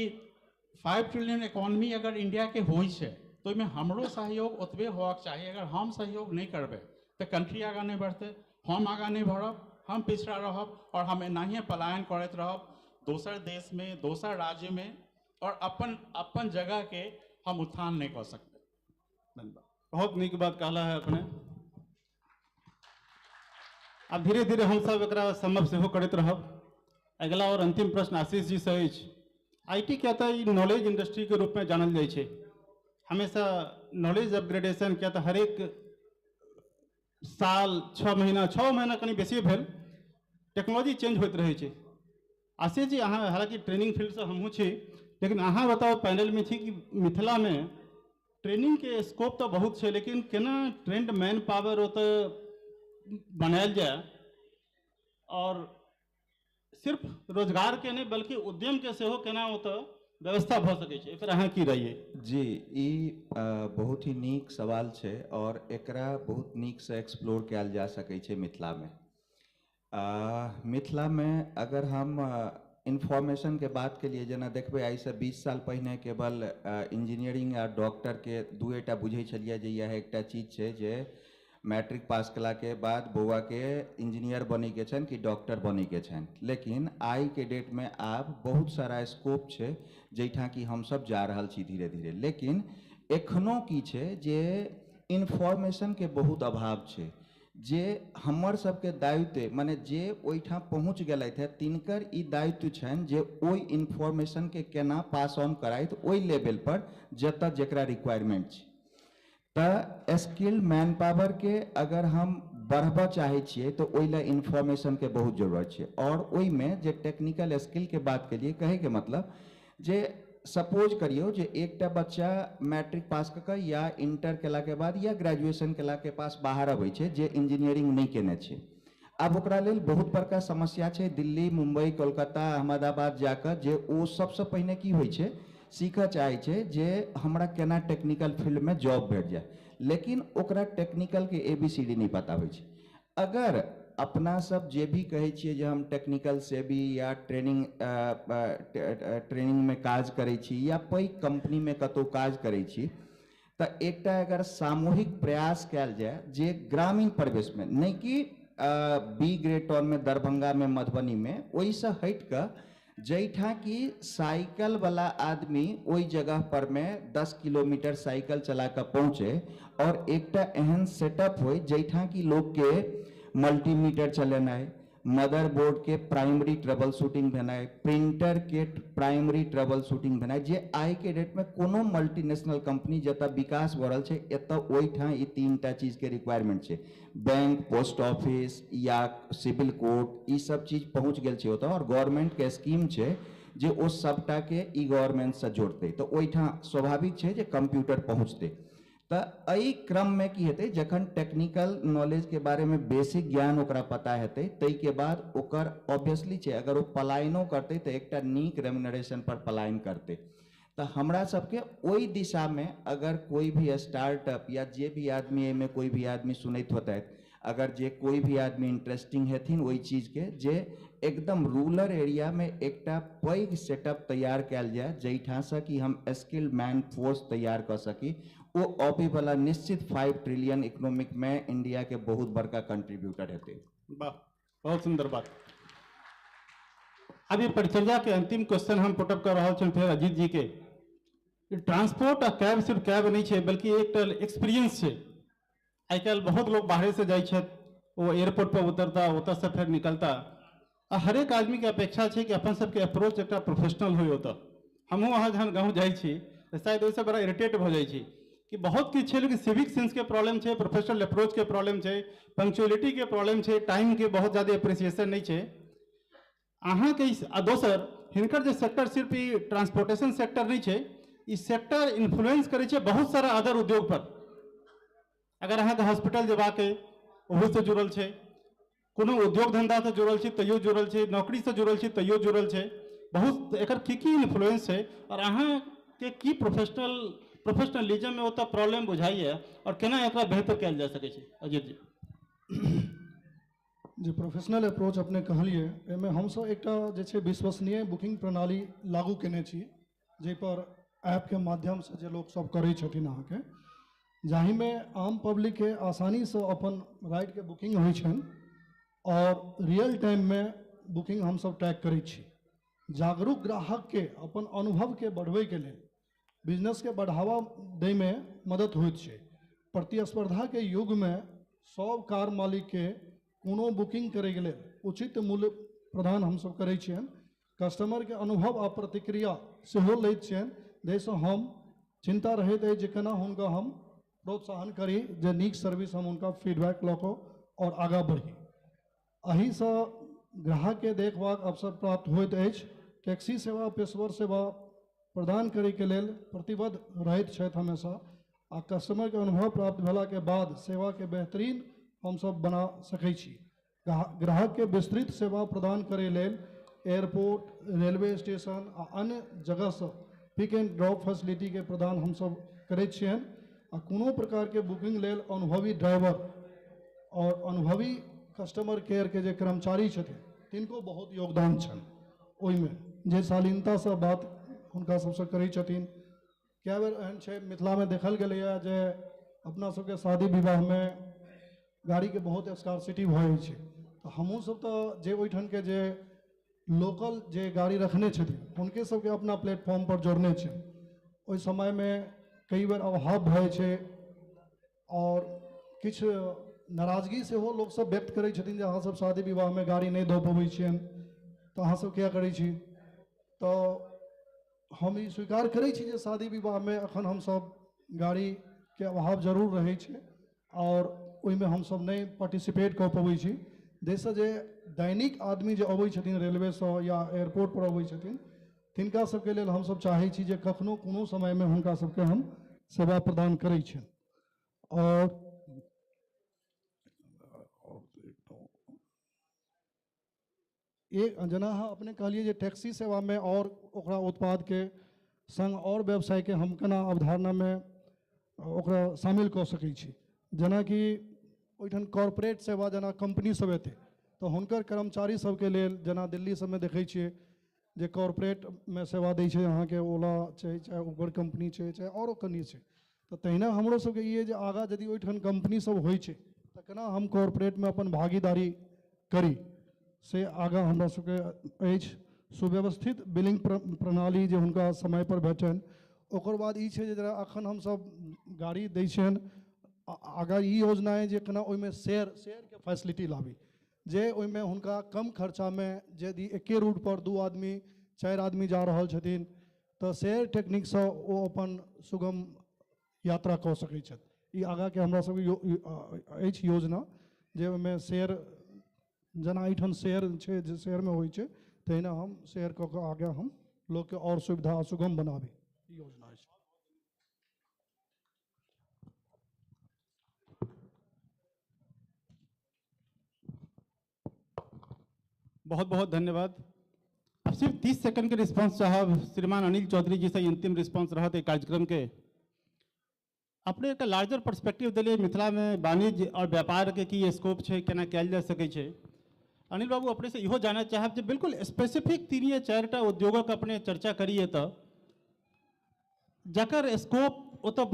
Speaker 15: 5 ट्रिलियन इकोनॉमी अगर इंडिया के होइ छै तो में हमरो सहयोग ओतबे होबाक चाहिए। अगर हम सहयोग नहीं करबै तो कंट्री आगा नहीं बढ़ते, हम आगा नहीं बढ़ब, हम पिछड़ा रहब, और हम एनाहिए पलायन करैत रहब दोसर देश में, दोसर राज्य में, और अपन जगह के हम उत्थान नहीं कर सकते। धन्यवाद।
Speaker 12: बहुत नीक बात कहला है अपने। अब धीरे धीरे हम सब एकरा सम्भव सेहो करैत रहब। अगला और अंतिम प्रश्न आशीष जी से अछि। IT क्या तो नॉलेज इंडस्ट्री के रूप में जानल जाइ छै। हमेशा नॉलेज अपग्रेडेशन क्या तो हर एक साल 6 महीना कहीं बेसी भेल टेक्नोलॉजी चेंज होते रहे छै। आशीष जी अहाँ हालांकि ट्रेनिंग फील्ड से हमहूँ छी, लेकिन अहाँ बताओ पैनल में थी कि मिथिला में ट्रेनिंग के स्कोप तो बहुत है, लेकिन केना ट्रेंड मैन पावर ओत बनायल जाए और सिर्फ रोजगार के नहीं बल्कि उद्यम के सेहो केना ओत व्यवस्था भ सकै छै, एकर अहाँ की रहिए?
Speaker 13: जी, ई बहुत ही नीक सवाल छै और एकरा बहुत नीक से एक्सप्लोर कयल जा सकै छै मिथिला में। मिथिला में अगर हम इंफॉर्मेशन के बात के लिए जेना देखबै, आई से 20 साल पहिने केवल इंजीनियरिंग या डॉक्टर के दुएटा बुझै छलियै जे यह एकटा चीज छै जे मैट्रिक पास कला के बाद बौआ के इंजीनियर बने के छन कि डॉक्टर बने के छन। लेकिन आई के डेट में आब बहुत सारा स्कोप छै जैठा कि हम सब जा रहल छी धीरे धीरे। लेकिन एखनो की छै जे इन्फॉर्मेशन के बहुत अभाव छै, जे हमर सबके दायित्व माने जे ओइठा पहुँच गेलथि है तिनकर ई दायित्व छनि जे ओइ इन्फॉर्मेशन के केना पास ऑन कराइत ओइ लेवल पर जतऽ जेकरा रिक्वायरमेंट छै। तो स्किल मैन पावर के अगर हम बढ़बा चाहे छिए तो ओइ ला इन्फॉर्मेशन के बहुत जरूरत है। और ओइ में जे टेक्निकल स्किल के बात के लिए कहे के मतलब जे सपोज करियो जे एकटा बच्चा मैट्रिक पास कऽ या इंटर केला के बाद या ग्रेजुएशन केला के पास बाहर अबै छै जे इंजीनियरिंग नहीं केने छै। अब ओकरा लेल बहुत बड़का समस्या छै, दिल्ली, मुंबई, कोलकाता, अहमदाबाद जाकर जे ओ सबसे पहिने की होइ छै सीखऽ चाहे छै जे हमरा केना टेक्निकल फील्ड में जॉब भेट जाए, लेकिन ओकरा टेक्निकल के ABCD नहीं पता होइ छै। अगर अपना सब जे भी कहे छिए जे हम टेक्निकल से भी या ट्रेनिंग में काज करै छी या पैघ कंपनी में कतौ काज करै छी तो एकटा अगर सामूहिक प्रयास कयल जाए जे ग्रामीण परिवेश में, नहीं कि B ग्रेड टाउन में, दरभंगा में, मधुबनी में, ओइसे हट कर जैठा कि साइकिल वाला आदमी ओइ जगह पर में 10 किलोमीटर साइकिल चला कर पहुँचे और एकटा एहन सेटअप हो जैठा कि लोग के मल्टीमीटर चलेनाइ, मदरबोर्ड के प्राइमरी ट्रबल शूटिंग भेनाइ, प्रिंटर के प्राइमरी ट्रबल शूटिंग भेनाइ, जे आई के डेट में कोनो मल्टीनेशनल कंपनी जतऽ विकास भ रहल छै एतऽ ओइठाम ई तीनटा चीज के रिक्वायरमेंट छै। बैंक, पोस्ट ऑफिस या सिविल कोर्ट ई सब चीज पहुँच गेल छै ओतऽ और गवर्नमेंट के स्कीम छै जे ओ सबटा के ई गवर्नमेंट से जोड़तै, तो ओइठाम स्वाभाविक छै जे कंप्यूटर पहुँचतै। तो एहि क्रम में की हेतै जखन टेक्निकल नॉलेज के बारे में बेसिक ज्ञान ओकरा पता हेतै तै के बाद ओकर ऑब्वियसली छै अगर वो पलायनो करतै तो एकटा नीक रेम्युनरेशन पर पलायन करतै। तो हमरा सबके ओहि दिशा में अगर कोई भी स्टार्टअप या जे भी आदमी एहिमे कोई भी आदमी सुनैत होतै, अगर जे कोई भी आदमी इंटरेस्टिंग हेथिन ओहि चीज के जे एकदम रूरल एरिया में एकटा पैघ सेटअप तैयार कयल जाए जैठा से कि हम स्किल मैन फोर्स तैयार कर सकी, वो अभी वाला निश्चित 5 ट्रिलियन इकोनॉमिक में इंडिया के बहुत बड़का कंट्रीब्यूटर हेतै।
Speaker 12: वाह, बहुत सुंदर बात। अभी परिचर्या के अंतिम क्वेश्चन हम पुटअप कर रहा छन फिर अजीत जी के। ट्रांसपोर्ट आ कैब सिर्फ कैब नहीं है बल्कि एक एक्सपीरियंस है। आई कल बहुत लोग बाहर से जाइ छै, वो एयरपोर्ट पर उतरता, उतर से फिर निकलता। हर एक आदमी के अपेक्षा है कि अपन सबके अप्रोच एक प्रोफेशनल हो होता। हमहूँ वहाँ जहाँ गाँव जाइ छी तो शायद वैसे बड़ा इरिटेट हो जाइ छी कि बहुत किछ है, लेकिन सिविक सेंस के प्रॉब्लम है, प्रोफेशनल अप्रोच के प्रॉब्लम है, पंक्चुअलिटी के प्रॉब्लम है, टाइम के बहुत ज़्यादा एप्रिसिएशन नहीं है। अहाँ के दोसर हिनकर जो सेक्टर सिर्फ ई ट्रांसपोर्टेशन सेक्टर नहीं है, इस सेक्टर इन्फ्लुएंस करे छे बहुत सारा अदर उद्योग पर। अगर अहाँ के हॉस्पिटल जेबाक है ओहो से जुड़ल है, कोनो उद्योग धंधा से जुड़ल है तैयो जुड़ल है, नौकरी से जुड़ल है तैयो जुड़ल है। बहुत एकर की इन्फ्लुएंस है और अहाँ के की प्रोफेशनलिज्म में ओतऽ प्रॉब्लम बुझाइए और केना एकरा बेहतर कयल जा सकै छै? अजीत जी
Speaker 14: जे प्रोफेशनल अप्रोच अपने कहलिए एहिमे हमसब एकटा जे छै विश्वसनीय बुकिंग प्रणाली लागू केने छी, जाहि पर ऐप के माध्यम से जे लोग सब करै छथिन अहाँके, जाहिमे आम पब्लिक के आसानी से अपन राइड के बुकिंग होइ छनि और रियल टाइम में बुकिंग हमसब ट्रैक करै छी। जागरूक ग्राहक के अपन अनुभव के बढ़बै के लेल बिजनेस के बढ़ावा दै में मदद होइत छै। प्रतिस्पर्धा के युग में सब कार मालिक के कोनो बुकिंग करे के लेल उचित मूल्य प्रदान हमसब करै छियनि, कस्टमर के अनुभव आ प्रतिक्रिया सेहो लैत छियनि, जाहिसँ हम चिंता रहैत अछि जे केना हुनका हम प्रोत्साहन करी जे नीक सर्विस हम उनका फीडबैक लऽ कऽ और आगाँ बढ़ी। एहिसँ ग्राहक के देखबाक अवसर प्राप्त होइत अछि। टैक्सी सेवा पेशेवर सेवा प्रदान करे के लेल प्रतिबद्ध रहैत छथि हमेशा, आ कस्टमर के अनुभव प्राप्त भेला के बाद सेवा के बेहतरीन हमसब बना सकै छी। ग्राहक के विस्तृत सेवा प्रदान करे लेल एयरपोर्ट, रेलवे स्टेशन आ अन्य जगह से पिक एंड ड्रॉप फैसिलिटी के प्रदान हमसब करैत छियनि, आ कोनो प्रकार के बुकिंग लेल अनुभवी ड्राइवर और अनुभवी कस्टमर केयर के जे कर्मचारी छथिन तिनको बहुत योगदान छनि ओहिमे, जे शालीनता से बात हुनका सबसे करै छथिन। कए बेर एहन छै मिथिला में देखल गेलैए जे अपना सबके शादी विवाह में गाड़ी के बहुत स्कार्सिटी भऽ जाइ छै, तो हमहूँ सब तो जे ओहिठाम के जे लोकल जे गाड़ी रखने छथिन हुनके सबके अपना प्लेटफॉर्म पर जोड़ने छै। ओहि समय में कई बेर अभाव भऽ जाइ छै और किछु नाराजगी सेहो लोक सब व्यक्त करै छथिन जे अहाँ सब शादी विवाह में गाड़ी नहीं दऽ पबै छियनि, तो अहाँ सब क्या करै छी। तो हम ई स्वीकार करै छी जे शादी विवाह में अखन हम सब गाड़ी के अभाव जरूर रहै छै और ओहिमे हम सब नहीं पार्टिसिपेट कऽ पबै छी। जैसे जे दैनिक आदमी जे अबै छथिन रेलवे से या एयरपोर्ट पर अबै छथिन तिनका सबके लेल हम सब चाहै छी जे कखनो कोनो समय में हुनका सबके हम सेवा प्रदान करै छी। और एक जेना अहाँ अपने कहलिए जे टैक्सी सेवा में और ओकरा उत्पाद के संग और व्यवसाय के हम केना अवधारणा में ओकरा शामिल कऽ सकै छी। जेना कि ओहिठाम कॉर्पोरेट सेवा जेना कंपनी सब एतै तो हुनकर कर्मचारी सबके लेल जेना दिल्ली सबमे देखै छियै जे कॉर्पोरेट में सेवा दै छै, अहाँके ओला छै चाहे उबर कंपनी छै चाहे औरो कनी छै, तो तहिना हमरो सबके ई जे आगाँ यदि ओहिठाम कंपनी सब होइ छै तो केना हम कॉर्पोरेट में अपन भागीदारी करी से आगाँ हमरा सबके अछि। सुव्यवस्थित बिलिंग प्रणाली जे हुनका समय पर भेटनि। ओकर बाद ई छै जे जेना अखन हम सब गाड़ी दै छियनि, अगर ई योजना है जे केना ओहिमे शेयर के फैसिलिटी लाबी, जे ओहिमे हुनका कम खर्चा में यदि एके रूट पर 2 आदमी 4 आदमी जा रहल छथिन तो शेयर टेक्निक से ओ अपन सुगम यात्रा कऽ सकै छथि। ई आगाँ के हमरा सबके अछि योजना जे ओहिमे शेयर जेना एहिठाम शेयर छै जे शेयर में होइ छै तहिना हम शेयर कऽ के आगे हम लोग के और सुविधा सुगम बनाबी, ई योजना अछि।
Speaker 12: बहुत बहुत धन्यवाद। अब सिर्फ 30 सेकंड के रिस्पांस चाहब श्रीमान अनिल चौधरी जी से अंतिम रिस्पांस रहा थे कार्यक्रम के। अपने एक लार्जर पर्सपेक्टिव दिलिए मिथिला में वाणिज्य और व्यापार के की स्कोप है, केना कयल जा सकै छै। अनिल बाबू अपने से इहो जानना चाहब जे बिल्कुल स्पेसिफिक 3 या 4टा उद्योगक अपने चर्चा करिए तो जकर स्कोप ओतऽ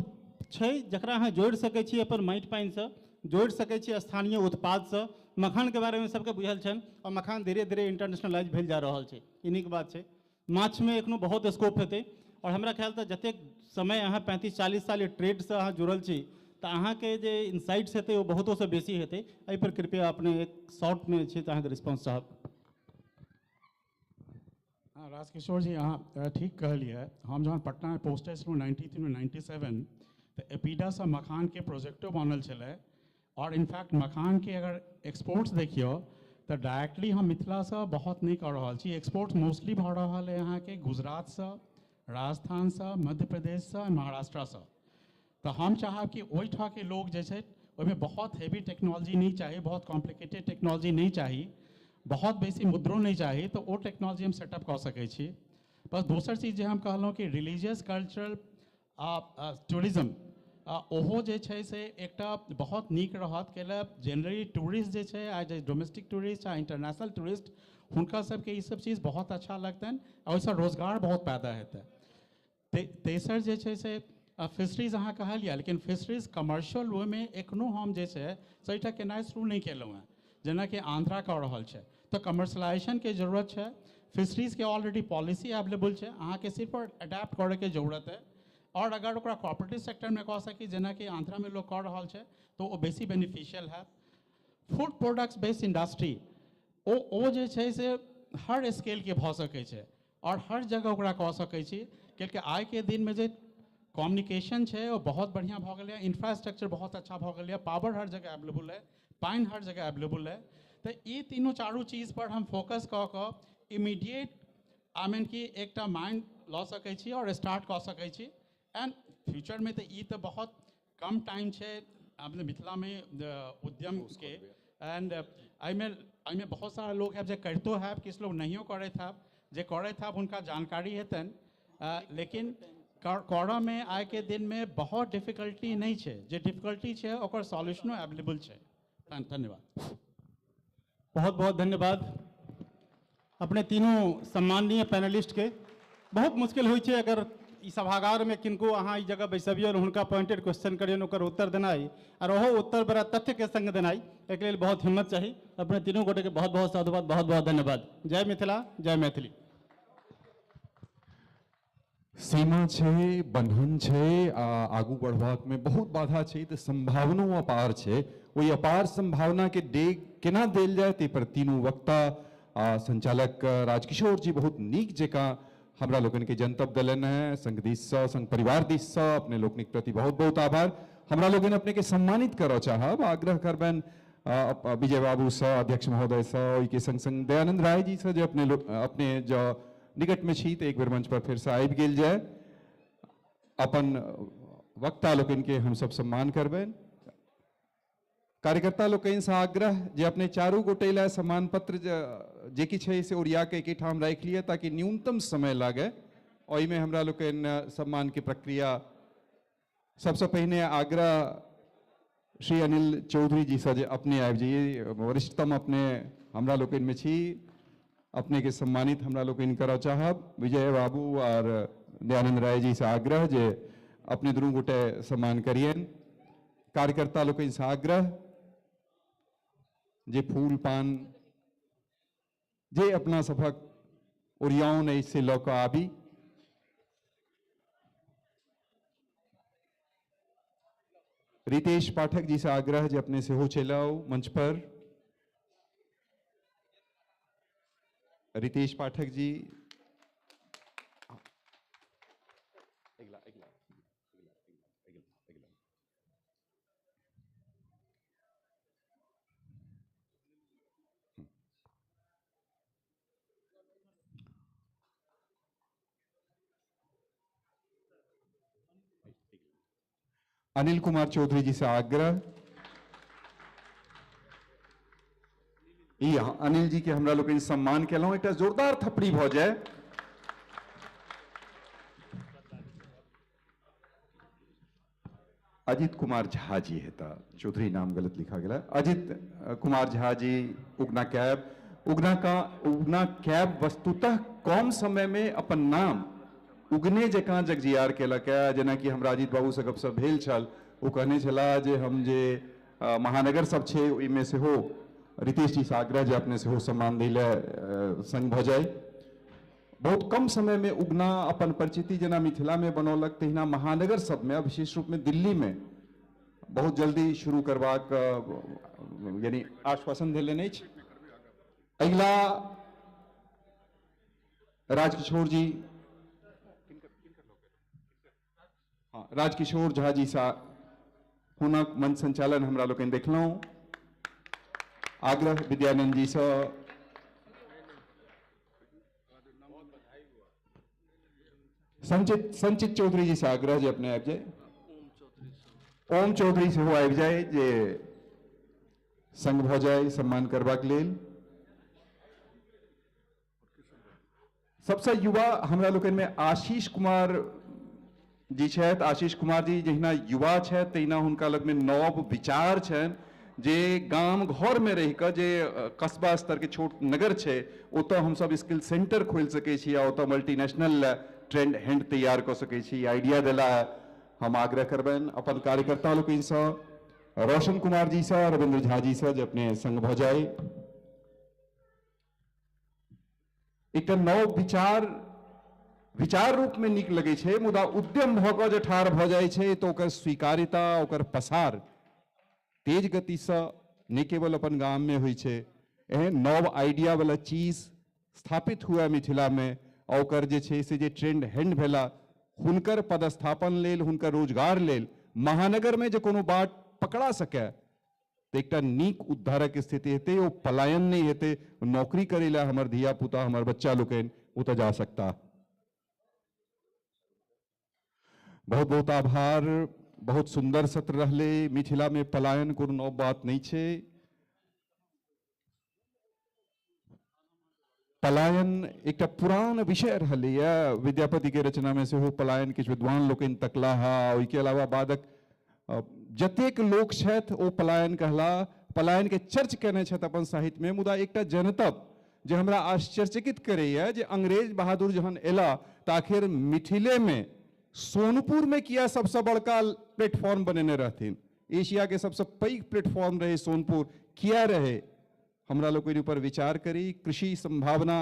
Speaker 12: छै जकरा अहाँ जोड़ि सकै छी अपन माटि पानि से, जोड़ि सकै छी स्थानीय उत्पाद से। मखान के बारे में सबके बुझल छन और मखान धीरे धीरे इंटरनेशनलाइज भेल जा रहल छै, ई नीक बात छै। माछ में एखनो बहुत स्कोप हेतै और हमरा ख्याल से जतेक समय अहाँ 35-40 साल ट्रेड से अहाँ जुड़ल छी तो अहाँ के जे इनसाइट्स हेतै वो बहुतों से बेसी हेतै। एहि पर कृपया अपने एक शॉर्ट में छै तो अहाँ के रिस्पांस चाहब।
Speaker 15: हाँ राजकिशोर जी अहाँ ठीक कहलिए। हम जहन पटना में पोस्टेड छलहुँ 93-97 तो एपीडा से मखान के प्रोजेक्टो बनल छलै और इनफैक्ट मखान के अगर एक्सपोर्ट्स देखियो तो डायरेक्टली हम मिथिला से बहुत नहीं कर रहा छी। एक्सपोर्ट्स मोस्टली भऽ रहल है यहाँ के गुजरात से, राजस्थान से, मध्य प्रदेश से, महाराष्ट्र से। तो हम चाहब कि ओहिठाम के लोग जे छै ओहिमे बहुत हेवी टेक्नोलॉजी नहीं चाहिए, बहुत कॉम्प्लिकेटेड टेक्नोलॉजी नहीं चाहिए, बहुत बेसी मुद्रो नहीं चाहिए, तो वो टेक्नोलॉजी हम सेटअप कर सकै छी। बस दोसर चीज जे हम कहलहुँ कि रिलीजियस कल्चरल टूरिज्म ओहो जे छै से एकटा बहुत नीक रहत कैला जनरली टूरिस्ट जे छै आ जे डोमेस्टिक टूरिस्ट आ इंटरनेशनल टूरिस्ट हुनका सबके ई सब चीज़ बहुत अच्छा लगतनि और ओहिसँ रोजगार बहुत पैदा हेतै। तेसर जे छै से फिशरीज अहाँ कहलिए, लेकिन फिशरीज कमर्शियल ओहिमे एखनो हम जे छै से एहिठाम केनाइ शुरू नहीं केलहुँ हैं, जेना कि आंध्रा कऽ रहल छै। तो कमर्शलाइजेशन के जरूरत है। फिशरीज के ऑलरेडी पॉलिसी अवेलेबल है, अहाँ के सिर्फ अडेप्ट करे के जरूरत है। और अगर ओकरा कॉर्पोरेट सेक्टर में कह सकी जेना कि आंध्रा में लोग कर रहल छै तो वो बेसी बेनिफिशियल है। फूड प्रोडक्ट्स बेस्ड इंडस्ट्री ओ जे छै से हर स्केल के भऽ सकै छै और हर जगह ओकरा कह सकै छी, कियाकि आइ के दिन में जे कम्युनिकेशन है वो बहुत बढ़िया भऽ गेलै, इंफ्रास्ट्रक्चर बहुत अच्छा भऽ गेलै, पावर हर जगह अवेलेबल है, पानी हर जगह अवेलेबल है। तो ये तीनों चारों चीज़ पर हम फोकस कऽ इमीडिएट आई मीन कि एकटा माइंड लऽ सकै छी और स्टार्ट कऽ सकै छी एंड फ्यूचर में तो ई तो बहुत कम टाइम है अपने मिथिला में उद्यम के एंड एहिमे बहुत सारा लोग है जो करतो है, किछु लोग नहियो करैत है, जे करैत है उनका जानकारी हेतन, लेकिन करऽ में आइ के दिन में बहुत डिफिकल्टी नहीं है, जे डिफिकल्टी है ओकर सॉल्यूशनो अवेलेबल है। धन्यवाद।
Speaker 12: बहुत बहुत धन्यवाद अपने तीनों सम्माननीय पैनलिस्ट के। बहुत मुश्किल होइ छै अगर ई सभागार में किनको अहाँ ई जगह बैसबियो और हुनका पॉइंटेड क्वेश्चन करियन ओकर उत्तर देनाई और ओहो उत्तर बड़ा तथ्य के संग देनाई, एक लेल बहुत हिम्मत चाहिए। अपने तीनों गोटे के बहुत बहुत साधुवाद, बहुत बहुत धन्यवाद। जय मिथिला, जय मैथिली।
Speaker 2: सीमा छे, बंधन छे, आगू बढ़बाक में बहुत बाधा छे, तो संभावना अपार छे। वही अपार संभावना के डेग केना देल जाए ते पर तीनों वक्ता संचालक राजकिशोर जी बहुत नीक जकाँ हमरा लोगन के जनतब दिलन है। संघ दिस सँ, संघ परिवार दिस सँ अपने लोकनिक प्रति बहुत बहुत आभार। हमरा लोगन अपने के सम्मानित करऽ चाहब, आग्रह करबन विजय बाबू सँ, अध्यक्ष महोदय सँ, ओहि के संग संग दयानंद राय जी सँ, जो अपने जो निकट में छी, तो एक बेर मंच पर फिर से आबि गेल जाए। अपन वक्ता लोकन के हम सब सम्मान करबन। कार्यकर्ता लोकन से आग्रह जे अपने चारू गोटे ला सम्मान पत्र जे कि छै से ओरिया के एक ठाम राख लिया, ताकि न्यूनतम समय लागे। ओहि में हमरा लोकन सम्मान की प्रक्रिया सबसे पहले आग्रह श्री अनिल चौधरी जी से अपने आबि जाइए, वरिष्ठतम अपने हमरा लोकन में छी, अपने के सम्मानित हमरा लोकन करऽ चाहब। विजय बाबू और दयानंद राय जी से आग्रह जे अपने दुनू गोटे सम्मान करियन। कार्यकर्ता लोकन से आग्रह जे फूल पान जे अपना सभक ओरियाओन ऐसे लऽ कऽ आबी। रितेश पाठक जी से आग्रह जे अपने से हो चलाओ मंच पर। रितेश पाठक जी, अनिल कुमार चौधरी जी से आग्रह। अनिल जी के हमरा लोग सम्मान केलहुँ, एक जोरदार थपड़ी भ जाए। अजित कुमार झा जी हेता, चौधरी नाम गलत लिखा गया। अजित कुमार झा जी, उगना कैब। उगना कैब वस्तुतः कम समय में अपन नाम उगने जकाँ जगजियार केलक है। जेना कि हमरा अजित बाबू से गपशप भेल छल, वो कहने छला जे हम जे महानगर सब छे ओहिमे से हो रितेश जी से आग्रह जे अपने से हो सम्मान दै ले संग भ जाए। बहुत कम समय में उगना अपन परिचिति जेना मिथिला में बनौलक, तहिना महानगर सब में, विशेष रूप में दिल्ली में बहुत जल्दी शुरू करबाक यानी आश्वासन देले नहीं छै। अगिला राजकिशोर जी, हाँ राजकिशोर झा जी सा हुनक मंच संचालन हमरा लोकन देखलहुँ। आग्रह विद्यानंद जी से, संचित चौधरी जी से आग्रह जे अपने आबि जाए। ओम चौधरी से हो आबि जाए जे संग भ जाए सम्मान करबाक लेल। सबसे युवा हमरा लोकन में आशीष कुमार जी छथि। आशीष कुमार जी जहिना युवा छथि तहिना हुनका लग में नव विचार छनि, जे गाम घर में रहि कऽ जे कस्बा स्तर के छोट नगर छै ओतऽ हम सब स्किल सेंटर खोल सकै छी आ ओतऽ मल्टीनेशनल ट्रेंड हैंड तैयार कऽ सकै छी। आइडिया देला हम आग्रह करबनि अपन कार्यकर्ता लोकनि सँ, रोशन कुमार जी से, रविंद्र झा जी से जे अपने संग भ जाए। एक नव विचार रूप में नीक लगे छै, मुदा उद्यम भ कऽ जे ठाढ़ भ जाए छै तो ओकर स्वीकार्यता, ओकर पसार तेज गति से नहीं केवल अपन गाम में हुई छै। एहन नव आइडिया वाला चीज स्थापित हुआ मिथिला में, और जे छै से जे ट्रेंड हैंड भेला हुनकर पदस्थापन लेल, हुनकर रोजगार लेल महानगर में जे कोनो बाट पकड़ा सके तो एक नीक उद्धारक स्थिति हेतै। ओ पलायन नहीं हेतै, नौकरी करे ला हमर धिया पुता, हमर बच्चा लोकन ओतऽ जा सकता। बहुत बहुत आभार। बहुत सुंदर सत्र रहले। मिथिला में पलायन कोनो नव बात नहीं छे। पलायन एक पुरान विषय रहा। विद्यापति के रचना में से हो पलायन किछु विद्वान लोकनि तकला हा। ओहिके अलावा बादक जतेक लोक छथि ओ पलायन कहला। पलायन के चर्च केने छथि अपन साहित्य में। मुदा एकटा जनतब जे हमरा आश्चर्यचकित करैया जे अंग्रेज बहादुर जहन एला त आखिर मिथिले में सोनपुर में किया सबसे बड़का प्लेटफॉर्म बनेने रहथिन। एशिया के सबसे पैघ प्लेटफॉर्म रहे सोनपुर, किया रहे? हमरा लोग ऊपर विचार करी। कृषि संभावना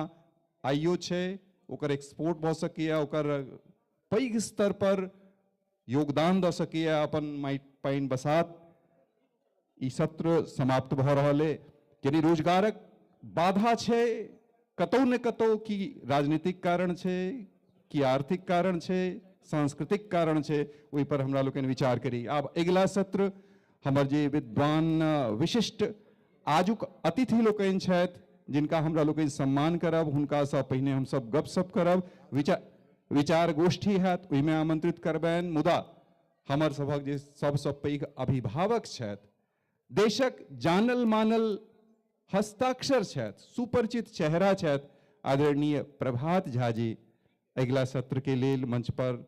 Speaker 2: आइयो छे, ओकर एक्सपोर्ट भ सकैया, ओकर पैघ स्तर पर योगदान द सकैया अपन माटि पानि बसात। ई सत्र समाप्त भ रहल है। यानी रोजगारक बाधा छे कतौ न कतौ, की राजनीतिक कारण छे, की आर्थिक कारण छे, सांस्कृतिक कारण छे, ओहि पर हमरा लोग विचार करी। आब अगिला सत्र हमर जे विद्वान विशिष्ट आजुक अतिथि लोकनि छथि जिनका हमरा लोकनि सम्मान करब, हुनका सँ पहिने हम सब गपशप करब, विचार गोष्ठी हैत, ओहिमे आमंत्रित करबनि। मुदा हमर सभक जे सबसँ पैघ अभिभावक छथि, देशक जानल मानल हस्ताक्षर छथि, सुपरिचित चेहरा छथि, आदरणीय प्रभात झा जी, अगिला सत्र के लेल मंच पर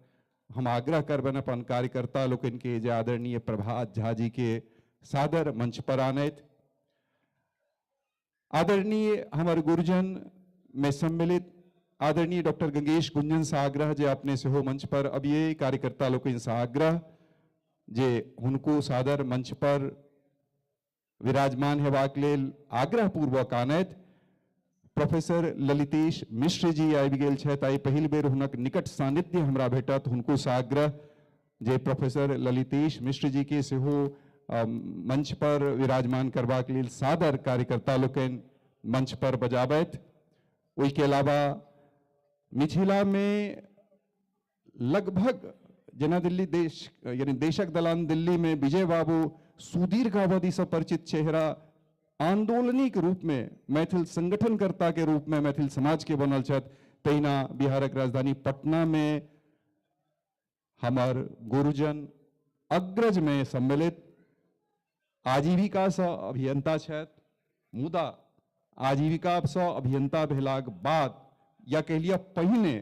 Speaker 2: हम आग्रह करबनि अपन कार्यकर्ता लोकनि के जे आदरणीय प्रभात झा जी के सादर मंच पर आनैत। आदरणीय हमारे गुरुजन में सम्मिलित आदरणीय डॉक्टर गंगेश गुंजन से आग्रह जे अपने से हो मंच पर अब ये कार्यकर्ता लोकनि से आग्रह जे हुनको सादर मंच पर विराजमान हेबाक लेल आग्रह पूर्वक आनैत। प्रोफेसर ललितेश मिश्र जी आबि गेल छथि। आइ पहिल बेर हुनक निकट सानिध्य हमरा भेटत। हुनको से आग्रह जे प्रोफेसर ललितेश मिश्र जी के सेहो मंच पर विराजमान करबाक लेल सादर कार्यकर्ता लोकनि मंच पर बजाबैत। ओहिके अलावा मिथिला में लगभग जेना दिल्ली देश यानी देशक दलान दिल्ली में विजय बाबू सुदीर्घ अवधि से परिचित चेहरा, आंदोलनिक रूप में मैथिल संगठनकर्ता के रूप में मैथिल समाज के बनल छथि। तहिना बिहारक राजधानी पटना में हमार गुरुजन अग्रज में सम्मिलित आजीविका से अभियंता छथि। मुदा आजीविका से अभियंता भेलाक बाद या कह लिया पहिने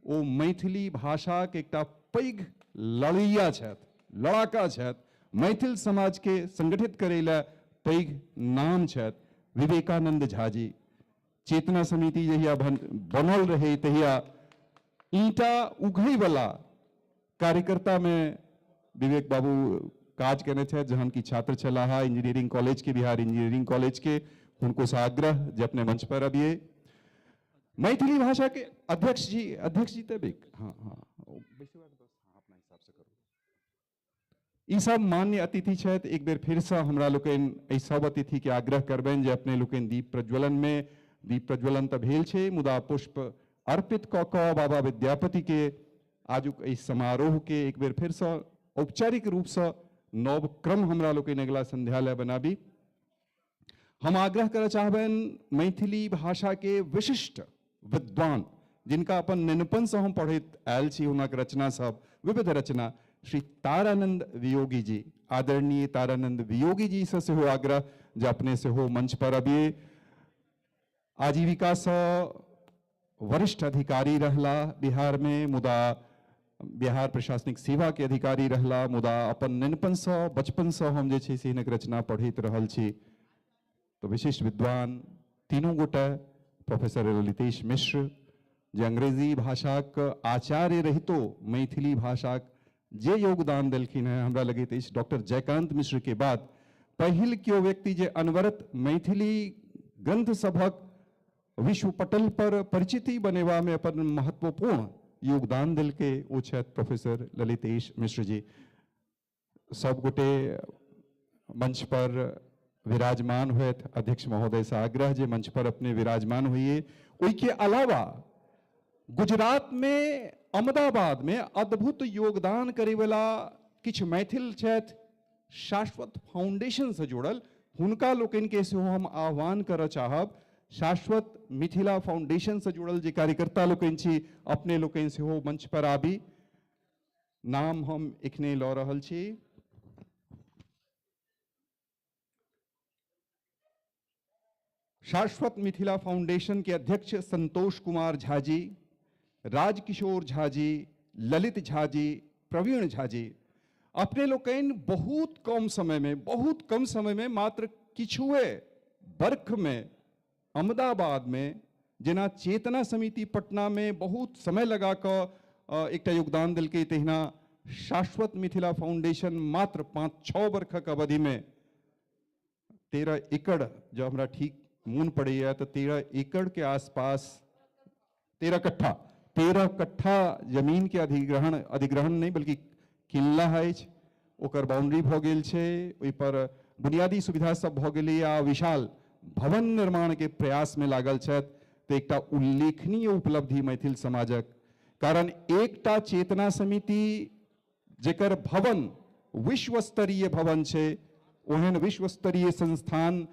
Speaker 2: ओ मैथिली भाषा के एकटा पैघ लड़ैया छथि, लड़ाका छथि। मैथिल समाज के संगठित करैला पैघ नाम छथि विवेकानंद झा जी। चेतना समिति जहिया बनल रहे तहिया ईंटा उघै वाला कार्यकर्ता में विवेक बाबू काज केने थे, जहन की छात्र छलाहा इंजीनियरिंग कॉलेज के, बिहार इंजीनियरिंग कॉलेज के। उनको से आग्रह जे अपने मंच पर अबिए। मैथिली भाषा के अध्यक्ष जी तबिक हाँ अपना हिसाब से करो। ई सब मान्य अतिथि छथि। एक बेर फिर से हमरा लोकनि एहि सब अतिथि के आग्रह करबनि जे अपने लोकनि दीप प्रज्वलन में दीप प्रज्वलन तऽ भेल छै, मुदा पुष्प अर्पित कऽ कऽ बाबा विद्यापति के आजुक एहि समारोह के एक बेर फिर से औपचारिक रूप से नव क्रम हमरा लोकनि अगिला संध्यालय बनाबी। हम आग्रह करय चाहबनि मैथिली भाषा के विशिष्ट विद्वान जिनका अपन नेनपन से हम पढ़ैत आयल छी, हुनक रचना सब विविध रचना, श्री तारानंद वियोगी जी, आदरणीय तारानंद वियोगी जी से सेहो आग्रह जे अपने से हो मंच पर अबिए। आजीविका से वरिष्ठ अधिकारी रहला बिहार में, मुदा बिहार प्रशासनिक सेवा के अधिकारी रहला, मुदा अपन नेनपन से बचपन से हम जे छै से हिनक रचना पढ़ैत रहल छी। तो विशिष्ट विद्वान तीनों गोटा, प्रोफेसर ललितेश मिश्र जे अंग्रेजी भाषाक आचार्य रहितो मैथिली भाषाक जे योगदान देलखिन है, हमरा लगैत अछि डॉक्टर जयकांत मिश्र के बाद पहिल केओ व्यक्ति जे अनवरत मैथिली ग्रंथ सभक विश्व पटल पर परिचिति बनेवा में अपन महत्वपूर्ण योगदान दिलके ओ छथि प्रोफेसर ललितेश मिश्र जी। सब गोटे मंच पर विराजमान हुएत। अध्यक्ष महोदय से आग्रह जे मंच पर अपने विराजमान हुए। उसके अलावा गुजरात में अहमदाबाद में अद्भुत योगदान करे वाला किछ मैथिल छथि, शाश्वत फाउंडेशन से जुड़ल, हुनका लोकनि के सेहो हम आह्वान करऽ चाहब। शाश्वत मिथिला फाउंडेशन से जुड़ल जे कार्यकर्ता लोकनि छी अपने लोकनि सेहो मंच पर आबी। नाम हम एखने लऽ रहल छी। शाश्वत मिथिला फाउंडेशन के अध्यक्ष संतोष कुमार झा जी, राजकिशोर झा जी, ललित झा जी, प्रवीण झा जी, अपने लोकनि बहुत कम समय में मात्र किछुए बर्ख में अहमदाबाद में जेना चेतना समिति पटना में बहुत समय लगा कऽ एकटा योगदान देलकै, तहिना शाश्वत मिथिला फाउंडेशन मात्र 5-6 वर्षक अवधि में 13 एकड़, जो हमरा ठीक मोन पड़ैया तो 13 एकड़ के आसपास 13 कट्ठा जमीन के अधिग्रहण नहीं बल्कि किल्ला है, ओकर बाउंड्री भऽ गेल छै, ओहि पर बुनियादी सुविधा सब भऽ गेलै आ विशाल भवन निर्माण के प्रयास में लागल छथि। तो एकटा उल्लेखनीय उपलब्धि मैथिल समाजक, कारण एकटा चेतना समिति जेकर भवन विश्व स्तरीय भवन छै, ओहन विश्व स्तरीय संस्थान,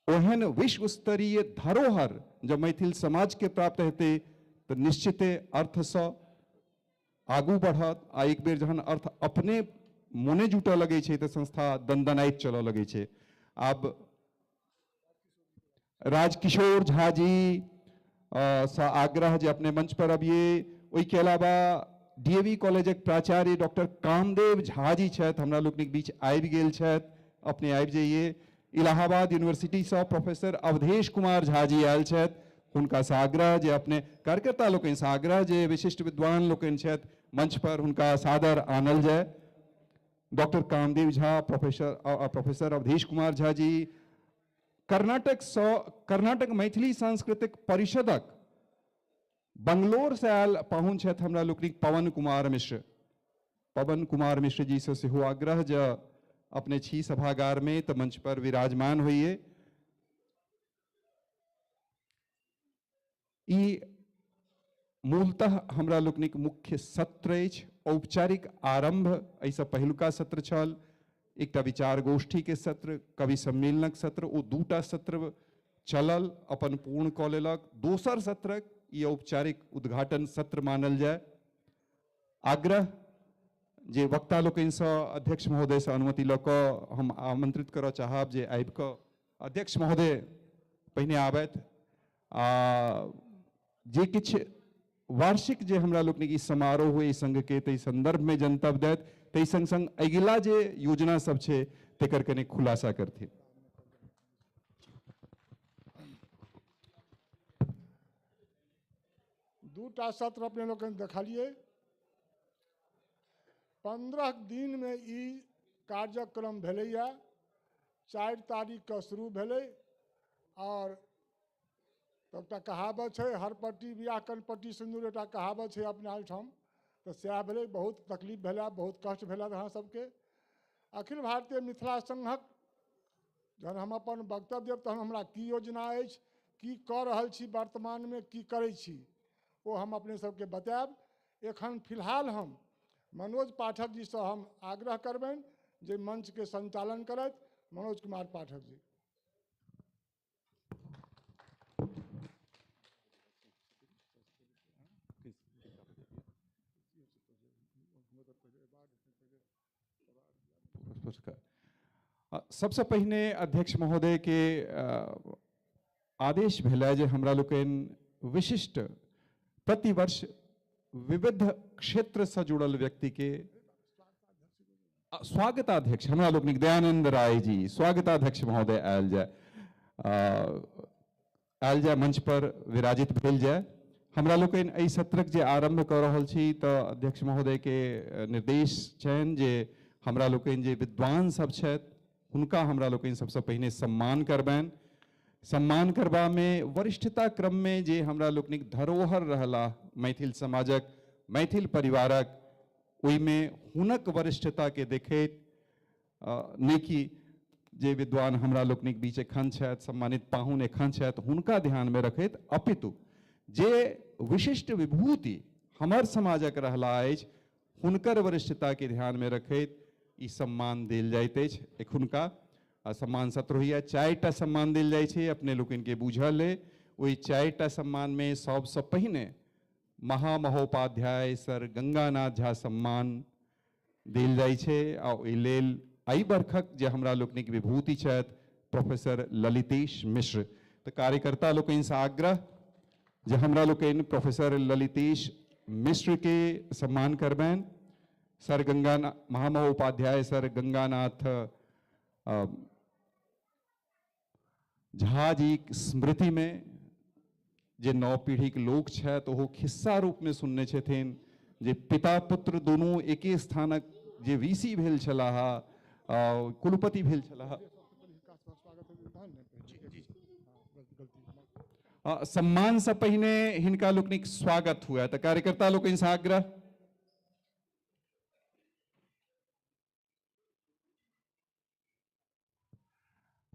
Speaker 2: ओहन विश्व स्तरीय धरोहर जब मैथिल समाज के प्राप्त हेतै तो निश्चिते अर्थ से आगू बढ़त। आ एक बेर जहन अर्थ अपने मोने जुटऽ लगे छै तो संस्था दनदनाइत चलऽ लगे छै। आब राजकिशोर झा जी सा आग्रह जे अपने मंच पर अबिए। ओहि के अलावा डीएवी कॉलेजक प्राचार्य डॉक्टर कामदेव झा जी छथि, हमरा लोकनिक बीच आबि गेल छथि, अपने आबि जाइए। इलाहाबाद यूनिवर्सिटी से प्रोफेसर अवधेश कुमार झा जी आयल छथि, हुनका से आग्रह जे अपने कार्यकर्ता लोकनि से आग्रह जे विशिष्ट विद्वान लोकनि छथि मंच पर हुनका सादर आनल जाय। डॉक्टर कामदेव झा, प्रोफेसर अवधेश कुमार झा जी कर्नाटक मैथिली सांस्कृतिक परिषदक बंगलोर से आयल पाहुन छथि हमरा लोकनिक पवन कुमार मिश्र जी से सेहो आग्रह जे अपने छी सभागार में तो मंच पर विराजमान होइए। ई मूलतः हमरा लोकनिक मुख्य सत्र अछि, औपचारिक आरंभ एहिसँ पहिलुका सत्र छल, एकटा विचार गोष्ठी के सत्र, कवि सम्मेलनक सत्र, ओ 2टा सत्र चलल, अपन पूर्ण कऽ लेलक। दोसर सत्रक ई औपचारिक उद्घाटन सत्र मानल जाय। आग्रह जे वक्ता लोकनि से अध्यक्ष महोदय से अनुमति लऽ कऽ हम आमंत्रित करऽ चाहब जे आबि कऽ अध्यक्ष महोदय पहिने आबथि आ जे किछु वार्षिक जे हमरा लोकनिक ई समारोह हुए संघ के ताहि संदर्भ में जनतब दैत, ताहि संग संग अगिला जे योजना सब छै तेकर कने खुलासा करथिन।
Speaker 3: दूटा सत्र अपने लोकनि देखलिए। 15 दिन में ई कार्यक्रम भेलैया। 4 तारीख के शुरू भेलै और एकटा कहावत है, हर पट्टी बियाह कन पट्टी सिंदूर, एकटा कहावत है अपना ठाम, तो सएह भेलै। बहुत तकलीफ भेला, बहुत कष्ट भेला अहाँ सबके। अखिल भारतीय मिथिला संघक जहन हम अपन वक्तव्य देब तहन हमरा की योजना अछि, की कऽ रहल छी वर्तमान में, की करै छी, वो हम अपने सबके बतायब। एखन फिलहाल हम मनोज पाठक जी से हम आग्रह करबनि जे मंच के संचालन करथि। मनोज कुमार पाठक जी।
Speaker 2: सबसे पहिने अध्यक्ष महोदय के आदेश भेला जे हमरा लोकनि विशिष्ट प्रतिवर्ष विविध क्षेत्र से जुड़ल व्यक्ति के स्वागताध्यक्ष हमरा लोकनिक दयानंद राय जी स्वागताध्यक्ष महोदय आयल जाय मंच पर विराजित भेल जाय। हमरा लोकनि एहि सत्रक जे आरंभ कऽ रहल छी तऽ अध्यक्ष महोदय के निर्देश छनि जे हमरा लोकनि जे विद्वान सब छथि हुनका हमरा लोकनि सबसे पहिने सम्मान करबनि। सम्मान करबा में वरिष्ठता क्रम में जे हमरा लोकनिक धरोहर रहला मैथिल समाजक, मैथिल परिवारक, ओहि में हुनक वरिष्ठता के देखैत नहि कि जे विद्वान हमरा लोकनिक बीच एखन छथि, सम्मानित पाहुन एखन छथि, हुनका ध्यान में रखैत अपितु जे विशिष्ट विभूति हमर समाजक रहला अछि हुनकर वरिष्ठता के ध्यान में रखैत ई सम्मान देल जाइत अछि। एखुनका आ सम्मान सत्र होइए 4टा सम्मान दिल जाइ छै अपने लोकनि के बुझल है ओहि 4टा सम्मान में सबसे पहिने महामहोपाध्याय सर गंगानाथ झा सम्मान दिल जाइ छै आ ओहि लेल एहि बरखक जे हमरा लोकनिक विभूति छथि प्रोफेसर ललितेश मिश्र तो कार्यकर्ता लोकनि से आग्रह जे हमरा लोकनि प्रोफेसर ललितेश मिश्र के सम्मान करबनि सर गंगानाथ महामहोपाध्याय सर गंगानाथ झा जी स्मृति में जे नव पीढ़ी के लोग छथि ओहो खिस्सा रूप में सुनने छथिन जे पिता पुत्र दोनों एके स्थानक जे वीसी भेल छलाह कुलपति भेल छलाह सम्मान से पहिने हिनका लोकनिक स्वागत हुआ तो कार्यकर्ता लोकनि से आग्रह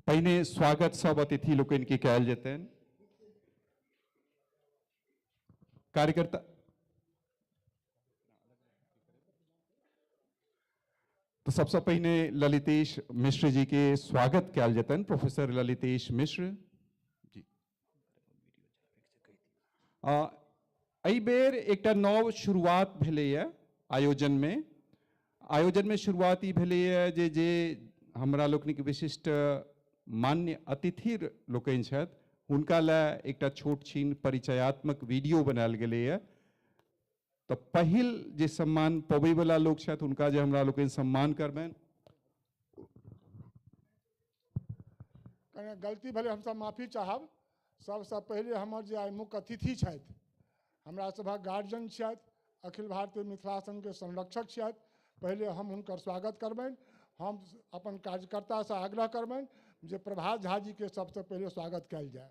Speaker 2: पहिने स्वागत सब अतिथि लोकनि के कयल जेतनि कार्यकर्ता तो सबसे पहिने ललितेश मिश्र जी के स्वागत कयल जेतनि प्रोफेसर ललितेश मिश्र जी एहि बेर एकटा नव शुरुआत भेलैए आयोजन में शुरुआत ई भेलैए जे हमरा लोकनिक विशिष्ट मान्य अतिथि लोकनि छथि हुनका ला एकटा छोट छीन परिचयात्मक वीडियो बनायल गेलैए तो पहिल जे सम्मान पबै वाला लोग छथि हुनका जे हमरा लोकनि सम्मान करबनि
Speaker 3: कने गलती भेलै हमसब माफी चाहब सबसे पहले हमर जे आइ मुख्य अतिथि छथि हमरा सभक गार्जियन छथि अखिल भारतीय मिथिला संघ के संरक्षक छथि पहले हम हुनकर स्वागत करबनि हम अपन कार्यकर्ता से आग्रह करबनि जे प्रभात झा जी के सबसे पहले स्वागत कयल जाय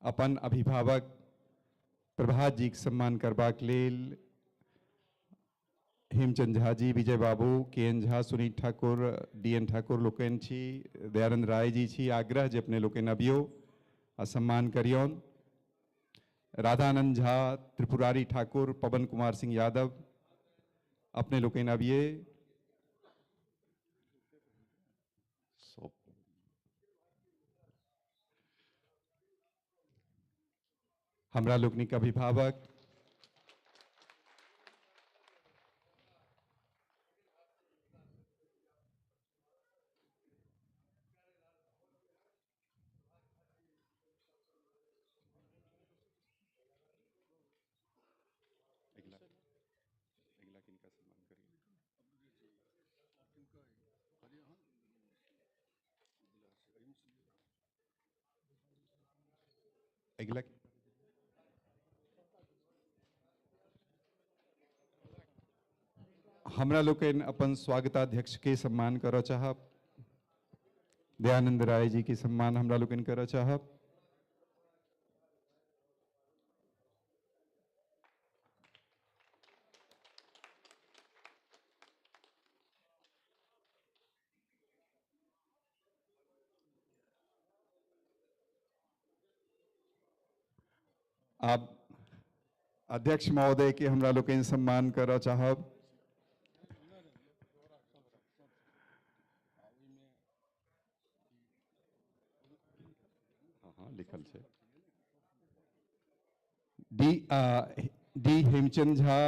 Speaker 2: अपन अभिभावक प्रभात जी के सम्मान करबाक लेल Hemchand Jha ji Vijay Babu K N Jha Sunit Thakur D N Thakur लोकनि छी दयानंद राय जी छी आग्रह जे अपने लोकनि अबियो आ सम्मान करियौन राधानंद झा त्रिपुरारी ठाकुर पवन कुमार सिंह यादव अपने लोकनि अबिये हमरा लोकनिक अभिभावक अगला हमरा लोकनि अपन स्वागताध्यक्ष के सम्मान करऽ चाहब दयानंद राय जी के सम्मान हमरा लोकनि करऽ चाहब आप अध्यक्ष महोदय के हमरा लोकनि सम्मान करऽ चाहब लिखल छै D Hemchand Jha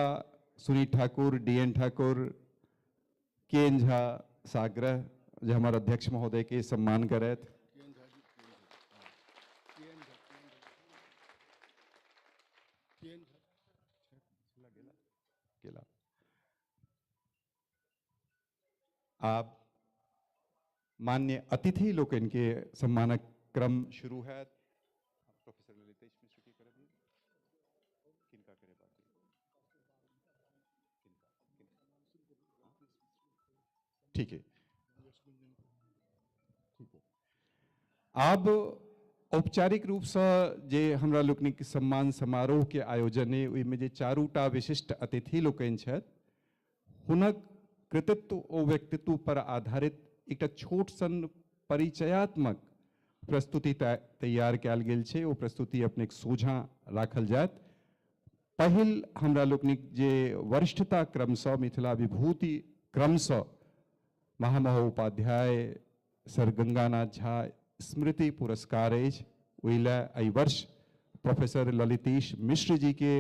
Speaker 2: Sunit Thakur D N Thakur K N Jha साग्रह जे हमारे अध्यक्ष महोदय के सम्मान करैत आप मान्य अतिथि लोकन के सम्मानक क्रम शुरू है प्रोफेसर ललितेश मिश्र की कर किनका करे ठीक है अब औपचारिक रूप से जे हमरा लोकनिक सम्मान समारोह के आयोजन है ओहिमे जे चारूटा विशिष्ट अतिथि लोकनि छथि हुनक कृतित्व ओ व्यक्तित्व पर आधारित एक छोट सन परिचयात्मक प्रस्तुति तैयार कयल गेल छै। ओ प्रस्तुति अपने सोझा राखल जायत। पहिल हमरा लोकनिक जे वरिष्ठता क्रमसँ मिथिला विभूति क्रमसँ महामहोपाध्याय सर गंगानाथ झा स्मृति पुरस्कार अछि। ओहि लए एहि वर्ष प्रोफेसर ललितेश मिश्र जी के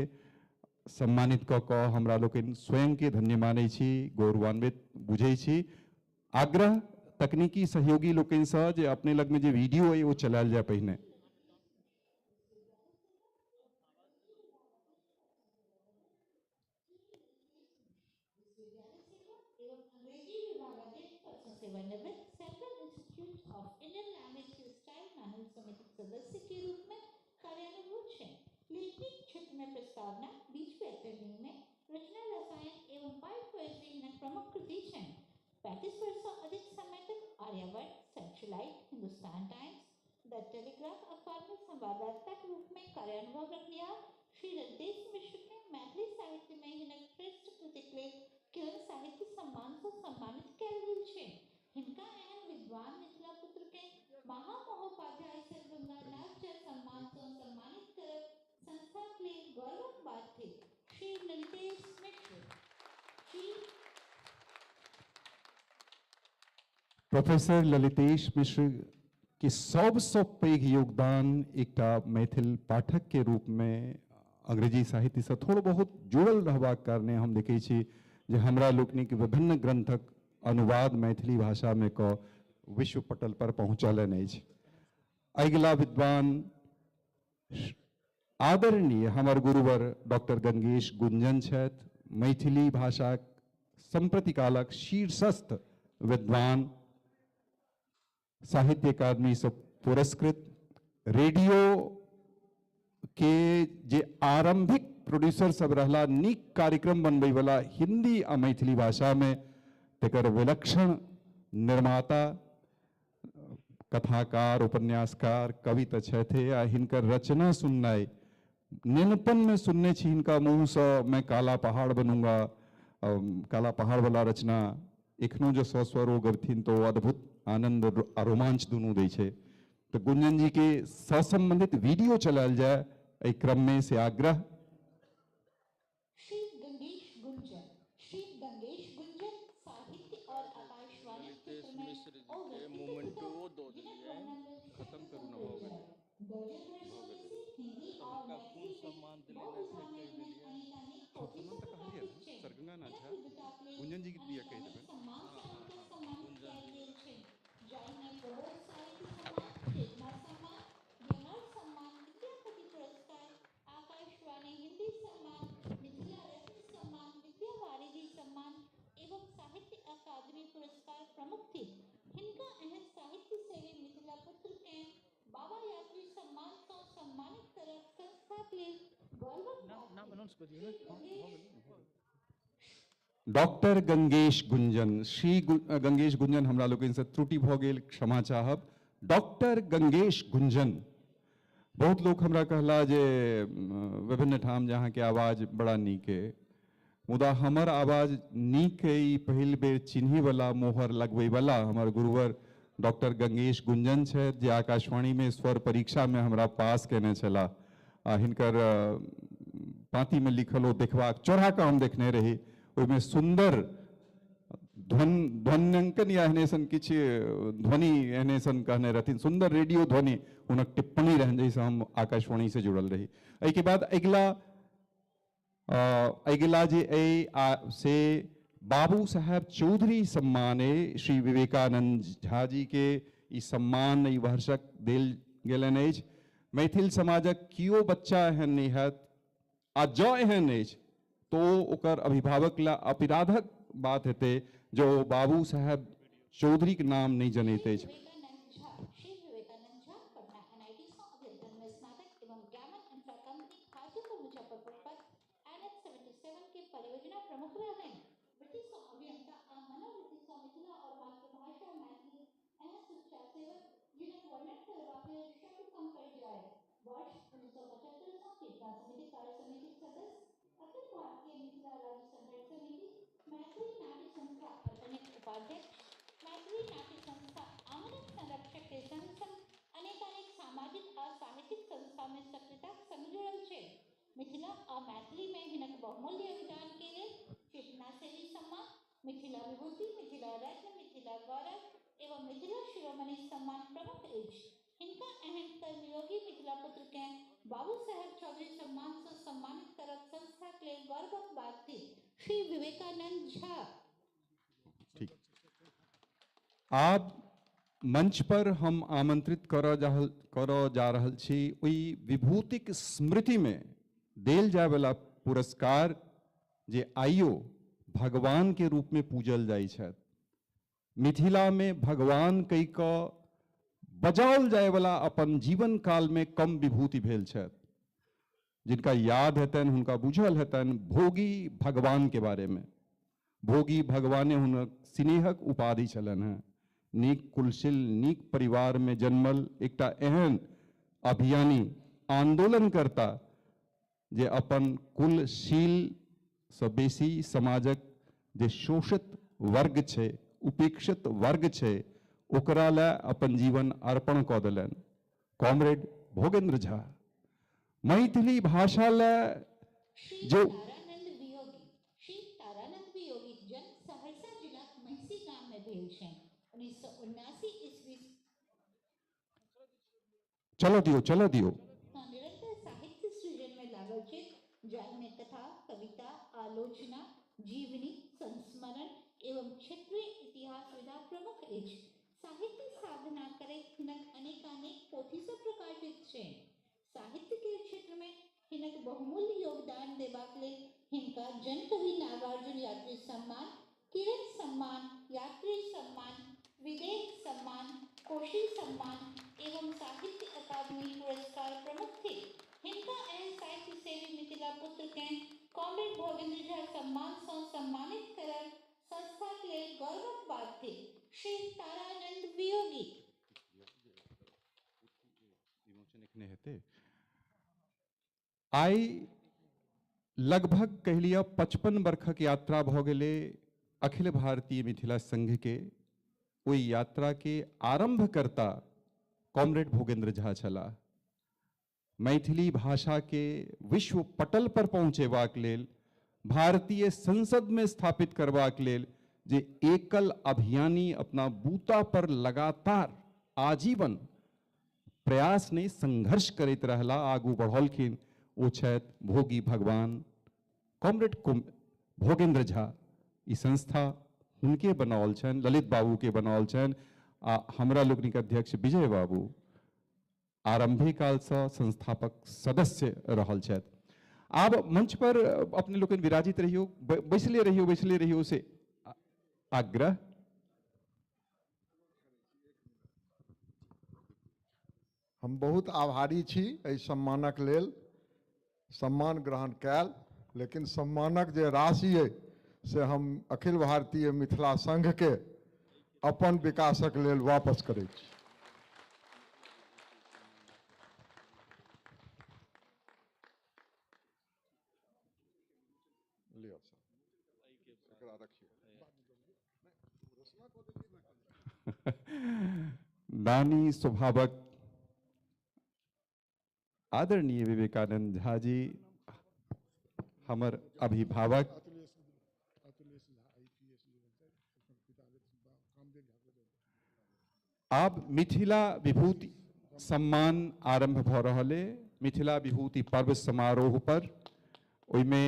Speaker 2: सम्मानित कऽ कऽ हमरा लोकनि स्वयं के धन्य मानै छी, गौरवान्वित बुझै छी। आग्रह तकनीकी सहयोगी लोकनिसँ जे अपने लग में जे वीडियो अइ ओ चलायल जाय पहिने।
Speaker 16: Central institute of Indian language के स्टाइल मैनुअल समिति सदस्य के रूप में कार्यान्वित है। लिखित क्षेत्र में प्रस्तावना, बीच पैटर्निंग में रचना, रसायन एवं वाइट पोएट्री में प्रमुख कृति है। 35 वर्ष से अधिक समय तक आर्यावर्त, सेंट्रलाइट, हिंदुस्तान टाइम्स, द टेलीग्राफ अखबार में संवाददाता के रूप में कार्यानुभव रखने श्री ललितेश मिश्र ने मैथिली साहित्य में हिनक श्रेष्ठ कृतिक लेल किरण साहित्य सम्मान से सम्मानित कयल गेल छै। हिनका एहन विद्वान मिथिला पुत्र के महामहोपाध्याय सर गंगानाथ झा सम्मान से सम्मानित करब संस्था के लिए गौरवक बात थी। श्री ललितेश मिश्र श्री
Speaker 2: प्रोफेसर ललितेश मिश्र के सबसँ पैघ योगदान एकटा मैथिल पाठक के रूप में अंग्रेजी साहित्य से थोड़ा बहुत जुड़ल रहबाक कारणे हम देखै छी जे हमरा लोकनिक विभिन्न ग्रंथक अनुवाद मैथिली भाषा में कऽ विश्व पटल पर पहुँचलनि अछि। अगिला विद्वान आदरणीय हमर गुरुवर डॉक्टर गंगेश गुंजन छथि। मैथिली भाषा संप्रति कालक शीर्षस्थ विद्वान, साहित्य अकादमी से पुरस्कृत, रेडियो के जे आरंभिक प्रोड्यूसर सब रहला, नीक कार्यक्रम बनबे वाला हिंदी आ मैथिली भाषा में तेकर विलक्षण निर्माता, कथाकार, उपन्यासकार, कवि तो छथे। आ हिनकर रचना सुननाई नेनपन में सुनने छी हिनका मुँह से मैं काला पहाड़ बनूंगा, काला पहाड़ वाला रचना एखनो जो स्वस्वरो गबथिन तो अद्भुत आनंद आ रोमांच दुनू दै छै। तो गुंजन जी के संबंधित वीडियो चलायल जाए एहि क्रम में से आग्रह।
Speaker 16: श्री गंगेश गुंजन साहित्य और आकाशवाणी क्षेत्र में
Speaker 8: खत्म करू ना हो गए
Speaker 16: हिंदी और मैथिली
Speaker 8: सम्मान दिले
Speaker 16: बहुत
Speaker 8: वैसे
Speaker 16: सामने
Speaker 8: कर दिलिए
Speaker 16: अनेकानेक
Speaker 2: सम्मान तो कहलिए ना, सर गंगानाथ झा गुंजन जी के दिया कह देबे।
Speaker 16: सम्मान से उनका सम्मानित कयल गेल छै, जाहिमे प्रबोध साहित्य सम्मान, चेतना सम्मान, ज्ञानर्थ सम्मान, विद्यापति पुरस्कार, आकाशवाणी हिंदी सम्मान, मिथिला रत्न सम्मान, विद्या वारिधि सम्मान एवं साहित्य अकादमी पुरस्कार प्रमुख थे। हिनका एहन साहित्य सेवी मिथिला पुत्र के बाबा यात्री सम्मान से सम्मानित करब संस्था के लेल गौरवक
Speaker 8: नाम अनाउंस कर दियो ना।
Speaker 2: डॉक्टर गंगेश गुंजन, श्री गंगेश गुंजन हमरा लोकनि से त्रुटि भऽ गेल, क्षमा चाहब। डॉक्टर गंगेश गुंजन, बहुत लोग हमरा कहला जे विभिन्न ठाम जहाँ के आवाज बड़ा नीक है, मुदा हमर आवाज नीक है ई पहिल बेर चिन्ही वाला, मोहर लगबै वाला हमर गुरुवर डॉक्टर गंगेश गुंजन छथि, जे आकाशवाणी में स्वर परीक्षा में हमरा पास केने छला। आ हिनकर पाँति में लिखल ओ देखबाक चौरा का हम देखने रही, ओहिमे सुंदर ध्वन्यांकन या एहने सन किछु ध्वनि एहने सन कहने रहथिन, सुंदर रेडियो ध्वनि हुनक टिप्पणी रहन, जैसे हम आकाशवाणी से जुड़ल रही। एहि के बाद अगिला जे से बाबू साहब चौधरी सम्मान है, श्री विवेकानंद झा जी के ई सम्मान ई वर्षक देल गेलनि अछि। मैथिल समाजक कियो बच्चा एहन नहीं हैत आ जँ एहन अछि तो ओकर अभिभावक ला अपराधक बात हेतै जो बाबू साहब चौधरी के नाम नहीं जनैत अछि।
Speaker 16: श्री विवेकानंद झा पटना NIT से अभियंत्रण में स्नातक एवं grammar infra company Hajipur Muzaffarpur पर NH 77 के परियोजना प्रमुख रहे। वृत्ति से अभियंता आ मनोवृत्ति से मिथिला और मातृभाषा मैथिली एहन शिक्षा सेवक जिन्हें वर्णन करवा के शब्द कम पड़ जाए। वर्ष 1975 से चेतना समिति कार्य समिति सदस्य, अखिल भारतीय मिथिला राज्य संघर्ष समिति, मैथिली नाट्य संस्था उपाध्यक्ष, मैथिली नाट्य संस्था आमरण संरक्षक के संग संग अनेक सामाजिक और साहित्यिक संस्था में सक्रियता संग जुड़ल छे। मिथिला और मैथिली में हिनक बहुमूल्य योगदान के लिए चेतना सेवी सम्मान, मिथिला विभूति, मिथिला रत्न, मिथिला गौरव एवं मिथिला शिरोमणि सम्मान प्रमुख अछि। हिनका एहन कर्मयोगी मिथिला पुत्र के बाबू साहेब चौधरी सम्मान से सम्मानित करत संस्था के लिए गौरवक बात थी। श्री विवेकानंद झा।
Speaker 2: ठीक, आब मंच पर हम आमंत्रित करऽ जा रहल छी ओई विभूतिक स्मृति में देल जाय वाला पुरस्कार जे आइयो भगवान के रूप में पूजल जाइ छथि। मिथिला में भगवान कहि कऽ बजाओल जाय वाला अपन जीवन काल में कम विभूति भेल छथि। जिनका याद हेतनि हुनका बुझल हेतनि भोगी भगवान के बारे में। भोगी भगवाने हुनक स्नेहक उपाधि छलनि हैं। नीक कुलशील नीक परिवार में जन्मल एकटा एहन अभियानी आंदोलनकर्ता जे अपन कुलशील से बेसी समाजक जे शोषित वर्ग छै, उपेक्षित वर्ग छै, ओकरा ला अपन जीवन अर्पण कऽ देलनि। कॉमरेड भोगेंद्र झा मैथिली भाषा ला जो
Speaker 16: तारानंद वियोगी जन्म सहरसा जिला महिषी गाम में भेल छनि। 1979 ईस्वी
Speaker 2: चलो दियो
Speaker 16: निरंतर साहित्य सृजन में लागल छै, जाहिमे कथा, कविता, आलोचना, जीवनी, संस्मरण एवं क्षेत्रीय इतिहास विधा प्रमुख अछि। साहित्य साधना करैत हिनक अनेकानेक पोथी सब प्रकाशित छै। साहित्य के क्षेत्र में हिनक बहुमूल्य योगदान देबाक लेल हिनका जनकवि नागार्जुन यात्री सम्मान, किरण सम्मान, यात्री सम्मान, विदेह सम्मान, कोशी सम्मान एवं साहित्य अकादमी पुरस्कार प्रमुख थे। हिनका एहन साहित्य सेवी मिथिला पुत्र के कॉमरेड भोगेंद्र झा सम्मान से सम्मानित करल संस्था के लिए गौरवक बात थी। श्री तारानंद वियोगी।
Speaker 2: आई लगभग कह लिया 55 वर्षक यात्रा भ गेले अखिल भारतीय मिथिला संघ के। ओई यात्रा के आरंभकर्ता कॉमरेड भोगेंद्र झा छलाह। मैथिली भाषा के विश्व पटल पर पहुंचेबाक लेल, भारतीय संसद में स्थापित करबाक लेल जे एकल अभियानी अपना बूता पर लगातार आजीवन प्रयास ने संघर्ष करैत रहला, आगू बढ़लखिन, ओ छथि भोगी भगवान कॉमरेड भोगेंद्र झा। ई संस्था हुनके बनाओल छनि, ललित बाबू के बनाओल छनि आ हमरा लोकनिक अध्यक्ष विजय बाबू आरंभे काल से संस्थापक सदस्य रहल छथि। आब मंच पर अपने लोग विराजित रहियो, बैसले रहियो से आग्रह।
Speaker 17: हम बहुत आभारी छी एहि सम्मानक लेल। सम्मान ग्रहण कैल, लेकिन सम्मानक जे राशि है से हम अखिल भारतीय मिथिला संघ के अपन विकासक लेल वापस करै छी।
Speaker 2: दानी स्वभावक आदरणीय विवेकानंद झा जी हमर अभिभावक, आब मिथिला विभूति सम्मान आरंभ भ रहल है। मिथिला विभूति पर्व समारोह पर ओइमे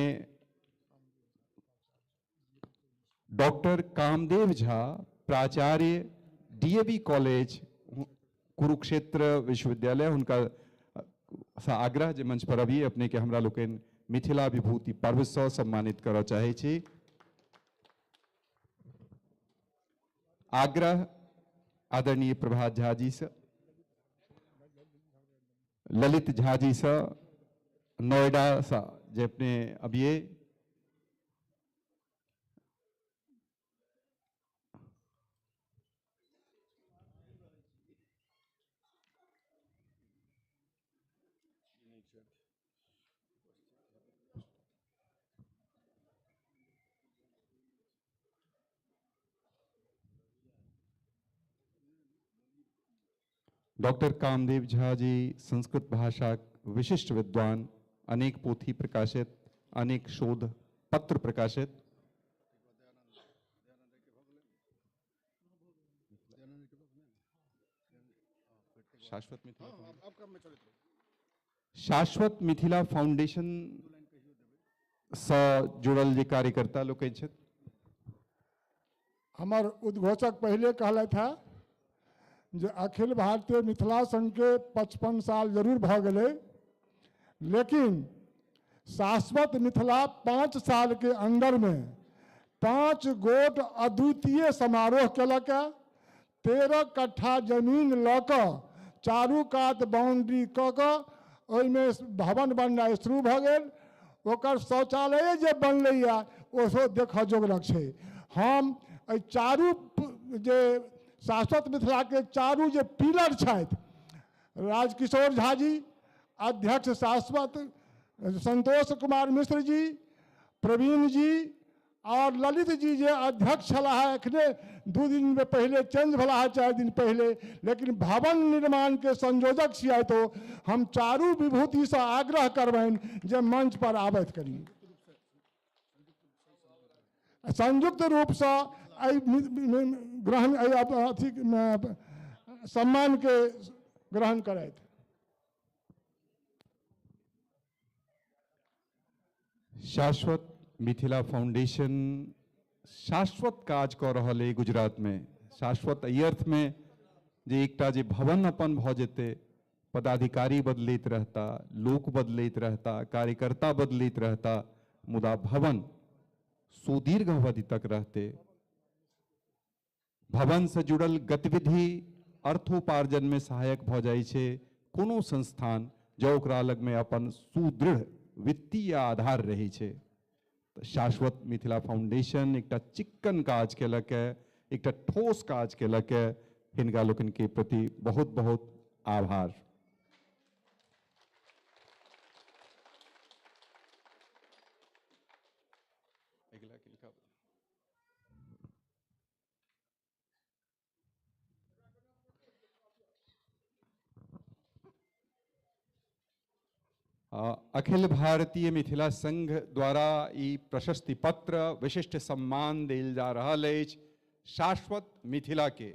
Speaker 2: डॉक्टर कामदेव झा, प्राचार्य डीएवी कॉलेज कुरुक्षेत्र विश्वविद्यालय, हुनका सा आग्रह जे मंच पर अभी अपने के हमरा लोकन मिथिला विभूति पर्व से सम्मानित करऽ चाहे छी। आग्रह आदरणीय प्रभात झा जी से, ललित झा जी से, नोएडा से जे अपने अभी डॉक्टर कामदेव झा जी संस्कृत भाषा विशिष्ट विद्वान, अनेक पोथी प्रकाशित, अनेक शोध पत्र प्रकाशित। शाश्वत मिथिला फाउंडेशन से जुड़ल जे कार्यकर्ता लोग छथि।
Speaker 3: हमार उद्घोषक पहले कहले था जे अखिल भारतीय मिथिला संघ के 55 साल जरूर भ गए, लेकिन शाश्वत मिथिला 5 साल के अंदर में 5 गोट अद्वितीय समारोह कलक। 13 कट्ठा जमीन ल क चारू कात बाउंड्री क क ओहिमे भवन बननाइ शुरू भ गेल। ओकर शौचालय जे बनलैया ओहो देखऽ जोगरक छै। हम एहि चारू जे शाश्वत मिथिला के चारू जे पिलर छथि, राजकिशोर झा जी अध्यक्ष शाश्वत, संतोष कुमार मिश्र जी, प्रवीण जी और ललित जी जे अध्यक्ष छला है, एखने 2 दिन में पहले चेंज भला है, 4 दिन पहले, लेकिन भवन निर्माण के संयोजक छियै। तो हम चारू विभूति से आग्रह करबनि जे मंच पर आबैत करी, संयुक्त रूप से ग्रहण अथी सम्मान के ग्रहण करैत।
Speaker 2: शाश्वत मिथिला फाउंडेशन शाश्वत काज कऽ रहल है गुजरात में। शाश्वत एहि अर्थ में जे एकटा जे भवन अपन भ जेते, पदाधिकारी बदलैत रहता, लोक बदलैत रहता, कार्यकर्ता बदलैत रहता, मुदा भवन सुदीर्घ अवधि तक रहते। भवन से जुड़ल गतिविधि अर्थोपार्जन में सहायक भ जाइ छै। कोनो संस्थान जो ओकरा लग में अपन सुदृढ़ वित्तीय आधार रही छै। तो शाश्वत मिथिला फाउंडेशन एकटा चिक्कन काज केलक है, एकटा ठोस काज केलक है। हिनका लोकन के प्रति बहुत बहुत आभार। अखिल भारतीय मिथिला संघ द्वारा ई प्रशस्ति पत्र विशिष्ट सम्मान देल जा रहल अछि शाश्वत मिथिला के।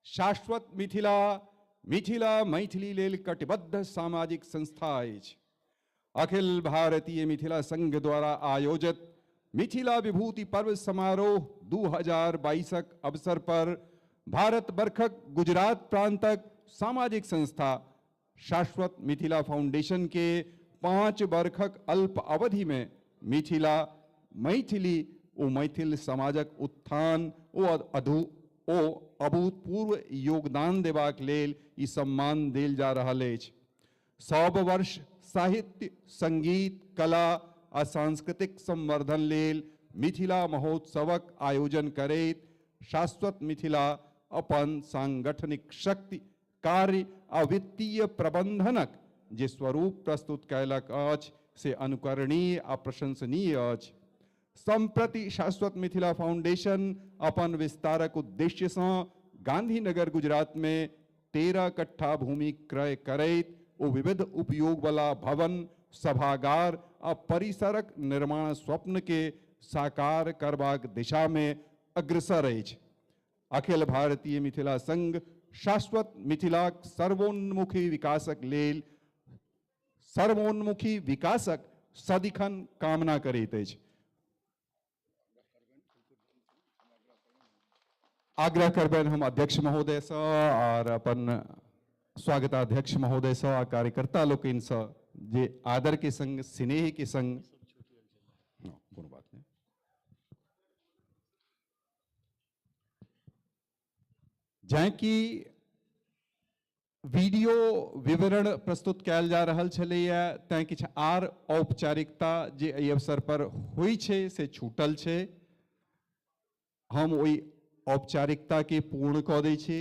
Speaker 2: शाश्वत मिथिला मिथिला मैथिली लेल कटिबद्ध सामाजिक संस्था अछि। अखिल भारतीय मिथिला संघ द्वारा आयोजित मिथिला विभूति पर्व समारोह 2022 अवसर पर भारत बर्खक गुजरात प्रांतक सामाजिक संस्था शाश्वत मिथिला फाउंडेशन के 5 वर्षक अल्प अवधि में मिथिला मैथिली ओ मैथिल समाजक उत्थान ओ अभूतपूर्व योगदान देबाक लेल ई सम्मान देल जा रहल अछि। सब वर्ष साहित्य, संगीत, कला आ सांस्कृतिक संवर्धन लेल मिथिला महोत्सवक आयोजन करैत शाश्वत मिथिला अपन सांगठनिक शक्ति, कार्य आ वित्तीय प्रबंधनक जे स्वरूप प्रस्तुत कयलक अछि से अनुकरणीय आ प्रशंसनीय अछि। संप्रति शाश्वत मिथिला फाउंडेशन अपन विस्तारक उद्देश्य से गांधीनगर गुजरात में 13 कट्ठा भूमि क्रय करैत ओ विविध उपयोग वाला भवन, सभागार आ परिसरक निर्माण स्वप्न के साकार करबाक दिशा में अग्रसर अछि। अखिल भारतीय मिथिला संघ शाश्वत मिथिलाक सर्वोन्मुखी विकासक लेल सर्वोन्मुखी विकासक सदिखन कामना करैत अछि। आग्रह करबनि हम अध्यक्ष महोदय से और अपन स्वागताध्यक्ष महोदय से आ कार्यकर्ता लोकनि से जे आदर के संग, स्नेह के संग कोनो बात नहीं जाए कि वीडियो विवरण प्रस्तुत कयल जा रहल छलैया, तैं किछु आर औपचारिकता जे एहि अवसर पर होइ छै से छूटल छै। हम ओहि औपचारिकता के पूर्ण कऽ दै छी।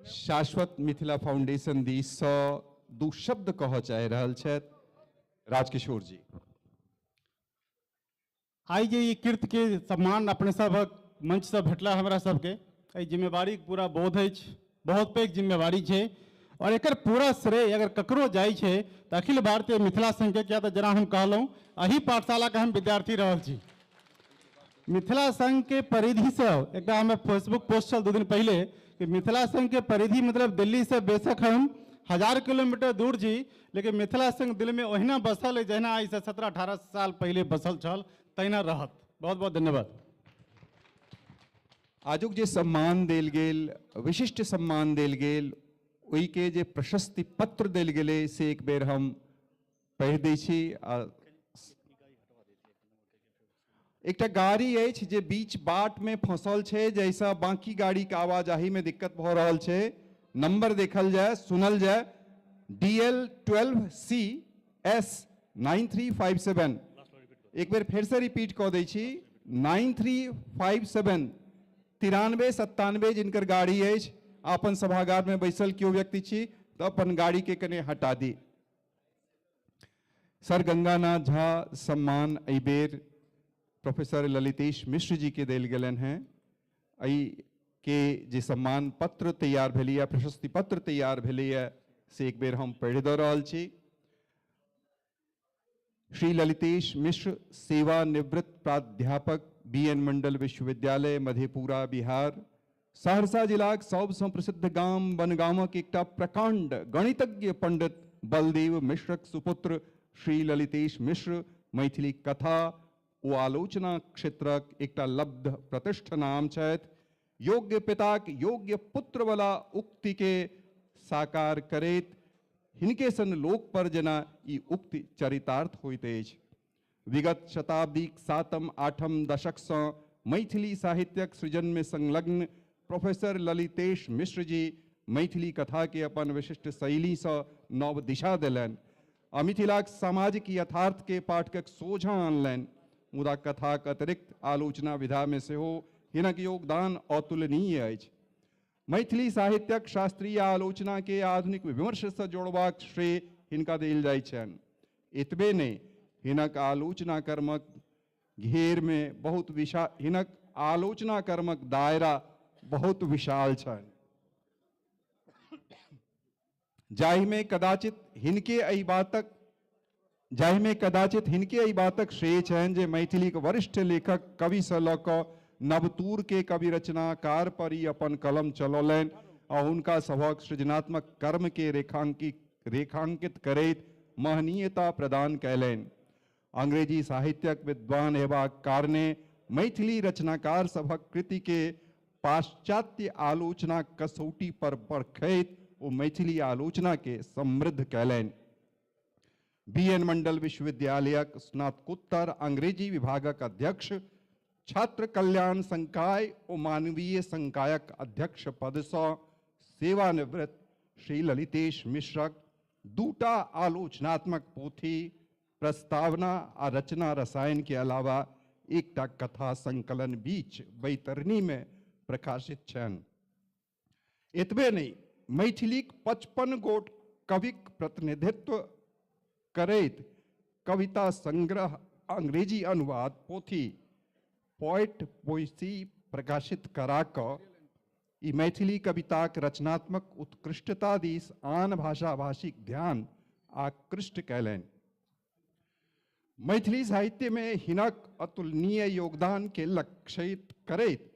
Speaker 2: शाश्वत मिथिला फाउंडेशन दिस सँ दू शब्द कहऽ चाहि रहल छथि राजकिशोर जी।
Speaker 12: आइ जे ई कीर्ति के सम्मान अपने सबक मंच से भेटला हमरा सबके, एहि जिम्मेवारी के पूरा बोध अछि, बहुत पैघ जिम्मेवारी छै और एकर पूरा श्रेय अगर ककरो जाइ छै तऽ अखिल भारतीय मिथिला संघ के, किया तऽ जेना हम कहलहुँ एही पाठशाला के हम विद्यार्थी रहल छी। मिथिला संघ के परिधि से एकटा हमें फेसबुक पोस्ट चल 2 दिन पहले कि मिथिला संघ के परिधि मतलब दिल्ली से बेशक हम 1000 किलोमीटर दूर छी, लेकिन मिथिला संघ दिल में ओहिना बसल है जहिना आई से 17-18 साल पहले बसल छल, तहिना रहत। बहुत बहुत धन्यवाद।
Speaker 2: आजुक जे सम्मान देल गेल, विशिष्ट सम्मान देल गेल, ओहि के जे प्रशस्ति पत्र देल गेलै से एक बेर हम पढ़ि दै छी। एकटा गाड़ी अछि जे बीच बाट में फंसल छै, जैसा बाकी गाड़ी के आवाजाही में दिक्कत भऽ रहल छै। नंबर देखल जाए, सुनल जाए, DL12CS9357। एक बेर फिर से रिपीट कऽ दै छी, 9357 9397 जिनकर गाड़ी अछि। अपन सभागार में बैसल केओ व्यक्ति छी तो अपन गाड़ी के कने हटा दी। सर गंगानाथ झा सम्मान एहि बेर प्रोफेसर ललितेश मिश्र जी के देल गेलन हैं। एहि के जे सम्मान पत्र तैयार भेलैया, प्रशस्ति पत्र तैयार भेलैया, से एक बेर हम पढ़ि दऽ रहल छी। श्री ललितेश मिश्र सेवानिवृत्त प्राध्यापक BN मंडल विश्वविद्यालय मधेपुरा बिहार। सहरसा जिलाक सबसँ प्रसिद्ध गाम बनगामक एकटा प्रकांड गणितज्ञ पंडित बलदेव मिश्रक सुपुत्र श्री ललितेश मिश्र मैथिली कथा ओ आलोचना क्षेत्रक एकटा लब्ध प्रतिष्ठ नाम छथि। योग्य पिताक योग्य पुत्र वाला उक्ति के साकार करैत हिनके सन लोक पर जेना ई उक्ति चरितार्थ होइत अछि। विगत शताब्दीक 7म-8म दशक सँ मैथिली साहित्यक सृजन में संलग्न प्रोफेसर ललितेश मिश्र जी मैथिली कथा के अपन विशिष्ट शैली सँ नव दिशा देलनि आ मिथिलाक सामाजिक यथार्थ के पाठकक सोझा आनलनि। मुदा कथाक अतिरिक्त आलोचना विधा में सेहो हिनक योगदान अतुलनीय अछि। मैथिली साहित्यक शास्त्रीय आलोचना के आधुनिक विमर्श से जोड़बाक श्रेय हिनका देल जाइ छनि। एतबे नहीं, हिनक आलोचना कर्मक घेर में बहुत विशाल, हिनक आलोचना कर्मक दायरा बहुत विशाल छनि, जाहि में कदाचित हिनके एहि बातक श्रेय छनि जे मैथिलीक वरिष्ठ लेखक कवि से लऽ कऽ नवतूर के कवि रचनाकार पर ही अपन कलम चलौलनि आ हुनका सभक सृजनात्मक कर्म के रेखांकित करैत महनीयता प्रदान कयलनि। अंग्रेजी साहित्यक विद्वान हेबाक कारणे मैथिली रचनाकार सभक कृति के पाश्चात्य आलोचना कसौटी पर परखैत ओ मैथिली आलोचना के समृद्ध कयलनि। BN मंडल विश्वविद्यालयक स्नातकोत्तर अंग्रेजी विभागक अध्यक्ष, छात्र कल्याण संकाय ओ मानवीय संकायक अध्यक्ष पद सँ सेवानिवृत्त श्री ललितेश मिश्रक 2टा आलोचनात्मक पोथी प्रस्तावना आ रचना रसायन के अलावा एकटा कथा संकलन बीच बैतरनी में प्रकाशित छनि। एतबे नहीं, मैथिलीक 55 गोट कविक प्रतिनिधित्व करैत कविता संग्रह अंग्रेजी अनुवाद पोथी पोएट पोएसी प्रकाशित करा कऽ ई मैथिली कविताक रचनात्मक उत्कृष्टता दिस आन भाषाभाषीक ध्यान आकृष्ट कयलनि। मैथिली साहित्य में हिनक अतुलनीय योगदान के लक्षित करैत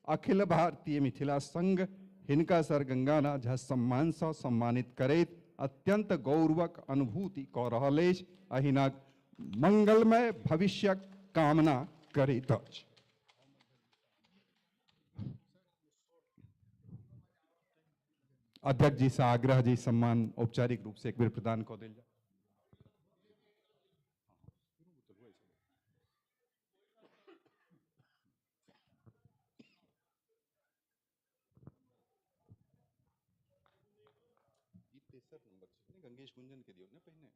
Speaker 2: अखिल भारतीय मिथिला संघ हिनका सर गंगानाथ झा सम्मान सँ सम्मानित करैत अत्यंत गौरवक अनुभूति कऽ रहल अछि आ हिनक मंगलमय भविष्यक कामना करैत अछि। अध्यक्ष जी से आग्रह जी सम्मान औपचारिक रूप से एक बेर प्रदान कऽ देल जाय। गंगेश गुंजन के दियो ने पहिने।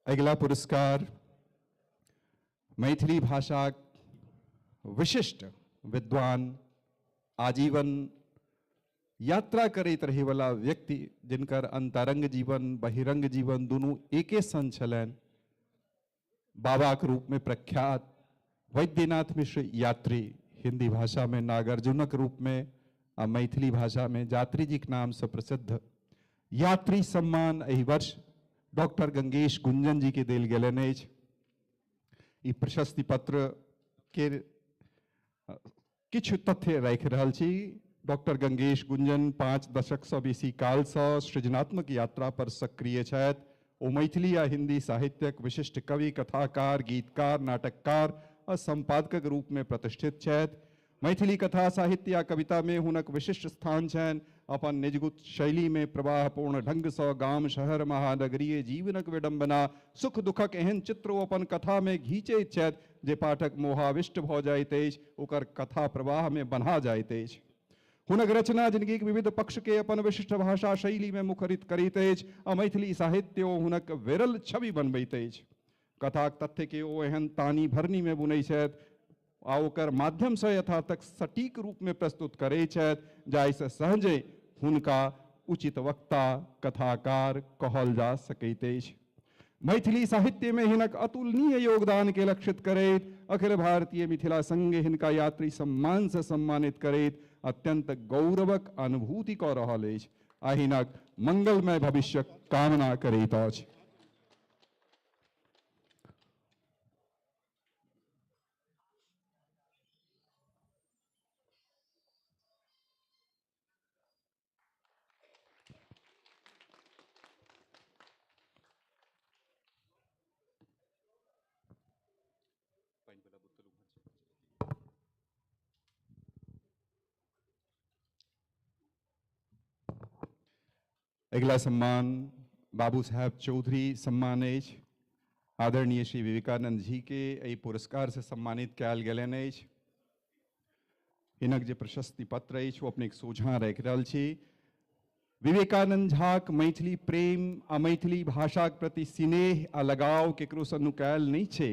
Speaker 2: अगला पुरस्कार मैथिली भाषाक विशिष्ट विद्वान आजीवन यात्रा करैत रहे वाला व्यक्ति जिनकर अंतरंग जीवन बहिरंग जीवन दोनों एके सन छलनि, बाबा के रूप में प्रख्यात वैद्यनाथ मिश्र यात्री, हिंदी भाषा में नागार्जुनक रूप में आ मैथिली भाषा में यात्री जी के नाम से प्रसिद्ध यात्री सम्मान एहि वर्ष डॉक्टर गंगेश गुंजन जी के देल गेलनि अछि। ई प्रशस्ति पत्र के किछु तथ्य राखि रहल छी। डॉक्टर गंगेश गुंजन 5 दशक से बेसी काल से सृजनात्मक यात्रा पर सक्रिय छथि। ओ मैथिली आ हिंदी साहित्यक विशिष्ट कवि, कथाकार, गीतकार, नाटककार आ संपादकक रूप में प्रतिष्ठित छथि। मैथिली कथा साहित्य आ कविता में हुनक विशिष्ट स्थान छनि। अपन निजगुत शैली में प्रवाहपूर्ण ढंग से गाम, शहर, महानगरीय जीवनक विडंबना, सुख दुखक एहन चित्र ओ अपन कथा में घीचैत छथि जे पाठक मोहाविष्ट भऽ जाइत अछि, ओकर कथा प्रवाह में बन्हा जाइत अछि। हुनक रचना जिंदगीक विविध पक्ष के अपन विशिष्ट भाषा शैली में मुखरित करैत अछि आ मैथिली साहित्य ओ हुनक विरल छवि बनबैत अछि। कथाक तथ्य के ओ एहन तानी भरनी में बुनैत छथि आ ओकर माध्यम से यथातक सटीक रूप में प्रस्तुत करैत छथि जाहिसँ सहजे हुनका उचित वक्ता, कथाकार कहल जा सकैत अछि। मैथिली साहित्य में हिनक अतुलनीय योगदान के लक्षित करैत अखिल भारतीय मिथिला संघ हिनका यात्री सम्मान से सम्मानित करैत अत्यंत गौरवक अनुभूति कऽ रहल अछि आ हिनक मंगलमय भविष्यक कामना करैत अछि। अगला सम्मान बाबू साहब चौधरी सम्मान अछि। आदरणीय श्री विवेकानंद जी के एहि पुरस्कार से सम्मानित कयल गेलनि अछि। हिनक जे प्रशस्ति पत्र अछि ओ अपने सोझाँ राखि रहल छी। विवेकानंद झाक मैथिली प्रेम आ मैथिली भाषाक प्रति स्नेह आ लगाव केकरो सँ नुकायल नहीं छै।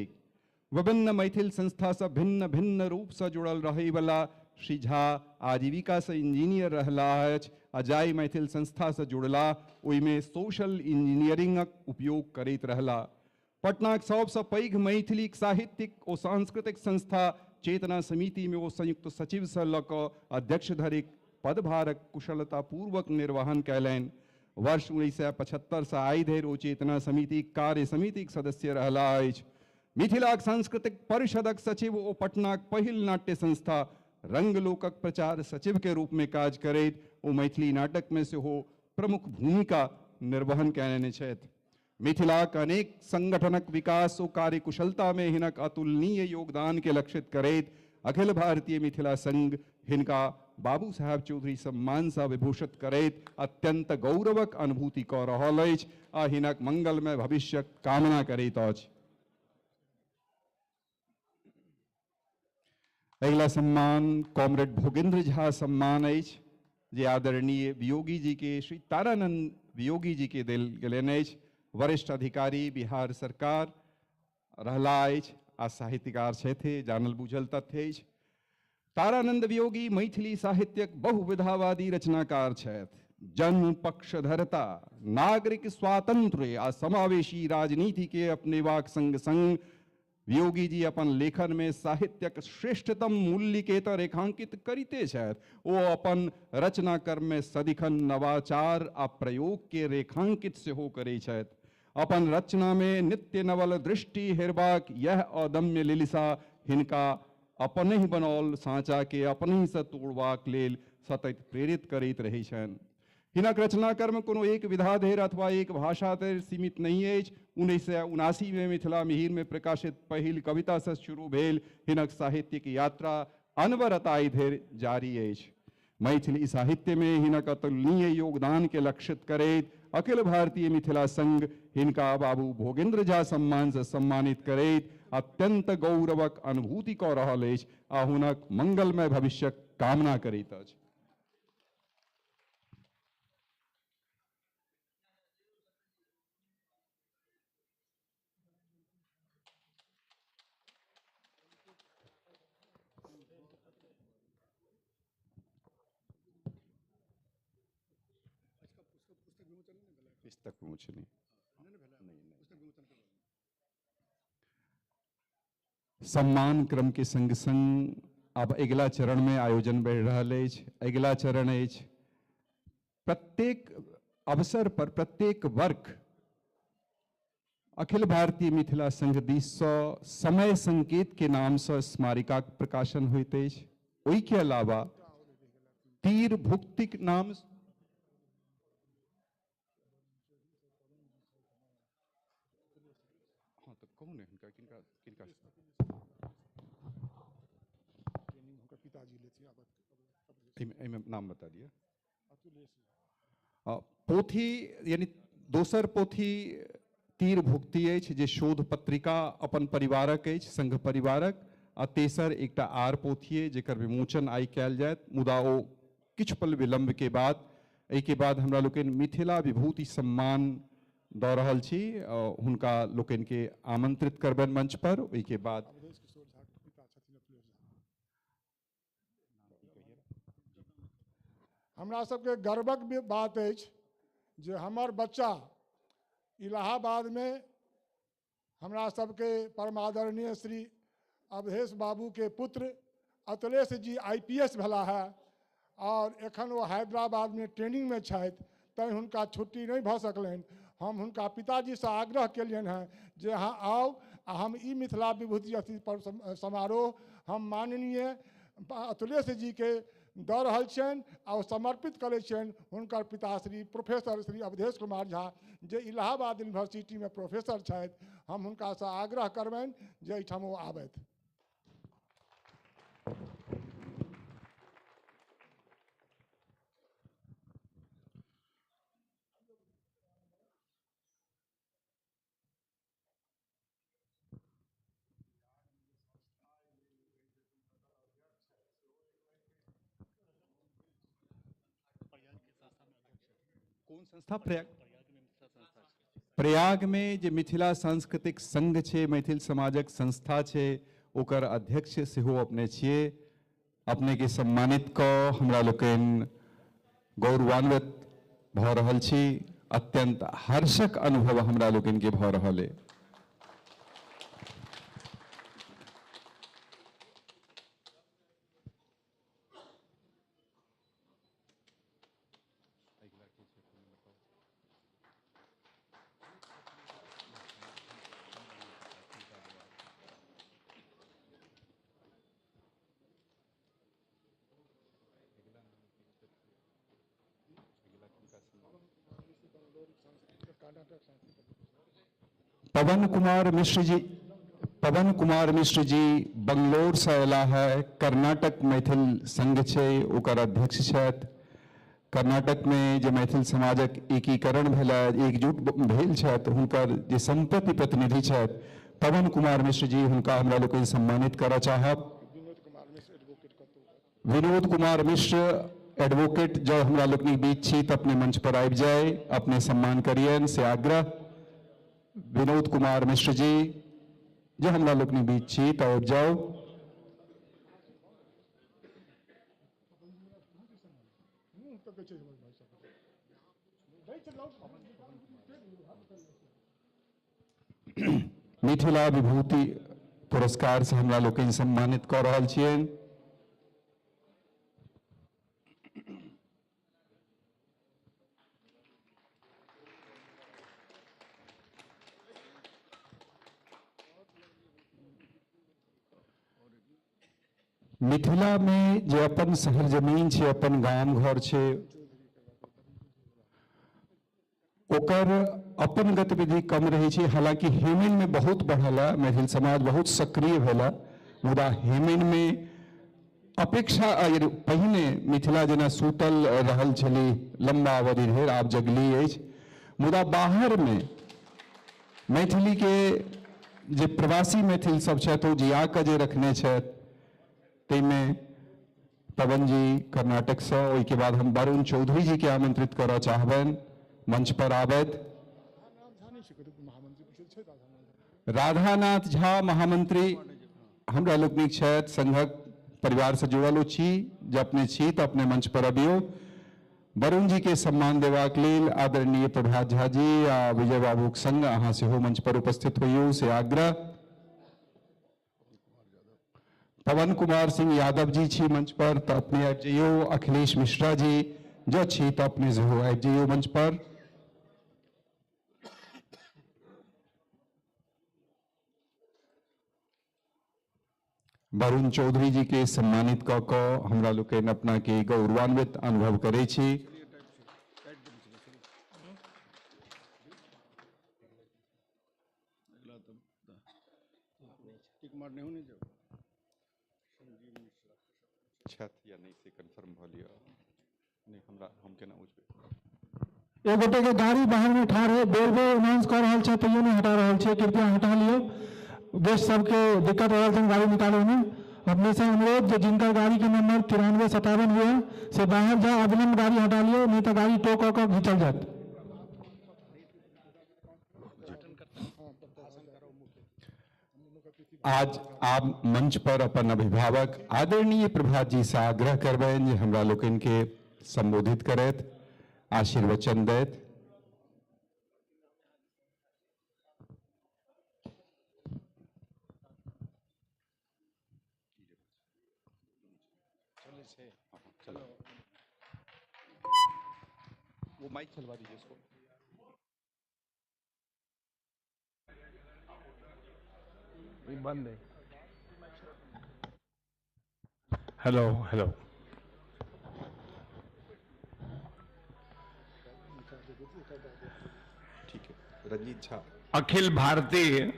Speaker 2: विभिन्न मैथिल संस्था से भिन्न भिन्न रूप से जुड़ल रहै वाला श्री झा आजीविका से इंजीनियर रहला अछि आ जाहि मैथिल संस्था से जुड़ला ओहिमे सोशल इंजीनियरिंगक उपयोग करैत रहला। पटनाक सबसँ पैघ मैथिली साहित्यिक ओ सांस्कृतिक संस्था चेतना समिति में ओ संयुक्त सचिव से लऽ कऽ अध्यक्ष धरिक पदभारक कुशलतापूर्वक निर्वहन कयलनि। वर्ष 1975 से आइ धरि ओ चेतना समिति कार्य समितिक सदस्य रहला अछि। मिथिलाक सांस्कृतिक परिषदक सचिव ओ पटनाक पहिल नाट्य संस्था रंगलोकक प्रचार सचिव के रूप में काज करैत ओ मैथिली नाटक में सेहो प्रमुख भूमिका निर्वहन कयने छथि। मिथिलाक अनेक संगठनक विकास ओ कार्यकुशलता में हिनक अतुलनीय योगदान के लक्षित करैत अखिल भारतीय मिथिला संघ हिनका बाबू साहब चौधरी सम्मान से विभूषित करैत अत्यंत गौरवक अनुभूति कऽ रहल अछि आ हिनक मंगलमय भविष्यक कामना करैत अछि। अगला सम्मान कॉमरेड भोगेंद्र झा सम्मान अछि जे आदरणीय वियोगी जी के श्री तारानंद वियोगी जी के देल गेलनि अछि। वरिष्ठ अधिकारी बिहार सरकार रहला अछि आ साहित्यकार छथि, जानल बूझल तथ्य अछि। तारानंद वियोगी मैथिली साहित्यक बहुविधावादी रचनाकार छथि। जन्म पक्षधरता, नागरिक स्वातंत्र्य आ समावेशी राजनीति के अपनेबाक संग संग वियोगी जी अपन लेखन में साहित्यक श्रेष्ठतम मूल्य के तऽ रेखांकित करिते छथि, ओ अपन रचना कर्म में सदिखन नवाचार आ प्रयोग के रेखांकित सेहो करै छथि। अपन रचना में नित्य नवल दृष्टि हेरबाक यह अदम्य लिलिसा हिनका अपने ही बनाओल साँचा के अपने ही से तोड़बाक लेल सतत प्रेरित करैत रहै छनि। हिनक रचना कर्म कोनो एक विधा धरि अथवा एक भाषा धरि सीमित नहीं अछि। 1979 में मिथिला मिहिर में प्रकाशित पहिल कविता से शुरू भेल हिनक साहित्यिक यात्रा अनवरताई धरि जारी अछि। मैथिली साहित्य में हिनक अतुलनीय योगदान के लक्षित करैत अखिल भारतीय मिथिला संघ हिनका बाबू भोगेंद्र झा सम्मान से सम्मानित करैत अत्यंत गौरवक अनुभूति कऽ रहल अछि आ हुनक मंगलमय भविष्यक कामना करैत अछि। पुस्तक विमोचनी सम्मान क्रम के संग संग अब अगला चरण में आयोजन बढ़ रहा है। अगला चरण है प्रत्येक अवसर पर प्रत्येक वर्ग अखिल भारतीय मिथिला संघ दिस समय संकेत के नाम से स्मारिका प्रकाशन होइत अछि। ओहि के अलावा तीर भुक्तिक नाम हाँ तो कौन है इनका किनका किनका नाम बता दिया। पोथी यानी दोसर पोथी तीर भुक्ति अछि जे शोध पत्रिका अपन परिवारक अछि संघ परिवारक, आ तेसर एकटा आर पोथी जेकर विमोचन आइ कयल जायत, मुदा ओ किछु पल विलम्ब के बाद एहि के बाद हमरा लोकनि मिथिला विभूति सम्मान दऽ रहल छी। हुनका लोकनि के आमंत्रित करबनि मंच पर। ओहि के बाद
Speaker 3: हमरा सबके गर्वक बात अछि जे हमर बच्चा इलाहाबाद में हमरा सबके परमादरणीय श्री अवधेश बाबू के पुत्र अतुलेश जी IPS भेला है और एखन वो हैदराबाद में ट्रेनिंग में छथि, तैं हुनका छुट्टी नहीं भऽ सकलनि। हम हुनका पिताजी से आग्रह केलियनि हैं जे अहाँ आउ आ हम ई मिथिला विभूति अथी पर समारोह हम माननीय अतुलेश जी के दऽ रहल छियनि आ समर्पित करै छियनि हुनकर पिता श्री प्रोफेसर श्री अवधेश कुमार झा जे इलाहाबाद यूनिवर्सिटी में प्रोफेसर छथि। हम हुनका से आग्रह करबनि जे एहिठाम ओ आबथि।
Speaker 2: कौन संस्था? प्रयाग में जे मिथिला सांस्कृतिक संघ छे, मैथिल समाजक संस्था छे, ओकर अध्यक्ष सेहो अपने छिए। अपने के सम्मानित कऽ हमरा लोकनि गौरवान्वित भऽ रहल छी। अत्यंत हर्षक अनुभव हमरा लोकनि के भऽ रहल है। पवन कुमार मिश्र जी बंगलोर से अयला है। कर्नाटक मैथिल संघ छे ओकर अध्यक्ष छथि। कर्नाटक में जे मैथिल समाजक एकीकरण भेल, एकजुट भेल छथि, हुनकर जे संप्रति प्रतिनिधि छथि पवन कुमार मिश्र जी, हुनका हमरा लोकनि सम्मानित करऽ चाहब। विनोद कुमार मिश्र एडवोकेट जो हमरा लोकनि बीच छी तऽ अपने मंच पर आबि जाए, अपने सम्मान करियन से आग्रह। विनोद कुमार मिश्र जी जो हमरा लोकनि बीच छी तऽ आबि जाओ। मिथिला विभूति पुरस्कार से हमरा लोकनि सम्मानित कऽ रहल छियनि। मिथिला में जो अपन शहर जमीन छे, अपन गांव घर छे, ओकर अपन गतिविधि कम रही छे। हालांकि हेमिन में बहुत बढ़ल है, मैथिल समाज बहुत सक्रिय भेला, मुदा हेमिन में अपेक्षा पहिने मिथिला जेना सूतल रहल छली लंबा अवधि धरि, आब जगली अछि। मुदा बाहर में मैथिली के जे प्रवासी मैथिल सब छथि ओ जिया कऽ जे रखने छथि, में पवन जी कर्नाटक से। ओहि के बाद हम वरुण चौधरी जी के आमंत्रित करऽ चाहबनि मंच पर आबैत। राधानाथ झा महामंत्री हमरा लोकनिक छथि, संघक परिवार से जुड़ल छी, जब अपने छी तऽ अपने मंच पर अबियो। वरुण जी के सम्मान देवाक लेल आदरणीय प्रभात झा जी आ विजय बाबूक संग अहाँ सेहो मंच पर उपस्थित होइयो से आग्रह। पवन कुमार सिंह यादव जी छी मंच पर तो अपने आबि जइयो। अखिलेश मिश्रा जी जो छी तो अपने सेहो आबि जइयो मंच पर। वरुण चौधरी जी के सम्मानित क क हमरा लोकनि अपना के गौरवान्वित अनुभव करै छी।
Speaker 8: या नहीं से कंफर्म भ लिया नहीं हमरा हम केना बुझबे।
Speaker 12: एक गोटे के गाड़ी बाहर में ठाड़ है, बेल बेल अनाउंस कर रहल छै तैयो नहीं हटा रहल छै, कृपया हटा लियो। गेस्ट सबके दिक्कत हो रहल छै गाड़ी निकाले में। अपने से अनुरोध जो जिनका गाड़ी के नंबर 9357 हुआ से बाहर जाओ, अविलंब गाड़ी हटा लियो, नहीं तो गाड़ी टो कर घिंचल जात।
Speaker 2: आज आप मंच पर अपन अभिभावक आदरणीय प्रभात जी से आग्रह करबनि जे हमरा लोकनि के संबोधित करैत आशीर्वचन दैत।
Speaker 8: वो माइक चलवा दीजिए इसको। बंद है।
Speaker 4: Hello hello.
Speaker 8: ठीक है, रंजीत झा।
Speaker 4: अखिल भारतीय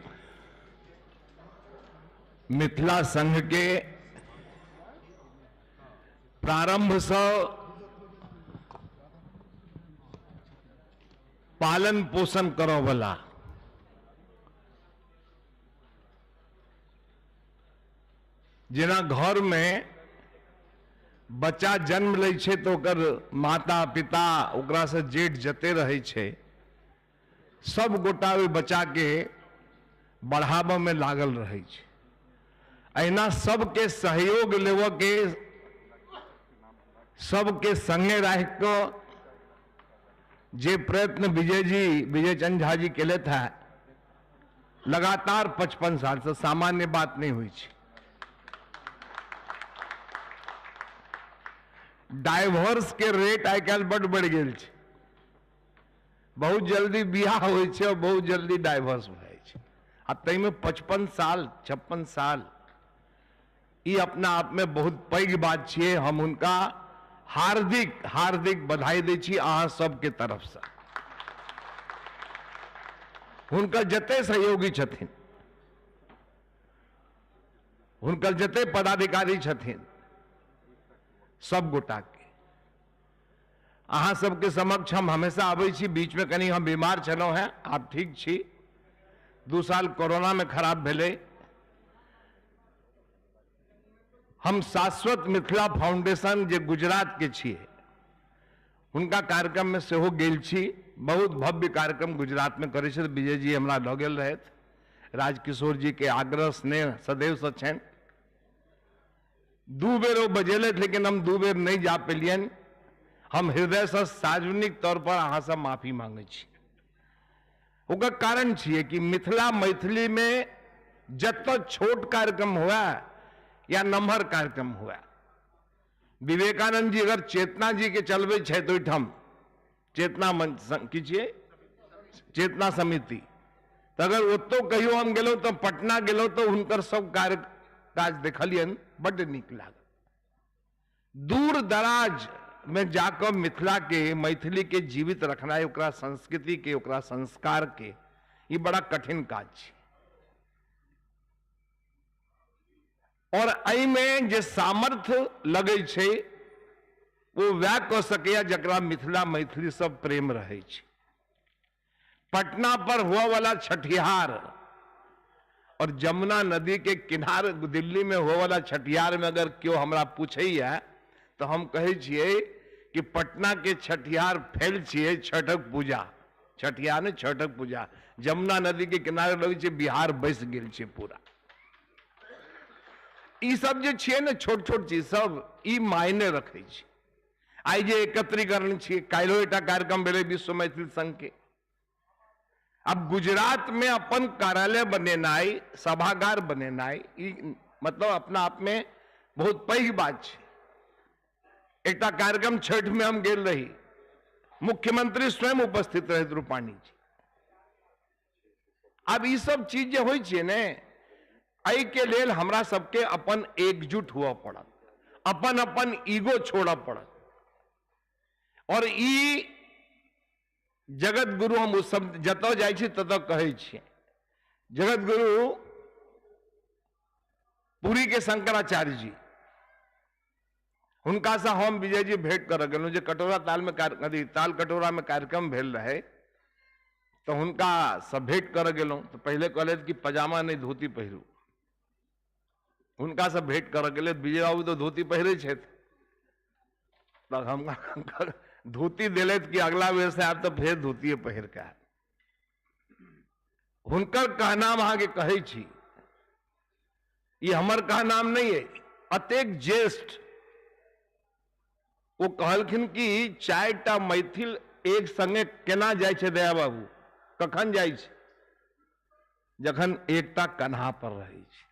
Speaker 4: मिथिला संघ के प्रारंभ से पालन पोषण करो वाला जेना घर में बच्चा जन्म ले छे तो ओकर माता पिता ओकरा से जेठ जते रहे छे, सब गोटा ओइ बच्चा के बढ़ावा में लागल रहे छे। अहिना सबके सहयोग लेव के, सबके संगे रह के जे प्रयत्न विजय चंद झा जी केले था लगातार 55 साल से सामान्य बात नहीं हुई छे। डाइवोर्स के रेट आई काल बड़ बढ़ गए छे, बहुत जल्दी बियाह होय छे और बहुत जल्दी डाइवोर्स हो जाए छे। आ तई में 55 साल 56 साल ये अपना आप में बहुत पैघ बात छे। हम उनका हार्दिक हार्दिक बधाई दै छी अहाँ सबके तरफ से। हुनकर जते सहयोगी छथिन, हुनकर जते पदाधिकारी छथिन, सब गोटा के अहाँ सबके समक्ष हम हमेशा आबै छी। बीच में कनी हम बीमार छलहुं हैं, आप ठीक छी। 2 साल कोरोना में खराब भेले। हम शाश्वत मिथिला फाउंडेशन जे गुजरात के छिए हुनका कार्यक्रम में सेहो गेल छी। बहुत भव्य कार्यक्रम गुजरात में करे छे। विजय जी हमरा लऽ गेल रहैथ। राजकिशोर जी के आग्रह स्नेह सदैव से छनि। 2 बेर वो बजेलथि लेकिन हम 2 बेर नहीं जा पेलियन। हम हृदय से सार्वजनिक तौर पर अहाँ से माफी मांगे छी। ओकर कारण छिए कि मिथिला मैथिली में जत छोट कार्यक्रम हुआ या नम्हर कार्यक्रम हुआ, विवेकानंद जी अगर चेतना जी के चलबे छे तो ओहिठाम चेतना मंच की छिए चेतना समिति, तो अगर ओतो कहियो हम गेलौं तो पटना गेलौं तो हुनकर सब कार्य काज देखलियन, बड़ नीक लागल। दूर दराज में जाकर मिथिला के मैथिली के जीवित रखनाई, ओकरा संस्कृति के, ओकरा संस्कार के, ये बड़ा कठिन काज छे। और एहि में जे सामर्थ्य लगे छे वो वह कह सके जकरा मिथिला मैथिली सब प्रेम रहे छे। पटना पर हुआ वाला छठिहार और जमुना नदी के किनारे दिल्ली में हुआ वाला छठिहार में अगर क्यों हमरा पूछे तो हम कहे छिए कि पटना के छठिहार फैल छिए छठक पूजा, छठिहार ने छठक पूजा। जमुना नदी के किनारे लगे छे बिहार बस गेल छे पूरा। ई सब जे छिए ने छोट छोट चीज सब ई मायने रखे छे।
Speaker 18: आई जे एकत्रीकरण छे, काल्हो एकटा कार्यक्रम भेलै विश्व मैथिल संघ के। अब गुजरात में अपन कार्यालय बनेनाई, सभागार बनेनाई, मतलब अपना आप में बहुत पैघ बात छे। एकटा कार्यक्रम छठ में हम गेल रही, मुख्यमंत्री स्वयं उपस्थित रहे रूपाणी जी। अब ये सब चीज जे होइ छे ने, एहि के लेल हमरा सबके अपन एकजुट हुआ पड़त, अपन अपन ईगो छोड़ा पड़त। और ई जगत गुरु हम उस सब जतऽ जाइ छी ततऽ कहै छियै, जगत गुरु पुरी के शंकराचार्य जी, हुनका से हम विजय जी भेंट कर गेलहुँ जे कटोरा ताल में ताल कटोरा में कार्यक्रम भेल रहे, तो हुनका से भेंट कर गेलहुँ। तो पहले कहले कि पजामा नहीं धोती पहिरू, हुनका से भेंट कर गेले, विजय बाबू तो धोती पहिरे छथि, तो हम धोती दिले कि अगला बेर से आब तो फिर धोती पहिर के। हुनकर कहनाम अहाँ के कहै छी, ये हमर कहनाम नहीं है, अतेक ज्येष्ठ वो कहलखिन कि 4टा मैथिल एक संगे केना जाय छै दया बाबू, कखन जाय छै, जखन एकटा कन्हा पर रहै छै।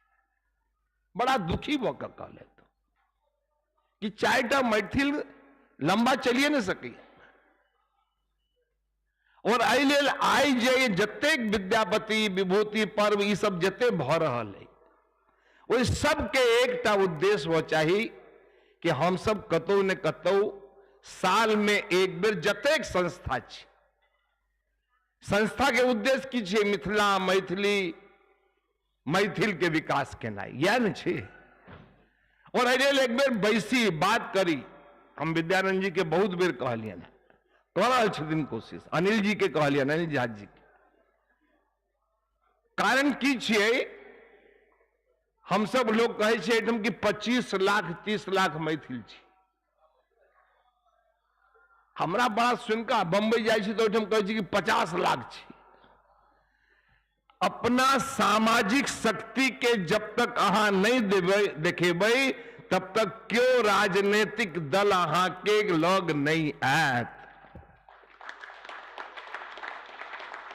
Speaker 18: बड़ा दुखी भऽ कऽ कहले कि 4टा मैथिल लंबा चलिए नहीं सके। और एहि लेल आइ जे जतेक विद्यापति विभूति पर्व ई सब जते भऽ रहल है, ओहि सबके एकटा उद्देश्य हो चाही कि हम सब कतौ ने कतौ साल में एक बेर जतेक संस्था छै, संस्था के उद्देश्य की छै, मिथिला मैथिली मैथिल के विकास केनाई, इएह ने छै। और एहि लेल एक बेर बैसी बात करी। हम विद्यानंद जी के बहुत बेर कहलियन, कह रहल छथिन कोशिश, अनिल जी के कहलियन, अनिल झा जी के। कारण की छियै, हम सब लोग कहे छियै एकदम कि 25 लाख 30 लाख मैथिल छी। हमरा बड़ा सुनका बम्बई जाइ छी तो ओहिठाम कहै छी कि 50 लाख छी। अपना सामाजिक शक्ति के जब तक अहाँ नहीं देबै देखेबै, तब तक क्यों राजनीतिक दल अहाँ के लग नहीं आयत।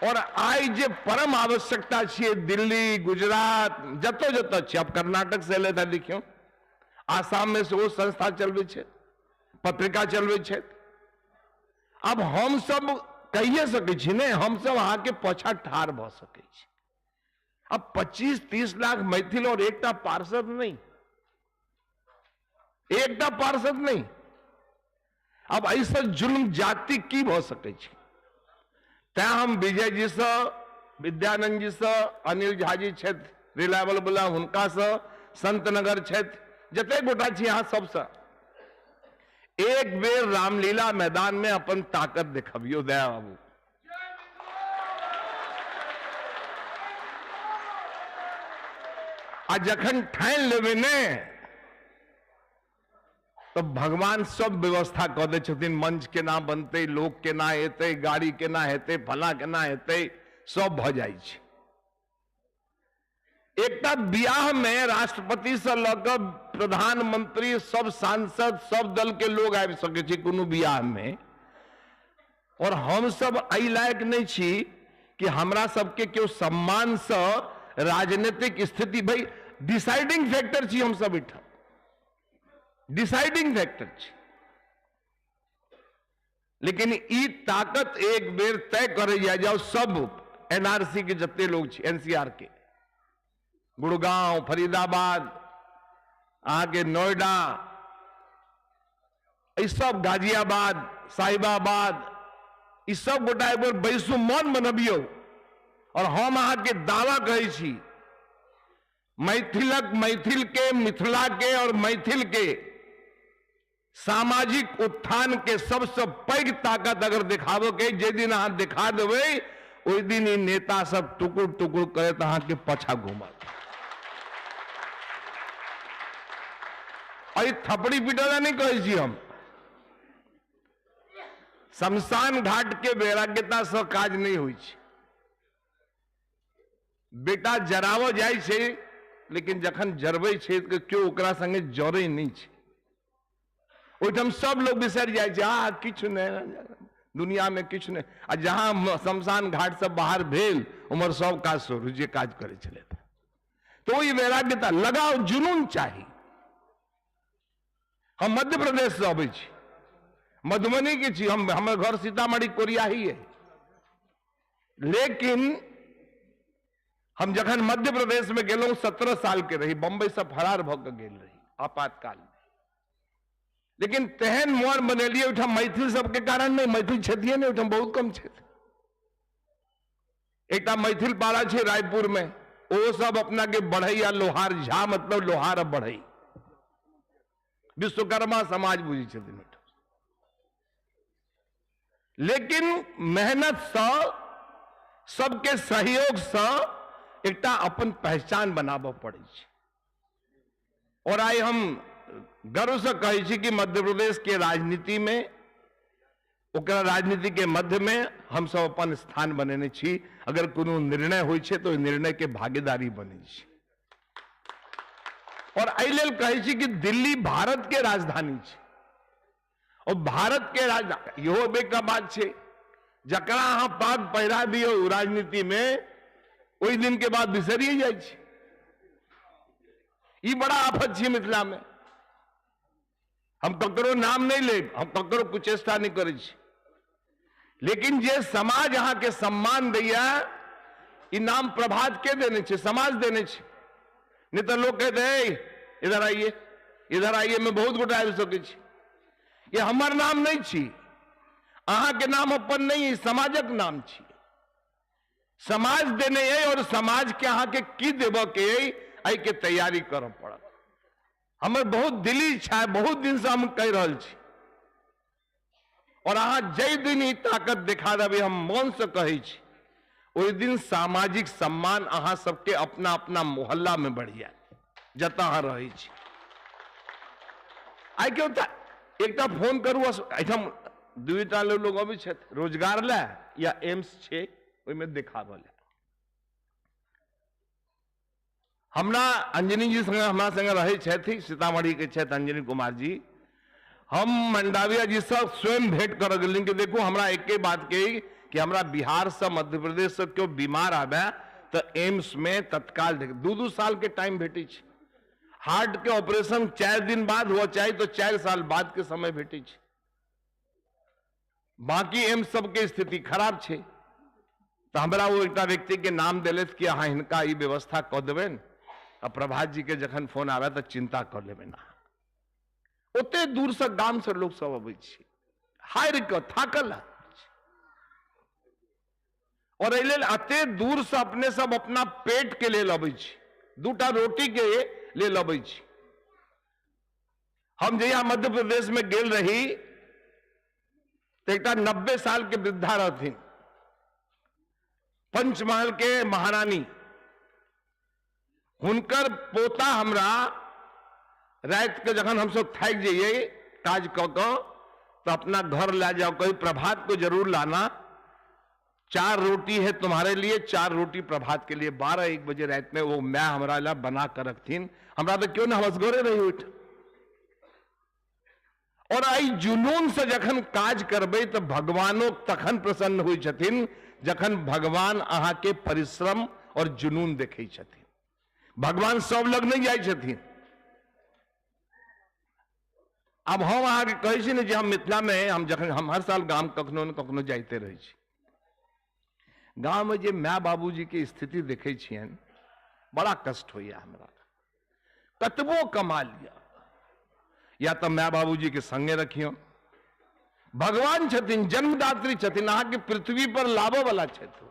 Speaker 18: और आई जे परम आवश्यकता छियै, दिल्ली गुजरात जतो जतो छै, अब कर्नाटक से ले देखियो, आसाम में से वो संस्था चलबै छै, पत्रिका चलबै छै। अब हम सब कहिए सकै छी ने, हम सब अहाँ के पाछा ठाढ़ भऽ सकै छी। अब 25-30 लाख मैथिल और एकटा पार्षद नहीं, एकटा पार्षद नहीं। अब ऐसा जुल्म जाति की भऽ सकै छै। तैं हम विजय जी से, विद्यानंद जी से, अनिल झा जी छथि रिलायबल बला, हुनका से, संत नगर छथि, जते गोटा छी अहाँ सबसे एक बेर रामलीला मैदान में अपन ताकत देखबियो दया बाबू। आ जखन ठानि लेबै ने, तो भगवान सब व्यवस्था कऽ दै छथिन, मंच केना बनतै, लोक केना एतै, गाड़ी केना हेतै, फला केना हेतै, सब भऽ जाइ छै। एकटा बियाह में राष्ट्रपति से लऽ कऽ प्रधानमंत्री, सब सांसद, सब दल के लोग आबि सकै छै कोनो बियाह में। और हम सब एहि लायक नहीं छी कि हमरा सबके केओ सम्मान से राजनीतिक स्थिति, भाई डिसाइडिंग फैक्टर छी हम सब एहिठाम, डिसाइडिंग फैक्टर छी। लेकिन ई ताकत एक बेर तय करे जाओ, सब एनआरसी के जते लोग छी, एनसीआर के, गुड़गांव, फरीदाबाद, आगे नोएडा, ई सब गाजियाबाद, साहिबाबाद, ई सब गोटा एक बेर बैसू, मन बनबियो। और हम अहाँ के दावा कहै छी, मैथिलक, मैथिल के, मिथिला के और मैथिल के सामाजिक उत्थान के सबसे पैघ ताकत अगर दिखाबो के, जे दिन अहाँ दिखा देबै, ओहि दिन ई नेता सब टुकुर टुकुर करत अहाँ के पाछा घूमत। थपड़ी पिटला नहीं कहै छी हम, शमशान घाट के वैराग्यता से काज नहीं होइ छै। बेटा जरावो जाइ छै, लेकिन जखन जरबै छै तो क्यों ओकरा संगे जरै नहीं छै। ओहिठाम सब लोग बिसर जाए किछु नहीं दुनिया में किछु नहीं। आ जहां शमशान घाट से बाहर भेल उमर सब काज शुरू जे काज करे चले तो वही वैराग्यता लगाव जुनून चाहिए। हम मध्य प्रदेश से अबै छी, मधुबनी के छी, हमर घर सीतामढ़ी कोरिया ही है, लेकिन हम जखन मध्य प्रदेश में गेलहुं 17 साल के रही, बंबई से फरार भ के गेल रही आपातकाल में, लेकिन तेहन मोर बनेलिए उठा मैथिल सबके कारण नहीं, मैथिल क्षेत्रीय नहीं, उठा बहुत कम क्षेत्र। एक मैथिल पाड़ा छे रायपुर में, वो सब अपना के बढ़ैया लोहार, झा मतलब लोहार बढ़ई, विश्वकर्मा समाज बुझी छथिन। लेकिन मेहनत से, सबके सहयोग से एकटा अपन पहचान बनाबऽ पड़े छै। और आइ हम गर्व से कहै छी कि मध्य प्रदेश के राजनीति में, ओकरा राजनीति के मध्य में हम सब अपन स्थान बनेने छी। अगर कोनो निर्णय होइ छै तो निर्णय के भागीदारी बने छी। और एहि लेल कहै छी कि दिल्ली भारत के राजधानी छै, और भारत के राजधानी इहो बेका बात छै, जकरा अहाँ पाग पहिरा दियौ राजनीति में, ओहि दिन के बाद बिसरिए जाइ छै। ई बड़ा आफत छै मिथिला में। हम ककरो नाम नहीं लेब, हम ककरो कुचेष्टा नहीं करै छी, लेकिन जे समाज अहाँ के सम्मान दैया, ई नाम प्रभात के देने छै, समाज देने छै। नहीं तो लोग कहते हैं इधर आइए, इधर आइए, मैं बहुत गोटा आबि सकै छी। ये हमर नाम नहीं छी, अहाँ के नाम अपन नहीं, समाजक नाम छी। समाज देने है, और समाज के अहाँ के की देबऽ के एहि के तैयारी करऽ पड़त। हमर बहुत दिली इच्छा है, बहुत दिन से हम कह रहल छी, और अहाँ जै दिन ई ताकत देखा देबै, हम मन से कहै छी, ओहि दिन सामाजिक सम्मान अहाँ सबके अपना अपना मोहल्ला में बढ़ जायत, जतऽ अहाँ रहै छी। आइ के एकटा फोन करू, एहिठाम दूटा लोग अबै छथि रोजगार ला या एम्स छै ओहिमे देखाबऽ ला। हमरा अंजनी जी संगे हमरा संगे रहै छथि, सीतामढ़ी के छथि अंजनी कुमार जी। हम मंडाविया जी से स्वयं भेंट कर गेलिन कि देखो हमरा एके बात कही कि हमरा बिहार से मध्य प्रदेश से क्यों बीमार आबे तो एम्स में तत्काल 2-2 साल के टाइम भेटै छै। हार्ट के ऑपरेशन 4 दिन बाद हुआ चाहे तो 4 साल बाद के समय भेटै छै। बाकी एम्स सबके स्थिति खराब छै। तो हमरा वो एक व्यक्ति के नाम दिलथ कि अहाँ हिनका ई व्यवस्था कऽ देबनि, आ प्रभात जी के जखन फोन आवे तो चिंता कर लेबनि। ओते दूर से गाम से लोग सब अबै छै, हारि के थाकल, और एहि लेल अते दूर से अपने सब अपना पेट के लेल अबै छै, 2टा रोटी के लेल अबै छै। हम जहिया मध्य प्रदेश में गेल रही तो एक 90 साल के वृद्धा रहथिन, पंचमहल के महारानी। हुनकर पोता हमरा रात के जखन हम सब थाक जाइए काज क तो अपना घर ला जाओ, कहीं प्रभात को जरूर लाना, 4 रोटी है तुम्हारे लिए, 4 रोटी प्रभात के लिए। 12-1 बजे रात में वो मैं हमारा ला बना कर रखथिन। हमरा तो क्यों ना हवसगोरे रही उठ। और आई जुनून से जखन काज करबे तो भगवानो तखन प्रसन्न हुई छथिन जखन भगवान अहाँ के परिश्रम और जुनून देखे छथिन। भगवान सब लग नहीं जाय छथिन। अब हम अहाँ के कहै छी ने जे हम मिथिला में हम हर साल गाम कखनो न कखनो जाते रहे छी। गांव में जे माय बाबूजी के स्थिति देखे छियन बड़ा कष्ट होइया हमरा। कतबो कमा लिया या तो माय बाबूजी के संगे रखियो। भगवान छथिन, जन्मदात्री छथिन, अहाँ के पृथ्वी पर लाबऽ वाला छथिन।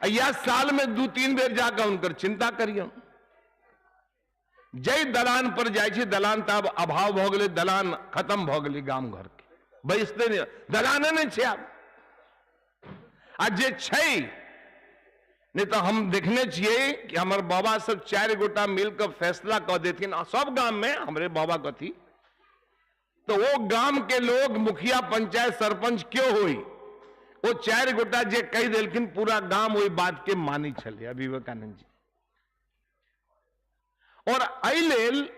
Speaker 18: या साल में 2-3 बेर जाकर उनकर चिंता करियो। जय दलान पर जाय छी, दलान तब अभाव भ गेलै, दलान खत्म भ गेलै गाम घर के, बैसते नहीं, दलाने नहीं छै आब। आ जे छै नहीं तो हम देखने छिए कि हमारे बाबा सब 4 गोटा मिलकर फैसला कर देथिन सब गांव में, हमरे बाबा कथी तो वो गांव के लोग मुखिया पंचायत सरपंच क्यों हुई, वो 4 गोटा जे कह देलखिन पूरा गांव वही बात के मानी छले विवेकानंद जी। और एहि लेल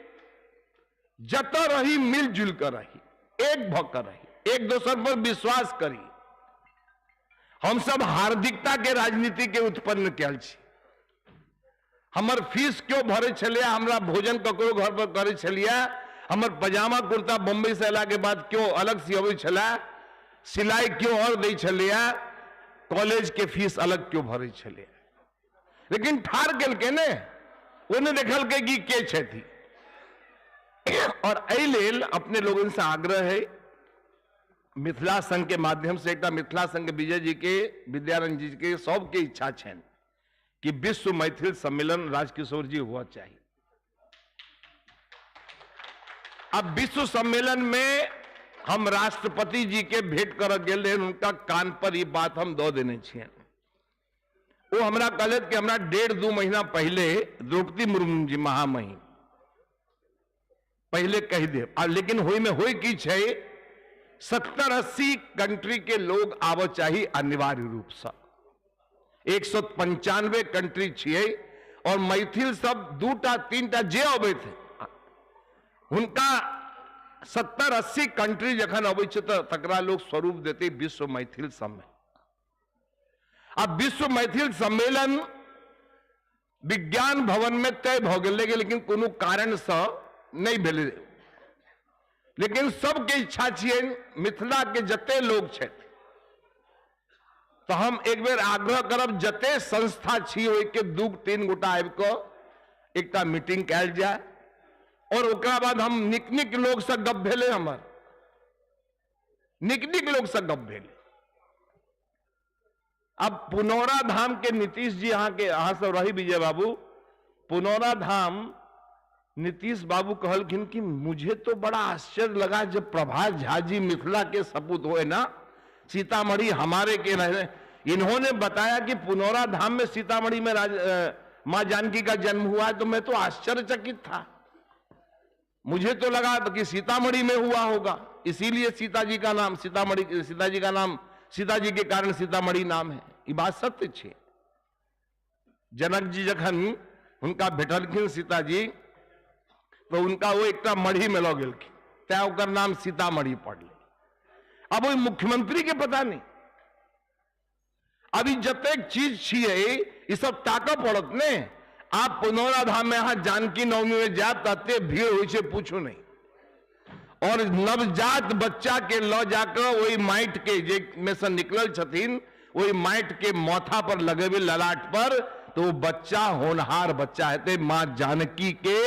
Speaker 18: जत रही मिलजुल कर रही, एक भकर रही, एक दूसर पर विश्वास करी। हम सब हार्दिकता के राजनीति के उत्पन्न कैल छी। हमर फीस क्यों भरे छलिया, हमरा भोजन ककरो घर पर करे छलिया, हमर पजामा कुर्ता बम्बई से अयला के बाद क्यों अलग सियबै छला, सिलाई क्यों और दै छलिया, कॉलेज के फीस अलग क्यों भरे छलिया। लेकिन ठार केलकै ने, ओने देखलकै कि के छथि। और एहि लेल अपने लोगन से आग्रह है, मिथिला संघ के माध्यम से, एक मिथिला संघ विजय जी के, विद्यारंजन जी के सबके इच्छा छन कि विश्व मैथिल सम्मेलन राजकिशोर जी हुआ चाहिए। अब विश्व सम्मेलन में हम राष्ट्रपति जी के भेंट कर गेल, उनका कान पर ये बात हम दो देने छिए। वो हमरा कहलत कि हमरा 1.5-2 महीना पहले द्रौपदी मुर्मू जी महामहिम पहले कह दे, लेकिन होई में होई की छै 70-80 कंट्री के लोग आव चाहिए अनिवार्य रूप से। 195 कंट्री छिए और मैथिल सब 2-3 जे अबे थे, उनका 70-80 कंट्री जखन अबै छै त तकरा लोग स्वरूप देते विश्व मैथिल सम्मेलन। अब विश्व मैथिल सम्मेलन विज्ञान भवन में तय भ गेलै, लेकिन कोनो कारण से नहीं भेलै। लेकिन सबके इच्छा छिए मिथिला के जते लोग छथि, तो हम एक बेर आग्रह करब जते संस्था छी ओहि के 2-3 गोटा आबि कऽ एकटा मीटिंग कैल जाय, और ओकरा बाद हम निक लोग से गप भेले, हमर निक लोग से गप भेले। अब पुनौरा धाम के नीतीश जी अहाँ सब रही विजय बाबू, पुनौरा धाम नीतीश बाबू कहलखिन कि मुझे तो बड़ा आश्चर्य लगा जब प्रभात झा जी मिथिला के सपूत हुए ना, सीतामढ़ी हमारे के रहे। इन्होंने बताया कि पुनौरा धाम में सीतामढ़ी में मां जानकी का जन्म हुआ है, तो मैं तो आश्चर्यचकित था। मुझे तो लगा कि सीतामढ़ी में हुआ होगा, इसीलिए सीता जी का नाम सीतामढ़ी, सीता जी का नाम सीता जी के कारण सीतामढ़ी नाम है। ये बात सत्य छे। जनक जी जखन उनका भेटलखिन सीता जी, तो उनका वो एक मढ़ी में लऽ गेलखिन, तैं ओकर नाम सीतामढ़ी पड़ले। अब वो मुख्यमंत्री के पता नहीं। अभी जतेक चीज छिए ये सब ताकऽ पड़त ने। आप पुनौरा धाम में यहाँ जानकी नवमी में जात तते भीड़ होइ छै पूछू नहीं, और नवजात बच्चा के ल जाकर वही माइट के जे में से निकलल छथिन, वही माइट के माथा पर लगेबे ललाट पर, तो वो बच्चा होनहार बच्चा हेते मां जानकी के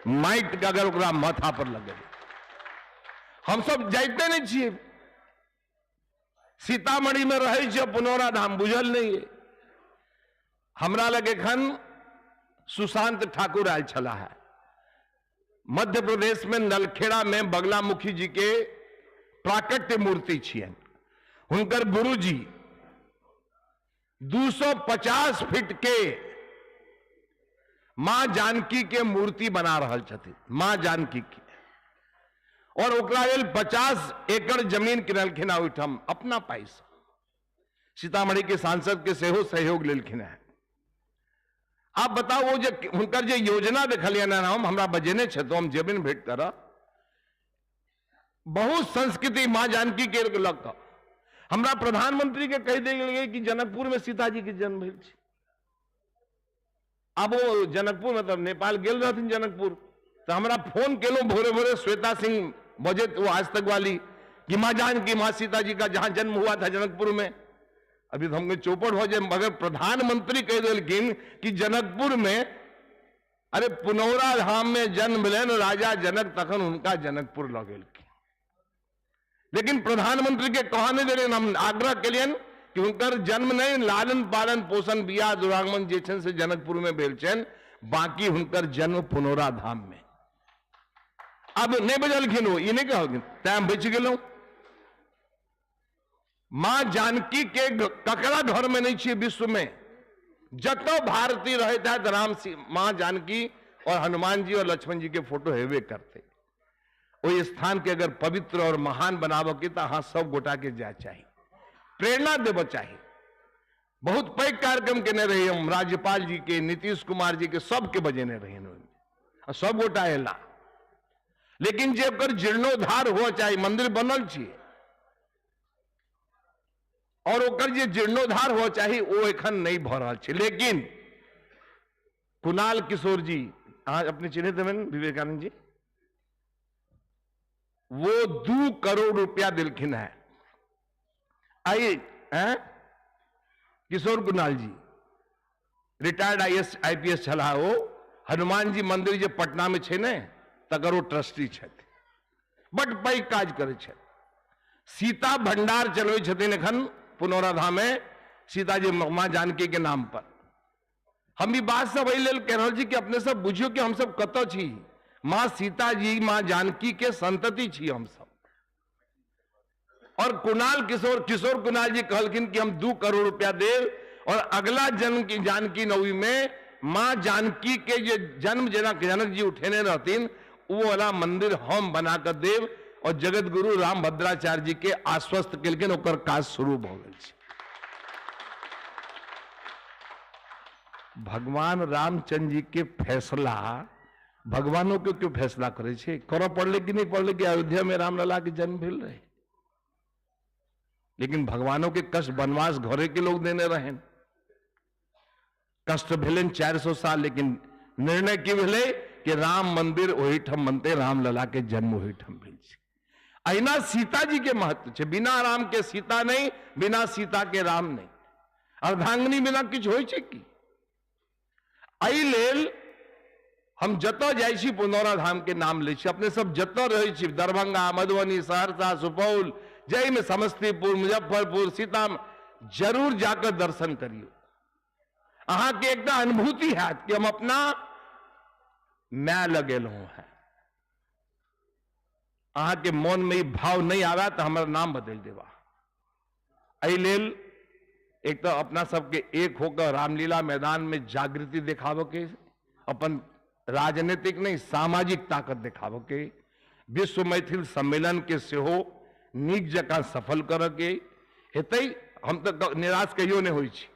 Speaker 18: माइट के अगर ओकरा माथा पर लगे। हम सब जाते नहीं छिए, सीतामढ़ी में रहे छिए, पुनौरा धाम बुझल नहीं है। हमरा लगे खन सुशांत ठाकुर आयल छला है मध्य प्रदेश में नलखेड़ा में बगलामुखी जी के प्राकट्य मूर्ति छियन। हुनकर गुरुजी 250 फीट के मां जानकी के मूर्ति बना रहल छथिन, मां जानकी की, और ओकरा लेल 50 एकड़ जमीन किनलखिन ओहिठाम अपना पैसा। सीतामढ़ी के सांसद के सेहो सहयोग लेलखिन है। आप बताओ वो जो हुनकर जो योजना देखलिए ना, हम हमरा बजेने छे तो हम जेबिन भेंट कर। बहुत संस्कृति मां जानकी के लग हमरा प्रधानमंत्री के कह देंगे कि जनकपुर में सीता जी के जन्म भेल छै। अब वो जनकपुर मतलब नेपाल गेल रहथिन जनकपुर, तो हमरा फोन केलो भोरे भोरे श्वेता सिंह बजे वो आज तक वाली कि मां जानकी मां सीता जी का जहां जन्म हुआ था जनकपुर में। अभी तो हमको चौपट हो जाए, मगर प्रधानमंत्री कह दिलखिन कि जनकपुर में, अरे पुनौरा धाम में जन्म लेन राजा जनक, तखन उनका जनकपुर लग गेलखिन। लेकिन प्रधानमंत्री के कहा नहीं दे, हम आग्रह के लिए कि उनकर जन्म नहीं, लालन पालन पोषण बियाह दुरागमन जे छन से जनकपुर में भेल छन, बाकी हुनकर जन्म पुनौरा धाम में। अब नहीं बजलखिन, वो ये नहीं कहलखिन, तैं बच गेलौं। मां जानकी के ककरा घर में नहीं छे विश्व में, जतो भारतीय रहता है राम मां जानकी और हनुमान जी और लक्ष्मण जी के फोटो हेबे करते। वो स्थान के अगर पवित्र और महान बनाबो के तो हाँ सब गोटा के जाय चाहिए, प्रेरणा देव चाहिए। बहुत पैघ कार्यक्रम केने रही हम, राज्यपाल जी के, नीतीश कुमार जी के, सबके बजेने रही, सब गोटा एला। लेकिन जे ओकर जीर्णोद्धार हुआ चाहे मंदिर बनल छी और ओकर जे जीर्णोद्धार हुआ चाहे वो एखन नहीं भ रहा है। लेकिन कुणाल किशोर जी अपने चिन्हित देवेन विवेकानंद जी वो 2 करोड़ रुपया दिलखिन है। आई किशोर कुणाल जी रिटायर्ड IPS छला हो हनुमान जी मंदिर जे पटना में छे ने तकर वो ट्रस्टी छथि बड पैघ काज करे छथि। सीता भंडार चलबै छथिन एखन पुनौराधाम में सीता जी मां जानकी के नाम पर। हम ई बात सब एहि लेल कह रहल छी कि अपने सब बुझियो कि हम सब कतऽ छी। मां सीता जी मां जानकी के संतति छी हम सब। और किशोर कुणाल जी कहलखिन कि हम 2 करोड़ रुपया देव और अगला जन्म की जानकी नवमी में मां जानकी के जे जन्म जनक जी उठेने रहतीन वो वाला मंदिर हम बनाकर देव और जगत गुरु राम भद्राचार्य जी के आश्वस्त केलखिन ओकर काज शुरू भ गेल छै। भगवान रामचंद्र जी के फैसला भगवानों के क्यों फैसला करे छे करऽ पड़ले कि नहीं पड़ले कि अयोध्या में रामलला के जन्म भेल रहे। लेकिन भगवानों के कष्ट वनवास घरे के लोग देने रहे कष्ट भेलन 400 साल लेकिन निर्णय की भेले कि राम मंदिर ओहिठम बनते रामलला के जन्म ओहिठम भेल छै। अहिना सीता जी के महत्व छै। बिना राम के सीता नहीं बिना सीता के राम नहीं अर्धांगिनी बिना किछ होय छै कि। एहि लेल हम जतऽ जाइ छी पुनौरा धाम के नाम लै छी अपने सब जतऽ रहै छी दरभंगा मधुबनी सहरसा सुपौल जय में समस्तीपुर मुजफ्फरपुर सीतामढ़ी जरूर जाकर दर्शन करियो। अहाँ के एकटा अनुभूति हैत कि हम अपना मैं लगेलहुं है। अहाँ के मन में ई भाव नहीं आवा तो हमारा नाम बदल देवा। एहि लेल एक तो अपना सबके एक होकर रामलीला मैदान में जागृति दिखाव के अपन राजनीतिक नहीं सामाजिक ताकत दिखाव के विश्व मैथिल सम्मेलन के सेहो नीक जकां सफल कर के हेतै। हम तो निराश कहियो नहीं होई छी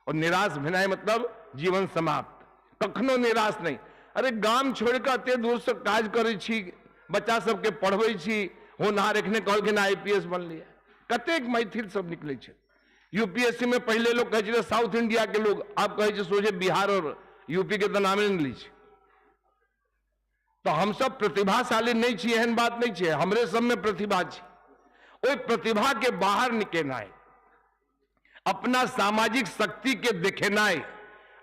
Speaker 18: और निराश भेनाइ मतलब जीवन समाप्त कखनो निराश नहीं। अरे गाम छोड़ के एते दूर से काज करे छी बच्चा सबके पढ़बै छी होनहार एखने कहलखिन IPS बनलिए कतेक मैथिल सब निकले छै। UPSC में पहले लोग कहे साउथ इंडिया के लोग आप कहे सोचे बिहार और यूपी के तो नामे नहीं ली। तो हम सब प्रतिभाशाली नहीं छी एहन बात नहीं छे हमरे सब में प्रतिभा छी। ओई प्रतिभा के बाहर निकेनाय अपना सामाजिक शक्ति के देखेनाय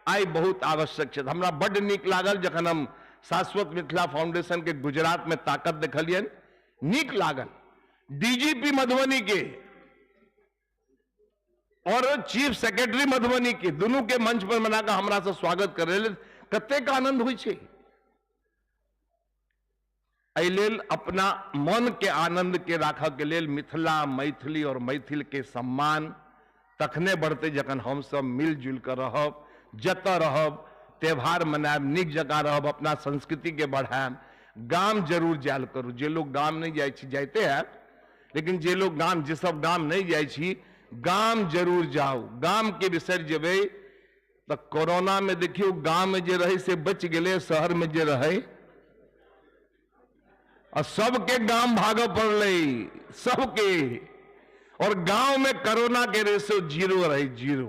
Speaker 18: आई बहुत आवश्यक छे। हमरा बड़ नीक लागल जखन हम शाश्वत मिथिला फाउंडेशन के गुजरात में ताकत देखलियन नीक लागल। DGP मधुबनी के और चीफ सेक्रेटरी मधुबनी के दोनों के मंच पर मनाकर हमरा से स्वागत करे कतेक आनंद हुई छे। एहि लेल अपना मन के आनंद के राखऽ के लेल मिथिला मैथिली और मैथिल के सम्मान तखने बढ़ते जखन हम सब मिलजुल कर रहब जतऽ रहब त्योहार मनायब नीक जकाँ रहब अपना संस्कृति के बढ़ायब। गाम जरूर जायल करू। जे लोग गाम नहीं जाय छी जाते हैं लेकिन जे लोग गाम जे सब गाम नहीं जाय छी गाम जरूर जाओ। गाम के बिसर जेबै तो कोरोना में देखियो गाम में जे रहे से बच गेले शहर में जे रहे और सबके गांव भागो पड़ले सबके। और गांव में कोरोना के रेशो 0 रहे 0।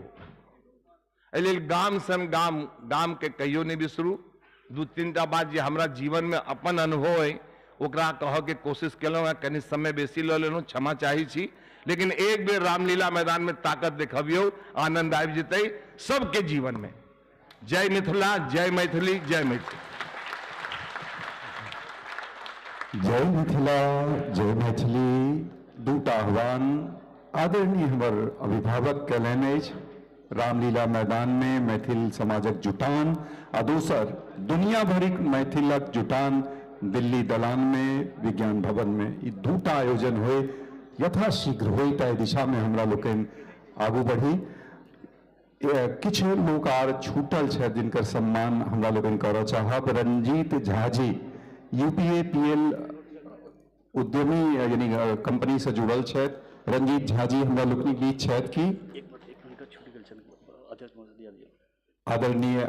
Speaker 18: एहि गाम सन गाम के कहियो नहीं बिसरू। 2-3 टा बात जे हमरा जीवन में अपन अनुभव है ओकरा कह के कोशिश केलहुं है। कनी समय बेसी ल लेलहुं क्षमा चाही छी लेकिन एक बेर रामलीला मैदान में ताकत देखबियो आनंद आबि जेतै सबके जीवन में। जय मिथिला जय मैथिली जय मैथिली।
Speaker 19: जय मिथिला जय मैथिली दूटा आह्वान आदरणीय हमर अभिभावक कयलनि अछि। रामलीला मैदान में मैथिल समाजक जुटान आ दोसर दुनिया भरिक मैथिलक जुटान दिल्ली दलान में विज्ञान भवन में ई दूटा आयोजन होय यथाशीघ्र होय ताहि दिशा में हमरा लोकनि आगू बढ़ी। किछु लोक आर छूटल छथि जिनकर सम्मान हमरा लोकनि करऽ चाहब। रंजीत झा जी UPAPL उद्यमी यानी कंपनी से जुड़ल छथि। रंजीत झा जी हमरा लोकनि बीच छथि कि आदरणीय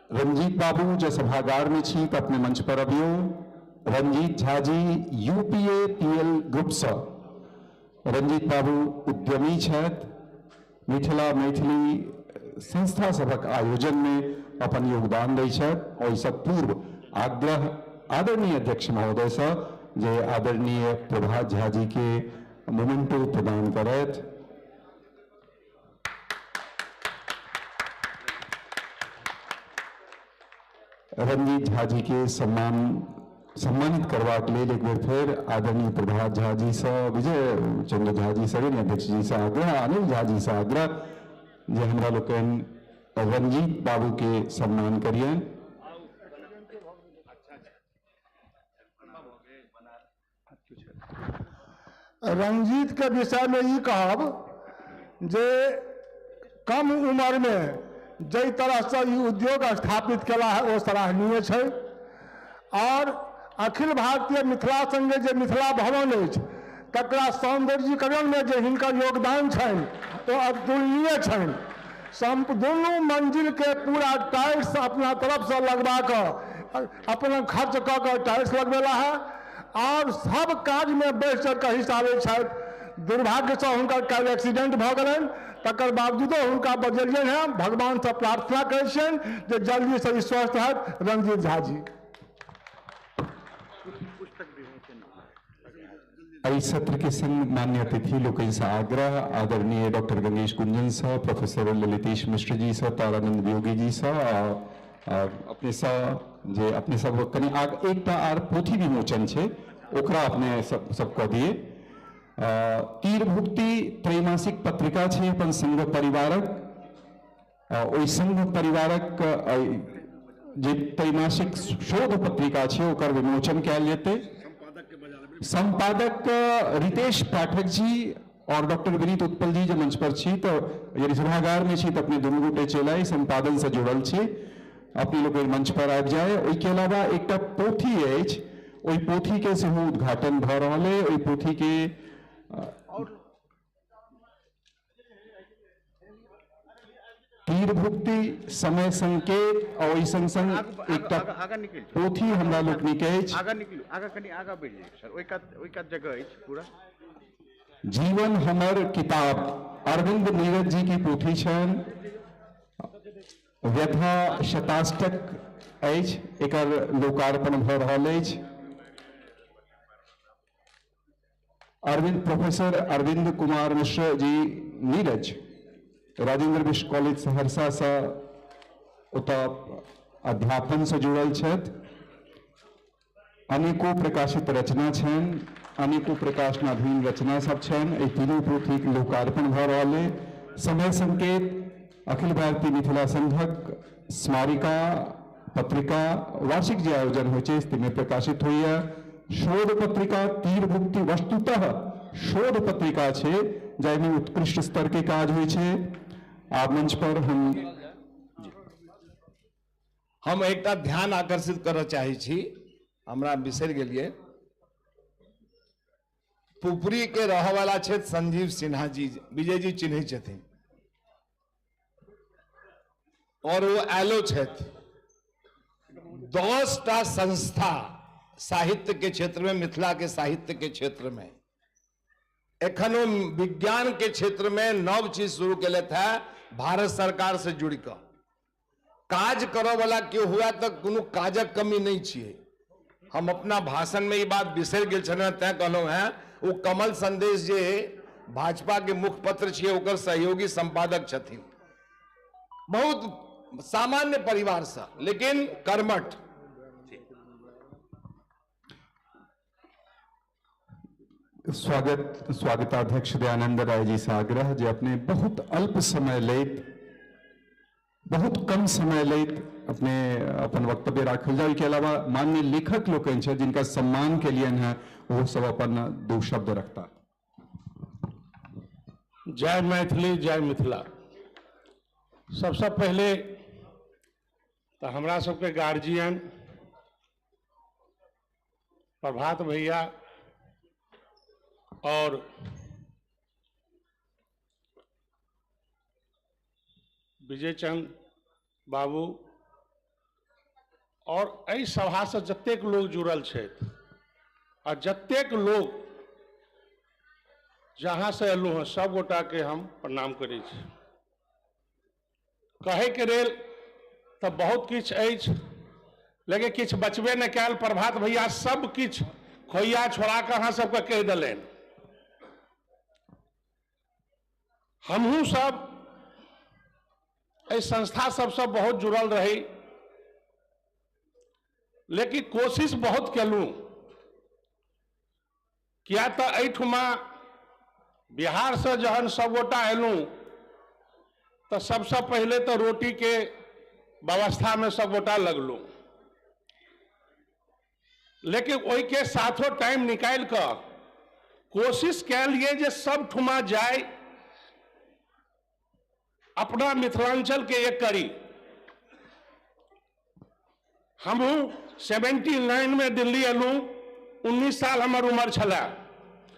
Speaker 19: रंजीत बाबू जो सभागार में छी तो अपने मंच पर अबियो। रंजीत झा जी UPAPL ग्रुप से रंजीत बाबू उद्यमी छथि, मिथिला मैथिली संस्था सभक आयोजन में अपन योगदान दै छथि। ओहिसँ पूर्व आग्रह आदरणीय अध्यक्ष महोदय से जे आदरणीय प्रभात झा जी के मोमेंटो प्रदान करथि। रंजीत झा जी के सम्मानित करवाक लेल एक बेर फिर आदरणीय प्रभात झा जी से, विजय चंद्र झा जी से, अध्यक्ष जी से आग्रह, अनिल झा जी से आग्रह जे हमरा लोकनि रंजीत बाबू के सम्मान करियन।
Speaker 3: रंजीत के विषय में ये कहब जे कम उम्र में जई तरह से ई उद्योग स्थापित केला है वो सराहनीय है। और अखिल भारतीय मिथिला संघ जे मिथिला भवन अछि तकरा सौंदर्यीकरण में जे हिनकर योगदान छनि वो अतुलनीय छनि। दुनू मंजिल के पूरा टाइल्स अपना तरफ से लगवा कर अपना खर्च कऽ के टाइल्स लगवेला है और सब काज में बढ़ चढ़ के हिस्सा लै छथि। दुर्भाग्य से हुनकर काल्हि एक्सीडेंट भऽ गेलनि, तकर बावजूदो हुनका बजेलियनि हैं। भगवान से प्रार्थना करै छियनि जे जल्दी से स्वस्थ हैत रंजीत झा जी।
Speaker 19: एहि सत्र के संग मान्य अतिथि लोकनि से आग्रह आदरणीय डॉक्टर गणेश कुंजन से, प्रोफेसर ललितेश मिश्र जी से, तारानंद वियोगी जी से अपने सा जे अपने सब कनी एकटा आर पोथी विमोचन छै ओकरा अपने सब कऽ दिए। तीर भुक्ति त्रैमासिक पत्रिका छै अपन संघ परिवारक, ओहि संघ परिवारक जे त्रैमासिक शोध पत्रिका छै ओकर विमोचन कयल जेतै। संपादक रितेश पाठक जी और डॉक्टर विनीत उत्पल जी जो मंच पर छी तो यदि सभागार में छी तो अपने दुनू गोटे चेलाई संपादन से जुड़ल छी, अपने लोग मंच पर आबि जाए। ओहिके अलावा एकटा पोथी अछि, ओहि पोथी के सेहो उद्घाटन भऽ रहल है। ओहि पोथी के तीर भुक्ति समय संकेत और ओहि संग संग एकटा पोथी हमरा लोकनि के अछि जीवन हमर किताब अरविंद नीरज जी की पोथी छनि, व्यथा शताष्टक अछि, एकर लोकार्पण भऽ रहल अछि। प्रोफेसर अरविंद कुमार मिश्र जी नीरज राजेंद्र विश्व कॉलेज सहरसा से ओतऽ अध्यापन से जुड़ल छथि। अनेकों प्रकाशित रचना छनि, अनेकों प्रकाशनाधीन रचना सब छनि। एहि तीनू पोथीक लोकार्पण भऽ रहल अछि। समय संकेत अखिल भारतीय मिथिला संघक स्मारिका पत्रिका वार्षिक जे आयोजन होइ छै ताहिमे प्रकाशित होइए। शोध पत्रिका तीर भुक्ति वस्तुतः शोध पत्रिका छै जाहिमे उत्कृष्ट स्तर के काज होइ छै। आप मंच पर
Speaker 18: हम एकटा ध्यान आकर्षित करऽ चाहै छी, हमरा बिसरि गेलियै। पुपरी के रह वाला छथि संजीव सिन्हा जी, विजय जी चिन्है छथिन और वो एलो छथि। 10टा संस्था साहित्य के क्षेत्र में, मिथिला के साहित्य के क्षेत्र में एखनो विज्ञान के क्षेत्र में नव चीज शुरू के था। भारत सरकार से जुड़ कर काज करो वाला क्यों हुआ तो कोनो काजक कमी नहीं छिए। हम अपना भाषण में ये बात बिसर गेल छलहुँ, तैं कहलहुँ हैं वो कमल संदेश जे भाजपा के मुखपत्र छिए ओकर सहयोगी संपादक छथिन। बहुत सामान्य परिवार से लेकिन कर्मठ।
Speaker 19: स्वागताध्यक्ष दयानंद राय जी से आग्रह जे अपने बहुत अल्प समय लेत, बहुत कम समय लेत अपने अपन वक्तव्य राखल जाए। के अलावा मान्य लेखक लोग जिनका सम्मान के लिए है वो सब अपन 2 शब्द रखता।
Speaker 20: जय मैथिली जय मिथिला। सबसे पहले तो हमरा सबके गार्जियन प्रभात भैया और विजय चंद बाबू और एहि सभा से जतेक लोग जुड़ल छथि आ जतेक लोग जहाँ से एलहुँ हैं सब गोटा के हम प्रणाम करै छी। कहे के लेल तऽ बहुत किछु अछि, लेकिन किछु बचबे नहि कैल। प्रभात भैया सब किछु खोइया छोड़ा कऽ अहाँ सबके कहि देलनि। हमहूँ सब एहि संस्था सबसँ बहुत जुड़ल रही, लेकिन कोशिश बहुत केलहुँ। किया तऽ एहिठुमा बिहार से जहन सब गोटा एलहुँ तऽ सबसे पहले तो रोटी के व्यवस्था में सब गोटा लगलूँ, लेकिन ओहि के साथो टाइम निकाल कर कोशिश कैलिए जे सब ठुमा जाए, अपना मिथिलांचल के एक करी। हमहूँ 79 में दिल्ली एलूँ, 19 साल हमर उम्र छला।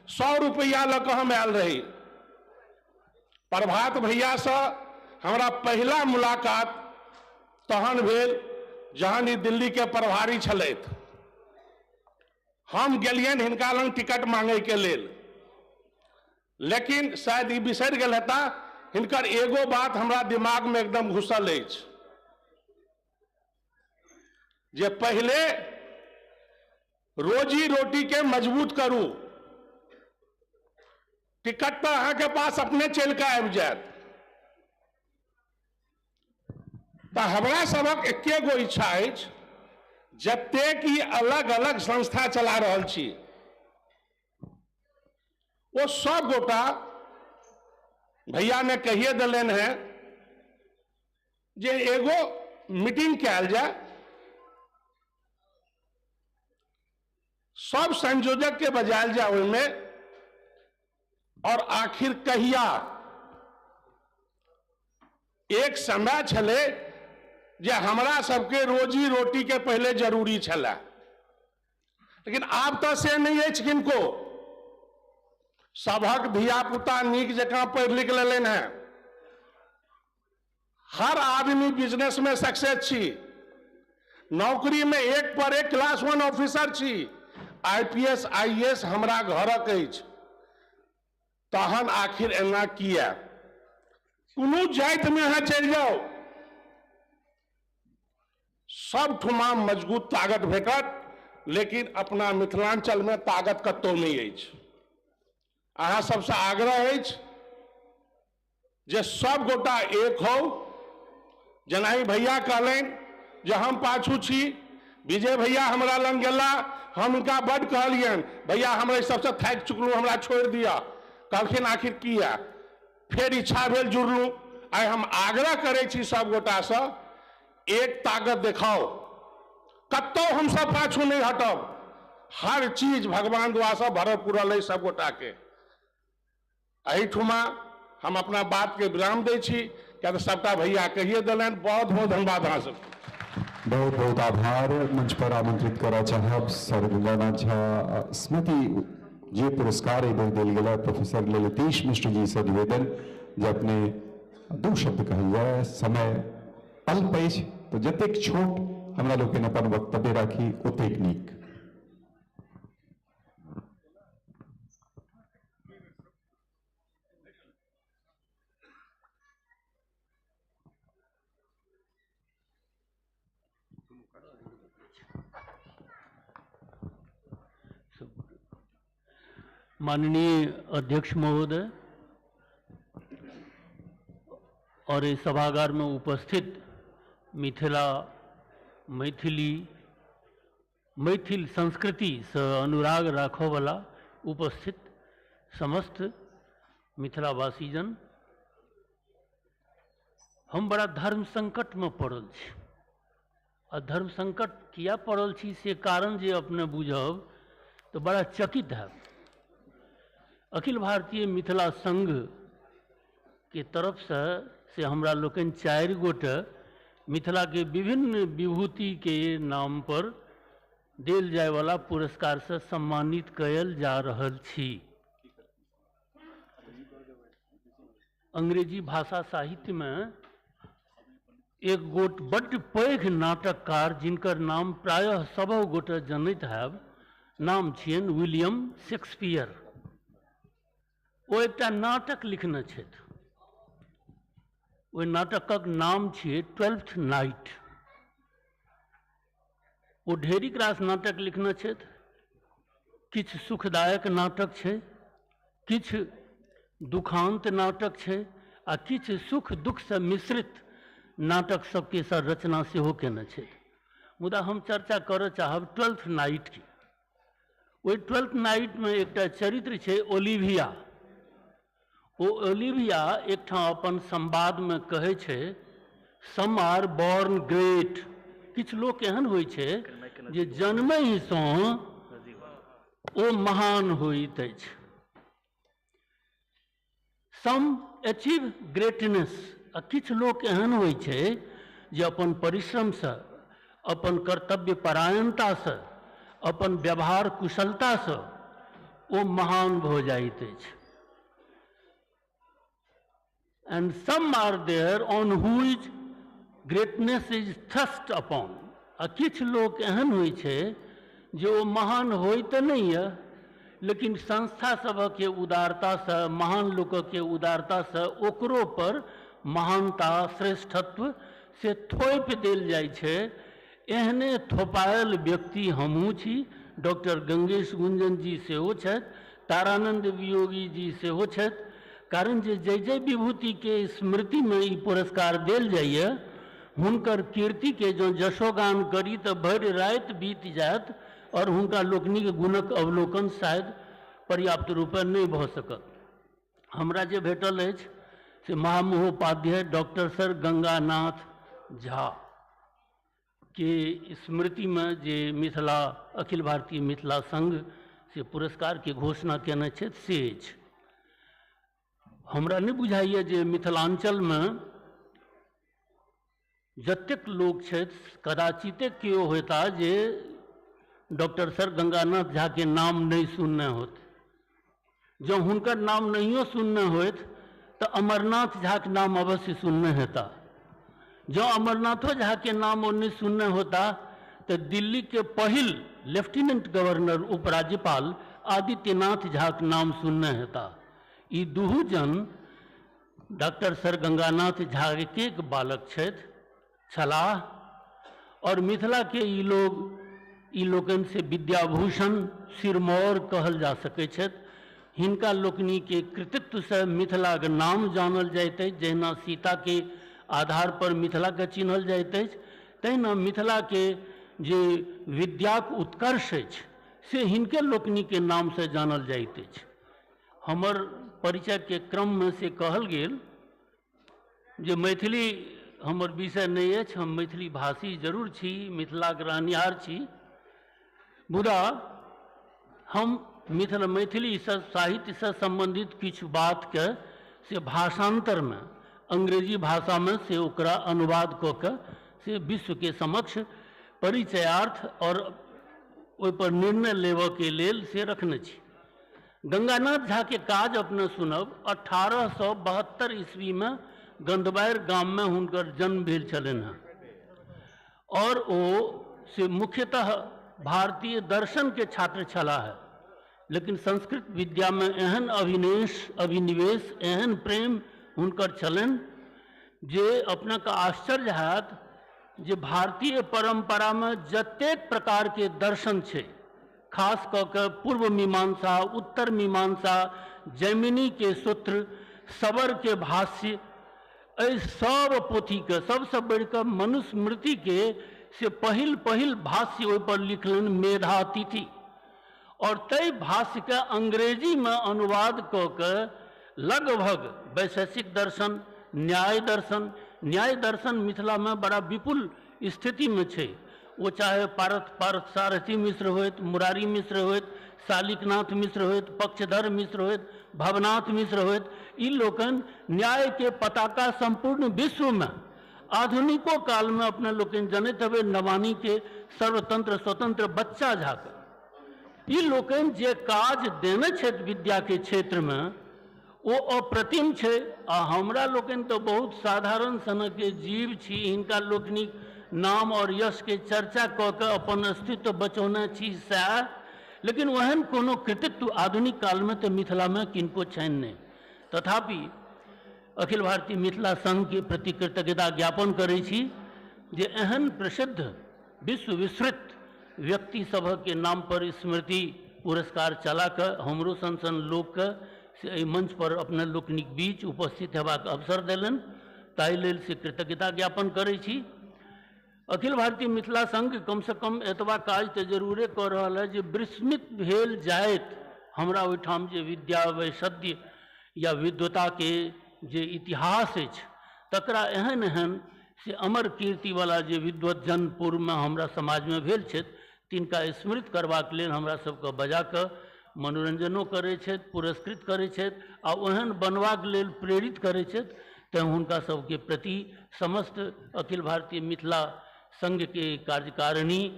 Speaker 20: 100 रुपया लऽ कऽ हम आयल रही। प्रभात भैया से हमरा पहला मुलाकात तहन भेल जहन ई दिल्ली के प्रभारी छलथि। हम गेलियनि हिनका लग टिकट मांगे के लेल, लेकिन शायद ई बिसरि गेल हेता। हिनकर एगो बात हमरा दिमाग में एकदम घुसल अछि जे पहले रोजी रोटी के मजबूत करू, टिकट तो अहाँ के पास अपने चल के आबि जायत। तो हमरा सबक एके गो इच्छा अछि, जतेक ई अलग अलग संस्था चला रहल छी वो सब गोटा भैया ने कहिए दिलन है जे एगो मीटिंग कैल जाए, सब संयोजक के बजायल जाए ओहिमे, और आखिर कहिया एक समय छले जे हमरा सबके रोजी रोटी के पहले जरूरी छला, लेकिन आब तो से नहीं अछि। किनको सभक धिया पुता नीक जकां पढ़ि लिख लेलनि हैं, हर आदमी बिजनेस में सक्सेस छी, नौकरी में एक पर एक क्लास 1 ऑफिसर छी, IPS IAS हमरा घरक अछि। तहन आखिर एना किया? कोनो जाइत में अहाँ चलि जाओ, सब ठुमा मजबूत ताकत भेटत, लेकिन अपना मिथिलांचल में ताकत कतौ नहीं अछि। अहाँ सबसे आग्रह अछि जे सब गोटा एक हो। जेना ही भैया कहलनि जे हम पाछू छी, विजय भैया हमरा लग गेला, हम उनका बड़ कहलियनि भैया हमरा सबसे थाकि चुकलू, हमरा छोड़ दिया। कहलखिन आखिर किया? फिर इच्छा भेल जुड़लू। आइ हम आग्रह करै छी सब गोटा से, एक ताकत देखाओ, कतौ हम सब पाछू नहीं हटब। हर चीज भगवान दुआ से भरल पूरल है सब गोटा के। एहिठुमा हम अपना बात के विराम दै छी, क्या तो सबटा भैया कहिए दिलन। बहुत बहुत धन्यवाद अहाँ सबके।
Speaker 19: बहुत बहुत आभार। मंच पर आमंत्रित करा चाहब सरगंगानाथ झा स्मृति जे पुरस्कार देल गेला प्रोफेसर ललितेश मिश्र जी से निवेदन जे अपने 2 शब्द कहल जाए। समय अल्प अछि तो जतेक छोट हमरा लोकनि अपन वक्तव्य राखी ओतेक नीक।
Speaker 6: माननीय अध्यक्ष महोदय और इस सभागार में उपस्थित मिथिला मैथिल संस्कृति से अनुराग राखो वाला उपस्थित समस्त मिथिलावासी जन, हम बड़ा धर्म संकट में पड़ल छी। आ धर्म संकट किया पड़ल छी से कारण जे अपने बुझब तो बड़ा चकित है। अखिल भारतीय मिथिला संघ के तरफ से हमरा लोकन 4 गोटे मिथिला के विभिन्न विभूति के नाम पर देल जाय वाला पुरस्कार से सम्मानित कयल जा रहल छी। अंग्रेजी भाषा साहित्य में
Speaker 21: एक गोट बड्ड पैघ नाटककार जिनकर नाम प्रायः सब गोटे जनैत हैब, नाम छियनि विलियम शेक्सपियर। ओ एकटा नाटक लिखने छथि, ओहि नाटकक नाम छियै 12th नाइट। ओ ढेरिक रास नाटक लिखने छथि, किछु सुखदायक नाटक छै, किछु दुखांत नाटक छै, आ किछु सुख दुख से मिश्रित नाटक सबके रचना सेहो केने छथि। मुदा हम चर्चा करऽ चाहब 12th नाइट की। ओहि 12th नाइट में एकटा चरित्र छै ओलिविया। ओ ओलिविया एकठाम अपन संवाद में कहै छै, सम आर बॉर्न ग्रेट। किछु लोक एहन होइ छै जे जन्महि सँ ओ महान होइत अछि। सम अचीव ग्रेटनेस। आ किछु लोक एहन होइ छै जे अपन परिश्रम से, अपन कर्तव्य परायणता से, अपन व्यवहार कुशलता से ओ महान भऽ जाइत अछि। And some are there on whose greatness is thrust upon। आ किछु लोक एहन होइ छै जे ओ महान होइ तऽ नहि यऽ, लेकिन संस्था सभक उदारता से, महान लोकक उदारता से ओकरो पर महानता श्रेष्ठत्व से थोपि देल जाइ छै। एहने थोपायल व्यक्ति हमहूँ छी। डॉक्टर गंगेश गुंजन जी सेहो छथि, तारानंद वियोगी जी सेहो छथि। कारण जे जय जय विभूति के स्मृति में ई पुरस्कार देल जाइए, हुनकर कीर्ति के जो जशोगान करी तो भरि राति बीत जायत और हुनका लोकनिक गुणक अवलोकन शायद पर्याप्त रूपे नहीं भऽ सकत। हमरा जे भेटल अछि से महामहोपाध्याय डॉक्टर सर गंगानाथ झा के स्मृति में जे मिथिला अखिल भारतीय मिथिला संघ से पुरस्कार के घोषणा केने छथि से अछि। हमरा नहीं बुझाइए जे मिथिलांचल में जतेक लोक छथि कदाचिते केओ होता जे डॉक्टर सर गंगानाथ झा के नाम नहीं सुनने होत। जँ हुनकर नाम नहियो सुनने होत तो अमरनाथ झा के नाम अवश्य सुनने हेता। जँ अमरनाथो झा के नाम ओ नहीं सुनने होता तो दिल्ली के पहिल लेफ्टिनेंट गवर्नर उपराज्यपाल आदित्यनाथ झा के नाम सुनने हेता। ई दुहू जन डॉक्टर सर गंगानाथ झा के एक बालक छलाह और मिथिला के ई लोकन से विद्याभूषण सिरमौर कहल जा सकै छथि। हिनका लोकनि के कृतित्व से मिथिला के नाम जानल जाइत अछि। जहिना सीता के आधार पर मिथिला के चिन्हल जाइत अछि, तहिना मिथिला के जे विद्याक उत्कर्ष अछि से हिनके लोकनि के नाम से जानल जाइत अछि। हमर परिचय के क्रम में से कहल गेल जे मैथिली हमर विषय नहीं अछि। हम मैथिली भाषी जरूर छी, मिथिला के रहनिहार छी, मुदा हम मैथिली से साहित्य से संबंधित किछु बात के से भाषांतर में अंग्रेजी भाषा में से ओकरा अनुवाद क के से विश्व के समक्ष परिचयार्थ और ओहि पर निर्णय लेबऽ के लेल से रखने छी। गंगानाथ झा के काज अपने सुनब। 1872 ईस्वी में गंधबारि गाम में हुनकर जन्म भेल छलनि हैं और ओ से मुख्यतः भारतीय दर्शन के छात्र छलाह है, लेकिन संस्कृत विद्या में एहन अभिनिवेश एहन प्रेम हुनकर छलनि जे अपने का आश्चर्य हैत जे भारतीय परंपरा में जतेक प्रकार के दर्शन छे, खास कऽ के पूर्व मीमांसा, उत्तर मीमांसा, जैमिनी के सूत्र, सबर के भाष्य, एहि सब पोथी के सबसे बढ़िकऽ मनुस्मृति के से पहिल भाष्य ओहि पर लिखलनि मेधातिथि और तय भाष्य के अंग्रेजी में अनुवाद कऽ के लगभग वैशेषिक दर्शन, न्याय दर्शन मिथिला में बड़ा विपुल स्थिति में छे। वो चाहे पार्थ सारथी मिश्र होत, मुरारी मिश्र होत, शालिकनाथ मिश्र होत, पक्षधर मिश्र होत, भवनाथ मिश्र होत, ई लोकन न्याय के पताका संपूर्ण विश्व में आधुनिको काल में अपने लोकन जनैत हवे नवानी के सर्वतंत्र स्वतंत्र बच्चा झाक ई लोकन जे काज देने छथि विद्या के क्षेत्र में ओ अप्रतिम छै। आ हमरा लोकनि तो बहुत साधारण सनक के जीव छी, हिनका लोकनिक नाम और यश के चर्चा कऽ के अपन अस्तित्व बचौने छी सएह, लेकिन ओहन कोनो कृतित्व आधुनिक काल में तो मिथिला में किनको छनि नहीं। तथापि अखिल भारतीय मिथिला संघ के प्रति कृतज्ञता ज्ञापन करै छी जे एहन प्रसिद्ध विश्व विस्तृत व्यक्ति सभ के नाम पर स्मृति पुरस्कार चला कर हमरो सन लोक के से मंच पर अपने लोकनिक बीच उपस्थित हेबाक अवसर देलन, ताहि लेल से कृतज्ञता ज्ञापन करै छी। अखिल भारतीय मिथिला संघ कम से कम एतबा काज तो जरूरे कऽ रहल है जे विस्मित भेल जायत हमरा ओहिठाम जे विद्या वैषद्य या विद्वता के जे इतिहास अछि तकरा एहन एहन से अमर कीर्ति वाला जे विद्वत जन पूर्व में हमरा समाज में भेल छथि तिनका स्मृत करबाक लेल हमरा सबके बजा कऽ मनोरंजनो करै छथि, पुरस्कृत करै छथि आ ओहन बनबाक लेल प्रेरित करै छथि। तेँ हुनका सबके प्रति समस्त अखिल भारतीय मिथिला संघ के कार्यकारिणी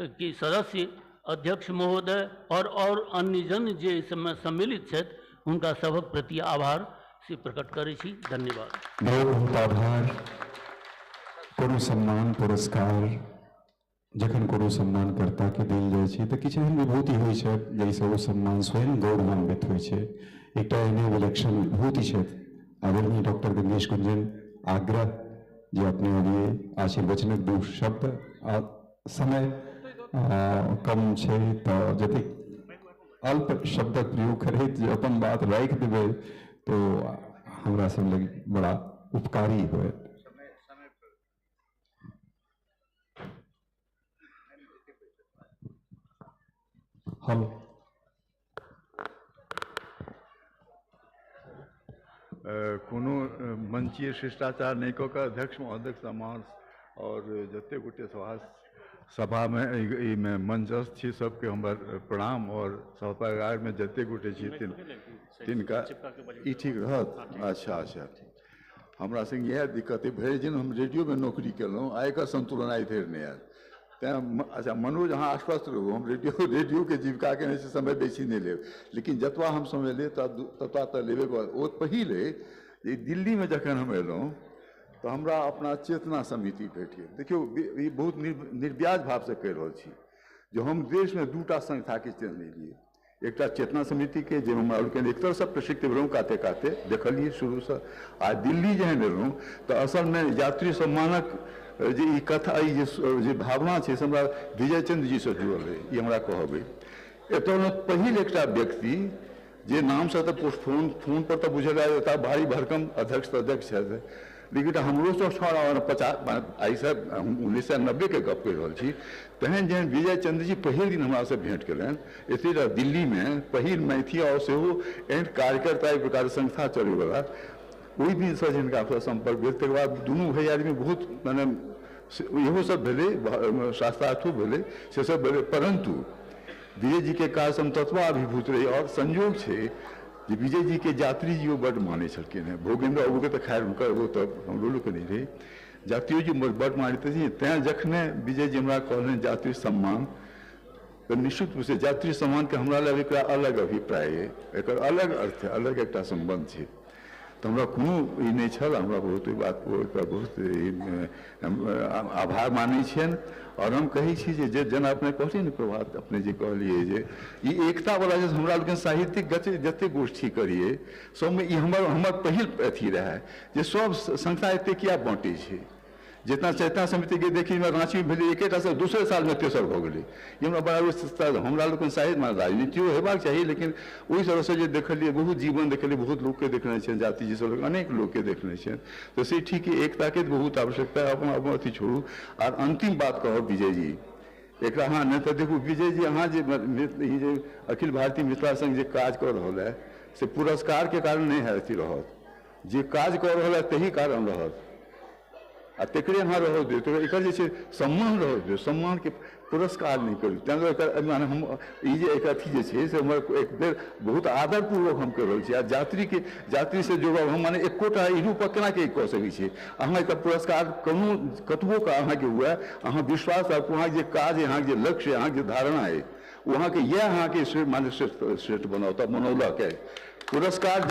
Speaker 21: के सदस्य, अध्यक्ष महोदय और अन्य जन जे इसमें सम्मिलित छथि हुनका सबक प्रति आभार से प्रकट करै छी। धन्यवाद।
Speaker 19: बहुत बहुत आभार। कोनो सम्मान पुरस्कार जखन कोनो सम्मानकर्ता के देल जाइ छै तऽ किछु एहन विभूति होइ छै जाहिसँ ओ सम्मान स्वयं गौरवान्वित होइ छै। एकटा एहने विलक्षण विभूति छथि आदरणीय डॉक्टर गंगेश कुंजन। आग्रह जे अपने अलिए आशीर्वचनक दू शब्द आ समय कम छै तऽ जतेक अल्प शब्दक प्रयोग करैत जे अपन बात राखि देबै तो हमरा सब लग बड़ा उपकारी होयत। हम
Speaker 5: कोनो मंचीय शिष्टाचार नहीं कऽ कऽ अध्यक्ष महोदय सम्मान और जते गोटे सभा में मंचस्थ छी सबके हमर प्रणाम और सभागार में जते गोटे छी तिनका ई ठीक रहत। अच्छा हमरा संग इएह दिक्कत है, भरि दिन हम रेडियो में नौकरी केलहुँ, आय का संतुलन आइ धरि नहीं आयल। तैं अच्छा मनोज अहाँ आश्वस्त रहू, हम रेडियो के जीविका के नहीं समय बेसी नहीं लेब, लेकिन जतवा हम समय ले ततवा तऽ लेबे कर। ओ पहिले दिल्ली में जखन हम एलहुँ तो हमरा अपना चेतना समिति भेट गेल। देखियो ई बहुत निर्व्याज भाव से कहि रहल छी जो हम देश में दूटा संस्था के चेतने लिए, एकटा चेतना समिति के जे हमरा लोकनि एक तरहसँ प्रशिक्षित भेलहुँ काते काते देखलिए शुरू से। आ दिल्ली जहन एलहुँ तो असल में यात्री सम्मानक जे ई कथा ई जे भावना छै से हमरा विजय चंद्र जी से जुड़ल है। ई हमरा कहबै एतऽ पहिल एकटा व्यक्ति जे नाम से तो फोन पर तो बुझल है भारी भरकम अध्यक्ष छथि, लेकिन हमरो से 1990 के गप कहि रहल छी। तहन जहन विजय चंद्र जी पहिल दिन हमरा से भेंट केलनि एतय दिल्ली में पहिल मैथिली और सेहो एहन कार्यकर्ता एक प्रकार संस्था चलै वाला, ओहि दिन से जिनका संपर्क भेल। तकर बाद दुनू भाई आदमी बहुत माने इहो सब भेलै, शास्त्रार्थो भेलै, से सब भेलै, परंतु विजय जी के काज हम ततवा अभिभूत रही। और संयोग छै जे विजय जी के यात्री जी वो बड़ माने छलखिन हैं। भोगेंद्र बाबू के तो खैर हुनकर वो तो हमरो लोग नहीं रहे, यात्रियों जी बड़ मानते थे। तैं जखने विजय जी हमरा कहलनि यात्री सम्मान तो निश्चित रूप से यात्री सम्मान के हमरा लग एक अलग अभिप्राय है, एक अलग अर्थ है, अलग एक संबंध है। तो हमरा कोनो ई नहीं छल, हमरा बहुत बात बहुत आभार मानै छियनि। और हम कहै छी जे जेना अपने कहलिए ने प्रभात अपने जे कहलिए जे ई एकता वाला जे हमरा लोग साहित्यिक जते गोष्ठी करिए सबमे ई हमर पहिल अथी रहे जे सब संस्था एते किया बाँटे छै। जितना चेतना समिति के देखी में रांची में भेले एकेटा से दूसरे साल में तेसर भऽ गेलै। ई हमरा बड़ा हमरा लोग साहित्य में राजनीतियो हेबाक चाहिए, लेकिन ओहि तरह से जे देखलिए बहुत जीवन देखलिए, बहुत लोग के देखने छे, जाति जी सब अनेक लोग के देखने छे, तो से ठीक है एकता के बहुत आवश्यकता है। अपन अथी छोड़ू। और अंतिम बात कहो विजय जी एक हाँ नहीं तो देखू विजय जी अहाँ जे अखिल भारतीय मिथिला संघ जे काज कर रहा है से पुरस्कार के कारण नहीं है, अथी रहत जे काज कर रहा है तही कारण रहत आ तेकरे अहाँ रहो दे तो एक सम्मान रहो दे, सम्मान के पुरस्कार नहीं करू। तें माने हम ई जे एक अथी जे छै से हमर एक बेर बहुत आदरपूर्वक हम कर रहल छी। आ यात्री से जुड़ब हम माने एकोटा ई रूप केना के कऽ सकै छी। अहाँ एक पुरस्कार कतबो का अहाँ के हुए, अहाँ विश्वास राखू अहाँ जे काज अहाँ जे लक्ष्य अहाँ जे धारणा है वहाँ के यह अहाँ के माने श्रेष्ठ बनौलक है। पुरस्कार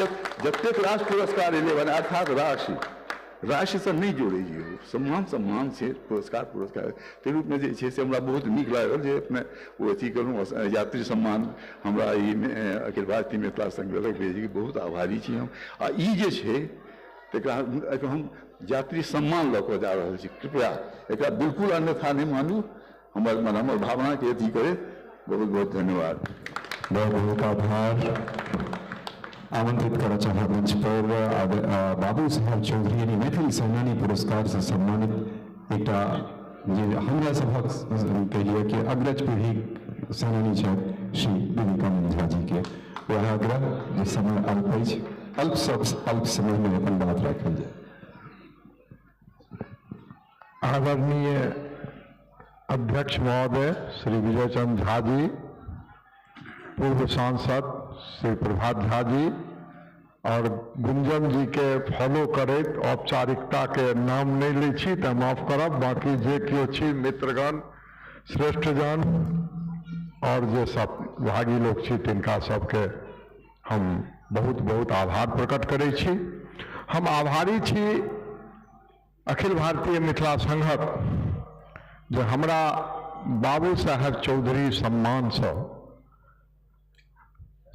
Speaker 5: जतेक रास पुरस्कार एले बने अर्थात राशि से नहीं जोड़े जी, सम्मान से पुरस्कार के रूप में जे से हमरा बहुत नीक लागल जे अपने वो अथी करूँ यात्री सम्मान हमरा ई अखिल भारतीय मिथिला संघ देलक, भेजी बहुत आभारी छी हम। आ ई जे छै तकरा हम यात्री सम्मान लऽ कऽ जा रहल छी, कृपया एकरा बिल्कुल अन्यथा नहीं मानू, हमर भावना के अथी करे। बहुत बहुत धन्यवाद।
Speaker 19: बहुत बहुत आभार। आमंत्रित करना चाहा मंच पर बाबू साहब चौधरी यानी मैथिल सेनानी पुरस्कार से सम्मानित एक हमरा सभक के लिए कि अग्रज पीढ़ी सेनानी छे श्री विवेकानंद झा जी के वह आग्रह जे समय अल्प समय में अपन बात रखल जाए।
Speaker 3: आदरणीय अध्यक्ष महोदय श्री विजय चंद्र झा जी, पूर्व सांसद श्री प्रभात झा जी और गुंजन जी के फॉलो करैत औपचारिकता के नाम नहीं लै छी तऽ माफ करब, बाकी जे केओ छी मित्रगण श्रेष्ठजन और जे सब भागी लोग छी तिनका सबके हम बहुत बहुत आभार प्रकट करै छी। हम आभारी छी अखिल भारतीय मिथिला संघक जे हमरा बाबू साहब चौधरी सम्मान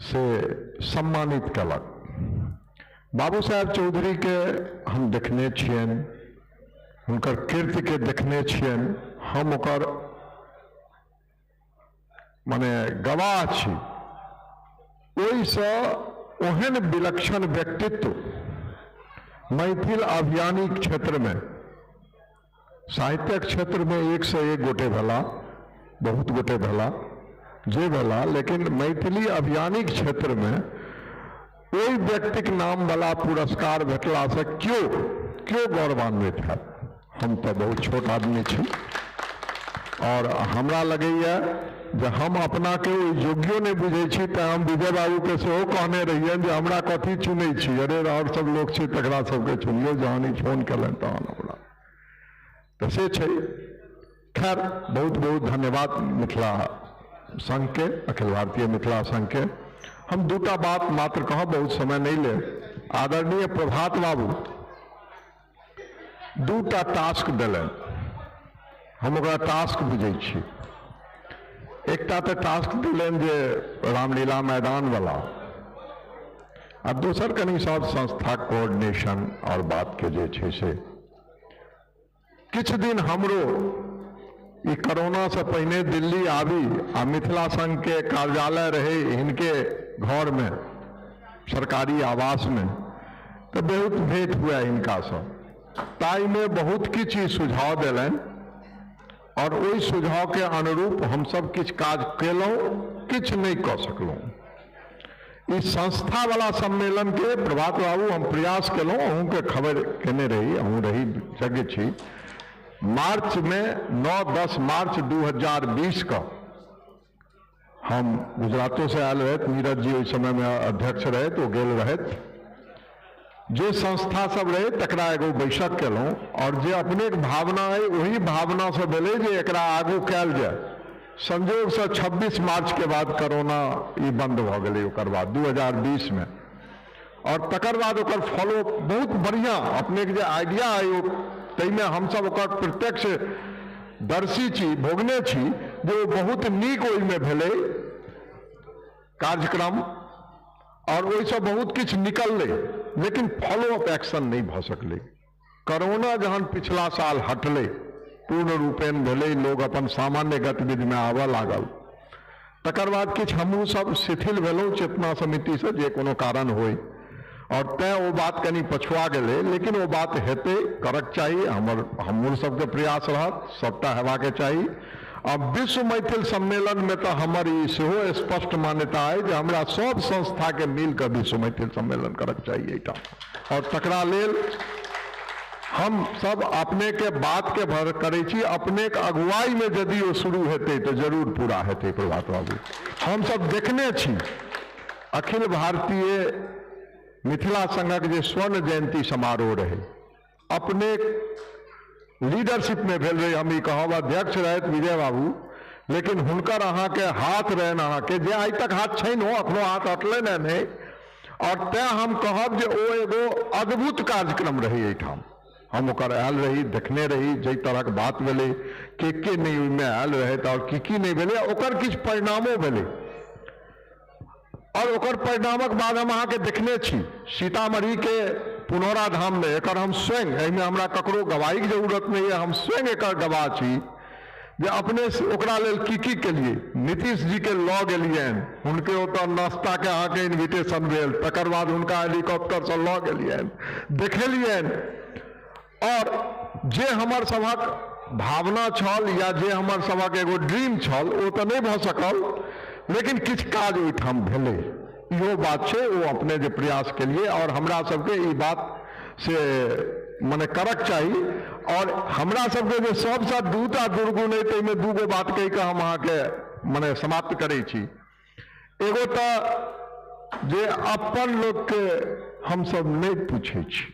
Speaker 3: से सम्मानित कलक। बाबू साहब चौधरी के हम देखने छियन, हुनकर कीर्ति के देखने छियन, हम ओकर माने गवाह छी। ओहिसँ ओहन विलक्षण व्यक्तित्व मैथिल अभियानिक क्षेत्र में, साहित्यक क्षेत्र में एक से एक गोटे भेला, बहुत गोटे भेला जे भेला, लेकिन मैथिली अभियानिक क्षेत्र में ओहि व्यक्ति के नाम वाला पुरस्कार भेटला से क्यों गौरवान्वित है। हम तो बहुत छोट आदमी छी और हमरा लगैया जे हम अपना के योग्यो नहीं बुझे छी, तो हम विजय बाबू के सेहो कहने रहिए जे हमरा कथी चुनै छी, अरे और सब लोग छी तकरा सबके चुनियो, जहन ही फोन कलन तहन हमरा तो से छै। खैर बहुत बहुत धन्यवाद मिथिला संघ के, अखिल भारतीय मिथिला संघ के। हम दूटा बात मात्र कह, बहुत समय नहीं ले। आदरणीय प्रभात बाबू दूटा टास्क दिलन, हम ओकरा टास्क बुझे छी। एकटा तो टास्क दिलन जे रामलीला मैदान वाला, आ दोसर कनी सब संस्था कोऑर्डिनेशन और बात के जे छै से। किछ दिन हमरो ई कोरोना से पहले दिल्ली आवी आ मिथिला संघ के कार्यालय रहे इनके घर में, सरकारी आवास में, तो बहुत भेंट हुआ इनका सब। ताई में बहुत किछ सुझाव दिलन और ओहि सुझाव के अनुरूप हम सब किछ काज केलौं, किछ नहीं कर सकलौं। इस संस्था वाला सम्मेलन के प्रभात बाबू हम प्रयास केलौं, अहूँ के खबर केने रही, अहूँ रही जगह छी। मार्च में 9-10 मार्च 2020 का हम गुजरातों से आयल रहे, नीरज जी उस समय में अध्यक्ष रहे, तो गेल रहे जे संस्था सब रहे तकरा एगो बैठक केलौं और जे अपने के भावना है वही भावना से भेलै जे एकरा आगू कैल जाए। संयोग से 26 मार्च के बाद कोरोना ई बंद भ गेलै, ओकर बाद 2020 में, और तकर बाद ओकर फॉलो बहुत बढ़िया अपने के जे आइडिया है तैमे हम सब ओकर प्रत्यक्ष दर्शी छी, भोगने छी जे बहुत नीक ओहिमे भेलै कार्यक्रम और ओहिसँ बहुत किछु निकललै, लेकिन फॉलो अप एक्शन नहीं भ सकलै। कोरोना जहन पिछला साल हटलै, पूर्ण रूपेण भेलै, लोग अपन सामान्य गतिविधि में आबऽ लागल, तकर बाद किछु हमहूँ सब शिथिल भेलहुँ चेतना समिति से, जे कोनो कारण होय, और तैं वो बात कनी पछुआ गेलै, लेकिन वो बात हेतै, करक चाहिए, हमर सबके प्रयास रहत, सबटा हेबाके चाही। अब विश्व मैथिल सम्मेलन में तो हमर ई सेहो स्पष्ट मान्यता है जे हमरा सब संस्था के मिल कर विश्व मैथिल सम्मेलन करक चाहिए एटा, और तकरा लेल हम सब अपने के बात के भर करै छी। अपने के अगुवाई में यदि वो शुरू हेतै तो जरूर पूरा हेतै प्रभात बाबू। हम सब देखने छी अखिल भारतीय मिथिला संघक जे स्वर्ण जयंती समारोह रहे, अपने लीडरशिप में भेल रहे, हम ई कहब अध्यक्ष रहत विजय बाबू,
Speaker 10: लेकिन हुनकर अहाँ के हाथ रहन अहाँ के जे आइ तक हाथ छै नो अखनो हाथ अटले नहीं और तैं हम कहब जे ओ एगो अद्भुत कार्यक्रम रही एहिठाम हम ओकर आयल रही देखने रही जै तरह के बात भेलै के नहीं ओहिमे आयल रहैत और की नहीं भेलै ओकर किछु परिणामो भेलै और ओकर परिणामक बाद हम अहाँ के देखने छी सीतामढ़ी के पुनौरा धाम में एकर हम स्वयं एहिमे हमरा ककरो गवाही के जरूरत नहीं है हम स्वयं एकर गवाह छी जे अपने से ओकरा लेल की के लिए नीतीश जी के लऽ गेलियनि हुनके ओतऽ नाश्ता के अहाँ के इन्विटेशन भेल तकर बाद हुनका हेलीकॉप्टर से लऽ गेलियनि देखेलियनि और जे हमर सभक भावना छल या जे हमर सभक एगो ड्रीम छल ओ तऽ नहीं भऽ सकल लेकिन किछु काज ओहिठाम भेलै इहो बात छै ओ अपने जे प्रयास केलिए और हमरा सबके ई बात से मने करक चाहिए और हमरा सबके जे सबसे दूटा दुर्गुण है ताहिमे दूगो बात कहि के हम अहाँके मने समाप्त करै छी एगो तऽ जे अपन लोग के हम सब नहीं पूछे छी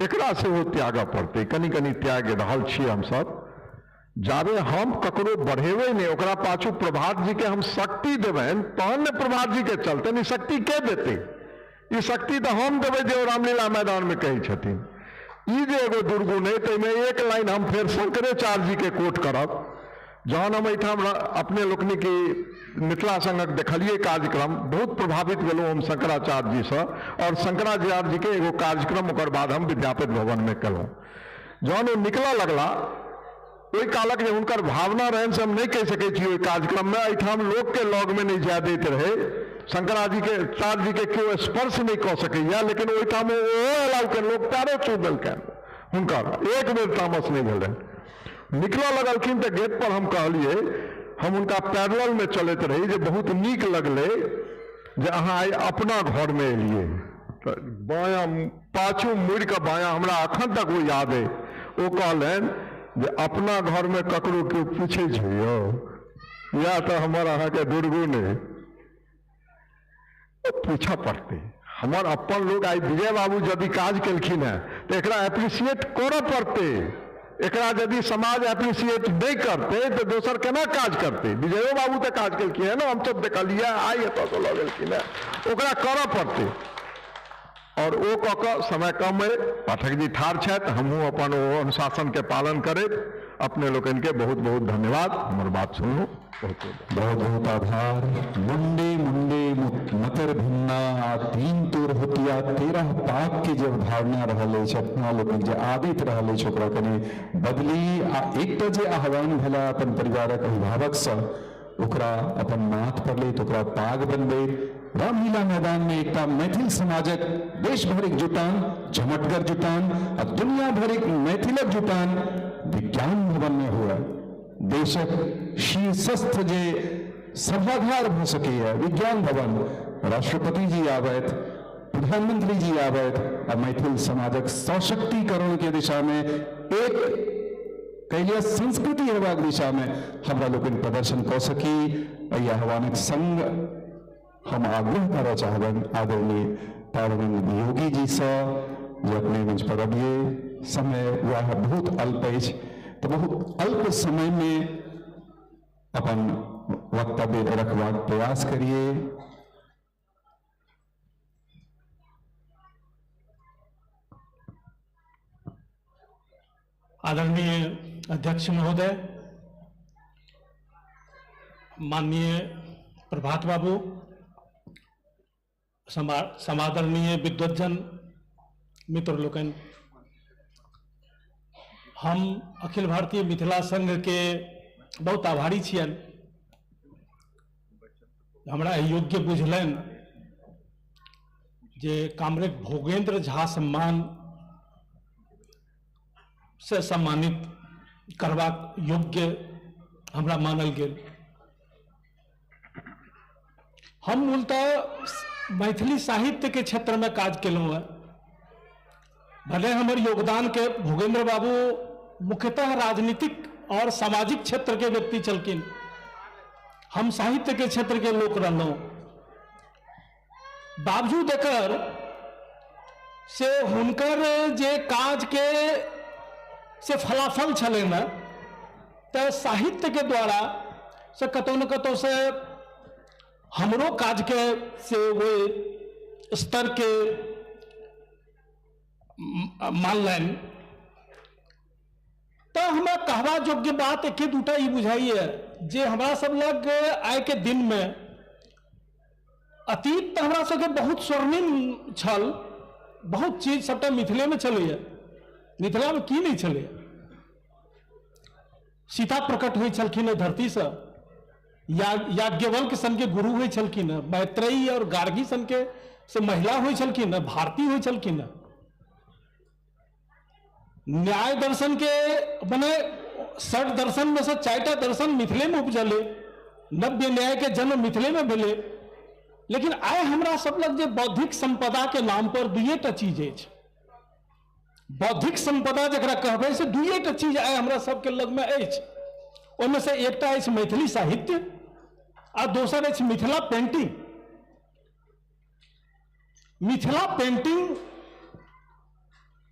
Speaker 10: एकरा सेहो त्याग पड़तै कनी कनी त्याग रहल छी हम सब जाबे हम ककरो बढ़ेबे नहीं ओकरा पाछू प्रभात जी के हम शक्ति देबनि तहन ने प्रभात जी के चलते नहीं शक्ति के देते ये शक्ति तो हम देवे जो रामलीला मैदान में कही छथिन ई जे एगो दुर्गुण है ताहिमे एक लाइन हम फिर शंकराचार्य जी के कोट करब जहन हम एहिठाम अपने लोकनि की मिथिला संघक देखलिए कार्यक्रम बहुत प्रभावित भेलहुँ हम शंकराचार्य जी से और शंकराचार्य जी के एगो कार्यक्रम ओकर बाद हम विद्यापति भवन में केलहुँ जहन वो निकला लगला ओहि कालक जे हुनकर भावना रहन से हम नहीं कह सकै छी ओहि कार्यक्रम में एहिठाम लोक के लॉग में नहीं जाय दैत रहे शंकराचार्य के चार्य जी के केओ स्पर्श नहीं कऽ सकैया लेकिन ओहिठाम ओ अलाउ के लोग पैरो छू देलकनि हुनकर एक बेर तामस नहीं भेल रहनि निकलऽ लगलखिन तऽ गेट पर हम कहलिए हम उनका पैरेलल में चलैत रही जे बहुत नीक लगले जे अहाँ आइ अपना घर में एलिए बायां पाछू मुड़ के बायां हमरा अखन तक वो याद है वो कहलनि जे अपना घर में ककरो केओ पूछे छै यौ या तो हमर अहाँ के दुर्गुण है पूछा पड़ते हमार अपन लोग आई विजय बाबू यदि काज केलखिन है तो एकरा एप्रिशिएट करऽ पड़ते एकरा यदि समाज एप्रिशिएट नहीं करते तो दोसर केना काज करते विजयो बाबू तो काज केलखिन है ना हम सब देखलिए आई एतऽ से लऽ गेलखिन है ओकरा करऽ पड़ते और वो कऽ समय कम है पाठक जी ठाढ़ छथि हमहूँ अपन ओ अनुशासन के पालन करैत अपने लोकनि के बहुत बहुत धन्यवाद हमर बात सुनलहुँ
Speaker 19: बहुत बहुत आभार मुंडे मुंडे मतर भिन्ना तीन तोर होतिया 13 पाक के जब धारणा रहल अछि अपना लोकनि जे आदित रहल अछि ओकरा कनि बदली आ एकटा जे आह्वान भेला अपन परिवारक अभिभावक से ओकरा अपन माथ पर ले ओकरा पाग बनबे रामलीला मैदान में एक मैथिल समाजक देश भरिक जुटान झमटगर जुटान आ दुनिया भरिक मैथिलक जुटान विज्ञान भवन में हुआ देशक शीर्षस्थ जे सभागार भ सकैया विज्ञान भवन राष्ट्रपति जी आबैत प्रधानमंत्री जी आबैत आ मैथिल समाजक सशक्तिकरण के दिशा में एक कैलिया संस्कृति हेबाक दिशा में हमरा लोकनि प्रदर्शन कऽ सकी एहि आह्वानक संग हम आग्रह करऽ चाहबनि आदरणीय पावनंद योगी जी से जे अपने मंच पर अबिए समय वह बहुत अल्प अछि तो बहुत अल्प समय में अपन वक्तव्य रखबाक प्रयास करिए
Speaker 12: आदरणीय अध्यक्ष महोदय माननीय प्रभात बाबू समादरणीय विद्वज्जन मित्र लोकन हम अखिल भारतीय मिथिला संघ के बहुत आभारी छियन हमरा योग्य बुझलन जे कामरेड भोगेंद्र झा सम्मान से सम्मानित करबाक योग्य हमरा मानल गेल। हम मूलतः मैथिली साहित्य के क्षेत्र में काज केलहुँ है भले हमर योगदान के भोगेंद्र बाबू मुख्यतः राजनीतिक और सामाजिक क्षेत्र के व्यक्ति चलकिन हम साहित्य के क्षेत्र के लोग रहलहुँ बावजूद एकर से हुनकर जे काज के से फलाफल छलै न तो साहित्य के द्वारा से कतौ न कतौ से हमरो काज के से वो स्तर के मानलन तो हमरा कहवा योग्य बात एक दूटा ही बुझाइए जे हमरा सब लग आय के दिन में अतीत तो हमरा सबके बहुत स्वर्णिम छल, बहुत चीज सबटा मिथिले में चलैया। मिथिला में की नहीं चलैया? सीता प्रकट हुई छलखिन धरती से, याज्ञवल्क सन के गुरु हुई छलखिन, मैत्रेयी और गार्गी सन के से महिला हुई छलखिन, भारती हुई छलखिन। न्याय दर्शन के बने 60 दर्शन में से 4टा दर्शन मिथिले में उपजले, नव्य न्याय के जन्म मिथिले में भेले। लेकिन आय हमरा सब लग जे बौद्धिक संपदा के नाम पर 2टा चीज अछि। बौद्धिक संपदा जकरा कहबै से 2टा चीज आय हमरा सबके लग में अछि। ओहिमे से एकटा अछि मैथिली साहित्य आ दोसर अछि मिथिला पेंटिंग। मिथिला पेंटिंग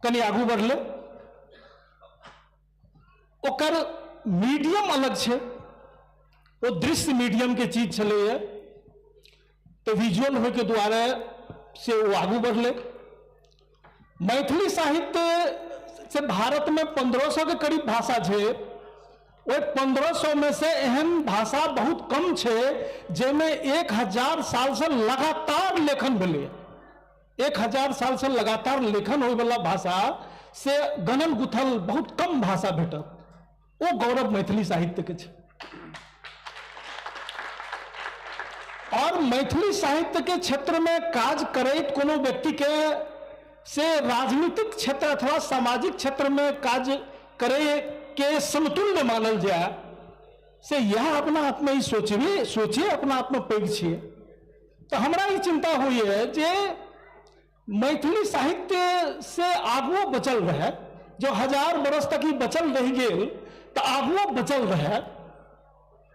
Speaker 12: कनि आगू बढ़ले, ओकर मीडियम अलग छे, वो दृश्य मीडियम के चीज छलैया, तो विजुअल होय के द्वारा से वो आगू बढ़ले। मैथिली साहित्य से भारत में 1500 के करीब भाषा छे, वो 1500 में से एहन भाषा बहुत कम छे जेमे 1000 साल से लगातार लेखन भेले। 1000 साल से लगातार लेखन होय वाला भाषा से गनल गुथल बहुत कम भाषा भेटत। वो गौरव मैथिली साहित्य के छे। और मैथिली साहित्य के क्षेत्र में काज करैत कोनो व्यक्ति के से राजनीतिक क्षेत्र अथवा सामाजिक क्षेत्र में काज करे के समतुल्य मानल जाए से यह अपना आप में ही सोचिए अपना आप में पैघ छिए। तो हमरा ये चिंता हुई है जे मैथिली साहित्य से आगू बचल रहे, जो 1000 बरस तक ही बचल रह गेल, तो आगू बचल रहे।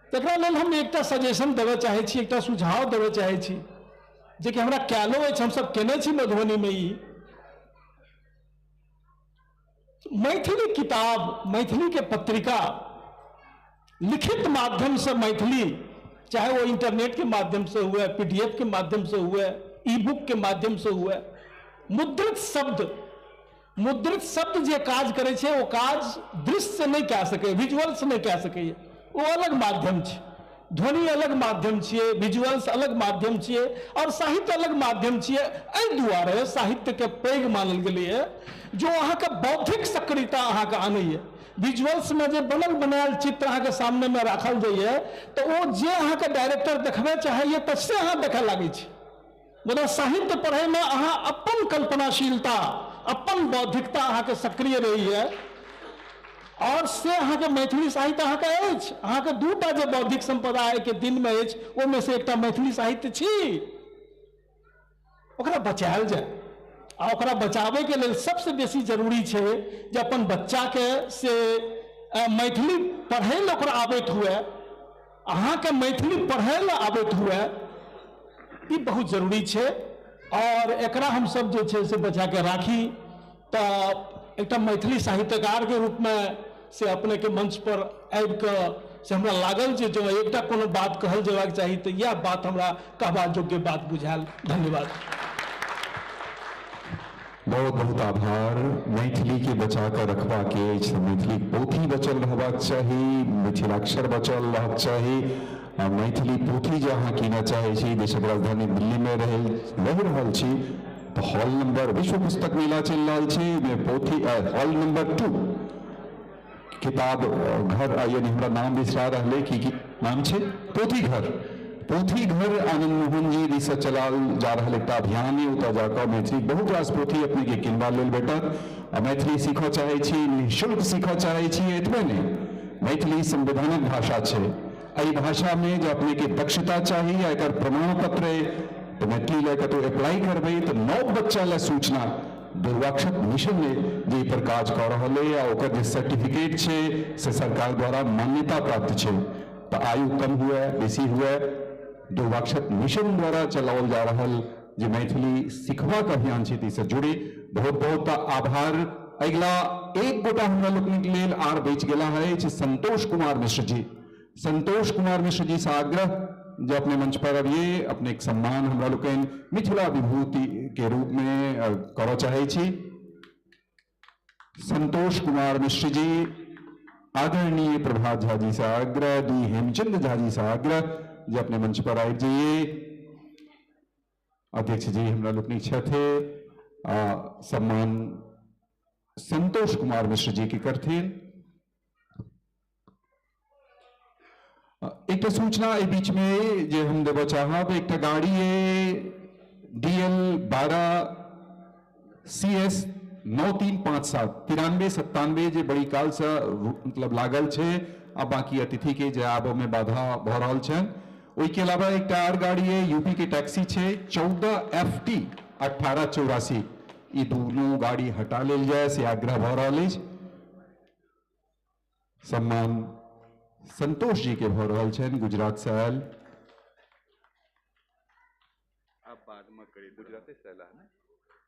Speaker 12: तकरा लेल हम एकटा सजेशन देवे चाहे छी, एकटा सुझाव देवे चाहे छी जे कि हमरा कैलो अछि, हम सब केने छी मधुबनी में। ई मैथिली किताब, मैथिली के पत्रिका लिखित माध्यम से मैथिली, चाहे वो इंटरनेट के माध्यम से हुए, PDF के माध्यम से हुए, ई-बुक के माध्यम से हुए, मुद्रित शब्द जे काज करे छे वो काज दृश्य से नहीं कह सके, विजुअल से नहीं कह सके। वो अलग माध्यम छे, ध्वनि अलग माध्यम छिए, विजुअल्स अलग माध्यम छिए और साहित्य अलग माध्यम छिए। एहि दुआरे साहित्य के पैघ मानल गेलै जो अहाँ के बौद्धिक सक्रियता अहाँ के आनैए। विजुअल्स में जे बनल बनायल चित्र अहाँ के सामने में राखल जाइए तो वो जे अहाँ के डायरेक्टर देखबे चाहिए तसे अहाँ देखे लागे छे। मतलब साहित्य पढ़े में अहाँ अपन कल्पनाशीलता, अपन बौद्धिकता अहाँ के सक्रिय रही है और से अहाँ के मैथिली साहित्य अहाँ के अछि। अहाँ के 2टा जे बौद्धिक संपदा आय के दिन में अछि, वो में से एकटा मैथिली साहित्य छी। ओकरा बचायल जाए आ ओकरा बचावे के लेल सबसे बेसी जरूरी छे जे अपन बच्चा के से मैथिली पढ़े ल ओकरा आबैत हुए, अहाँ के मैथिली पढ़े ल आबैत हुए, ई बहुत जरूरी छे। और एकरा हम सब जे छे से बचा के राखी। तो एकटा मैथिली साहित्यकार के रूप में से अपने के मंच पर आबि के से हमरा लागल जे जो एकटा कोनो बात कहल जेबाक चाही तो यह बात हमरा कहबा योग्य बात बुझायल। धन्यवाद।
Speaker 19: बहुत बहुत आभार। मैथिली के बचा कर रखबा के मैथिली पोथी बचल रहबाक चाही, मिथिलाक्षर बचल रहबाक चाही। मैथिली पोथी जे अहाँ कीनऽ चाहै छी, देशक राजधानी दिल्ली में रहि रहल छी तो हॉल नंबर, विश्व पुस्तक मेला चल रहा है, पोथी हॉल नंबर 2 किताब घर, यानी हमरा नाम बिसरा रहे कि नाम छे, पोथी घर आनंद मोहन जी दिस चलाल जा रहा एक अभियान है। ओतऽ जाकर मैथिली बहुत रास पोथी अपने के किनबा लेल भेटत। मैथिली सीखऽ चाहे छी, निःशुल्क सीखऽ चाहे छी, एतबे नहीं, मैथिली संवैधानिक भाषा छे। एहि भाषा में जो अपने के दक्षता चाहिए, एकर प्रमाण पत्र तो मैथिली लए कतौ अप्लाई करबै तो 9 बच्चा ला सूचना दुर्वाक्षक मिशन ने जे पर काज कर रहल है या ओकर जे सर्टिफिकेट छे से सरकार द्वारा मान्यता प्राप्त छे। तो आयु कम हुए बेसी हुए दुर्वाक्षक मिशन द्वारा चलाओल जा रहल जे मैथिली सिखबाक अभियान छे, से जुड़ी बहुत बहुत आभार। अगला एक गोटा हमरा लोकनिक लेल आर बेच गेला है संतोष कुमार मिश्र जी। संतोष कुमार मिश्र जी से आग्रह जो अपने मंच पर अबिए, अपने एक सम्मान हमरा लोकन मिथिला विभूति के रूप में करऽ चाहे छी। संतोष कुमार मिश्र जी, आदरणीय प्रभात झा जी से आग्रह, डी हेमचंद झा जी से आग्रह जो अपने मंच पर आबि जाइए। अध्यक्ष जी हमरा लोकनिक छथे सम्मान संतोष कुमार मिश्र जी की करथिन। एक सूचना ए बीच में जे हम देव चाहब, एक गाड़ी है DL 12 CS 9357 9397 जे बड़ी काल से मतलब लागल छे, आ बाकी अतिथि के जे आबो में बाधा भ रहल छन। ओई के अलावा एक और गाड़ी है यूपी के टैक्सी छे 14 FT 1884, ये दोनों गाड़ी हटा लेल जाए से आग्रह भ रहल अछि। सम्मान संतोष जी के भ रहल छन गुजरात से आयल।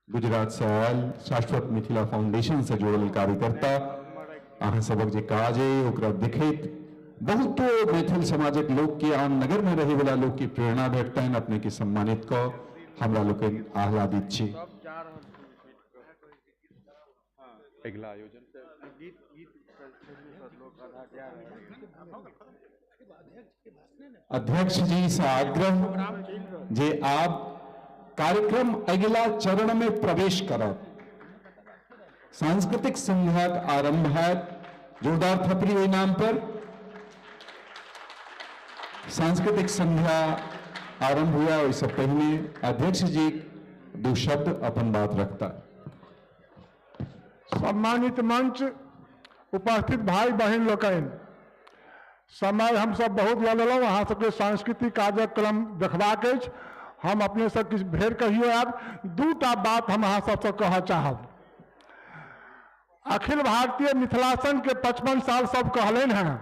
Speaker 19: गुजरात से आयल शाश्वत मिथिला फाउंडेशन से जुड़ल कार्यकर्ता, अहाँ सबक जे काज है ओकरा देखैत बहुतो मैथिल समाजक लोग के आन नगर में रहे वाला लोग की प्रेरणा भेटतन, अपने के सम्मानित क हमरा लोग आह्लादित छी।
Speaker 8: अगला आयोजन
Speaker 19: अध्यक्ष जी से आग्रह जे आप कार्यक्रम अगला चरण में प्रवेश करब। सांस्कृतिक संध्या आरंभ है, जोरदार थपड़ी हुई नाम पर। सांस्कृतिक संध्या आरंभ हुआ, इससे पहले अध्यक्ष जी दो शब्द अपन बात रखता।
Speaker 3: सम्मानित मंच, उपस्थित भाई बहन लोकन, समय हम सब बहुत लऽ लेलहुँ, अहाँ सबके सांस्कृतिक कार्यक्रम देखबाक अछि। हम अपने सब किछु भेर कहियो आब, दूटा बात हम अहाँ सबसँ कहऽ चाहब। अखिल भारतीय मिथिला संघ के 55 साल सब कहलनि हैं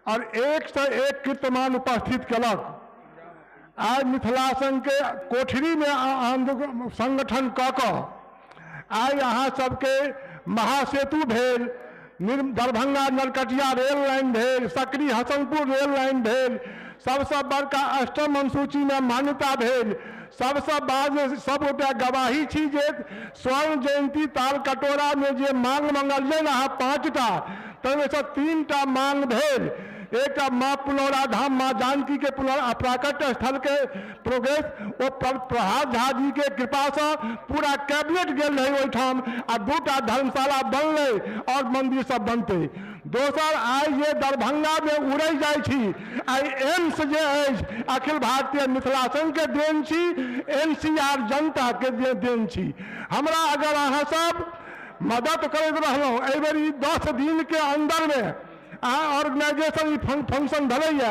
Speaker 3: और 1 से 1 कीर्तिमान उपस्थित केलक। आज मिथिला संघ के कोठरी में संगठन कऽ कऽ आज अहाँ सबके महासेतु भेल, दरभंगा नरकटिया रेल लाइन भेल, सकरी हसनपुर रेल लाइन भेल, सबसे बड़का अष्टम अनुसूची में मान्यता भेल। सबसे बाद सब गोटे गवाही छी जे स्वर्ण जयंती ताल कटोरा में जे मांग मंगलियन अहाँ 5टा, तैमे से 3टा मांग भेल। एक माँ पुनौरा धाम माँ जानकी के प्राकट्य स्थल के प्रोग्रेस वो प्रभात झा जी के कृपा से पूरा कैबिनेट गेल रहे ओहिठाम, आ 2टा धर्मशाला बनले और मंदिर सब बनते। दोसर आई ये दरभंगा में उड़ै जाइ छी, आई एम्स जे अछि अखिल भारतीय मिथिला संघ के देन छी, NCR जनता के देन छी। हमरा अगर अहाँ सब मदद करैत रहलहुँ, एहि बेर 10 दिन के अंदर में ऑर्गेनाइजेशन फंक्शन भले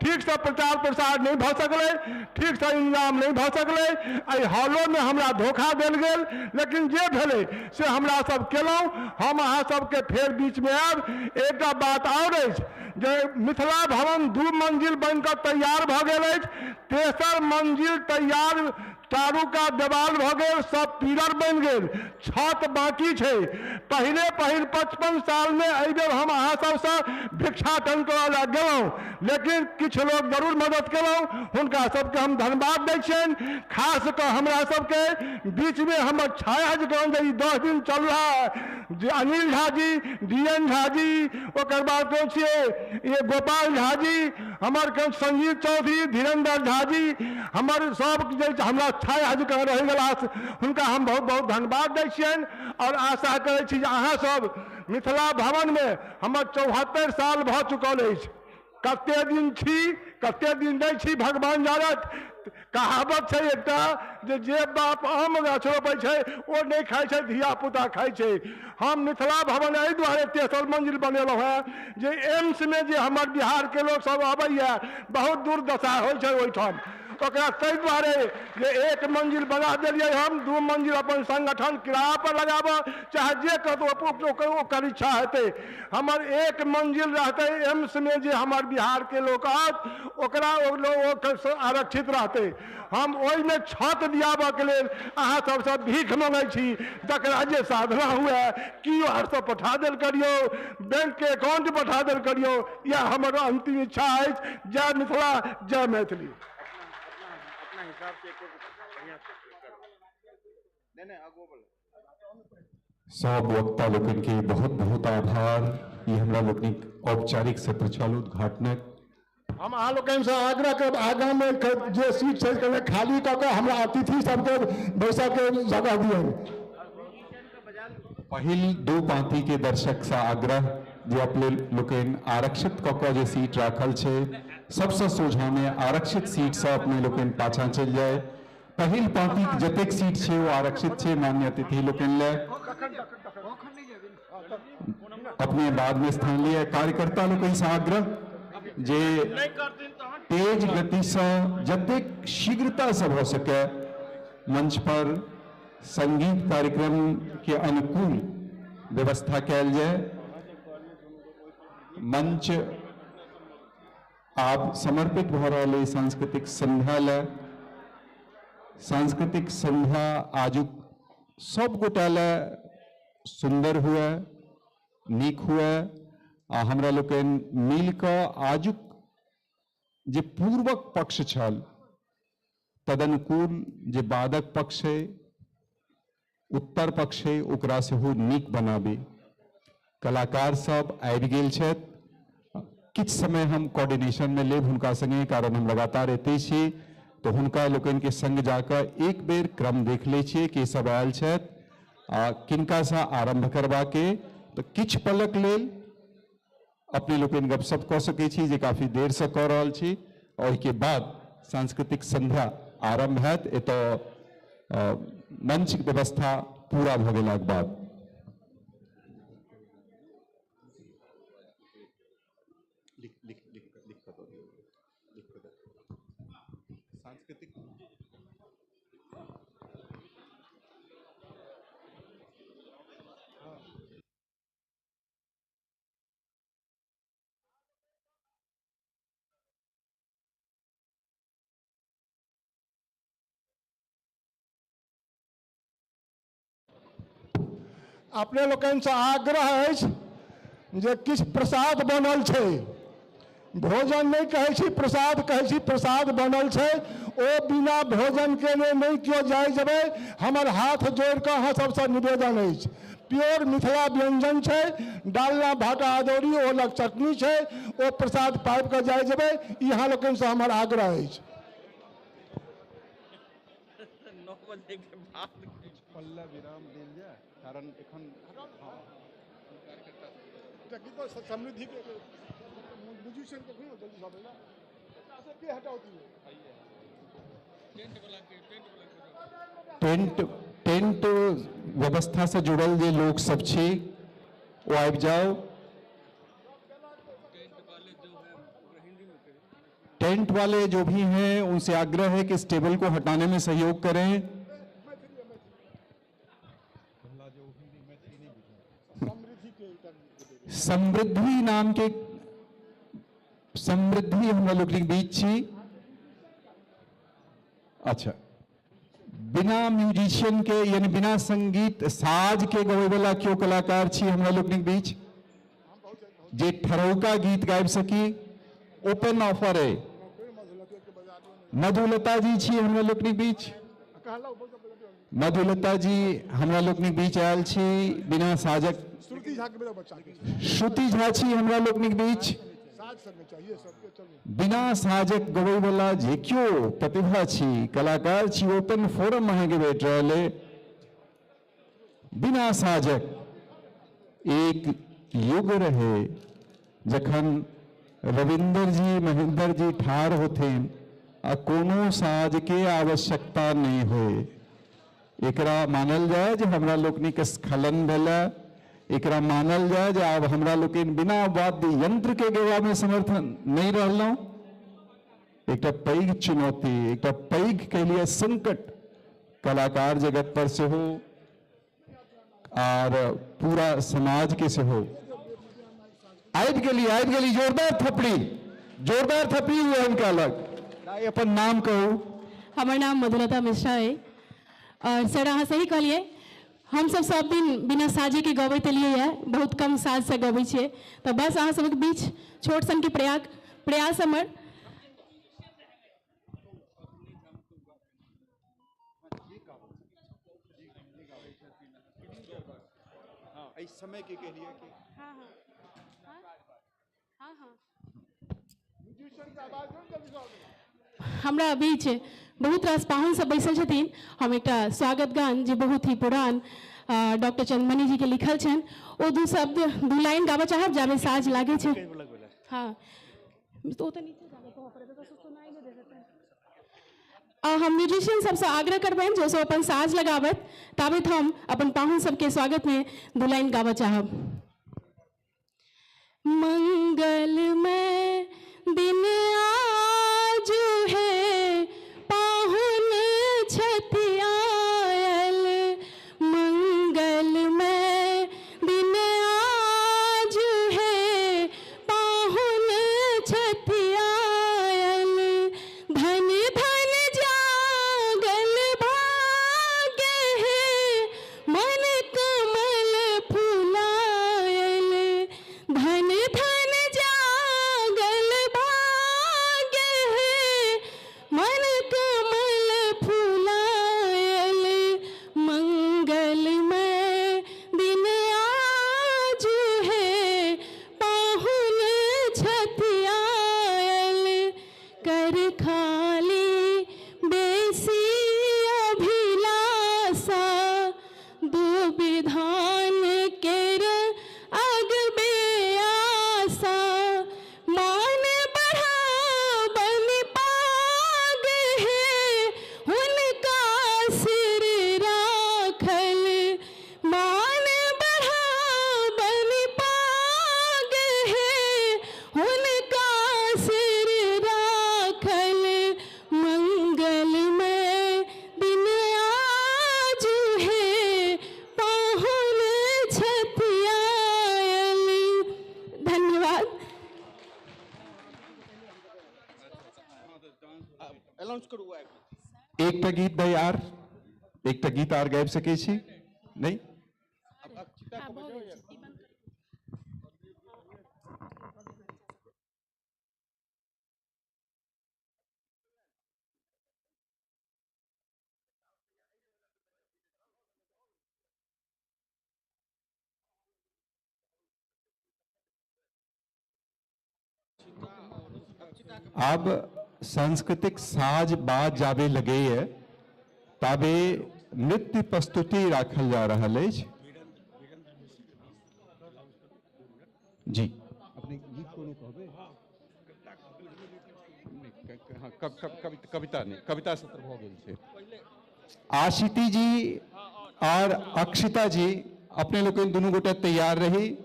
Speaker 3: ठीक से प्रचार प्रसार नहीं भ सकले, ठीक से इंतजाम नहीं भ सकले, एहि हॉलो में हमरा धोखा देल गेल, लेकिन जे भेले से हमरा सब केलहुँ। हम अहाँ सबके फेर बीच में आब। एकटा बात और अछि जे मिथिला भवन 2 मंजिल बनकर तैयार भ गेल अछि, तेसर मंजिल तैयार, चारू का देवाल भ गेल, सब पिलर बन गेल, छत बाकी छै। पहिल 55 साल में एहि बेर हम अहाँ सबसे भिक्षाटन करऽ गेलहुँ, लेकिन किछु लोग जरूर मदद केलहुँ, हुनका सबके हम धन्यवाद दै छियनि। खास कऽ हमरा सबके बीच में हमर छाया जी कहन जे 10 दिन चल रहा है, जे अनिल झा जी, DN झा जी, ओकर बाद कौन छियै ये गोपाल झा जी, हमर संजीव चौधरी, धीरेन्द्र झा जी, हमर सब जे हमरा छाया जी कह रहि गेला, हुनका हम बहुत बहुत धन्यवाद दै छियनि। और आशा करै छी जे अहाँ सब मिथिला भवन में हमर 74 साल भ चुकल अछि। कते दिन छी कते दिन नहीं छी भगवान जानत। कहावत है एकटा जे बाप आम गाछ रोपै छै ओ नहीं खाइ छै, धिया पुता खाइ छै। हम मिथिला भवन एहि दुआरे 3 मंजिल बनेलहुँ हैं जे एम्स में जे हमर बिहार के लोग सब अबैया, बहुत दुर्दशा होइ छै ओहिठाम। तो ताहि दुआरे जे एक मंजिल बना दिलिए हम, 2 मंजिल अपन संगठन किराया पर लगाब, चाहे जे कतौ ओकर इच्छा हेतै। हमर 1 मंजिल रहते एम्स में जे हमर बिहार के लोग ओकरा आरक्षित रहते। हम ओहि में छत दियाबऽ के लेल अहाँ सबसे भीख मांगै छी, जकरा जे साधना हुए QR से पठा देल करियो, बैंक के अकाउंट पठा देल करियो। यह हमर अंतिम इच्छा है। जय मिथिला, जय मैथिली।
Speaker 19: सब वक्ता लोकन के बहुत बहुत आभार। ये हमरा लोकनिक औपचारिक सत्र चालू उद्घाटनक
Speaker 3: हम अहाँ लोकनि से आग्रह करब, आगाँ में जे सीट छै खाली कऽ के हमरा अतिथि सबके बैसा के जगह दियन।
Speaker 19: पहिल 2 पाँति के दर्शक से आग्रह जे अपने लोकन आरक्षित कऽ के जे सीट राखल छै सबसे सोझा में आरक्षित सीट से अपने लोकन पाछा चल जाए। पहिल पाँति जतेक सीट छै वो आरक्षित छै मान्य अतिथि लोकन ले, अपने बाद में स्थान लिए। कार्यकर्ता लोकन से आग्रह जे तेज गति से जतेक शीघ्रता से हो सके मंच पर संगीत कार्यक्रम के अनुकूल व्यवस्था कैल जाए। मंच आप समर्पित भ रहा सांस्कृतिक संध्या ले। सांस्कृतिक संध्या आजुक सब गोटा ले सुंदर हुए, नीक हुए। हमरा लोकन मिल कऽ आजुक जे पूर्वक पक्ष छल तदनुकूल जे बादक पक्ष है, उत्तर पक्ष है, ओकरा सेहो नीक बनाबी। कलाकार सब आबि गेल छथि। किछ समय हम कोऑर्डिनेशन में लेब हुनका संगे, कारण हम लगातार एते छी, तो हुनका लोकन के संग जाकर एक बेर क्रम देख ले छिए के सब आयल छथि किनका से आरंभ करबा के। तो किछ पलक लेल अपने लोकन गपशप कऽ सकै छी जे काफी देर से कऽ रहल छी, और के बाद सांस्कृतिक संध्या आरंभ हैत। एतऽ मंच व्यवस्था पूरा भऽ गेलाक बाद
Speaker 3: अपने लोकन से आग्रह है जे किछ प्रसाद बनल छै, भोजन नहीं कहै छी प्रसाद कहै छी, प्रसाद बनल छै ओ बिना भोजन के नहीं क्यों जाय जबे। हमर हाथ जोड़ के अहाँ सबसे निवेदन है, प्योर मिथिला व्यंजन छै, डालना भाटा अदौरी ओलक चटनी छै, ओ प्रसाद पाबि के जाय जबे। यहाँ लोकन से हमर आग्रह है।
Speaker 8: पल्ला विराम देल जाए, कारण एखन
Speaker 3: समृद्धि के म्यूजिशियन के जल्दी सब ना ऐसे के हटाओती
Speaker 19: है। टेंट व्यवस्था से जुड़ल जे लोग सब छी वो आबि जाओ। टेंट वाले जो भी हैं उनसे आग्रह है कि इस टेबल को हटाने में सहयोग करें। समृद्धि नाम के समृद्धि हमरा लोग बीच छी। अच्छा, बिना म्यूजिशियन के यानी बिना संगीत साज के गवे वाला क्यों कलाकार छी हमरा लोग बीच जे ठरौका गीत गाबि सकी। ओपन ऑफर है। मधुलता जी छी हमरा लोग बीच। मधुलता जी हमरा लोग बीच आयल छी बिना साजक। श्रुति झा छी हमरा लोग बीच बिना साजक गवै वाला जे क्यों प्रतिभा छी कलाकार छी। ओपन फोरम में बैठ रहे बिना साजक। एक युग रहे जखन रविंदर जी महेंद्र जी ठार होते आ कोनो साज के आवश्यकता नहीं होए। एकरा मानल जाए जे हमरा लोकनिक स्खलन भेला। एकरा मानल जाए जे अब हमरा लोकनि बिना वाद्य यंत्र के गेवा में समर्थन नहीं रहलौं। एक पैघ चुनौती, एक पैघ के लिए संकट कलाकार जगत पर से हो और पूरा समाज के से हो। आबि गेली जोरदार थपड़ी हुए उनका अलग। अपन नाम कहू।
Speaker 7: हमार नाम मधुलता मिश्रा है। और सर अहाँ सही कहलिए, हम सब दिन बिना साजे के गबैत एलियै है, बहुत कम साज से गबै छियै। तो बस अहाँ सबके बीच छोट सन के प्रयास हमर।
Speaker 5: समय के लिए कि
Speaker 7: हमरा बीच बहुत रास पाहुन सब बैसल छथिन। हम एक स्वागत गान जे बहुत ही पुरान डॉक्टर चंदमणि जी के लिखल छन, ओ दू लाइन गाबऽ चाहब जाबे साज लागे छै। हाँ तो नीचे हम म्यूजिशियन सबसे आग्रह करबनि जो सब अपन साज लगाबत, ताबत हम अपन पाहुन सबके स्वागत में दू लाइन गाबऽ चाहब। मंगलमय दिन आज है, पाहुन छथि आयल। मंगलमय दिन आज है, पाहुन छथि आयल। धन धन जागल भाग्य है, मन कमल फुलायल। धन धन जागल भाग्य है, मन कमल फुलायल। मंगलमय दिन आज है, पाहुन छथि आयल। कर खाली बेसी अभिलाषा, दो विधान केर अगबे आशा। मान बढ़ाबन पाग है, हुनका सिर राखल। मान बढ़ाबन पाग है, हुनका सिर राखल। मंगलमय दिन आज है, पाहुन छथि आयल। धन्यवाद।
Speaker 19: एकटा गीत तैयार, एकटा गीत आर गाबि सकै छी नहीं? अब सांस्कृतिक साज बाज जाबे लगे है, ताबे नृत्य प्रस्तुति राखल जा रहल अछि। जी
Speaker 8: अपने गीत कोनो कहबे? कविता नहीं, कविता सत्र भ गेल छै।
Speaker 19: आशिती जी और अक्षिता जी अपने लोग दुनू गोटे तैयार रही।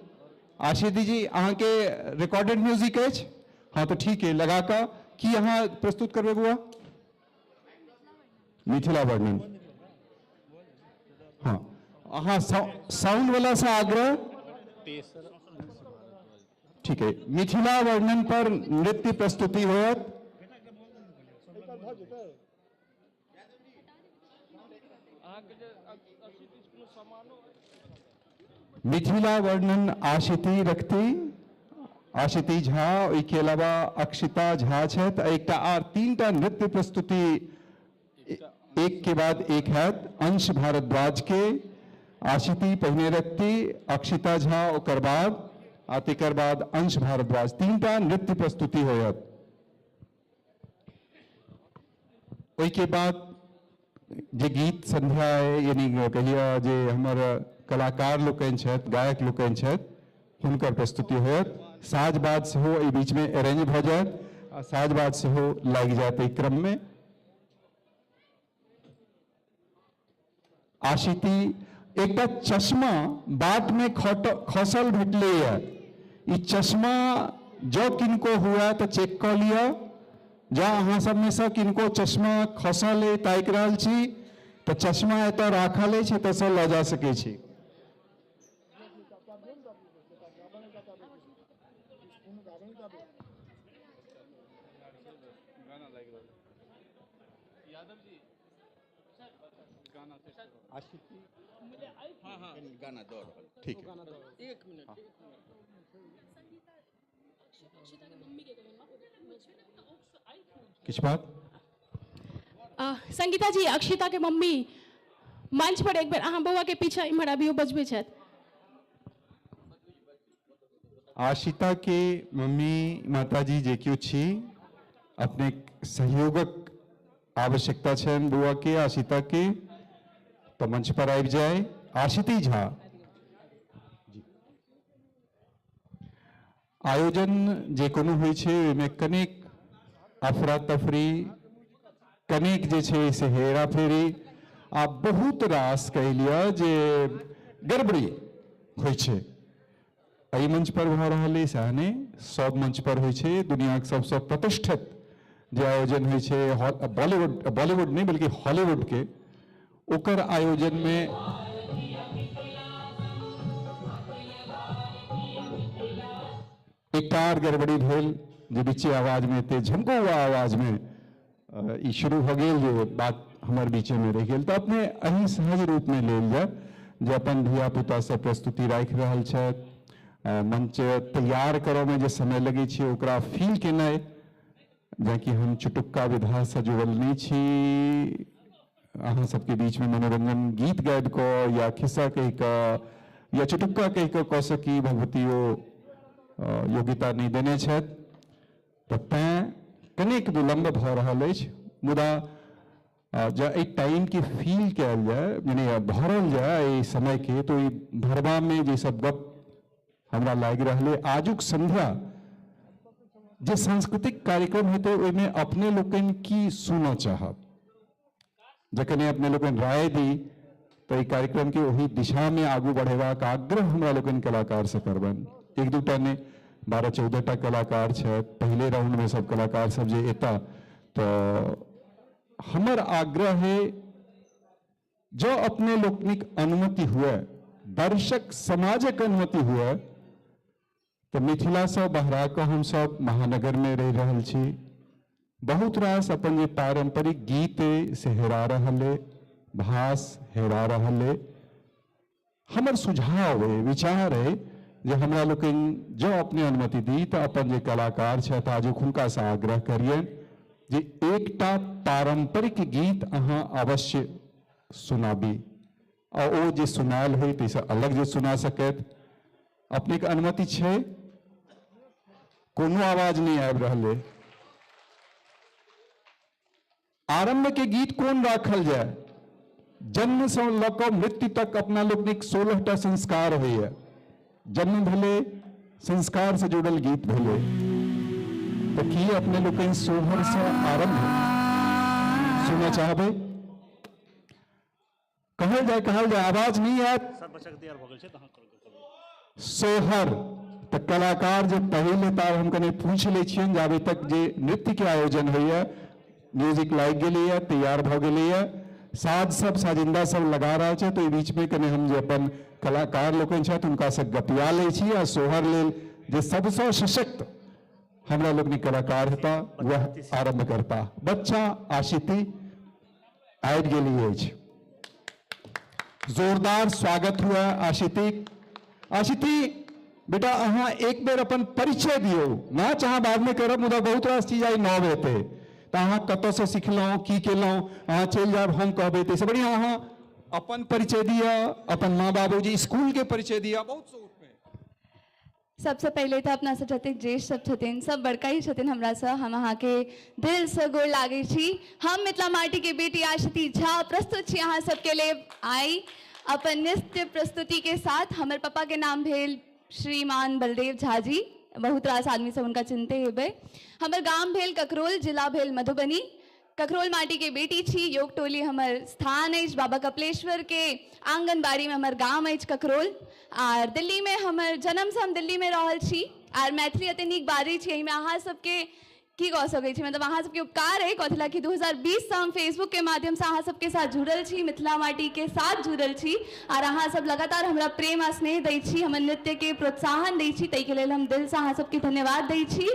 Speaker 19: आशिती जी अहाँ के रिकॉर्डेड म्यूजिक अछि? हाँ तो ठीक है, लगा का कि अहाँ प्रस्तुत करबे बुआ मिथिला वर्णन। हाँ अहाँ साउंड वाला से आग्रह। ठीक है, मिथिला वर्णन पर नृत्य प्रस्तुति होयत। मिथिला वर्णन आशिती रखती, आशिती झा, ओहिके अलावा अक्षिता झा छथि। एकटा आर तीनटा नृत्य प्रस्तुति एक के बाद एक हैत। अंश भारद्वाज के, आशिती पहिने रखती, अक्षिता झा ओकर बाद आ तकर बाद अंश भारद्वाज, तीनटा नृत्य प्रस्तुति होयत। ओहिके बाद जे गीत संध्या है, यानी कहिया जे हमर कलाकार लोकनि छथि, गायक लोकनि छथि, हुनकर प्रस्तुति होयत। साजबाज सेहो एहि बीच में अरेंज भ जायत आ साजबाज सेहो लागि जायत एहि क्रम में। आशिती एकटा चश्मा बाट में खसल भेटलैया। ई चश्मा जो किनको हुआ तो चेक क लिया जँ अहाँ सब में से किनको चश्मा खसल है ताकि रहल छी तो चश्मा एतऽ राखल अछि, एतऽ से लऽ जा सकै छी।
Speaker 8: गाना दौड़ रहल, ठीक है।
Speaker 7: एक मिनट
Speaker 19: किछ बात
Speaker 7: संगीता जी, अक्षिता के मम्मी मंच पर एक बेर अहाँ बौआ के पीछे इम्हर अभियो बजबै छथि।
Speaker 19: आशिता के मम्मी माताजी जे केओ छी, अपने सहयोगक आवश्यकता छनि बौआ के, आशिता के, तो मंच पर आबि जाए। आशिती झा, आयोजन जे कोनो होइ छै ओहिमे कनेक अफरा तफरी, कनेक जे छै से हेरा फेरी आ बहुत रास कहि लिअ जे गड़बड़ी होइ छै। एहि मंच पर भऽ रहल अइ सएह नहि, सब मंच पर होइ छै। दुनियाक सबसँ प्रतिष्ठित जे आयोजन होइ छै बॉलीवुड नहीं बल्कि हॉलीवुड के, ओकर आयोजन में एकटा आर गड़बड़ी भेल जे बीचे आवाज में एते झमकौआ आवाज में ई शुरू भ गेल जे बात हमर बीचे में रहि गेल। तो अपने एही सहज रूप में लेल जाए जे अपन धिया पुता से प्रस्तुति राखि रहल छथि, मंच तैयार करऽ में जे समय लगै छै ओकरा फील केनाइ, जेकि हम चुटुक्का विधा से जुड़ल नहीं छी, अहाँ सबके बीच में मनोरंजन गीत गाबि कऽ या खिस्सा कहि कऽ या चुटुक्का कहि कऽ सकी भगवतियो योग्यता नहीं देने छथि। तऽ तेँ कनेक विलम्ब भऽ रहल अछि। मुदा जँ एहि टाइम के फील कयल जाए, यानी भरल जाए एहि समय के, तो ई भरबा में जे सब गप हमरा लागि रहलै। आजुक संध्या जे सांस्कृतिक कार्यक्रम हेतै ओहिमे अपने लोकनि की सुनऽ चाहब, जखन अपने लोकनि राय दी तो ई कार्यक्रम के ओही दिशा में आगू बढ़ेबाक आग्रह हमरा लोकनि कलाकार से करबनि। एक दूटा ने 12-14टा कलाकार छथि, पहले राउंड में सब कलाकार सब जे एता, तो हमर आग्रह है जो अपने लोकनिक अनुमति हुए, दर्शक समाजक अनुमति हुए, तो मिथिला से बहरा कऽ हम सब महानगर में रहि रहल छी। बहुत रास अपन जे पारंपरिक गीत से हेरा रहल है, भाष हेरा रहल है। हमर सुझाव है, विचार है जे हमरा लोकनि जो अपने अनुमति दी तो अपन जे कलाकार छथि आज हुनका से आग्रह करिए जे एकटा पारंपरिक गीत अहाँ अवश्य सुनाबी, और ओ जे सुनायल हो तैसे अलग जे सुना सकैत। अपने के अनुमति छै? कोनो आवाज नहीं आबि रहल है। आरंभ के गीत कोन राखल जाए? जन्म से लऽ कऽ मृत्यु तक अपना लोकनिक 16टा संस्कार होइए। जन्म भेले, संस्कार से जुड़ल गीत भेले, तो की अपने लोकनि सोहर से आरंभ सुनना चाहबे? कहल जाए आवाज नहीं आयत। सोहर तो कलाकार जो पहले तार हम कने पूछ ले छियन, जाबे तक जे नृत्य के आयोजन होइए, म्यूजिक लाग गेलैए, तैयार भ गेलैए, साज सब साजिंदा सब लगा रहा है, तो बीच में कने हम जे अपन कलाकार लोकनि छथि उनका से गपिया लै छी आ सोहर लेल जे सबसँ सशक्त हमरा लोकनि कलाकार हेता वह आरंभ करता। बच्चा आशिती आबि गेली अछि। जोरदार स्वागत हुआ आशिती। आशिती बेटा अहाँ एक बेर अपन परिचय दियो, ना चाह बाद में करब, मुदा बहुत रास चीज आई नव हेतै, तो अहाँ कतऽ से सिखलहुँ, की केलहुँ, अहाँ चलि जायब हम कहबै ताहिसँ बढ़िया अहाँ अपन परिचय दिया, अपन माँ बाबूजी स्कूल के परिचय दिया। बहुत शौक में
Speaker 9: सबसे पहले तो अपना सब जतेक ज्येष्ठ सब छथिन, सब बड़का ही छथिन हमरा से, हम अहाँ के दिल से गोर लागै छी। हम मिथिला माटी के बेटी आशिती झा प्रस्तुत छी अहाँ सबके लिए आई अपन नृत्य प्रस्तुति के साथ। हमर पापा के नाम भेल श्रीमान बलदेव झा जी, बहुत रास आदमी सब उनका चिन्हते हेबै। हमर गाम भेल ककरोल, जिला भेल मधुबनी। ककरोल माटी के बेटी छी, योग टोली हमर स्थान अछि, बाबा कपिलेश्वर के आंगनबाड़ी में हमर गाम अछि ककरोल। आर दिल्ली में हमर जन्म से हम दिल्ली में रहल छी, आर मैथिली एते नीक बाजै छी, एहिमे अहाँ सबके की कह सकै छी, मतलब अहाँ सबके उपकार है कथिला कि 2020 से हम फेसबुक के माध्यम से अहाँ सबके साथ जुड़ल छी, मिथिला माटी के साथ जुड़ल छी और अहाँ सब लगातार हमरा प्रेम आ स्नेह दै छी, हमर नृत्य के प्रोत्साहन दै छी, ताहि के लेल हम दिल से अहाँ सबके धन्यवाद दै छी।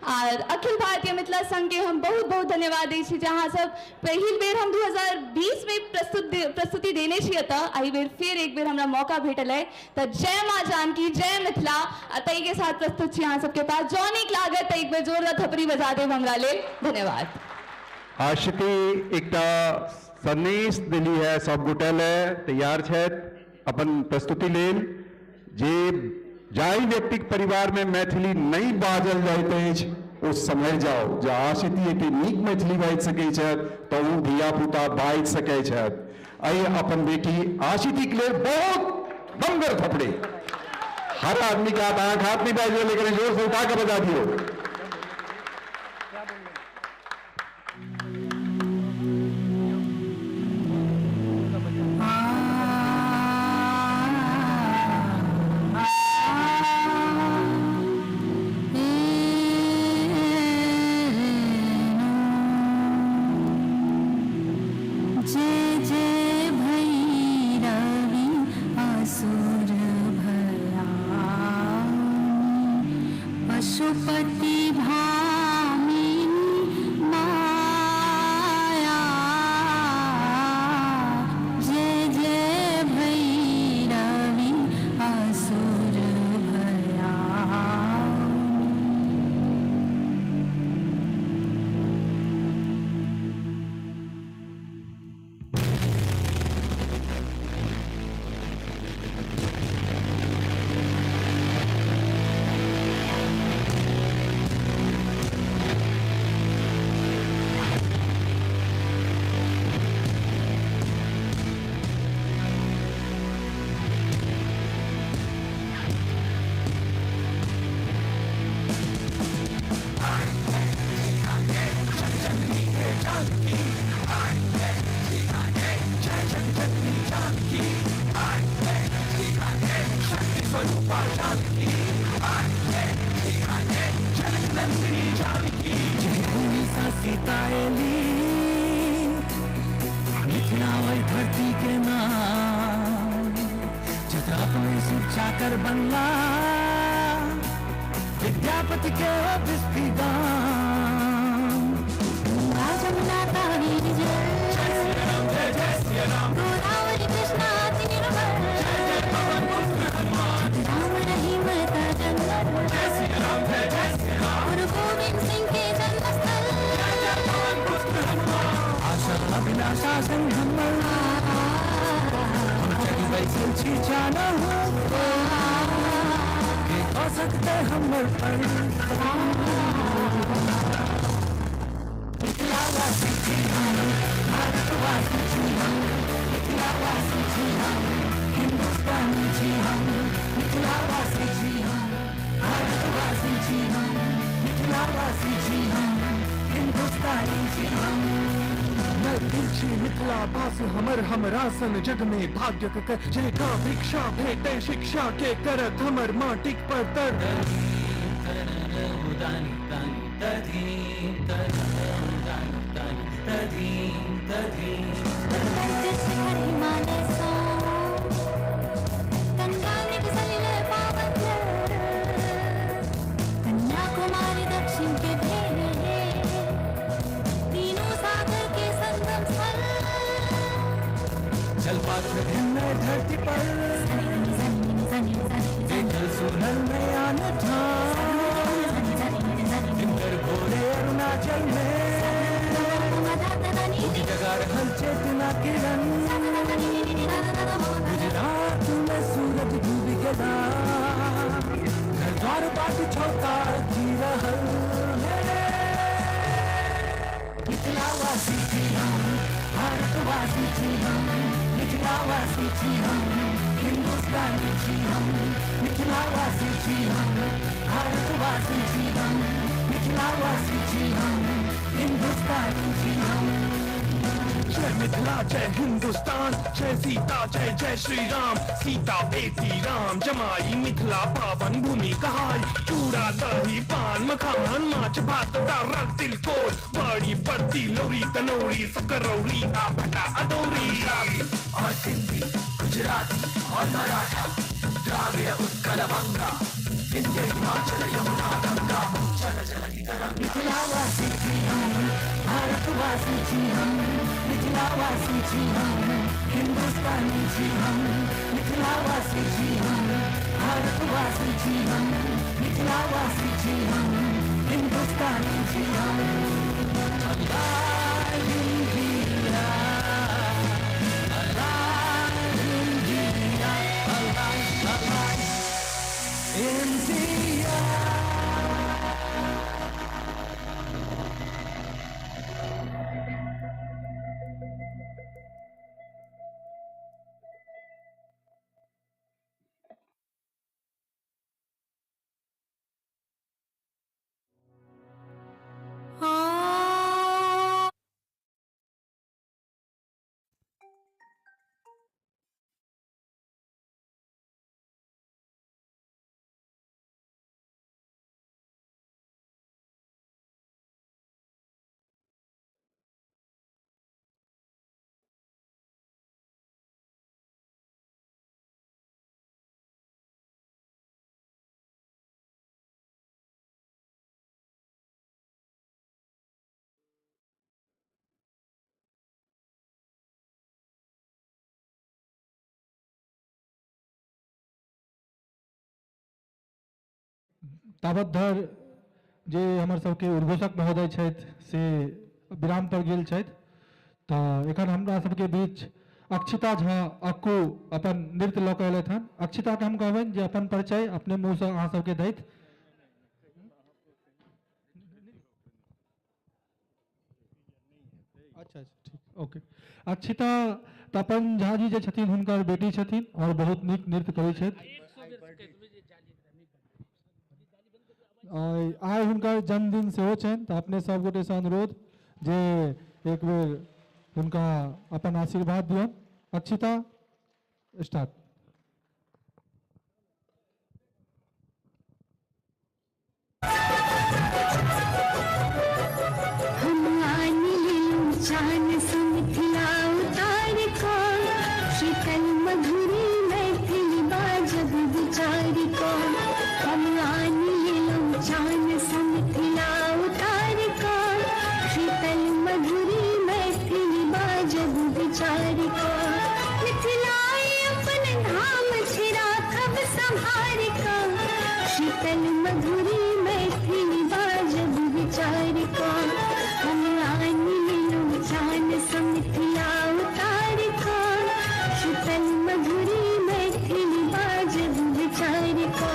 Speaker 9: और अखिल भारतीय मिथिला संघ के हम बहुत बहुत धन्यवाद दै छी, जहाँ सब पहिल बेर हम 2020 में प्रस्तुति देने छी एतऽ, एहि बेर फिर एक बेर हमरा मौका भेटल है, तो जय माँ जानकी जय मिथिला तई के साथ प्रस्तुत छी अहाँ सबके पास। जो नीक लागत एक बेर जोरदार थपड़ी बजा देब हमरा लेल। धन्यवाद।
Speaker 2: आशिकी एकटा संदेश दिली है, सब गोटे ले तैयार छथि अपन प्रस्तुति लेल। जे जाहि व्यक्तिक परिवार में मैथिली नहीं बाजल जाइत अछि ओ समझ जाओ, जे आशिती के नीक मैथिली बाजि सकै छथि तऽ ओ धिया पुता बाजि सकै छथि। अइ अपन बेटी आशिती के लेल बहुत बंगर थपड़ी। हर आदमी का हाथ नहीं बाजिए, लेकिन जोर से उठा के बजा दियो।
Speaker 11: पशुपति भामिनी माया, जय जय भैरवी असुर भया। धरती के नाम छत्रापति शिक्षाकर बनला, विद्यापति के जमुना तारी गोदावरी कृष्णा राम रहीम गुरु गोविंद सिंह के जन्मस्थल, आशा अभिलाषा संगमल, जाना हो सकते हमर पर मिथिलावासी छी हम, भारतवासी छी हम, मिथिलावासी छी हम, हिंदुस्तानी छी हम, मिथिलावासी छी हम, भारतवासी छी हम, मिथिलावासी छी हम, हिंदुस्तानी छी हम। मिथिला बास हमर हमरासन जग में भाग्य जय का भिक्षा भेटे शिक्षा के करत हमर माटिक पर तर कन्याकुमारी दक्षिण के जलपात्र में धरती पर जल सुनल में आना था, इंदर घोड़े अरुणाचल में जगा रहल चेतना किरण, गुजरात में सूरज डूब गया, घर द्वार बाट छोटा जी रहल। मिथिलावासी छी हम, भारतवासी छी हम, मिथिलावासी छी हम, हिंदुस्तानी छी हम, मिथिलावासी छी हम, भारतवासी छी हम, मिथिलावासी छी हम, हिंदुस्तानी छी हम। जय मिथिला जय हिंदुस्तान, जय सीता जय जय श्री राम। सीता बेटी राम जमाई, मिथिला पावन भूमि कहाई। चूड़ा दही पान मखान, माछ भात दारक तिलकोर, बड़ी बत्ती लोरी तनोरी, सकरौरी आ भटा अदौरी। और सिंधी गुजराती और मराठा, द्राविड़ उत्कल बंगा, विंध्य हिमाचल यमुना गंगा, चल जलधि तरंगा। मिथिलावासी जी हम, भारतवासी जी हम, मिथिलावासी जी हम, हिंदुस्तानी जी हम, मिथिलावासी जी हम, भारतवासी जी हम, मिथिलावासी जी हम, हिंदुस्तानी जी हम। अल्लाह हिंदिया, अल्लाह हिंदिया, अल्लाह अल्लाह हिंदिया।
Speaker 12: तावत धर जे हमर सबके उद्घोषक महोदय छथि से विराम पर गेल छथि, तऽ एखन हमरा सबके बीच अक्षिता झा अक्कू अपन नृत्य लऽ कऽ एलथि हन। अक्षिता के हम कहबनि जे अपन परिचय अपने मुँह से अहाँ सबके दैथ। अच्छा ठीक, ओके। अक्षिता तपन झा जी जे छथिन हुनकर बेटी छथिन और बहुत नीक नृत्य करै छथि। आइ हुनकर जन्मदिन सेहो छनि, तऽ अपने सब गोटे से अनुरोध जे एक बेर हुनका अपन आशीर्वाद दियौन। अक्षिता स्टार्ट।
Speaker 11: चान से मिथिला उतार को, शीतल मधुरी मैथिली बाजब विचार को। हम चान से मिथिला उतार को, शीतल मधुरी मैथिली बाजब विचार को। मिथिलाए अपन धाम छिरा कब संभार को, शीतल मधुरी मैथिली बाजब विचार को। हम चान से मिथिला उतार को, शीतल मधुरी मैथिली बाजब विचार को।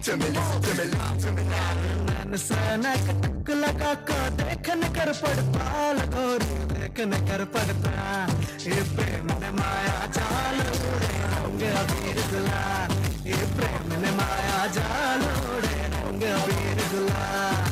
Speaker 11: चमेली चमेली चमेली नैन सनक टक लगा कर देखन कर पड़ताल गोरी देखन कर पड़ताल ये प्रेम ने माया जाल उड़े रंग अबीर गुलाल ये प्रेम ने माया जाल उड़े रंग अबीर गुलाल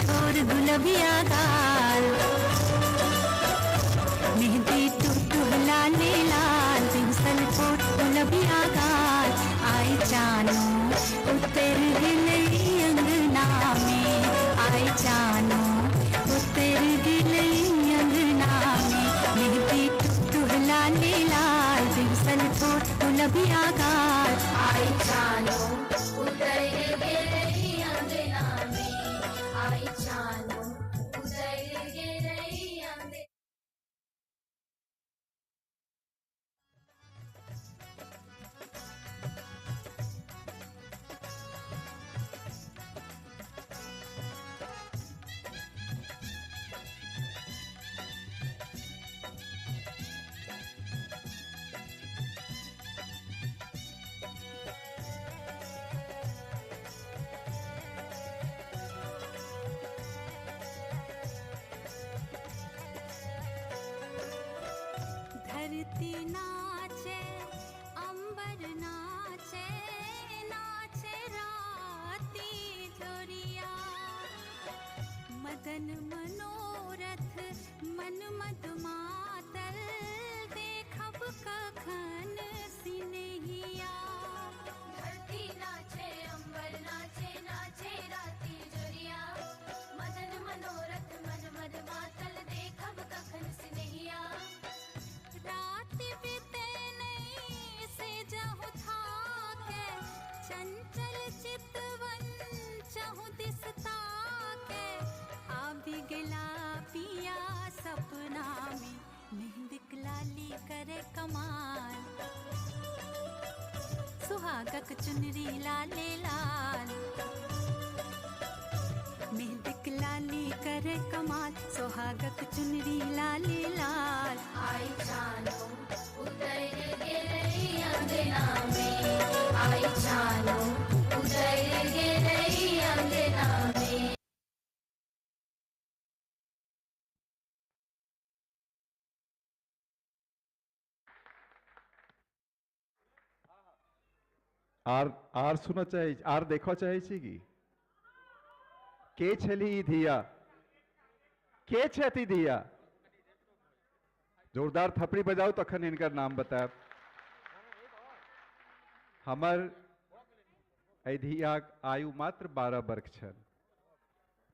Speaker 1: ठोर गुलबिया गाल मेहंदी टूटू लाले लाल पिंसल ठोर गुलबिया गाल आई जानू उतर गिलई अंगना में आई जानू उतर गिलई अंगना में मेहंदी टूटू लाले लाल पिंसल ठोर गुलबिया गाल आई जानू उतर गिलई अंगना में आई जानू उतर गिलई अंगना धरती नाचे अंबर नाचे नाचे राती जोरिया मदन मनोरथ मन मद मातल देखब कखन सिनहिया धरती नाचे अंबर नाचे नाचे राती जोरिया मदन मनोरथ मन मद मातल देखब कखन सिनहिया रात बीते नहीं से जाहु थाके चंचल चितवन चाहु दिसता के आबि गेला पिया सपना में मेहंदी लाली करे कमाल सुहागक चुनरी लाले लाल मेहंदी लाली करे कमाल सुहागक चुनरी लाले लाल आई जानू उतर गिलई अंगना में आई जानू उतर गिलई अंगना में
Speaker 2: आर सुना चाहे आर देखो चाहे छी के छली ई धिया के छथि धिया जोरदार थपड़ी बजाओ तखन इनकर नाम बताएब हमर एहि धियाक आयु मात्र 12 वर्ष छल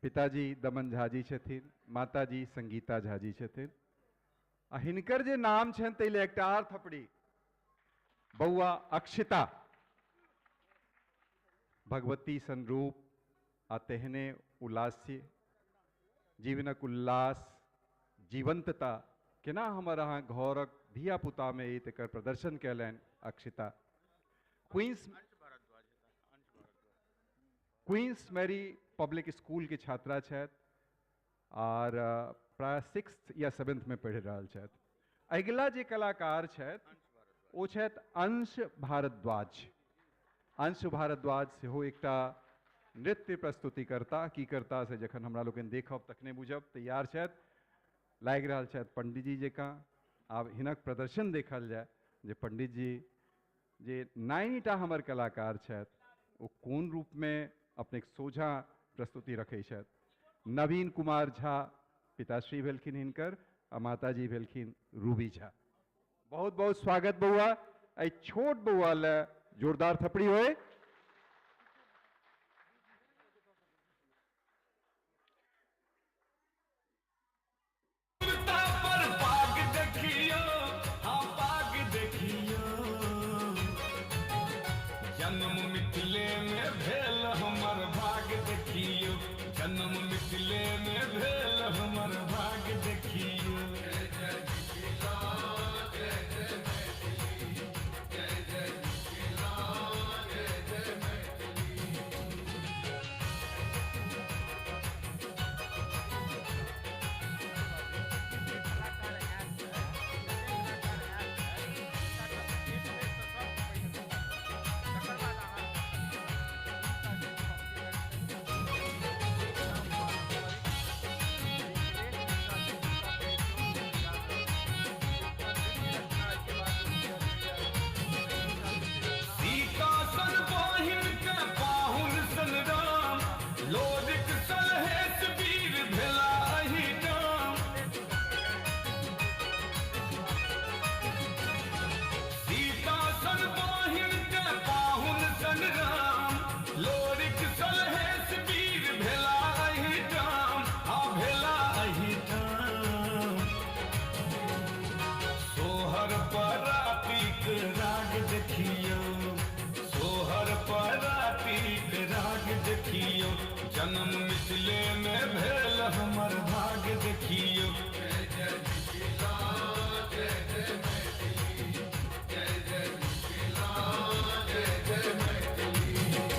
Speaker 2: पिताजी दमन झा जी छथिन माताजी संगीता झा जी छथिन आ हिनकर जे नाम छनि ताहि लेल एकटा आर थपड़ी बौआ अक्षिता भगवती संरूप आ तेहने उल्लास्य जीवनक उल्लास जीवंतता केना हमर अहाँ घरक धिया पुता में एकर प्रदर्शन कयलनि Akshita Queens Mary public school के छात्रा छथि और प्राय 6th या 7th में पढ़ि रहल छथि अगिला जे कलाकार छथि ओ छथि अंश भारद्वाज अंश भारद्वाज सेहो एकटा नृत्य प्रस्तुतिकर्ता की करता से जखन हमरा लोकनि देखब तखने बुझब तैयार छथि लागि रहल छथि पंडित जी जकाँ आब हिनक प्रदर्शन देखल जाय जे पंडित जी जे 9टा हमर कलाकार छथि ओ कोन रूप में अपने सोझा प्रस्तुति रखै छथि नवीन कुमार झा पिताश्री भेलखिन हिनकर आ माताजी भेलखिन रूबी झा बहुत बहुत स्वागत बउआ एहि छोट बउआ ले जोरदार थपड़ी होए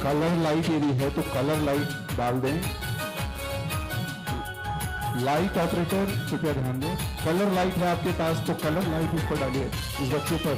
Speaker 19: कलर लाइट यदि है तो कलर लाइट डाल दें। लाइट ऑपरेटर कृपया ध्यान दें, कलर लाइट है आपके पास तो कलर लाइट उस पर डालिए, उस बच्चे पर।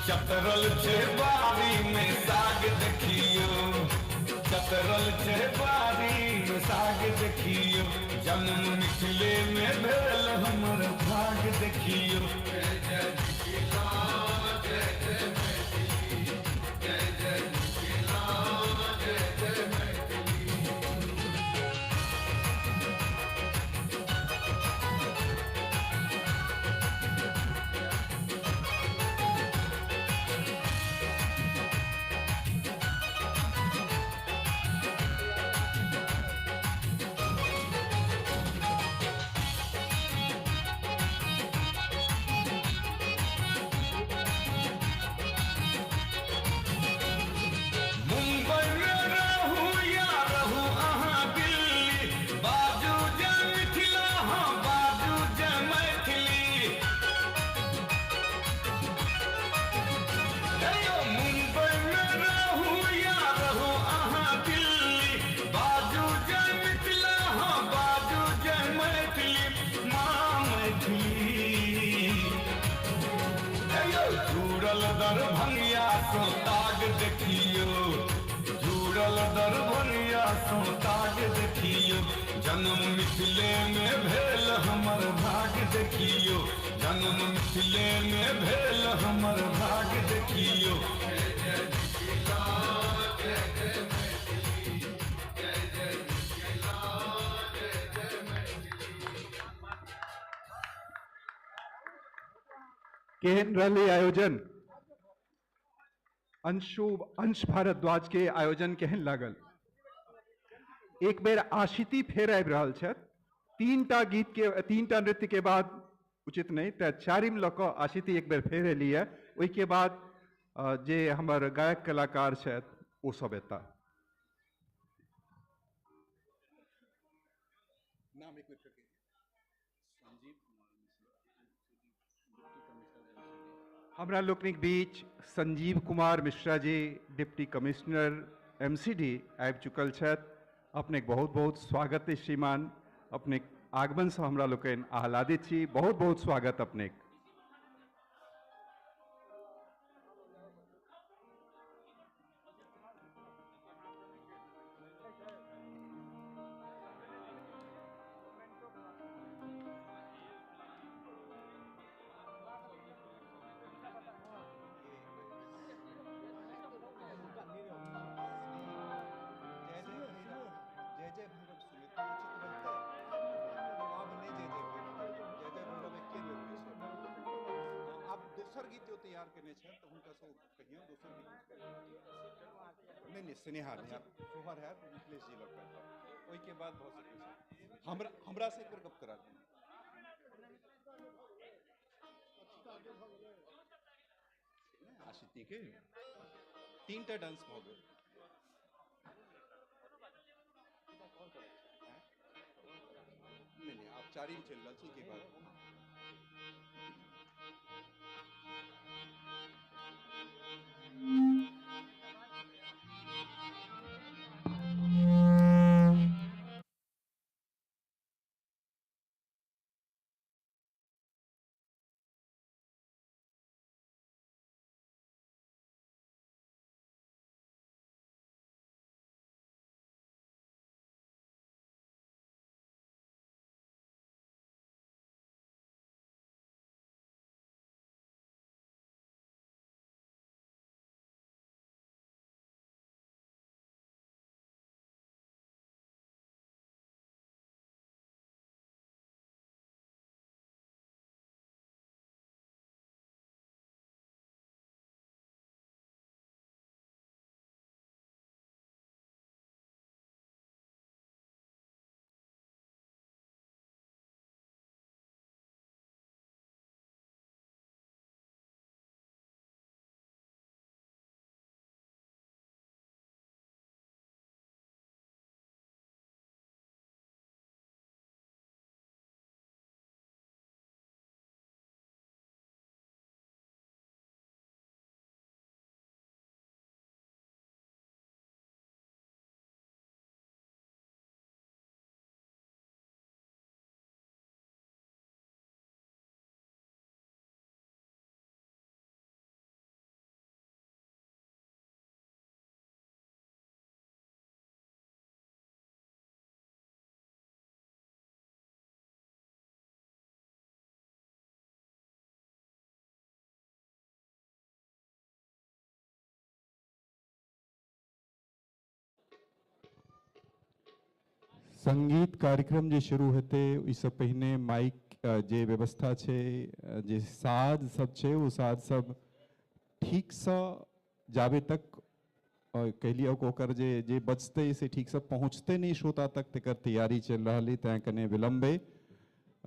Speaker 13: चतरल छे बारी में साग देखियो, चतरल छे बारी में साग देखियो, जन्म मिथिले में भेल हमर भाग देखियो। जय जय मिथिला, जय जय मैथिली, जय जय मिथिला, जय जय मैथिली। दरभंगिया सो ताग देखियो, जुड़ल दरभंगिया सो ताग देखियो, जन्म मिथिले में भेल हमर भाग देखियो, जन्म मिथिले में भेल हमर भाग देखियो। जय जय मिथिला, जय जय मैथिली, जय जय मिथिला, जय जय मैथिली।
Speaker 2: केहन रहले आयोजन? अंश भारद्वाज के आयोजन केहन लागल? एक बेर आशिति फेर आबि रहल छथि, तीनटा गीत के तीनटा नृत्य के बाद उचित नहीं तो चारिम लऽ कऽ आशिति एक बेर फेर एली है, ओहिके बाद जे हमर गायक कलाकार छथि ओ सब एता। हमरा लोकनिक बीच Sanjeev Kumar Mishra ji deputy commissioner MCD आबि चुकल छथि। अपनेक बहुत बहुत स्वागत है श्रीमान, अपने आगमन से हमरा लोकनि आह्लादित छी, बहुत बहुत स्वागत अपनेक। तैयार करने तो उनका सब कहियो दोसर नहीं स्नेहा नहीं आप सोहर है मिथिलेश जी लग ओई के बाद बहुत सके हमरा से एक बार गप करा आशिति के तीनटा डांस हो गए नहीं आप चारिम चल रहा के बाद संगीत कार्यक्रम जे शुरू हेते इससे पहले माइक जे व्यवस्था छे जे साज सब छे वो साज सब ठीक से जावे तक कहलिए ओकर जे बचते से ठीक से पहुँचते नहीं श्रोता तक तेकर तैयारी चल रहा है तैं कने विलम्बे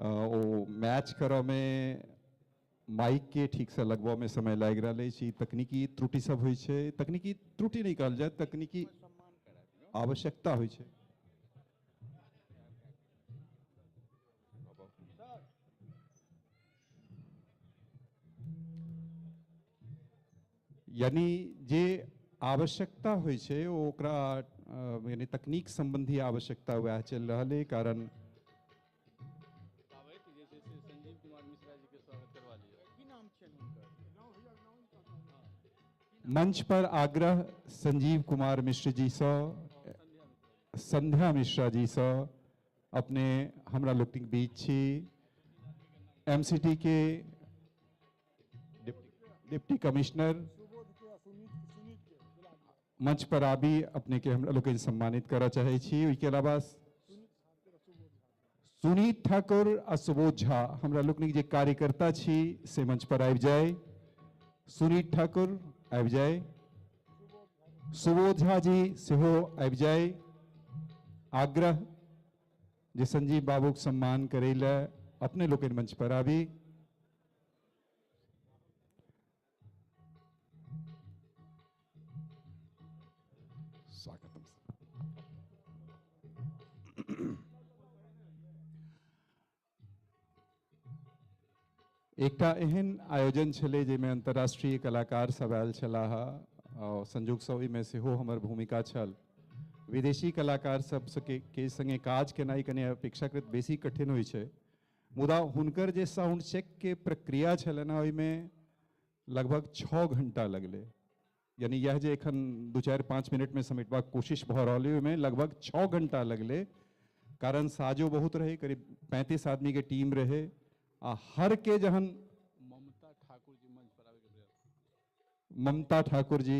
Speaker 2: ओ मैच करो में माइक के ठीक से लगवा में समय लाग रहा है। तकनीकी त्रुटि सब हुई छे, तकनीकी त्रुटि नहीं कहल जाए, तकनीकी आवश्यकता हुई छे। यानी जे आवश्यकता हुई छे ओकरा यानी तकनीक संबंधी आवश्यकता वह चल रहा है। कारण मंच पर आग्रह संजीव कुमार मिश्र जी से, संध्या मिश्रा जी से अपने हमरा लोग के बीच छी। एमसीटी के डिप्टी कमिश्नर मंच पर आबी अपने के हमरा लोग के सम्मानित करा चाहे छी। उसके अलावा सुनीत ठाकुर आ सुबोध झा हमरा लोग के कार्यकर्ता छी से मंच पर आबि जाए। सुनीत ठाकुर आबि जाए, सुबोध झा जी सेहो आबि जाए। आग्रह जे संजीव बाबू के सम्मान करे ला अपने लोग के मंच पर आबी। एकटा एहन आयोजन छले जेमे अंतर्राष्ट्रीय कलाकार सब आयल छलाह और संयोग से में सेहो हमर भूमिका छल। विदेशी कलाकार सब के संगे काज केनाई कने अपेक्षाकृत बेसी कठिन होइ छै, मुदा हुनकर जे साउंड चेक के प्रक्रिया छलन ओहि में लगभग 6 घंटा लगले। यानी यह जे एखन 2-4-5 मिनट में समेटबाक कोशिश भ रहल है ओहिमे लगभग 6 घंटा लगले। कारण साजो बहुत रहे, करीब 35 आदमी के टीम रहे आ हर के जहन ममता ठाकुर जी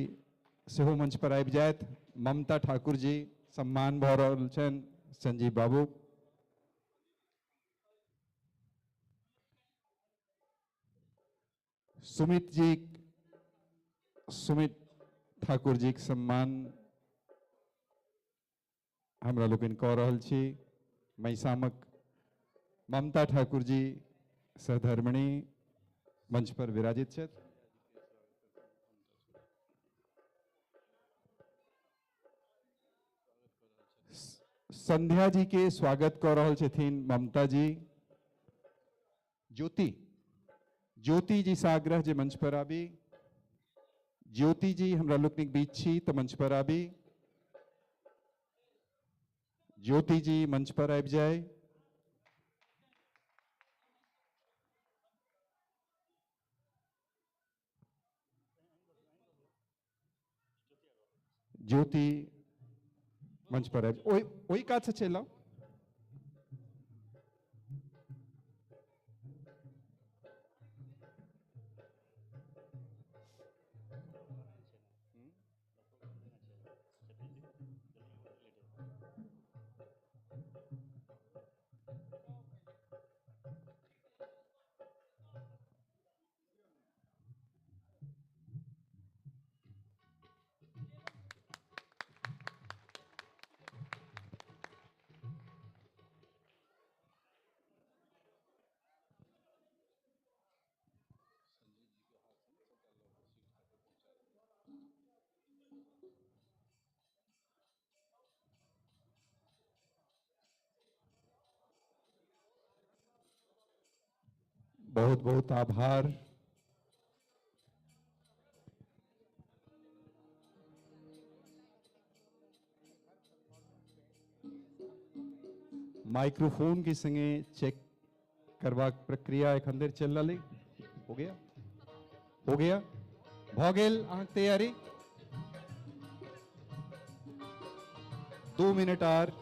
Speaker 2: सेहो मंच पर आबि जायत। ममता ठाकुर जी सम्मान भ रहल छन संजीव बाबू। सुमित ठाकुर जी के सम्मान हमरा लोगन कऽ रहल छी। महिसामक ममता ठाकुर जी सहधर्मिणी मंच पर विराजित छथि। संध्या जी के स्वागत कर रहल छथिन ममता जी। ज्योति जी से आग्रह जे मंच पर आबी। ज्योति जी हमरा लोग के बीच छी तो मंच पर आबी। ज्योति जी मंच पर आबि जाए। ज्योति मंच पर आबि वही काज से चलाओ। बहुत बहुत आभार। माइक्रोफोन के संगे चेक करबाक प्रक्रिया एखन देर चल रही। हो गया भ गेल अहाँक तैयारी। 2 मिनट आर।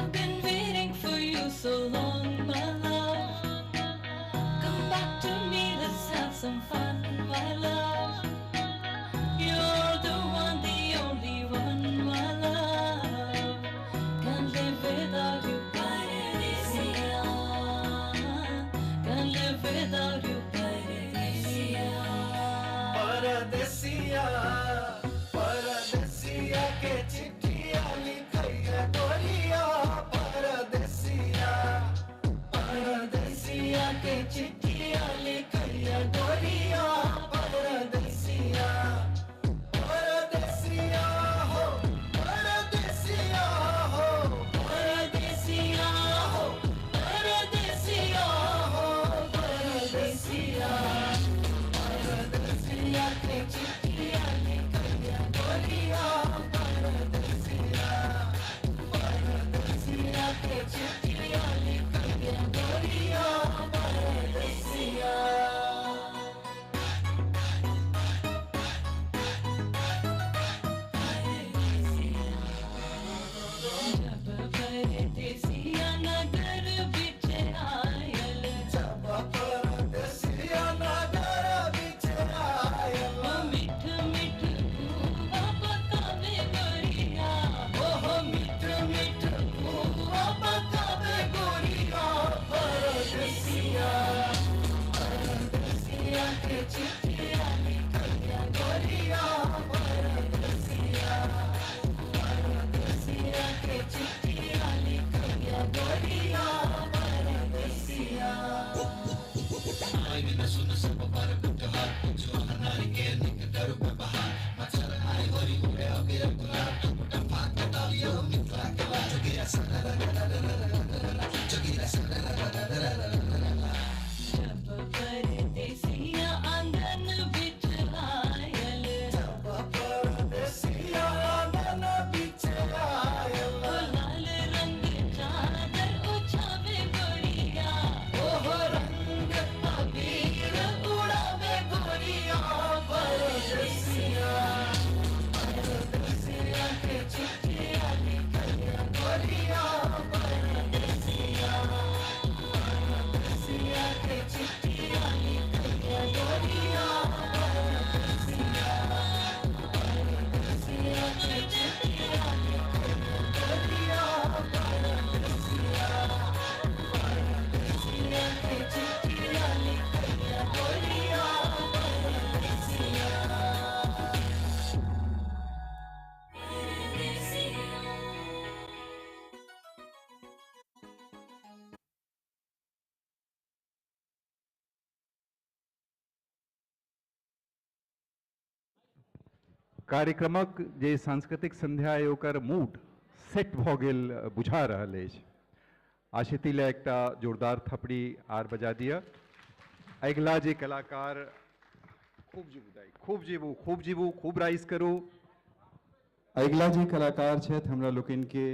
Speaker 11: I've been waiting for you so long, my love. Come back to me, let's have some fun, my love. You're the one, the only one, my love. Can't live without you, Paradisia. Can't live without you, Paradisia.
Speaker 14: परदेसिया परदेसिया के चिट्ठिया लिखैया गोरिया परदेसिया परदेसिया के चिट्ठिया लिखैया गोरिया परदेसिया परदेसिया हो परदेसिया हो परदेसिया हो परदेसिया हो परदेसिया परदेसिया के चिट्ठिया लिखैया गोरिया परदेसिया परदेसिया के चिट्ठिया लिखैया गोरिया परदेसिया परदेसिया नगर बिच आयल जब परदेसिया नगर बिच आयल मिठ मिठ हुआ बतावे गोरिया ओहो मिठ मिठ हुआ बतावे गोरिया परदेसिया परदेसिया के चिट्ठिया लिखैया गोरिया परदेसिया परदेसिया के चिट्ठिया लिखैया गोरिया परदेसिया आई बिना सुन सब पर कुटहार जो हनारी के निक दर पे बहार मचल आई गोरी उड़े अबीर गुलाब टपटा फाट डालियो मित्रा के लाज गिरा सना जगिरा सना जब परदेसिया आंगन बिच आयल जब परदेसिया आंगन बिच आयल लाल रंग चादर उछावे गोरिया ओहो रंग अबीर उड़ावे गोरिया परदेसिया परदेसिया के चिट्ठिया लिखैया गोरिया परदेसिया परदेसिया के चिट्ठिया लिखैया गोरिया परदेसिया परदेसिया के चिट्ठिया लिखैया गोरिया परदेसिया परदेसिया के चिट्ठिया लिखैया गोरिया परदेसिया
Speaker 2: कार्यक्रमक जे सांस्कृतिक संध्या अइ ओकर मूड सेट भऽ गेल बुझा रहल अछि। आशिती लए एकटा जोरदार थपड़ी आर बजा दिअ। अगिला जे कलाकार खूब जीबू दाइ, खूब जीबू, खूब जीबू, खूब राइज करू। अगिला जे कलाकार छथि हमरा लोकनिके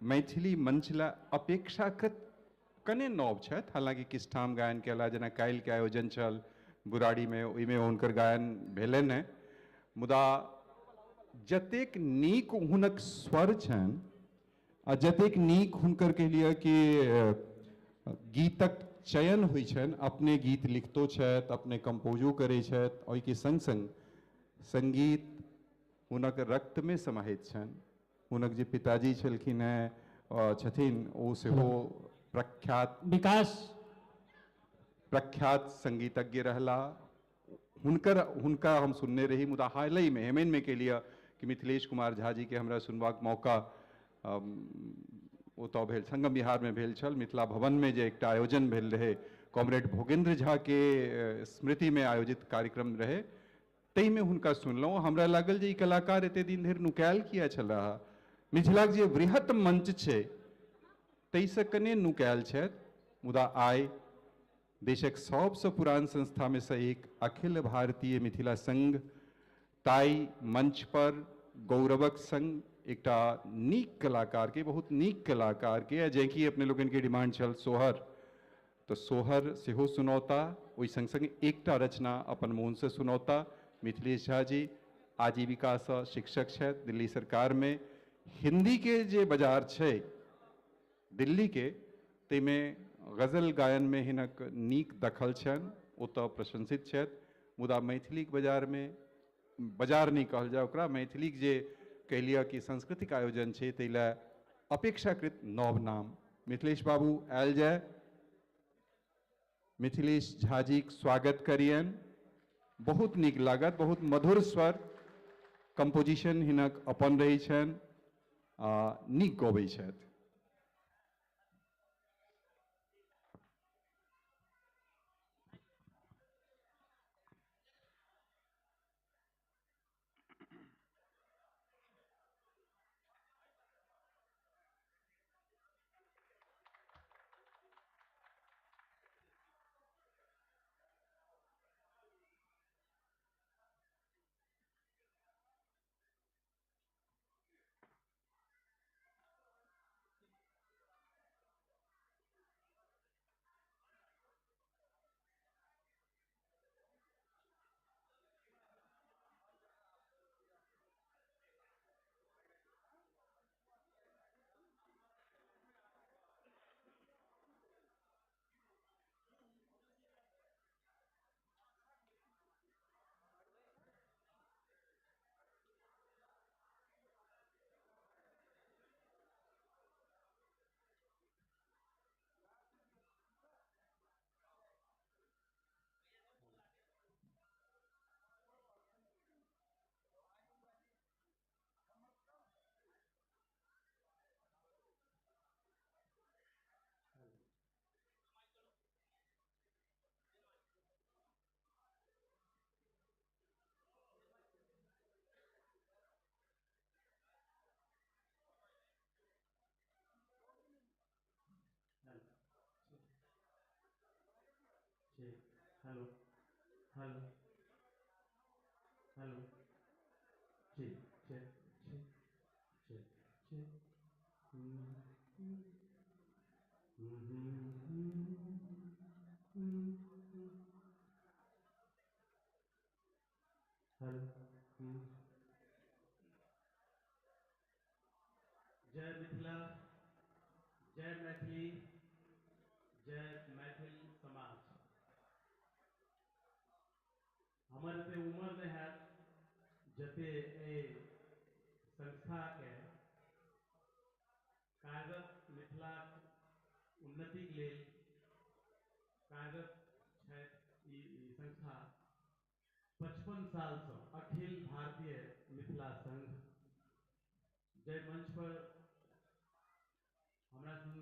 Speaker 2: मैथिली मंच लए अपेक्षाकृत कने नव छथि। हालांकि किछु ठाम गायन कयला, जेना काल्हिके आयोजन छल बुराड़ीमे, ओहिमे हुनकर गायन भेलनि हैं, मुदा जतेक नीक हुनक स्वर छनि आ जतेक नीक हुनकर कहि लिअ कि गीतक चयन होइ छनि, अपने गीत लिखतो छथि, अपने कंपोजो करै छथि, ओहिके संग संग संगीत हुनक रक्तमे समाहित छनि। हुनक जे पिताजी छलखिन हैं छथिन, ओ सेहो प्रख्यात संगीतज्ञ रहला। हुनका हम सुनने रही, मुदा हालहि में हेमन में के लिए कि मिथिलेश कुमार झा जी के हमरा सुनबाक मौका ओतऽ भेल, संगम बिहार में भेल छल। मिथिला भवन में जे एकटा आयोजन भेल रहे, कॉमरेड भोगेंद्र झा के स्मृति में आयोजित कार्यक्रम रहे, तई में हुनका सुनलहुँ। हमरा लागल जे ई कलाकार एते दिन धरि नुकायल किया छला। मिथिलाक जे वृहत मंच छै ताहिसँ कने नुकायल छथि, मुदा आइ देशक सबसँ पुरान संस्था में से एक अखिल भारतीय मिथिला संघ ताई मंच पर गौरवक संग एकटा नीक कलाकार के, बहुत नीक कलाकार के, जेकि अपने लोगन के डिमांड छल सोहर, तो सोहर सेहो सुनौता। ओहि संग संग एकटा रचना अपन मोन से सुनौता। मिथिलेश झा जी आजीविका से शिक्षक छथि, दिल्ली सरकार में। हिंदी के जे बाजार छै
Speaker 8: दिल्ली के ताहिमे गजल गायन में हिनक नीक दखल छनि, ओतऽ प्रशंसित छथि। मुदा मैथिलीक बाजार नहीं कहल जाए ओकरा, मैथिलीक जे कह लिअ कि सांस्कृतिक आयोजन छै ताहि लए अपेक्षाकृत नव नाम मिथिलेश बाबू आयल जाए। मिथिलेश झा जीक स्वागत करियन। बहुत नीक लागत, बहुत मधुर स्वर, कंपोजिशन हिनक अपन रही छनि, नीक गबै छथि।
Speaker 15: हेलो हेलो हेलो ठीक ठीक ठीक ठीक ठीक हेलो जय मिथिला, जय मैथिली, जय मैथिल समाज। हमर ते उम्र नहीं है जते ए संस्था के कार्यरत मिथिला उन्नति के लेल कार्यरत छथि। ई संस्था 55 साल से अखिल भारतीय मिथिला संघ जय मंच पर हमरा सन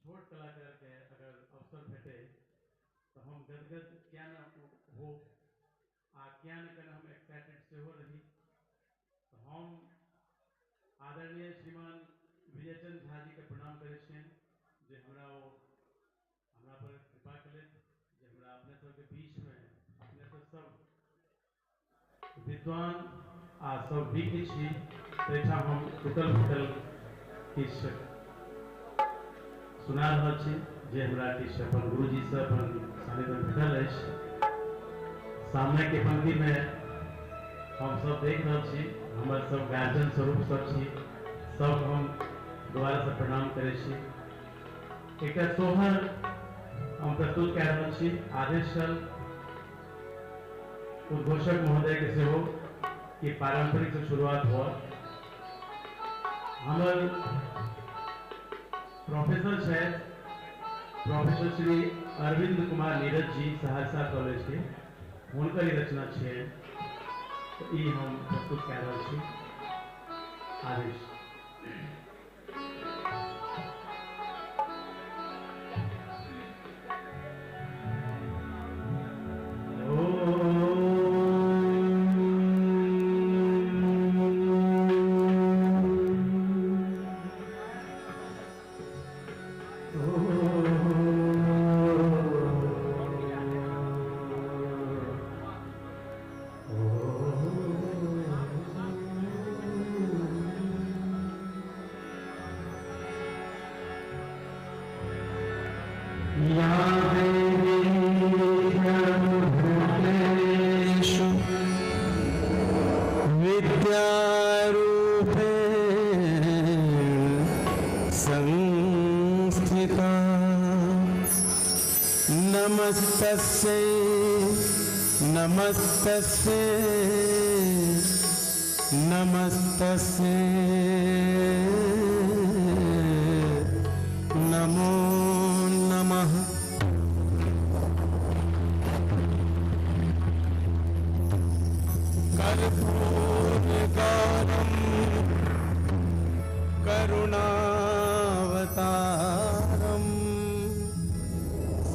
Speaker 15: छोट कलाकार के अगर अवसर भेटे तो हम गदगद क्या न हो आ क्या न कर हम एक्साइटेड से हो रही। तो हम आदरणीय श्रीमान विजयचंद झा जी के प्रणाम करे छियन जे हमरा पर कृपा कले जे हमरा अपने सबके बीच में अपने सब विद्वान आ सब विज्ञ छी तैठा हम टूटल फूटल किछ सुना रहल छी जे हमरा किछ अपन गुरुजी से अपन सानिध्य भेटल अछि। सामने के पंक्ति में हम सब देख रहे छी, हमर सब गार्जियन स्वरूप सब छी, सब हम दोबारा से प्रणाम करे छी। एक सोहर हम प्रस्तुत कर रहे छी। आदेश कल उद्घोषक महोदय के सेहो कि पारंपरिक से शुरुआत हुआ। हमर प्रोफेसर है प्रोफेसर श्री अरविंद कुमार नीरज जी सहरसा कॉलेज के, उनकर ही रचना है तो ई हम प्रस्तुत कर रहे छी। आदेश
Speaker 11: विद्यारूपे संग
Speaker 12: नमस्तस्यै नमस्तस्यै नमस्तस्यै नमो नमः। कर्पूरगौरं करुणावतारं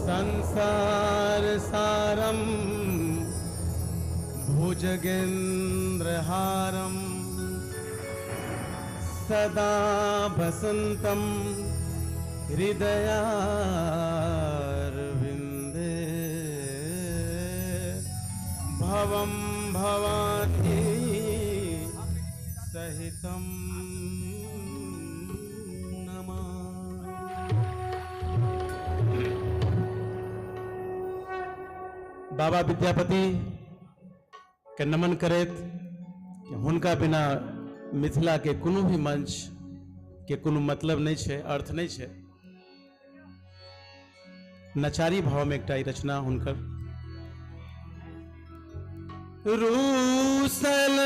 Speaker 12: संसारसारं भुजगेन्द्रहारं सदा वसन्तं हृदयारविन्दे भवं भवानी सहितं बाबा विद्यापति के नमन करैत कि हुनका बिना मिथिला के कोनो भी मंच के कोनो मतलब नहीं छै, अर्थ नहीं छै। नचारी भाव में एकटा ई रचना हुनकर। रूसल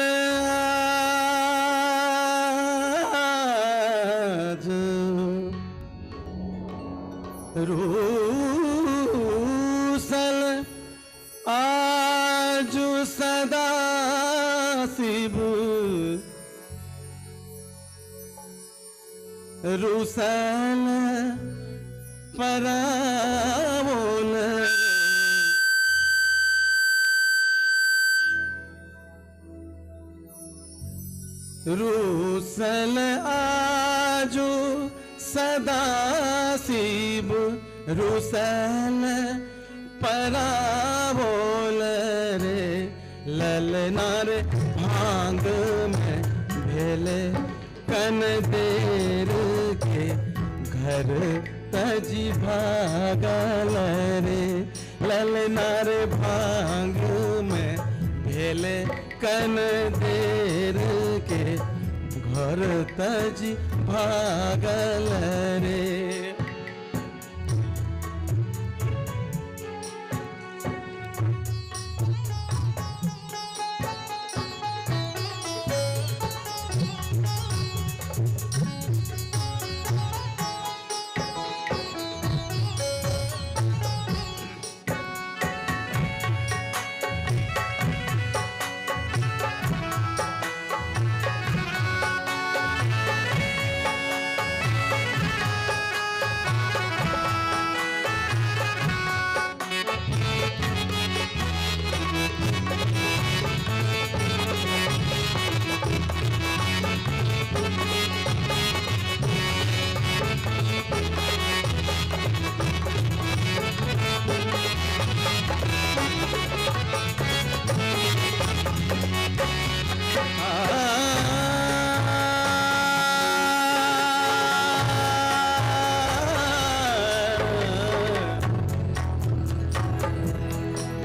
Speaker 12: आज रूसल आजु सदा शिव रूसल परावोल रूसल आजु सदा शिव रूसल परावोल रे ललनार भांग में भेले कन देर के घर तजी भागल रे ललनार भांग में भेले कन देर के घर तजी भागल रे।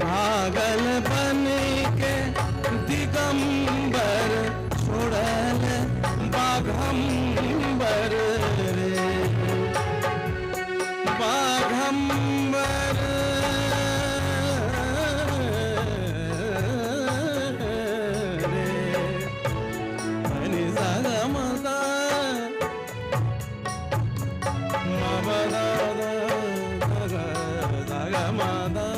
Speaker 12: पागल बन के दिगंबर छोड़ल बाघंबर रे बाघंबर रे मजा मबदा मदा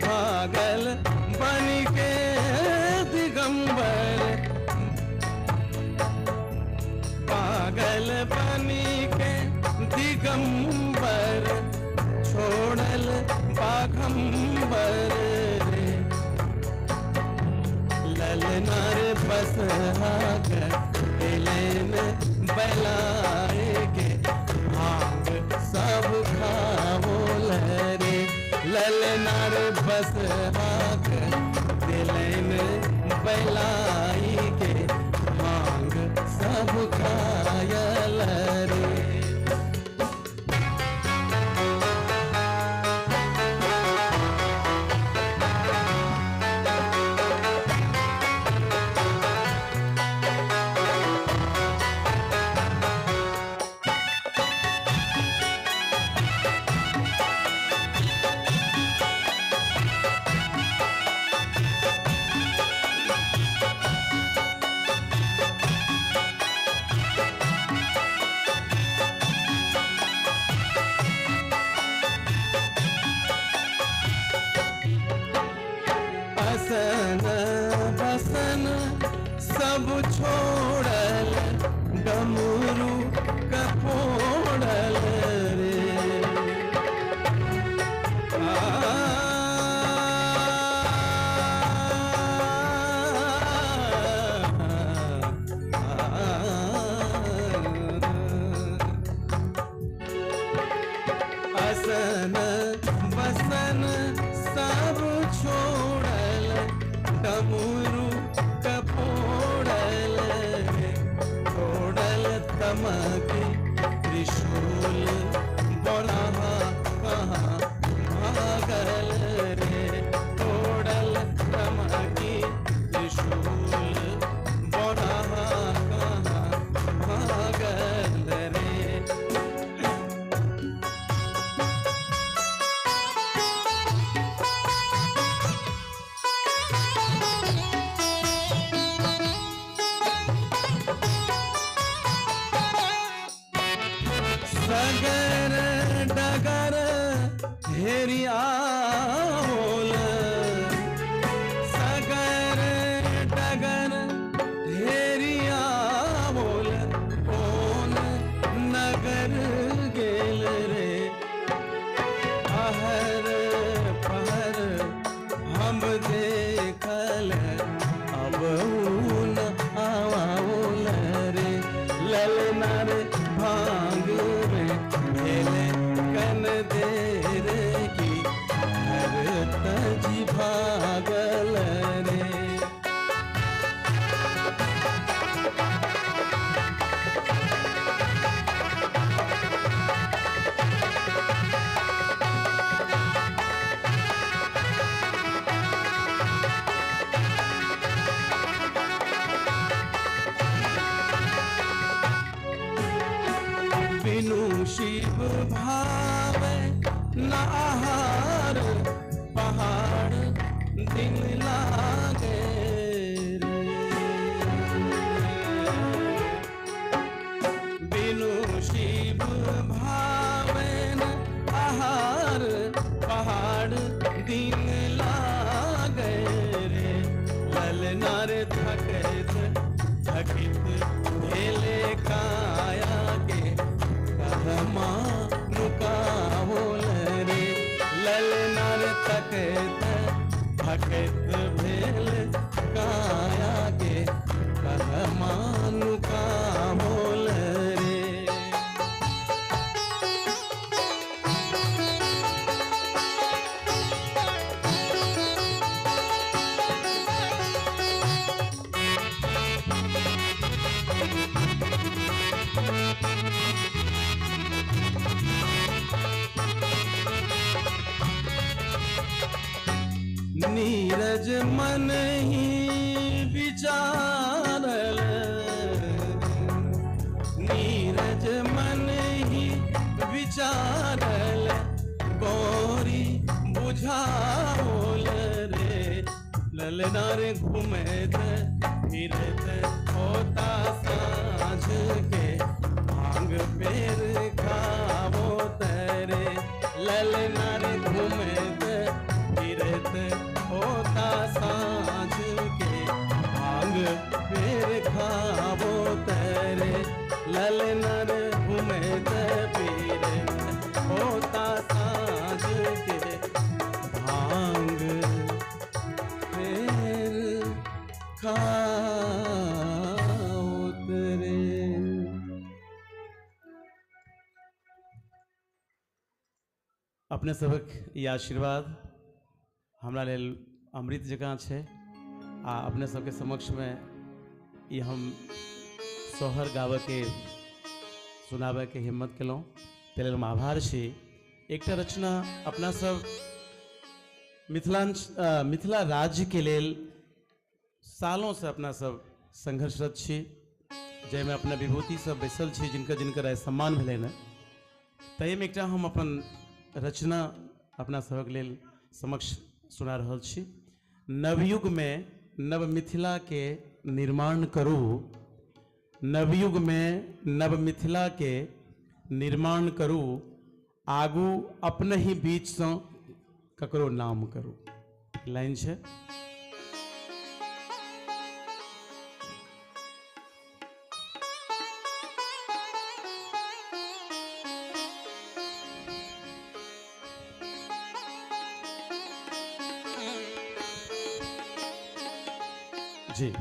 Speaker 12: पागल बन के दिगंबर पागल बन के दिगंबर छोड़ल बाघंबर रे ललनार बस लेन बलाए के भांग सब खावोल रे ललनार बस दिलन बलाई के भांग सब खायल रे।
Speaker 16: सब छोड़ल डमरू कपोड़ल रे असन बसन सब छोड़ल डमरू कपोड़ल रे छोड़ल तमकी त्रिशूल बोराहा कहाँ भागल रे छोड़ल तमकी त्रिशूल बोराहा कहाँ भागल रे सगर डगर हेरिया बोल सगर डगर हेरिया बोल कौन नगर गेल रे आहर पहर हम देखल अब ऊन आवाउल रे ललना रे भांग में भेले कन देर की हर तजी भागल रे बिनु शिव भावे न आहार पहाड़ दिन लागे रे बिनु शिव भावे न आहार पहाड़ दिन लागे रे ललना रे थकित थकित भेले काया के कहमा नुकावल रे ललना रे थकित थकित भेल काया के कहमा नुकावल रे नीरज मन ही विचारल नीरज मन ही विचारल गौरी बुझाओल रे ललना रे घूमत फिरत होता साँझ के भांग पेर खावो तरे ललना रे घूमत फिरत होता साँझ के भांग पेर खावो तरे ललना रे घूमत फिरत होता साँझ के भांग पेर खाओ तरे
Speaker 22: अपने सबक ई आशीर्वाद हमरा लेल अमृत जकाँ छै आ अपने सबके समक्ष में ई हम सोहर गाबैके सुनाबैके हिम्मत केलहुँ ताहि लेल हम आभार छी। एकटा रचना अपना सब मिथिला राज्य के लेल सालों से अपना सब संघर्षरत छी जाहिमे अपना विभूति सब बैसल छी जिनकर आइ सम्मान भेलनि हँ ताहिमे एकटा हम अपन रचना अपना सबक लेल समक्ष सुना रहल छी। नवयुग में नव मिथिला के निर्माण करू नवयुग में नव मिथिला के निर्माण करू आगू अपने ही बीच से ककरो नाम करू। लाइन है जी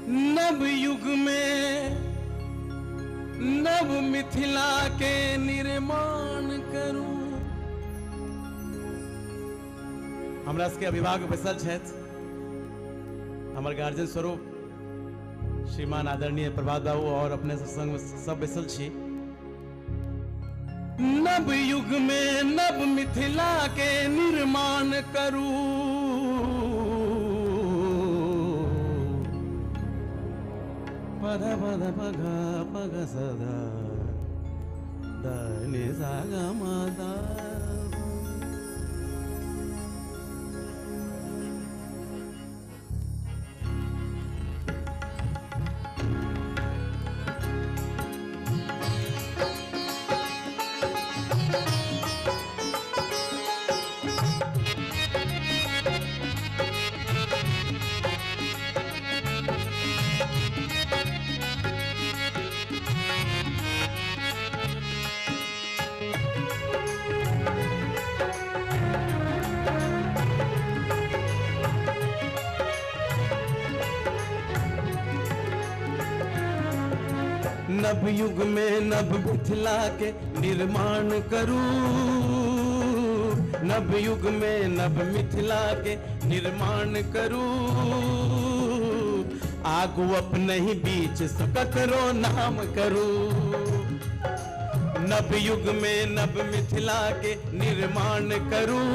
Speaker 22: नव युग में नव मिथिला के निर्माण करूं। हमरा सबके अभिभावक बैसल छथि, हमर गार्जियन स्वरूप श्रीमान आदरणीय प्रभात बाबू और अपने संग में सब बैसल छी। नव युग में नव मिथिला के निर्माण करूं, पद पद पग पग सदा दानि सागा माता। नव युग में नव मिथिला के निर्माण करूं, नव युग में नव मिथिला के निर्माण करूं। आगू अपने ही बीच सकरो नाम करूं। नव युग में नव मिथिला के निर्माण करूं,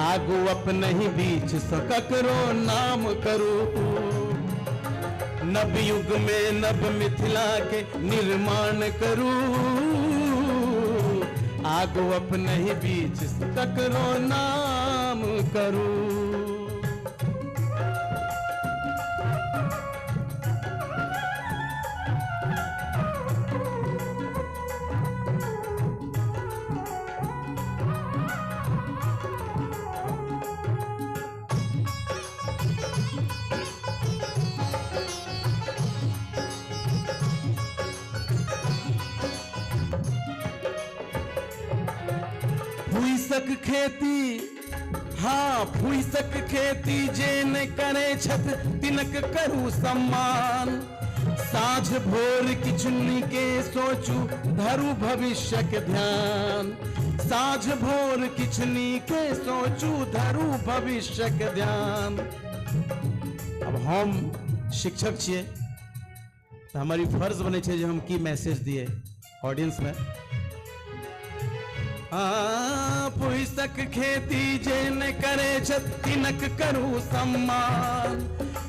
Speaker 22: आगू अपने ही बीच सकरो नाम करूं। नव युग में नव मिथिला के निर्माण करूं, आगो अपने ही बीच सकरो नाम करूं। फूसक खेती, हाँ फूसक खेती जे न करे छत तिनक करू सम्मान। साँझ भोर किचुनी के सोचू धरू भविष्य के ध्यान। साँझ भोर किचुनी के सोचू धरू भविष्य के ध्यान। अब हम शिक्षक छिए तो हमारी फर्ज बने छे जे हम की मैसेज दिए ऑडियंस में। फूसक खेती जे न करे छत तिनक करू सम्मान।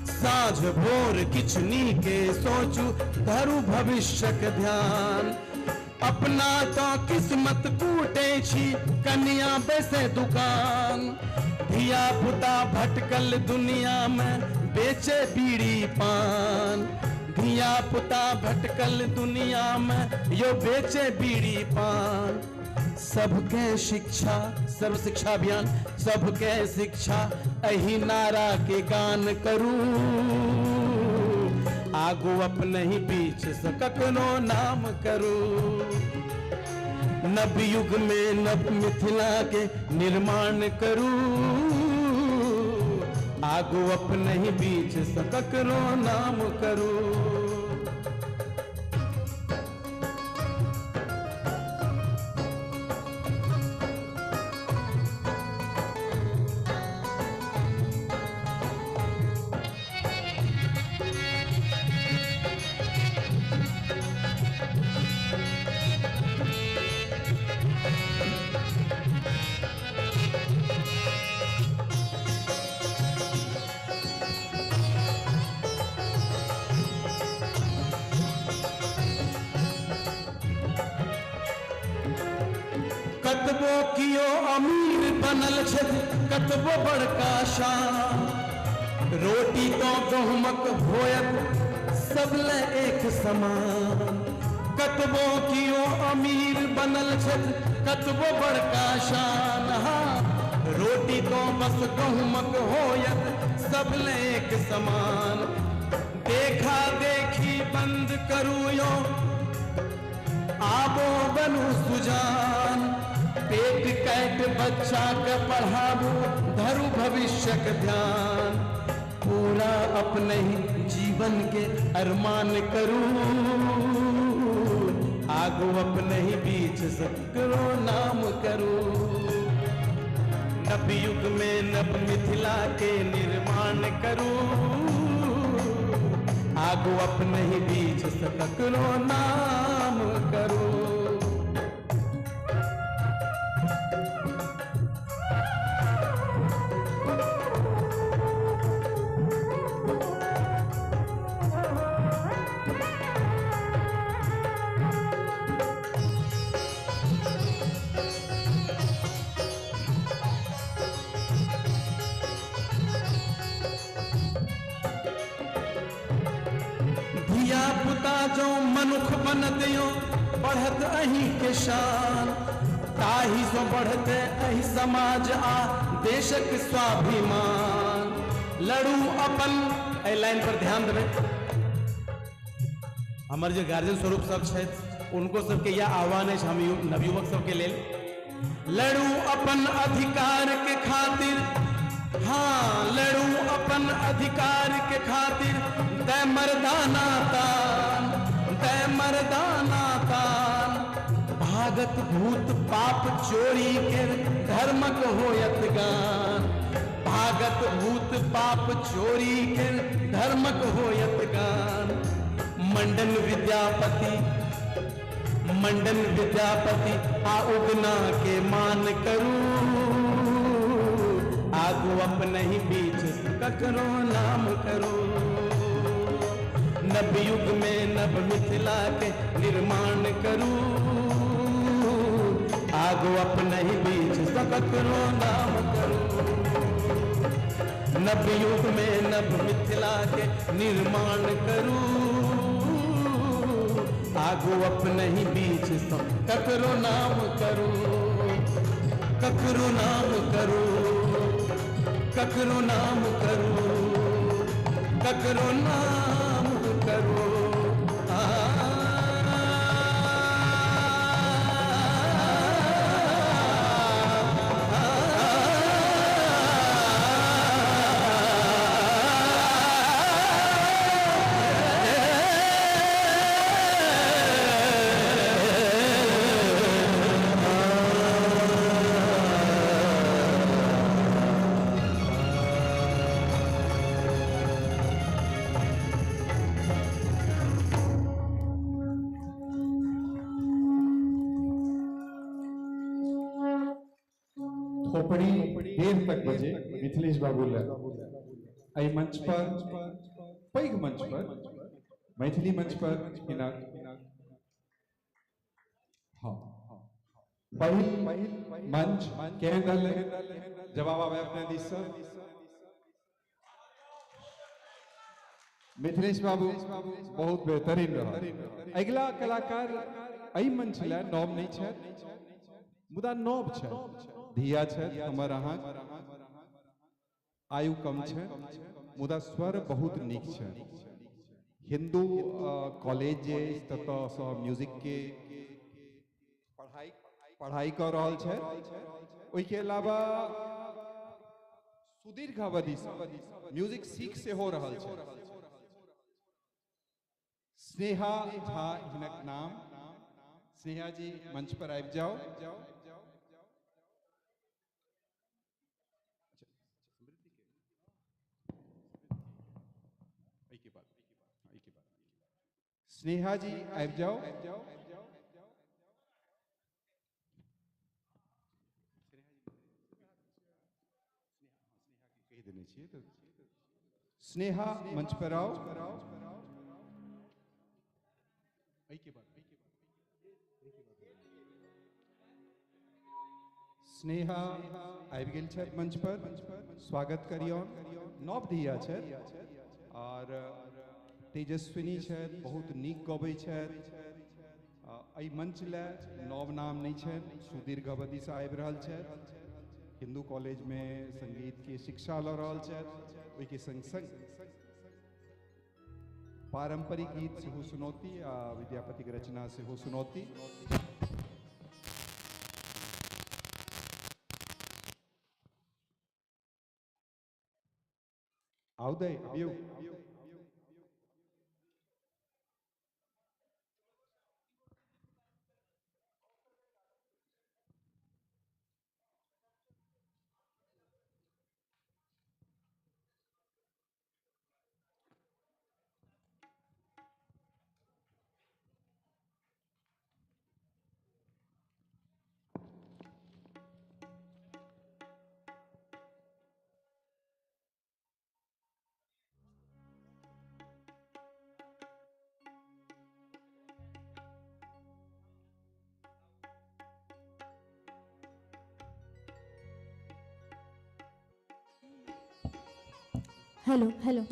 Speaker 22: साँझ भोर किचनी के सोचू धरू भविष्य के ध्यान। अपना तो किस्मत कूटे छी कन्या बैसे दुकान। धिया पुता भटकल दुनिया में बेचे बीड़ी पान। धिया पुता भटकल दुनिया में यो बेचे बीड़ी पान। सबके शिक्षा सर्व शिक्षा अभियान, सबके शिक्षा एही नारा के गान करूं। आगू अपने ही बीच सकनो नाम करूं। नव युग में नव मिथिला के निर्माण करूं। आगू अपने ही बीच सकनो नाम करूं। कतबो कियो अमीर बनल छथि कतबो बड़का शान रोटी तो गहुमक होयत सब ले एक समान कतबो कियो अमीर बनल छथि कतबो बड़का शान रोटी तो बस गहुमक होयत सब ले एक समान देखा देखी बंद करू यो आबो बनू सुजान पेट कैट बच्चा के पढ़ाबू धरु भविष्य के ध्यान पूरा अपने ही जीवन के अरमान करू आगो अपने ही बीच सकरो नाम करू नव युग में नव मिथिला के निर्माण करू आगो अपने ही बीच सकरो नाम करू धिया पुता जो मनुख बन दियो बढ़त अही के शान ताही जो बढ़ते अही समाज आ देशक स्वाभिमान लड़ू अपन ए लाइन पर ध्यान देवे हमारे जो गार्जियन स्वरूप सब छथि उनको सबके यह आह्वान है हम नवयुवक सबके लेल लड़ू अपन अधिकार के खातिर हाँ लड़ू अपन अधिकार के खातिर तय मर्दाना तान भागत भूत पाप चोरी के धर्मक होयत गान भागत भूत पाप चोरी के धर्मक होयत गान मंडन विद्यापति आ उगना के मान करू आगू अपने ही बीच ककरो नाम करो नव युग में नव मिथिला के निर्माण करू आगू अपने ही बीच ककरो नाम करू नव युग में नव मिथिला के निर्माण करू आगू अपने ही बीच ककरो नाम करू ककरो नाम करू ककरो नाम करो ककरो नाम करो
Speaker 8: खोपड़ी देर तक बजे मिथिलेश बाबू एहि मंच पर पैघ मंच पर मैथिली मंच पर हाँ पहिल मंच केहन रहलै जवाब आवे अपने दिस से मिथिलेश बाबू बहुत बेहतरीन रहा अगला कलाकार एहि मंच ला नव नहीं छथि मुदा नव छथि धिया छथि हमर अहाँ आयु कम छै मुदा स्वर बहुत नीक छै हिंदू कॉलेज जे ततऽ सँ म्यूजिक के पढ़ाई कर रहल छै ओहि के अलावा सुदीर्घ अवधि से म्यूजिक सीख से हो रहल छै स्नेहा झा हिनक नाम स्नेहा जी मंच पर आबि जाओ स्नेहा जी आबि जाओ कह देने चाहिए तो स्नेहा मंच पर आओ स्नेहा आबि गेल छथि मंच पर, स्वागत करियौन। नवधिया छथि और तेजस्विनी छथि, बहुत नीक गबै छथि। एहि मंच ले नव नाम नहीं छनि, सुदीर्घ अवधि से आबि रहल छथि, हिंदू कॉलेज में संगीत के शिक्षा लऽ रहल छथि। ओहिके संग संग पारंपरिक गीत सेहो सुनौती आ विद्यापतिक रचना सेहो सुनौती। औदय अबियौ।
Speaker 4: Hello hello.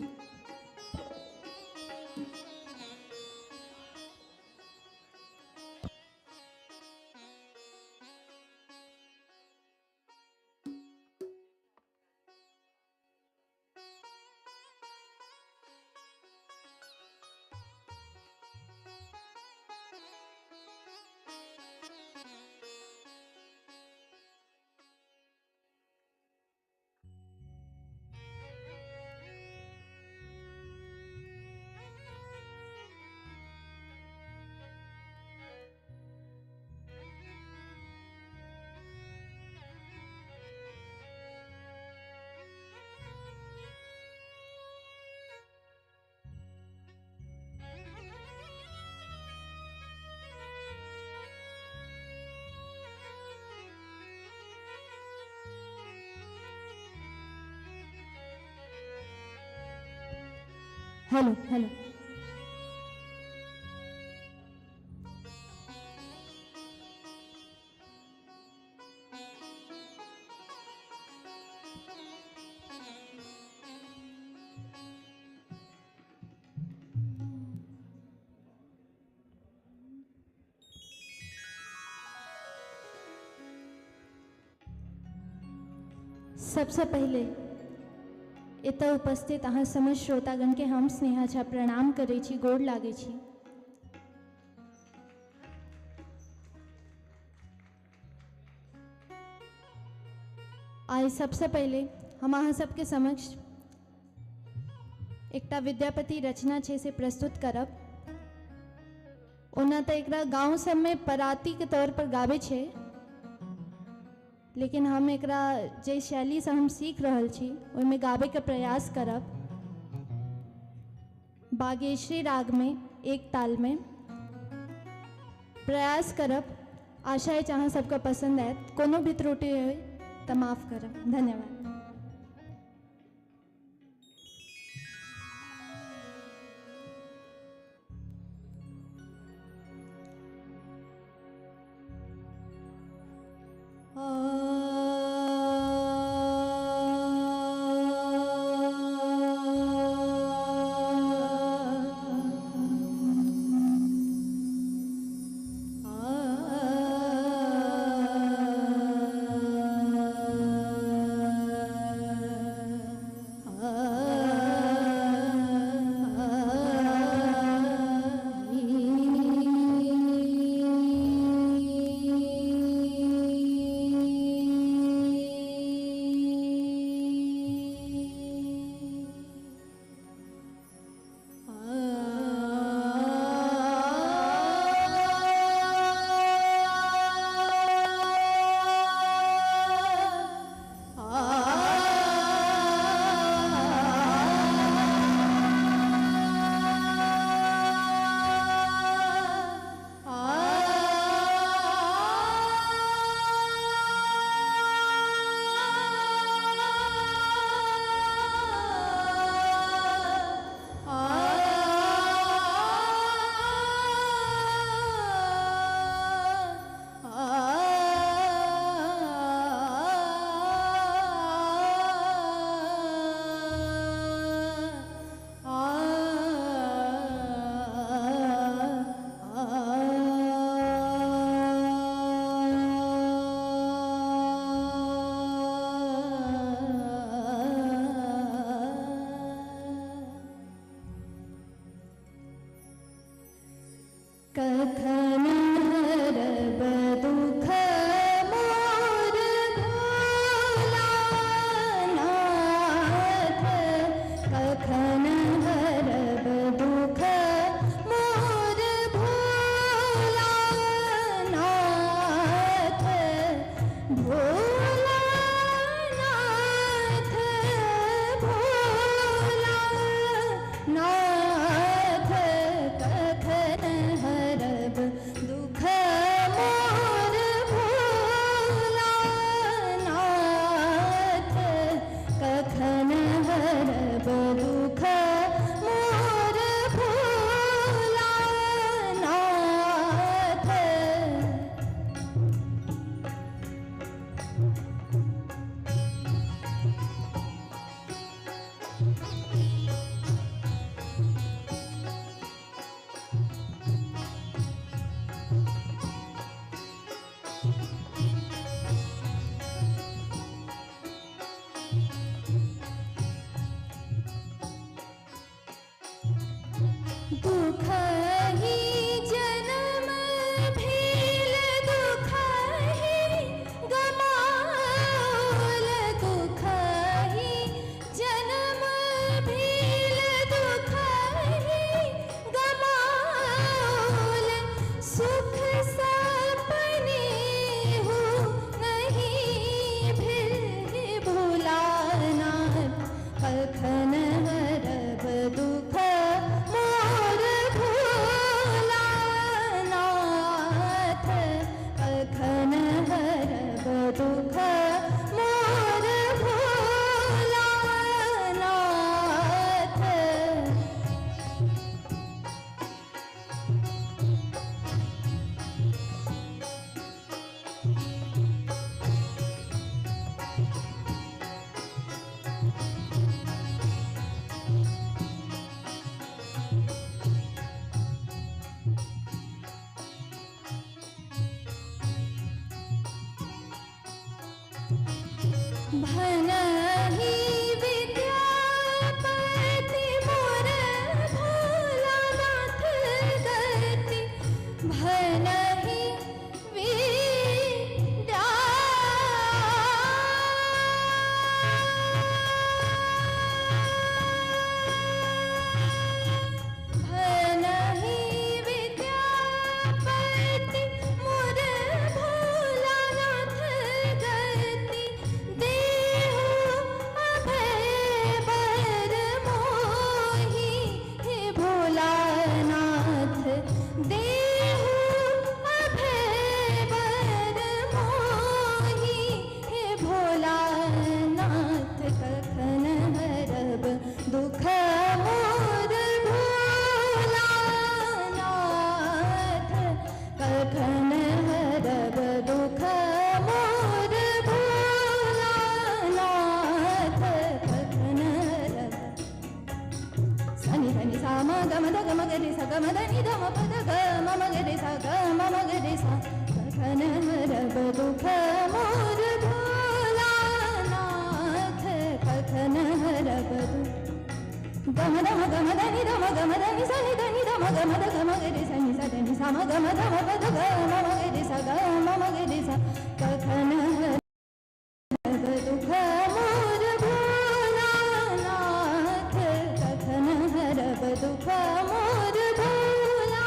Speaker 4: Hello hello. सबसे पहले एतऽ उपस्थित अहाँ समस्त श्रोतागण के हम स्नेहा झा प्रणाम करै छी, गोर लागै छी। आइ सबसे पहले हम अहाँ सबके समक्ष एकटा विद्यापति रचना छै से प्रस्तुत करब। ओना तऽ एकरा गाँव सबमे पराती के तौर पर गाबै छै, लेकिन हम एकरा जे शैली से हम सीख रहल छी ओहिमे गाबै के प्रयास करब। बागेश्वरी राग में एक ताल में प्रयास करब। आशा है अहाँ सबके पसंद आयत। कोनो भी त्रुटि हो तऽ माफ करब। धन्यवाद। भनहि विद्यापति मोर भोलानाथ गति भनहि विद्या भनहि विद्यापति मोर भोलानाथ गति देहु अभय बर मोहि हे भोलानाथ देहु अभय बर मोहि हे भोलानाथ कखन हरब दुख मोर भोलानाथ कखन हरब दुख मोर भोलानाथ कखन हरब सनि धनि सा म ग म ध ग म ग रे सा ग म ध नि ध म प ध ग म म ग रे सा ग म म ग रे सा कखन हरब दुख मोर भोलानाथ कखन हरब दुख ग म ध म ध नि ध म ग म ध नि सा नि ध नि ध म ग म ध ग म ग रे सा नि सा ध नि सा म ग म ध म प ध ग म म ग रे सा ग म म ग रे सा कखन हरब दुख मोर भोलानाथ कखन हरब दुख मोर भोला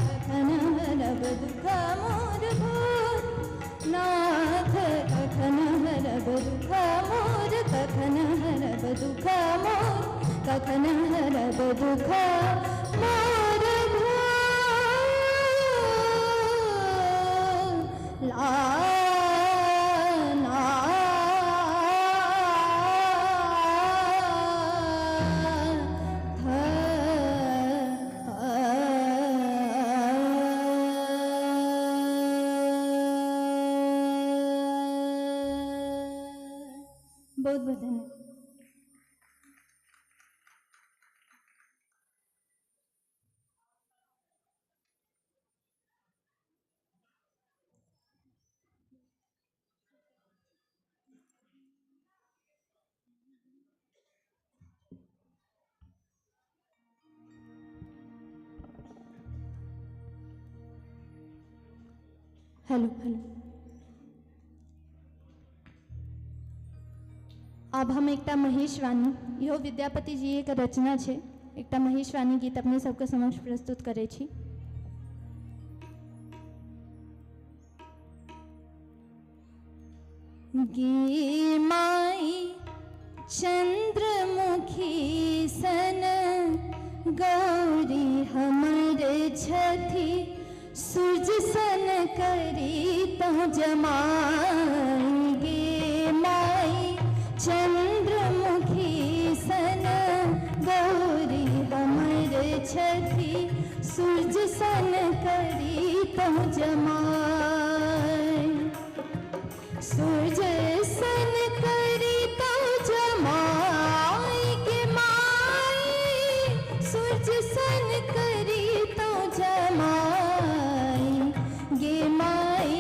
Speaker 4: कखन हरब दुख मोर भोलानाथ कखन हरब दुख मोर कखन हरब दुख मोर कखन हरब दुख मोर बहुत बहुत धन्यवाद। हेलो हेलो अब हम एकटा महेशवाणी इहो विद्यापति जी के रचना छै एकटा महेशवाणी गीत अपने सबके समक्ष प्रस्तुत करै छी। गे माई चंद्रमुखी सन गौरी हमर छथि सूरज सन करी तँ जमाई गे माई चंद्रमुखी सन गौरी हमर छथि सूरज सन करी तँ जमाई सूरज सन करी तँ जमाई गे माई सूरज सन करी तँ जमाई गे माई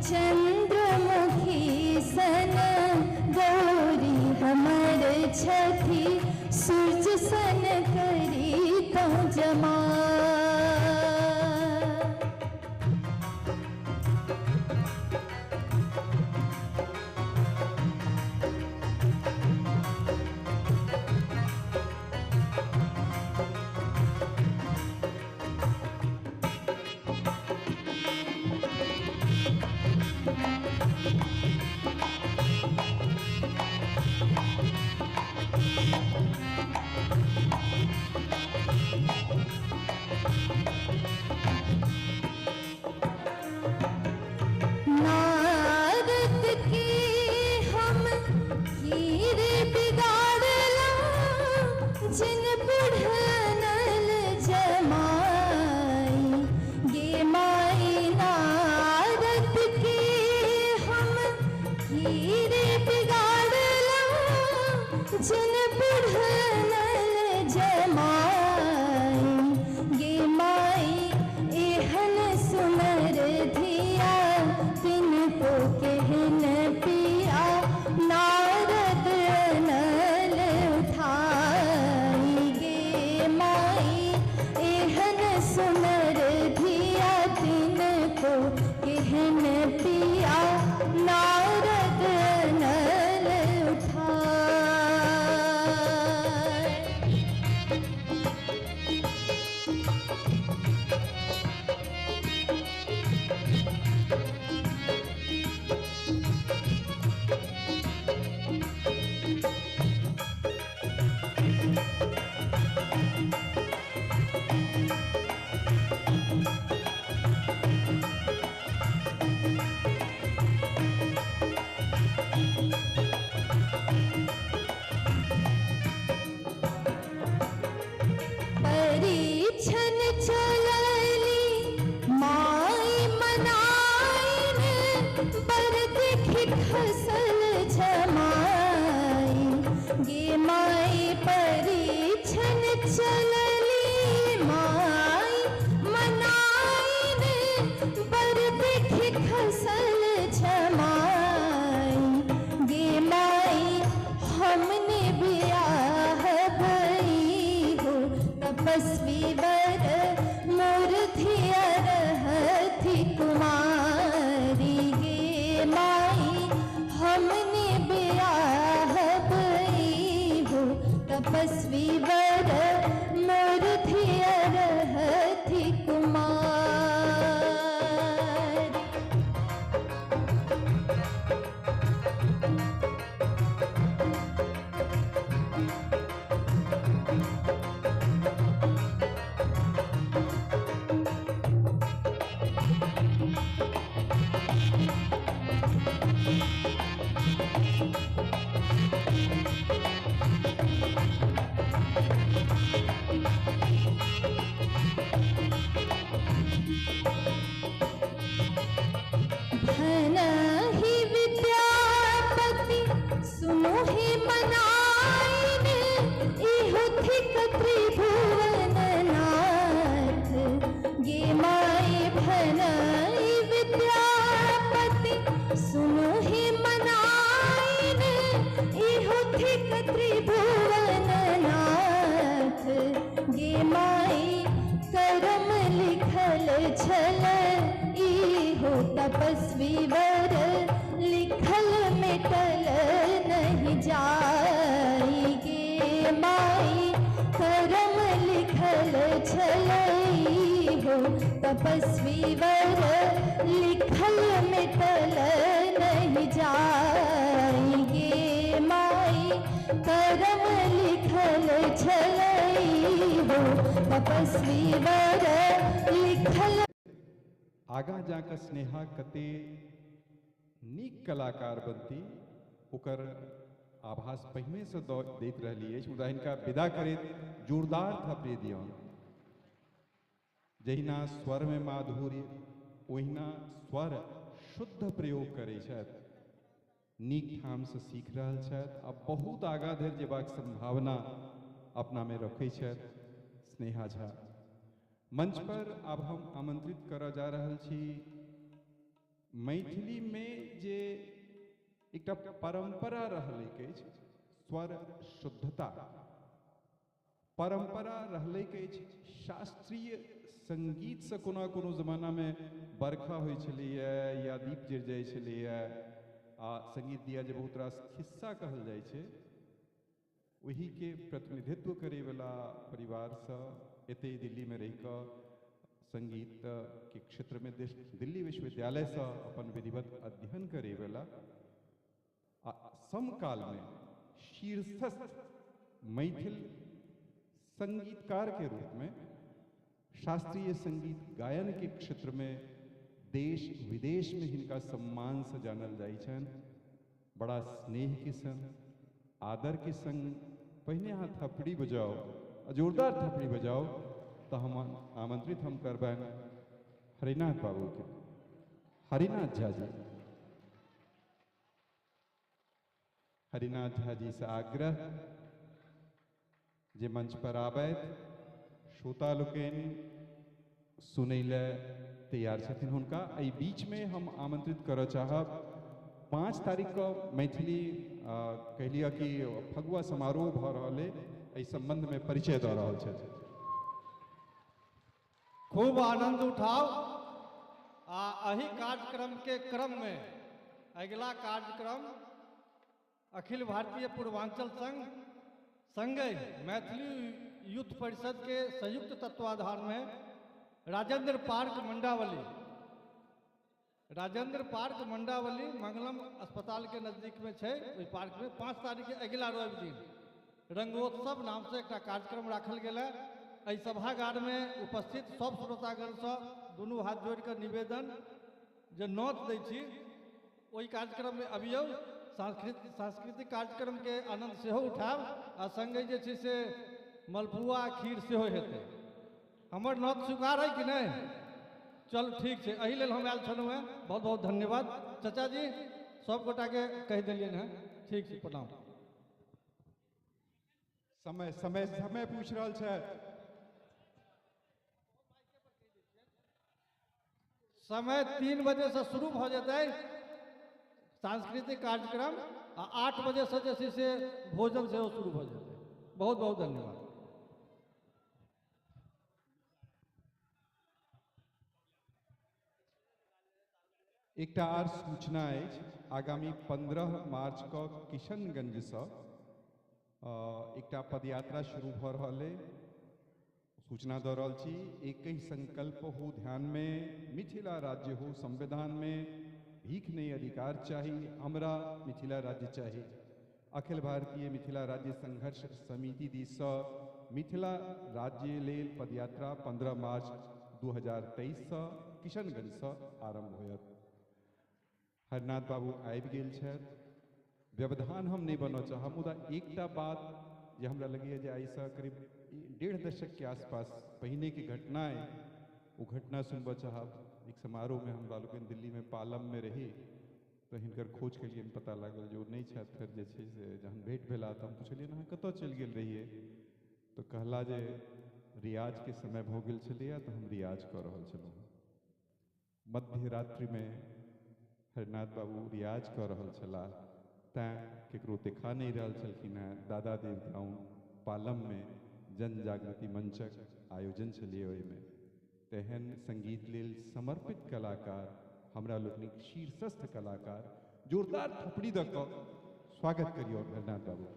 Speaker 4: चंद्रमुखी सन गौरी हमर छथि सूरज सन करी तँ जमाई। नल जमाई गे माई एहन सुनर धिया तिनको केहन पिया नारद नल उठाई गे माई एहन सुनर धिया तिनको केहन पिया नारद नल उठाई। परीक्षण चलली माई मनाइन बर देखी खसल जमाई गे माई परीक्षण चलली माई मनाइन बर देखी खसल जमाई गे माई हमने बियाह भई हो तपस्वी वर मूर्तिया रहती कुमारी गे माई हमने बियाह भई हो तपस्वी वर मूर्तिया रहती कुमारी। धन ही विद्यापति सुनो ही मनाइन इहो थिक त्रिभुवन नाथ गे माई धन ही विद्यापति सुनो ही मनाइन इहो थिक त्रिभुवन नाथ गे माई करम लिखल छल इहो तपस्वी वर लिखल मिटल नहीं जाई गे माई करम लिखल छल इहो तपस्वी वर लिखल मिटल नहीं जाई गे माई करम लिखल छल इहो तपस्वी वर लिखल।
Speaker 8: आगा जाकर स्नेहा कते नीक कलाकार बनती ओकर आभास पहिने से दैत रही है। मुदा हिनका विदा करैत जोरदार थपड़ी दियौन। जहिना स्वर में माधुर्य ओहिना स्वर शुद्ध प्रयोग करै छथि, नीक ठाम से सीख रहल छथि आ बहुत आगाँ धरि जेबाक संभावना अपना में रखै छथि स्नेहा झा। मंच पर अब हम आमंत्रित कर जा रहल छी मैथिली में जे एकटा परंपरा रहलैक अछि स्वर शुद्धता, परंपरा रहलैक अछि शास्त्रीय संगीत से कोनो जमाना में बरखा होइ छलैया या दीप जरि जाइ छलैया आ संगीत दिया जे बहुत रास खिस्सा कहल जाइ छै, वही के प्रतिनिधित्व करे वाला परिवार से एते दिल्ली में रह कर संगीत के क्षेत्र में दिल्ली विश्वविद्यालय से अपन विधिवत अध्ययन करे वाला समकाल में शीर्षस्थ मैथिल संगीतकार के रूप में शास्त्रीय संगीत गायन के क्षेत्र में देश विदेश में हिनका सम्मान से जानल जाइ छन। बड़ा स्नेह के संग आदर के संग पहिने अहाँ थपड़ी बजाओ, जोरदार थपड़ी बजाओ तो हम आमंत्रित हम करबैन हरिनाथ बाबू के, हरिनाथ झा जी। हरिनाथ झा जी से आग्रह जे मंच पर आबैत श्रोता लोकनि सुनै लए तैयार छथिन हुनका। एहि बीच में हम आमंत्रित करऽ चाहब 5 तारीख को मैथिली कहलिए कि फगुआ समारोह भऽ रहल है, एहि संबंध में परिचय दऽ रहल छथि।
Speaker 17: खूब आनंद उठाओ। एही कार्यक्रम के क्रम में अगला कार्यक्रम अखिल भारतीय पूर्वांचल संघ संगे मैथिली यूथ परिषद के संयुक्त तत्वाधान में राजेंद्र पार्क मंडावली मंगलम अस्पताल के नजदीक में है। ओहि पार्क में 5 तारीख के अगला रवि दिन रंगोत्सव नाम से एक कार्यक्रम राखल गेल। एहि सभागार में उपस्थित सब श्रोतागण से दुनू हाथ जोड़ कर निवेदन जे नोत दै छी ओहि कार्यक्रम में अबियौ, सांस्कृतिक कार्यक्रम के आनंद सेहो उठाब आ संगे जे छै से मलपुआ खीर सेहो हेतै। हमर नोत स्वीकार है कि नहीं? चल ठीक है, एहि लेल हम आयल छलहुँ हैं। बहुत बहुत धन्यवाद चाचा जी, सब गोटा के कह दिलियन हैं। ठीक है, प्रणाम।
Speaker 8: समय समय समय पूछ रहल छै।
Speaker 17: समय 3 बजे से शुरू भ जेतै सांस्कृतिक कार्यक्रम आ 8 बजे से जे छै से भोजन सेहो शुरू भ जेतै। बहुत बहुत धन्यवाद।
Speaker 8: एकटा आर सूचना अछि, आगामी 15 मार्च को किशनगंज से एकटा पदयात्रा शुरू भ रहल है। सूचना दऽ रहल छी, एक ही संकल्प हो ध्यान में, मिथिला राज्य हो संविधान में, भीख नहीं अधिकार चाहिए, हमरा मिथिला राज्य चाहिए। अखिल भारतीय मिथिला राज्य संघर्ष समिति दिस मिथिला राज्य लेल पदयात्रा 15 मार्च 2023 से किशनगंज से आरंभ होयत। हरनाथ बाबू आबि गेल छथि। व्यवधान हम नहीं बनऽ चाहब, मुदा एकटा बात जे हमरा लगैए जे आइसँ करीब 1.5 दशक के आसपास पहिने की घटना है, वो घटना सुनबऽ चाहब। एक समारोह में हमरा लोग दिल्ली में पालम में रही तो हिनकर खोज के लिए पता लागल जो नहीं छथि। फिर जे छै से जहन भेंट भेला तो हम पुछलिए अहाँ कतऽ चलि गेल रहिए, तो कहला जे रियाज के समय भऽ गेल छलैया तो हम रियाज कऽ रहल छलहुँ। मध्य रात्रि में हरनाथ बाबू रियाज कऽ रहल छलाह, तैं केकरो देखा नहीं रहल छलखिन हैं। दादा देव ग्राउंड पालम में जन जागृति मंचक आयोजन छलिए, ओहिमे तेहन संगीत लेल समर्पित कलाकार, हमरा लोकनिक शीर्षस्थ कलाकार, जोरदार थपड़ी दऽ कऽ स्वागत करियौ हरनाथ बाबू।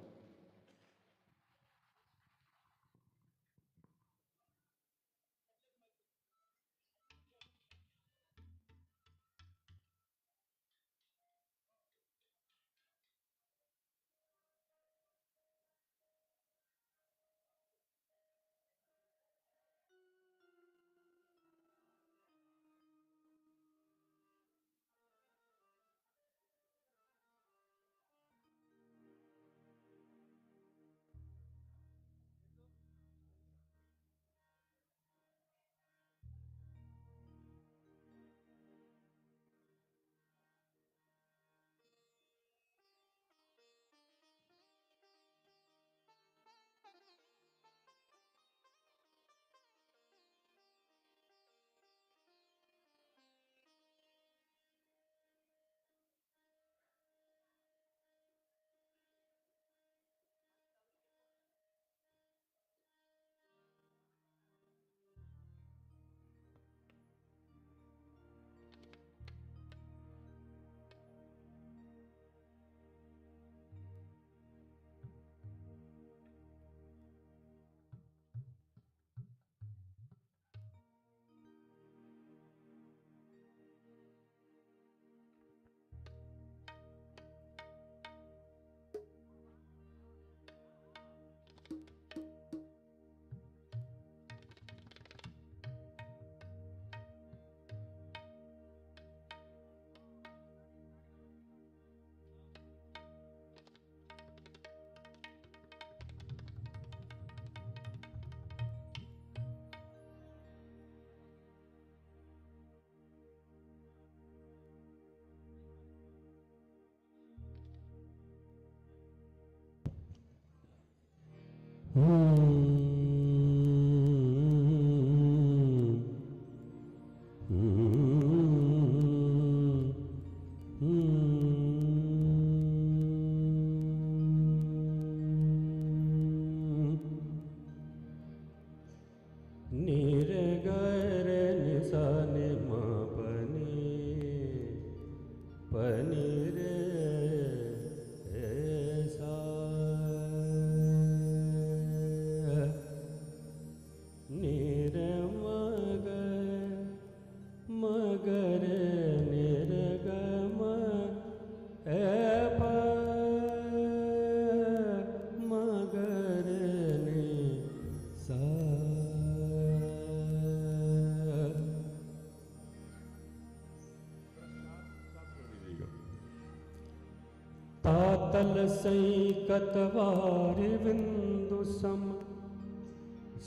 Speaker 18: सैकतवार बिंदु सम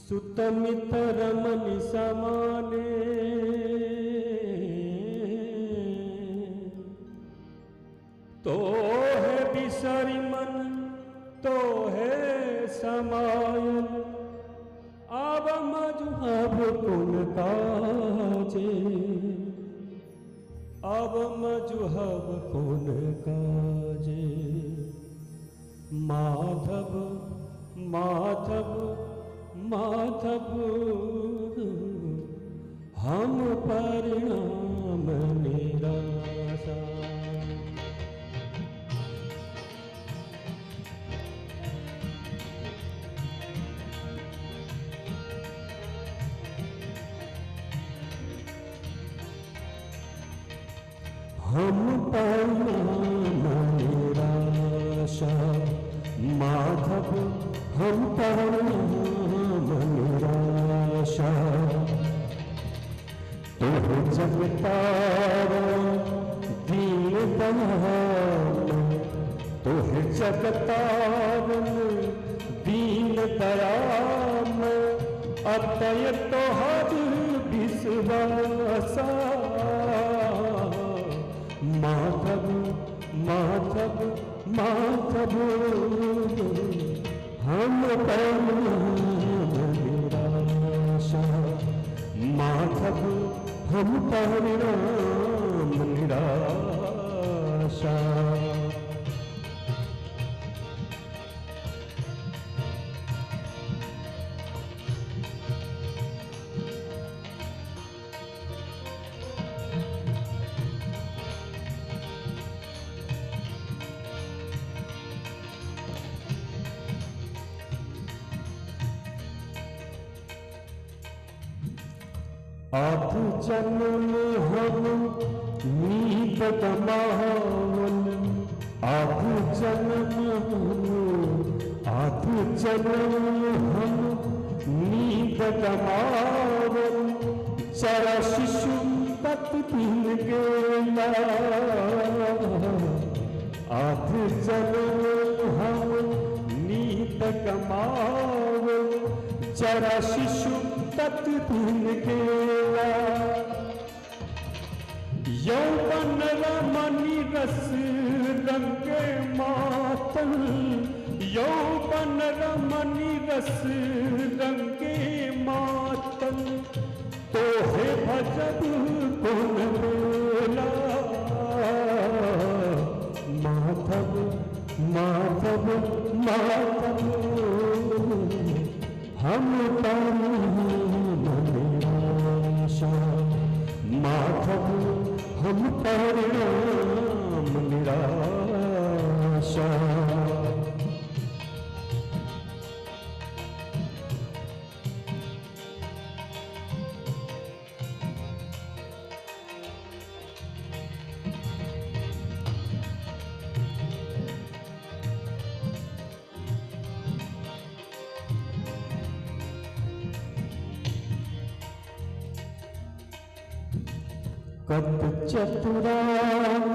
Speaker 18: सुतमित रमन समाने तो है बिसरी मन तो है समायन अब मजहब कुन काजे अब मजहब कुन काजे माधव माधव माधव हम परिणाम निराशा हम परिणाम निराशा माधव हम परिणाम निराशा तुह जगतारा दीन दयाल तुह जगतारन दीन दयाल अतय तोहर विश्वासा माधव माधव माधव हम परिणाम निराशा माधव हम परिणाम निराशा आध जन्म हम नींद गमावन आध जन्म हम नींद गमावन जरा शिशु तक दिन गेला आध जन्म हम नींद गमावन जरा शिशु तत दिन गेला यौवन रमणी रस रंगे मातल यौवन रमणी रस रंगे मातल तो है भजब कौन बोला माधव माधव माधव हम परिणाम निराशा माधव हम परिणाम निराशा कत चतुरान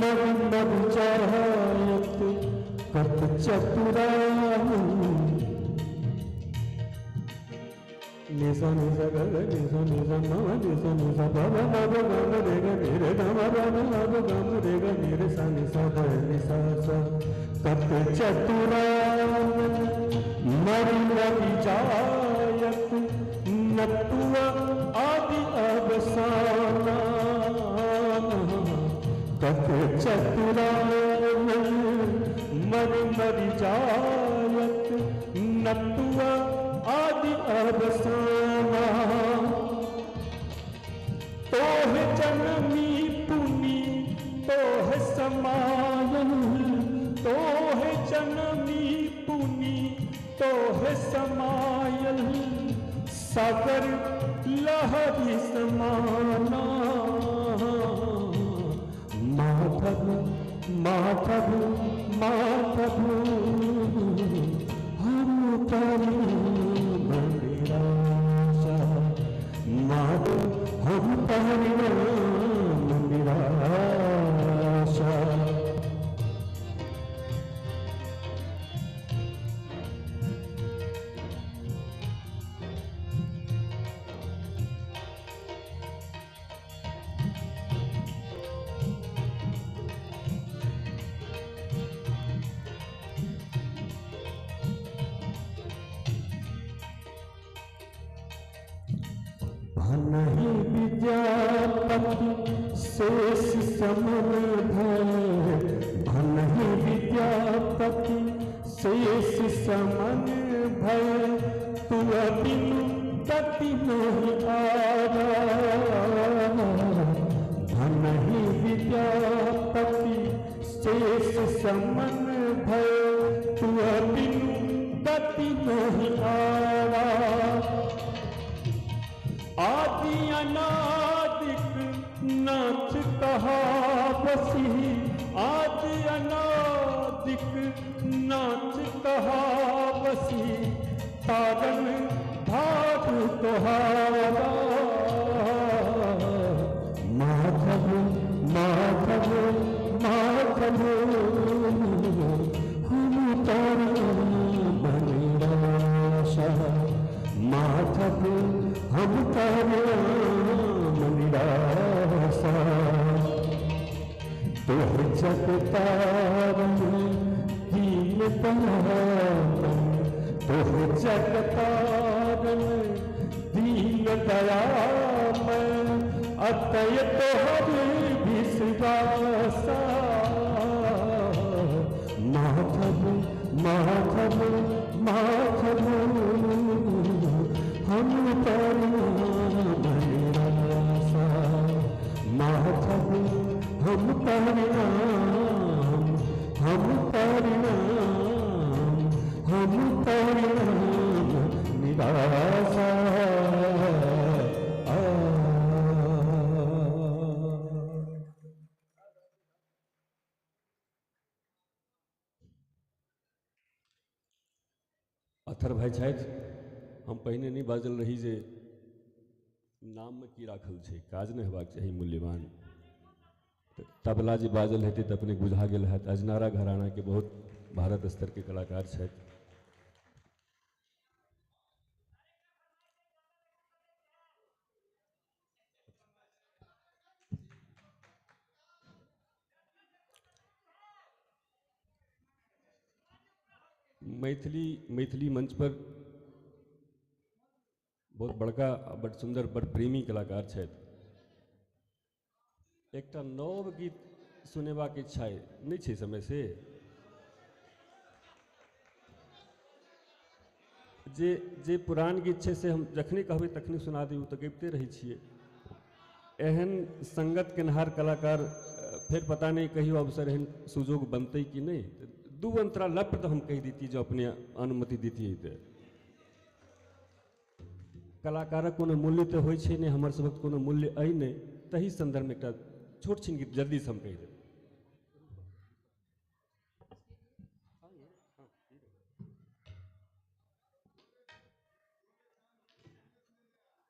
Speaker 18: नव नव चाहत कत चतुरान निसा निसा ग निसा निसा म निसा निसा ब ब ब ब रे ग रे ग म ब ब ब ग म रे ग रे सा निसा ब निसा सा कत चतुरान नव नव चाहत नटुआ आदि अवसाना कत चतुरान मरि मरि जायत नटुआ आदि अवसाना तोह जनमी पुनि तोह समायन तोह जनमी पुनि तोह समायन सागर लहरी समाना माधव माधव माधव हम परिणाम निराशा माधव हम परिणाम निराशा भनहि विद्यापति शेष समन भय भनहि विद्यापति शेष समन भय तुम बिनु गति नहीं आरा भनहि विद्यापति शेष समन भय तुम बिनु गति नहीं आरा आदि अनादिक नाथ कहा बसी आदि अनादिक नाथ कहा बसी तारन भाग तोहारा माधव माधव माधव हम तारा बनिराशा माधव हम तारा बनिराशा तोह जगतारन दीन दयालन तोह जगतारन दीन दयामय अतय तोहर विश्वासा माधव माधव माधव हम तारा बनिराशा माधव हम परिणाम हम परिणाम हम परिणाम निराशा
Speaker 6: अथर भाई छथि हम पहिने नहीं बाजल रही जे नाम में की राखल छै काज नहीं हेबाक चाही मूल्यवान तबला जी बाजल हेतै तऽ अपने बुझा गेल हैत अजनारा घराना के बहुत भारत स्तर के कलाकार छथि मैथिली मंच पर बहुत बड़का बड़ सुंदर बड़ प्रेमी कलाकार छथि एकटा नव गीत सुनेबाक इच्छा नहीं छै समय से जे पुरान गीत छै से हम जखने कहबै तखने सुना दी तऽ गबिते रहै छियै एहन संगत केनहार कलाकार फिर पता नहीं कहियो अवसर एहन सुजोग बनतै कि नहीं दू अंतरा लप्य तो हम कह देती जो अपने अनुमति देती तो कलाकारक कोनो मूल्य तो होय छै नहीं हमर सबक कोनो मूल्य अइ नहीं तही संदर्भ में एकटा छोट छिन गीत जल्दी से हम कह देब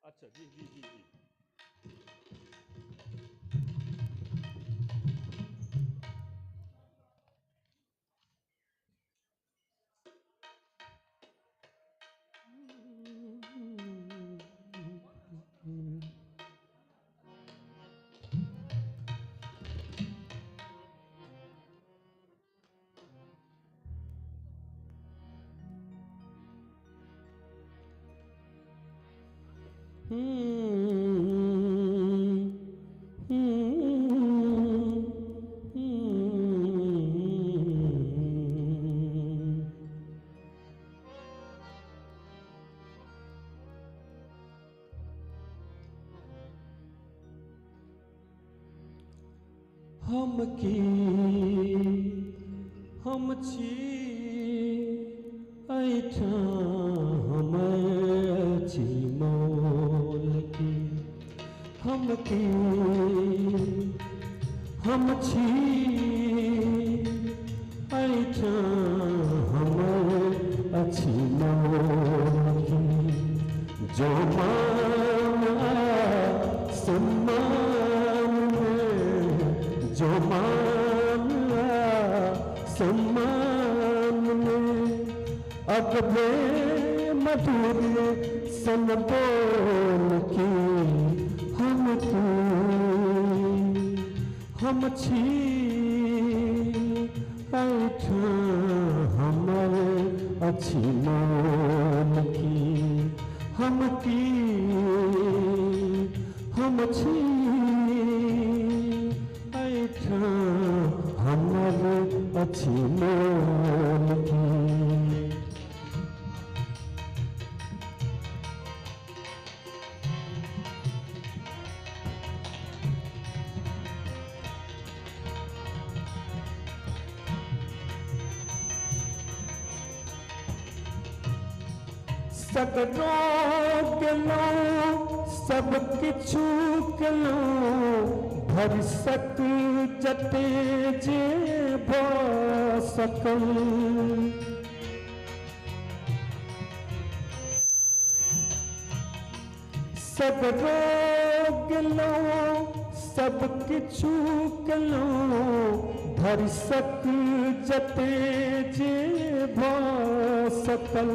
Speaker 6: अच्छा जी जी जी जी हम छी ऐठाम हम छी मोल की हम छी ऐठाम हम अछि मोल की जो मान सम्मान जो मान सम्मान में अकबे मधुर सन बोल की हम छी ऐठाम हमर अछि मोल की हम की
Speaker 18: छी ऐठाम हमर अछि मोल की सगरो गेलौं सब किछु केलौं भरसक जते जे भऽ सकल सगरो गेलौं सब किछु केलौं भरसक जते जे भऽ सकल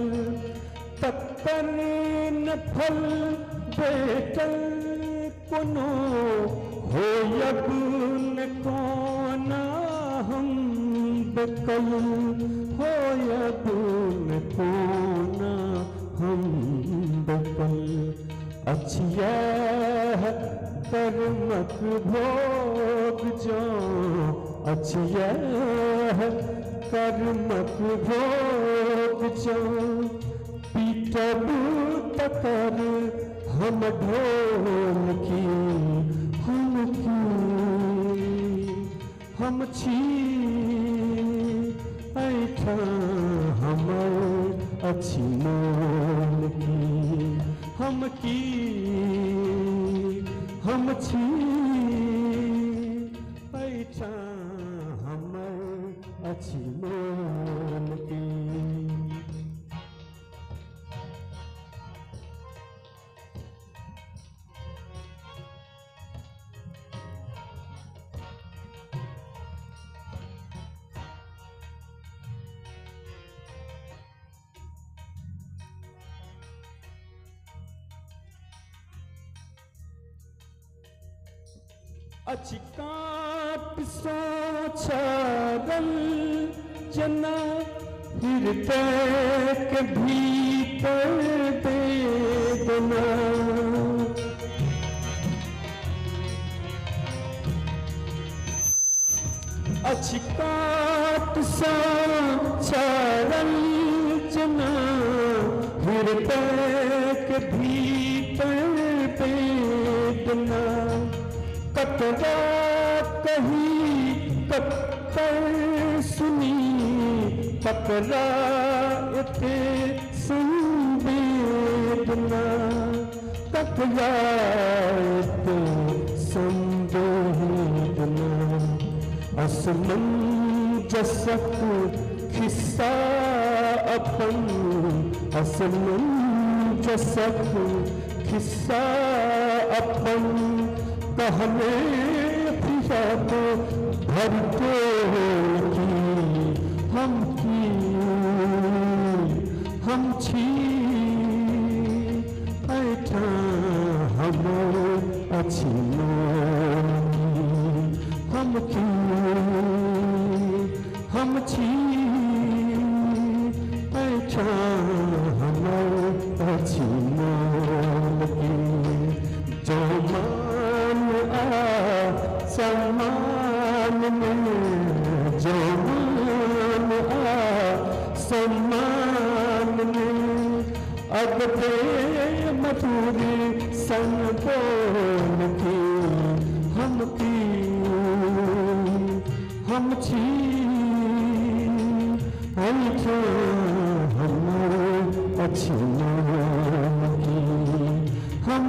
Speaker 18: तकर न फल भेटल कोनो होयब न कोना हम बेकल होयब न कोना हम बेकल अछिया कर्मक भोग जो अछिया कर्मक भोग जो पीटब तकर हम ढोल की हम छी ऐठाम हमर अछि मोल की हम छी ऐठाम हमर अछि मोल की अचिकाट सोचल जना हृदय के भीतर वेदना अचिकाट सोचल जना हृदय के भीतर वेदना कतरा कही कतर सुनी कतरा एते संवेदना कतरा एते संवेदना असमंजसक खिस्सा अपन असमंजसक खिस्सा अपन कहने पिया तो भरते की हम छी ऐठाम हमर अछि मोल की हम छी ऐठाम हमर अछि मोल की जो सम्मान में जो मान सम्मान में अगते मधुरी संग बोल की हम छी ऐठाम हमर अछि मोल की हम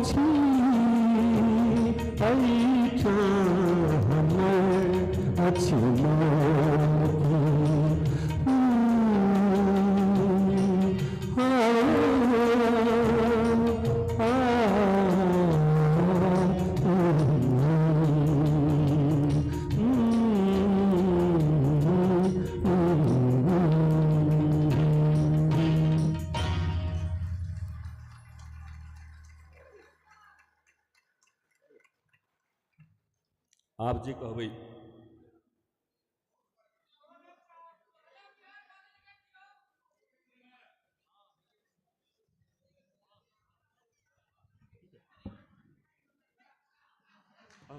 Speaker 18: छी ऐठाम हमर अछि मोल की
Speaker 6: आप जे कहबै हाँ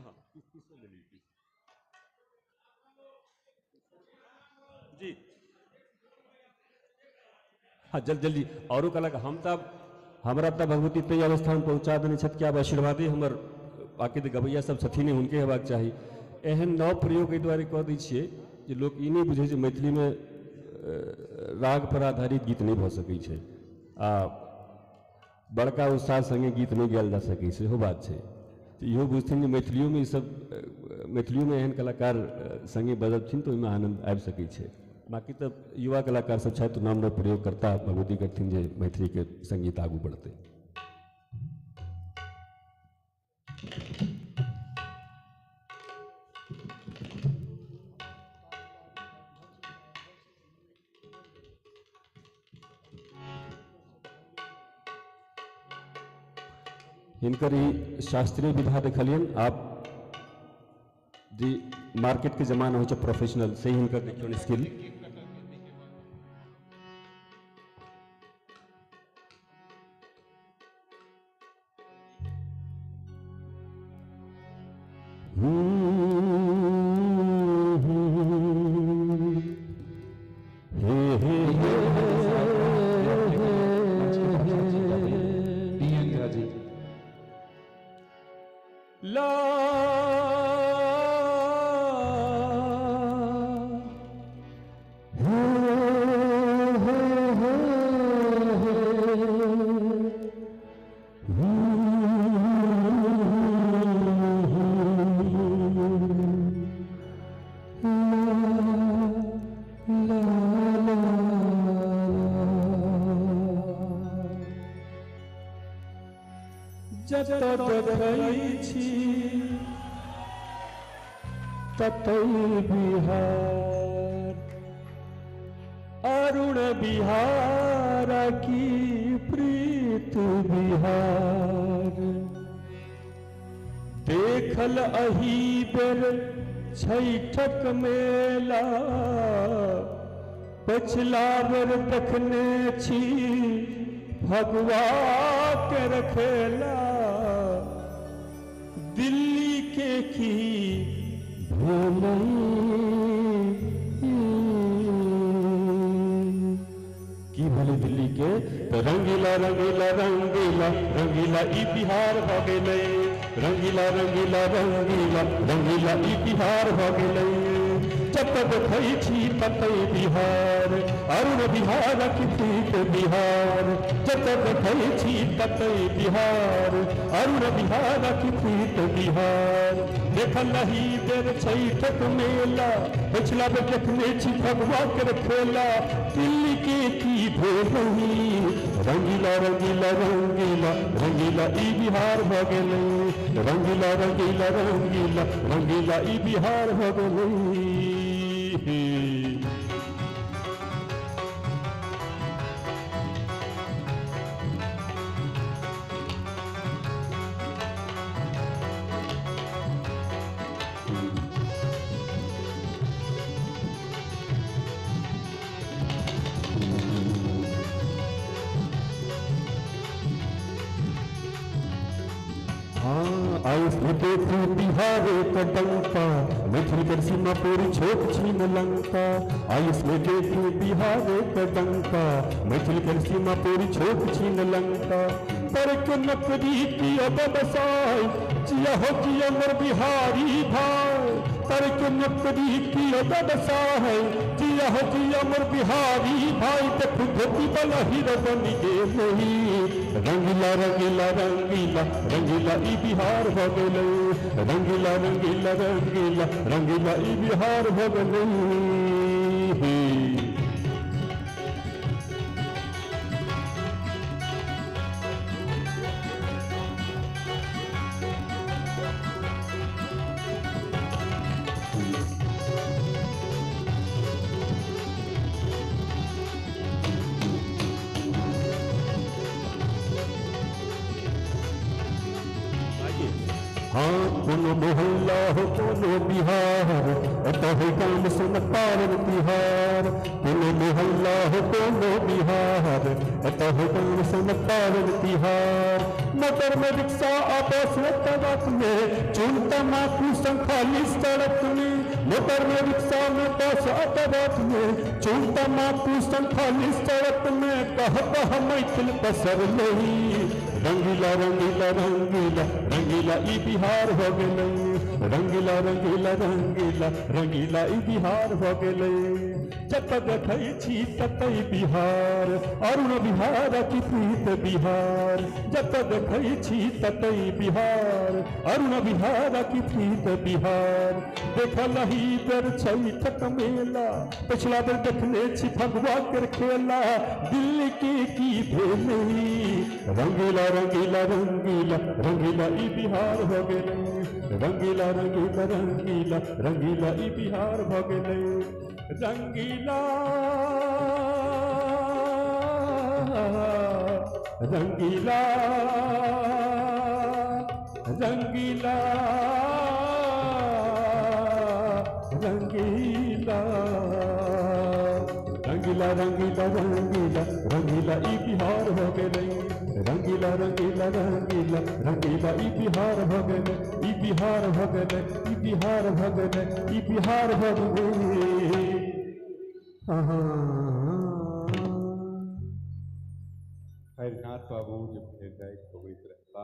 Speaker 6: जी हाँ जल्दी औरों कला का हम तब हमारा तब भगवती तय अवस्था में पहुँचा देने छत क्या आशीर्वादी हमर बाकी तो गवैया सब छथिन हुनके हेबाक चाही एहन नव प्रयोग एहि दुआरे कऽ दै छियै जे लोक ई नहि बुझै जे मैथिली में राग पर आधारित गीत नहीं भऽ सकै छै आ बड़का उत्साह संगे गीत नहीं गायल जा सकै छै सेहो बात छै तो इहो बुझथिन जे मैथिलियो में ई सब मैथिलियो में एहन कलाकार संगे बजबथिन तो ओहिमे आनंद आबि सकै छै बाकी तो युवा कलाकार सब छथि नाम नव प्रयोग करता भगवती करथिन जे मैथिली के संगीत आगू बढ़तै हिनकर ही शास्त्रीय विधा देखलियन आप जी मार्केट के जमाना हो प्रोफेशनल से हिनकर देखियन स्किल
Speaker 18: बिहार अरुण बिहार की प्रीत बिहार देखल अही बेर छैठक मेला पछिला बेर देखने छी भगवा के रखेला दिल्ली के की की भले दिल्ली के तो रंगीला रंगीला रंगीला रंगीला ई बिहार भ गेलै रंगीला रंगीला रंगीला रंगीला ई बिहार भ गेलै जत देखै छी ततै बिहार अरुण बिहार की प्रीत बिहार जत देखै छी ततै बिहार अरुण बिहार की प्रीत बिहार देखल नहीं बेर छैठक मेला पिछला बेर देखने छी भगवा के रखेला दिल्ली के की भेलही रंगीला रंगीला रंगीला रंगीला ई बिहार भ गेलै रंगीला रंगीला रंगीला रंगीला ई बिहार भ गेलै आयुष देखो बिहार का डंका मैथिल कर सीमा पूरी छोट छीन लंका आयुष में देखो बिहार का डंका मैथिल कर सीमा पूरी छोट छीन लंका पर के नकरी की बसाई जिया हो जिया मोर बिहारी भाई पर के नकरी की बसाई जिया हो जिया मोर बिहारी भाई देखो धोती वाला हीरो बन गेलै रंगीला रंगीला रंगीला रंगीला ई बिहार भ गेलै रंगीला रंगीला रंगीला रंगीला ई बिहार भ गेलै हाँ कोनो मोहल्ला हो कोनो बिहार अतः है गाम सुन पावन तिहार कोनो मोहल्ला हो कोनो बिहार अतः है गाम सुन पावन तिहार मोटर में रिक्शा आपस तड़क में चून तमाकू संखाली सड़क में मोटर में रिक्शा में बस तड़क में चून तमाकू संखाली सड़क में कह मैथिल पसर नहीं रंगीला रंगीला रंगीला रंगीला ई बिहार हो गेलै रंगीला रंगीला रंगीला रंगीला ई बिहार हो गेलै जत देखै छी ततै बिहार अरुण बिहार की प्रीत बिहार जत देखै छी ततै बिहार अरुण बिहार की प्रीत बिहार देखल ही बेर छैठक मेला पिछला बेर देखने छी फगुआ कर खेला दिल्ली के की भेलै रंगीला रंगीला रंगीला रंगीला ई बिहार हो गेलै रंगीला रंगीला रंगीला रंगीला ई बिहार हो गेलै रंगीला रंगीला रंगीला रंगीला रंगीला रंगीला रंगीला रंगीला ई बिहार हो गेलै रंगीला रंगीला रंगीला रंगीला ई बिहार हो गेलै ई बिहार हो गेलै ई बिहार हो गेलै ई बिहार हो गेलै
Speaker 8: हरिनाथ बाबू जब निर्धारित होइत रहता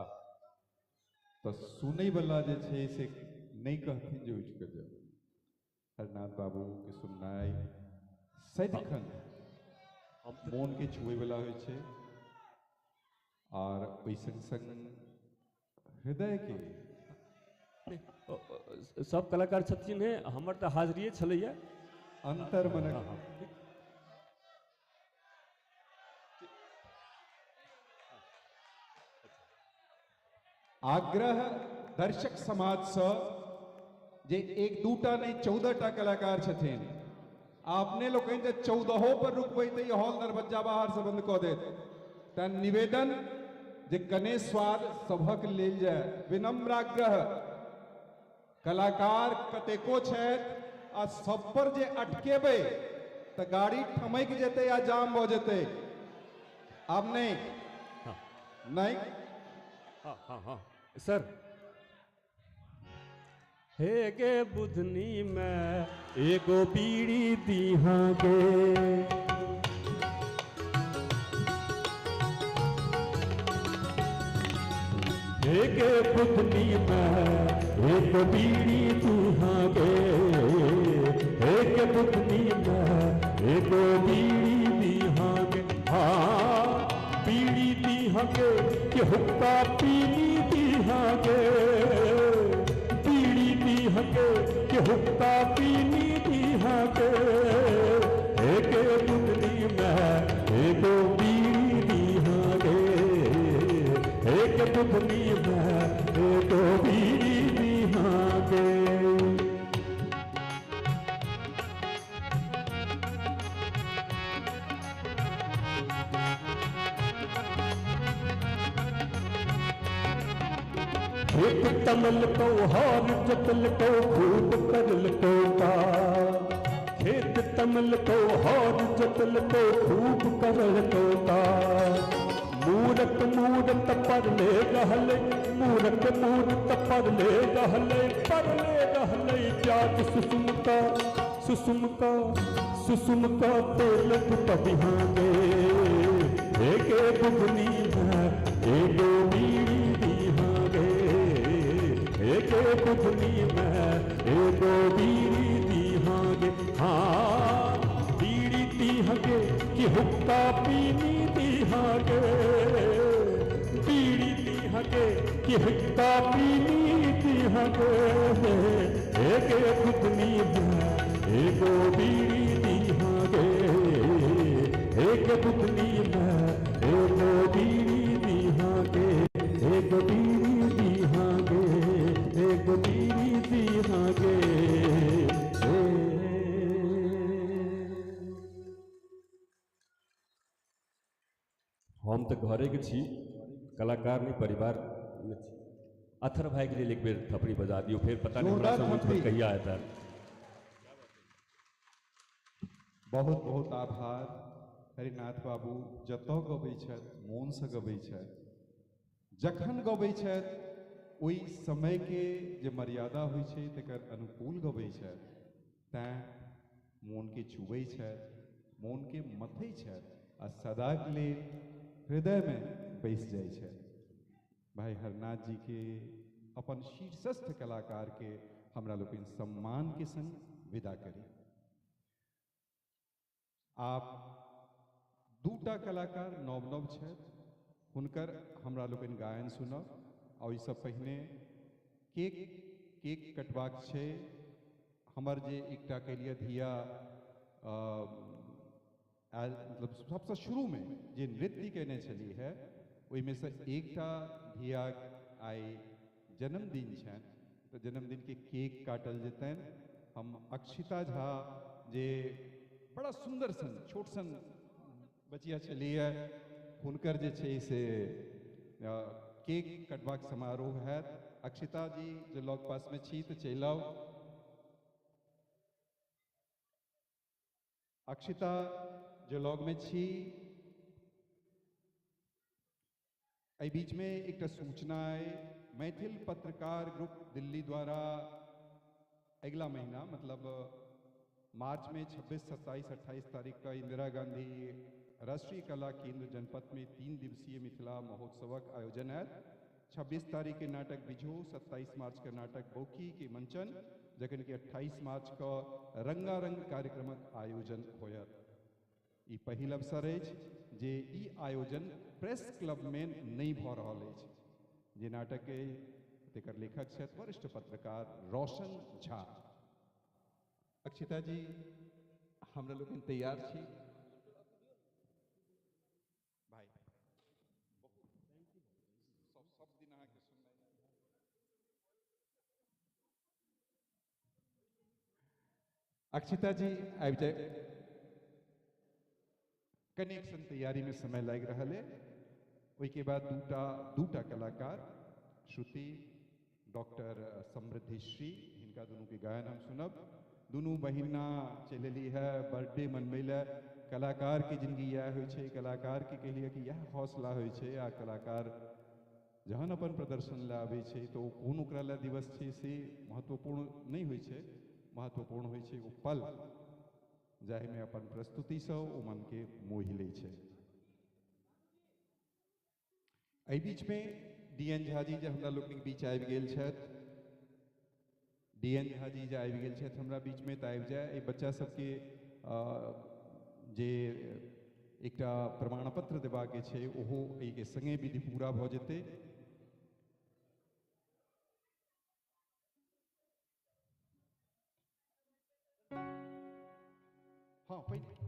Speaker 8: तो सुनै वाला जे छै से नहीं कहथिन जे उठि के जाओ हरिनाथ बाबू के सुननाई सदिखन मोन के छुए वाला होइ छै और ओहि संग संग हृदय के
Speaker 6: सब कलाकार छथिन है हमर तो हाजरिए छलैया
Speaker 8: अंतर मन आग्रह दर्शक समाज से जे एक दूटा नहीं 14टा कलाकार छथिन आपने लोग 14 पर रुकबै तो ये हॉल दरवाजा बाहर से बंद कऽ देत त निवेदन जे कने स्वाद सभक लेल जाय विनम्र आग्रह कलाकार कतेको छथि आ सब पर जे अटकेबै त गाड़ी ठमैक जेतै या जाम भऽ जेतै आब नहीं
Speaker 6: हाँ हाँ हाँ सर हे गे बुधनी में एगो बीड़ी दीहा गे एक बुधनी में एक बीड़ी दीहा गे एक बुधनी में एक बीड़ी दीहा गे हाँ बीड़ी दीहा गे कि हुक्का पीनी दीहा गे बीड़ी दीहा गे कि हुक्का पीनी दीहा गे एक बुधनी में एक बीड़ी दीहा गे एक बुधनी में एक बीड़ी दीहा गे एक तमल को हार जतल को खूब करल को का खेत तमल को हार जतल को खूब करल को का मूरत मूरत पर ले रहले मूरत मूरत पर ले रहले प्याज सुसुमका सुसुमका सुसुमका तेल बिहाने एक बुधनी है एक बीड़ी दीहाने एक बुधनी में एक बीड़ी दीहाने हाँ बीड़ी दीहागे कि हुक्का पीनी दीहागे बीड़ी दीहागे कि हुक्का पीनी दीहागे एक बुधनी में एक बीड़ी दीहागे एक बुधनी में एक बीड़ी दीहागे एक बीड़ी दीहागे एक बीड़ी दीहागे हम तो घरे के छी कलाकार नहीं परिवार में छी अथर भाई के लिए एक बेर थपड़ी बजा दियो, फिर पता नहीं हमरा से मंच पर कहिया आया था।
Speaker 8: बहुत बहुत आभार हरिनाथ बाबू, जतऽ गबै छथि मोनसँ गबै छथि, जखन गबै छथि ओहि समयके जे मर्यादा होइ छै तकर अनुकूल गबै छथि, तैँ मोनके छुबै छथि, मोनके मथै छथि आ सदाक लेल हृदयमे बैसि जाइ छथि। भाई हरनाथ जी के अपन शीर्षस्थ कलाकार के हमरा लोकनि सम्मान के संग विदा करी। आप दूटा कलाकार नव नव छथि, हुनकर हमरा लोकनि गायन सुनब। आ ओहिसँ पहिने केक कटबाक छै। हमर जे एकटा केलिए धिया मतलब सबसे शुरू में जे नृत्य केने छली है, ओहिमे से एकटा धिया आइ जन्मदिन छनि, तो जन्मदिन के केक काटल जेतनि। हम अक्षिता झा जे बड़ा सुंदर सन छोट सन बचिया छलिए, हुनकर जे छै से केक कटबाक समारोह हैत। अक्षिता जी जे लग पास में छी तऽ चलि आउ। अक्षिता जो लग में छी, एहि बीच में एक सूचना है, मैथिल पत्रकार ग्रुप दिल्ली द्वारा अगला महीना मतलब मार्च में 26, 27, 28 तारीख का इंदिरा गांधी राष्ट्रीय कला केंद्र जनपद में 3 दिवसीय मिथिला महोत्सवक आयोजन है। 26 तारीख के नाटक बिझो, 27 मार्च का नाटक बौखी के मंचन, जखन कि 28 मार्च का रंगारंग कार्यक्रमक आयोजन होयत। ई पहिल अवसर अछि जे ई आयोजन प्रेस क्लब में नहीं भऽ रहल अछि। जे नाटक तेकर लेखक छथि वरिष्ठ पत्रकार रोशन झा। अक्षिता जी हमरा लोकनि तैयार छी। भाई सब दिन अहाँके सुननाइ। अक्षिता जी आबि जाए, कनेक सन तैयारी में समय लागि रहल है। ओहिके बाद दूटा कलाकार श्रुति डॉक्टर समृद्धि श्री, हिनका दुनू के गायन हम सुनब। दुनू बहिना चलि है बर्थडे मनबै लए। कलाकार के जिंदगी यह होइ छै, कलाकार के कहलिए कि यह हौसला होइ छै। आ कलाकार जहन अपन प्रदर्शन लए आबै छै तो कोन ओकरा लए दिवस छै से महत्वपूर्ण नहीं होइ छै। महत्वपूर्ण होइ छै ओ पल जाहिमे अपन प्रस्तुतिसँ ओ मन के मोहि लै छै। एहि बीच में DN झा जी जे हमरा लोकनिक बीच आबि गेल छथि, DN झा जी जे आबि गेल छथि हमरा बीच में, तऽ आबि जाए। बच्चा सबके जे एकटा प्रमाण पत्र देबाक छै ओहो एहि के संगे विधि पूरा भऽ जेतै। हाँ पहले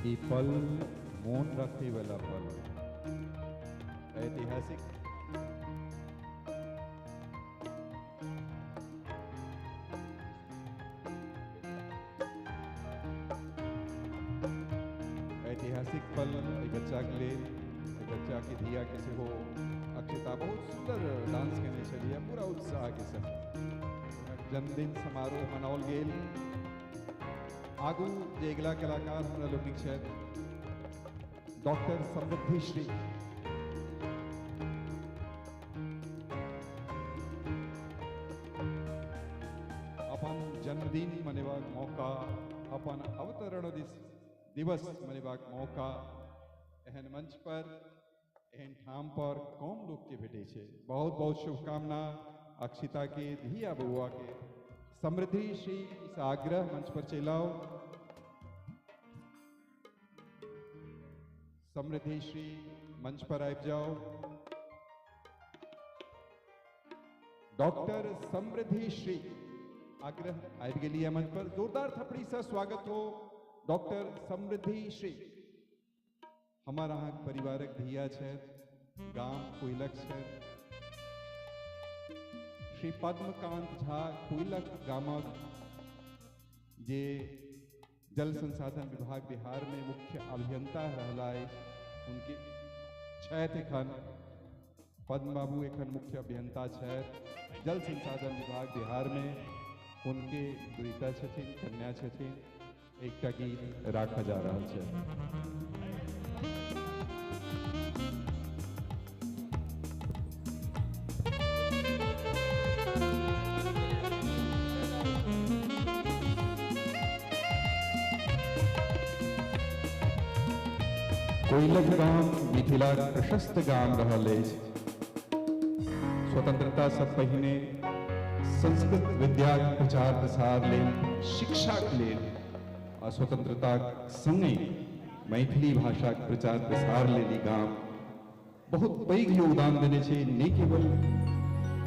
Speaker 8: ये पल मौन रखे वाला पल ऐतिहासिक ऐतिहासिक पल एक बच्चा के लिए एक बच्चा की धिया के से हो अक्षता बहुत सुंदर डांस करने चलिए पूरा उत्साह के साथ जन्मदिन समारोह मनाओल गेल आगू जे अगला कलाकार हमरा लोकनिक छथि डॉक्टर समृद्धि श्री अपन जन्मदिन मनेबाक मौका अपन अवतरण दिवस मनेबाक मौका एहन मंच पर एहन ठाम पर कम लोग के भेटे छे। बहुत बहुत शुभकामना अक्षिता के धिया बउआ के समृद्धि श्री इस आग्रह मंच पर चलाओ। समृद्धि श्री मंच पर आब जाओ। डॉक्टर समृद्धि श्री आग्रह आबि गेलिए मंच पर। जोरदार थपड़ी से स्वागत हो डॉक्टर समृद्धि श्री। हमार अहाँ परिवारक धिया छथि गाम कोइलक छथि श्री पद्मकांत झा कोइलक गामक जे जल संसाधन विभाग बिहार में मुख्य अभियंता रहला उनके छथि एखन पद्म बाबू एखन मुख्य अभियंता छथि जल संसाधन विभाग बिहार में। उनके दुईटा छथिन कन्या छथिन। एकटा गीत राखा जा रहा है। कोइलक गाम मिथिला प्रशस्त गाम रहल अछि। स्वतंत्रता से पहिने संस्कृत विद्या प्रचार प्रसार लेल शिक्षा लेल आ स्वतंत्रता संगे मैथिली भाषा प्रचार प्रसार लेल ई गाम बहुत पैघ योगदान देने छै। न केवल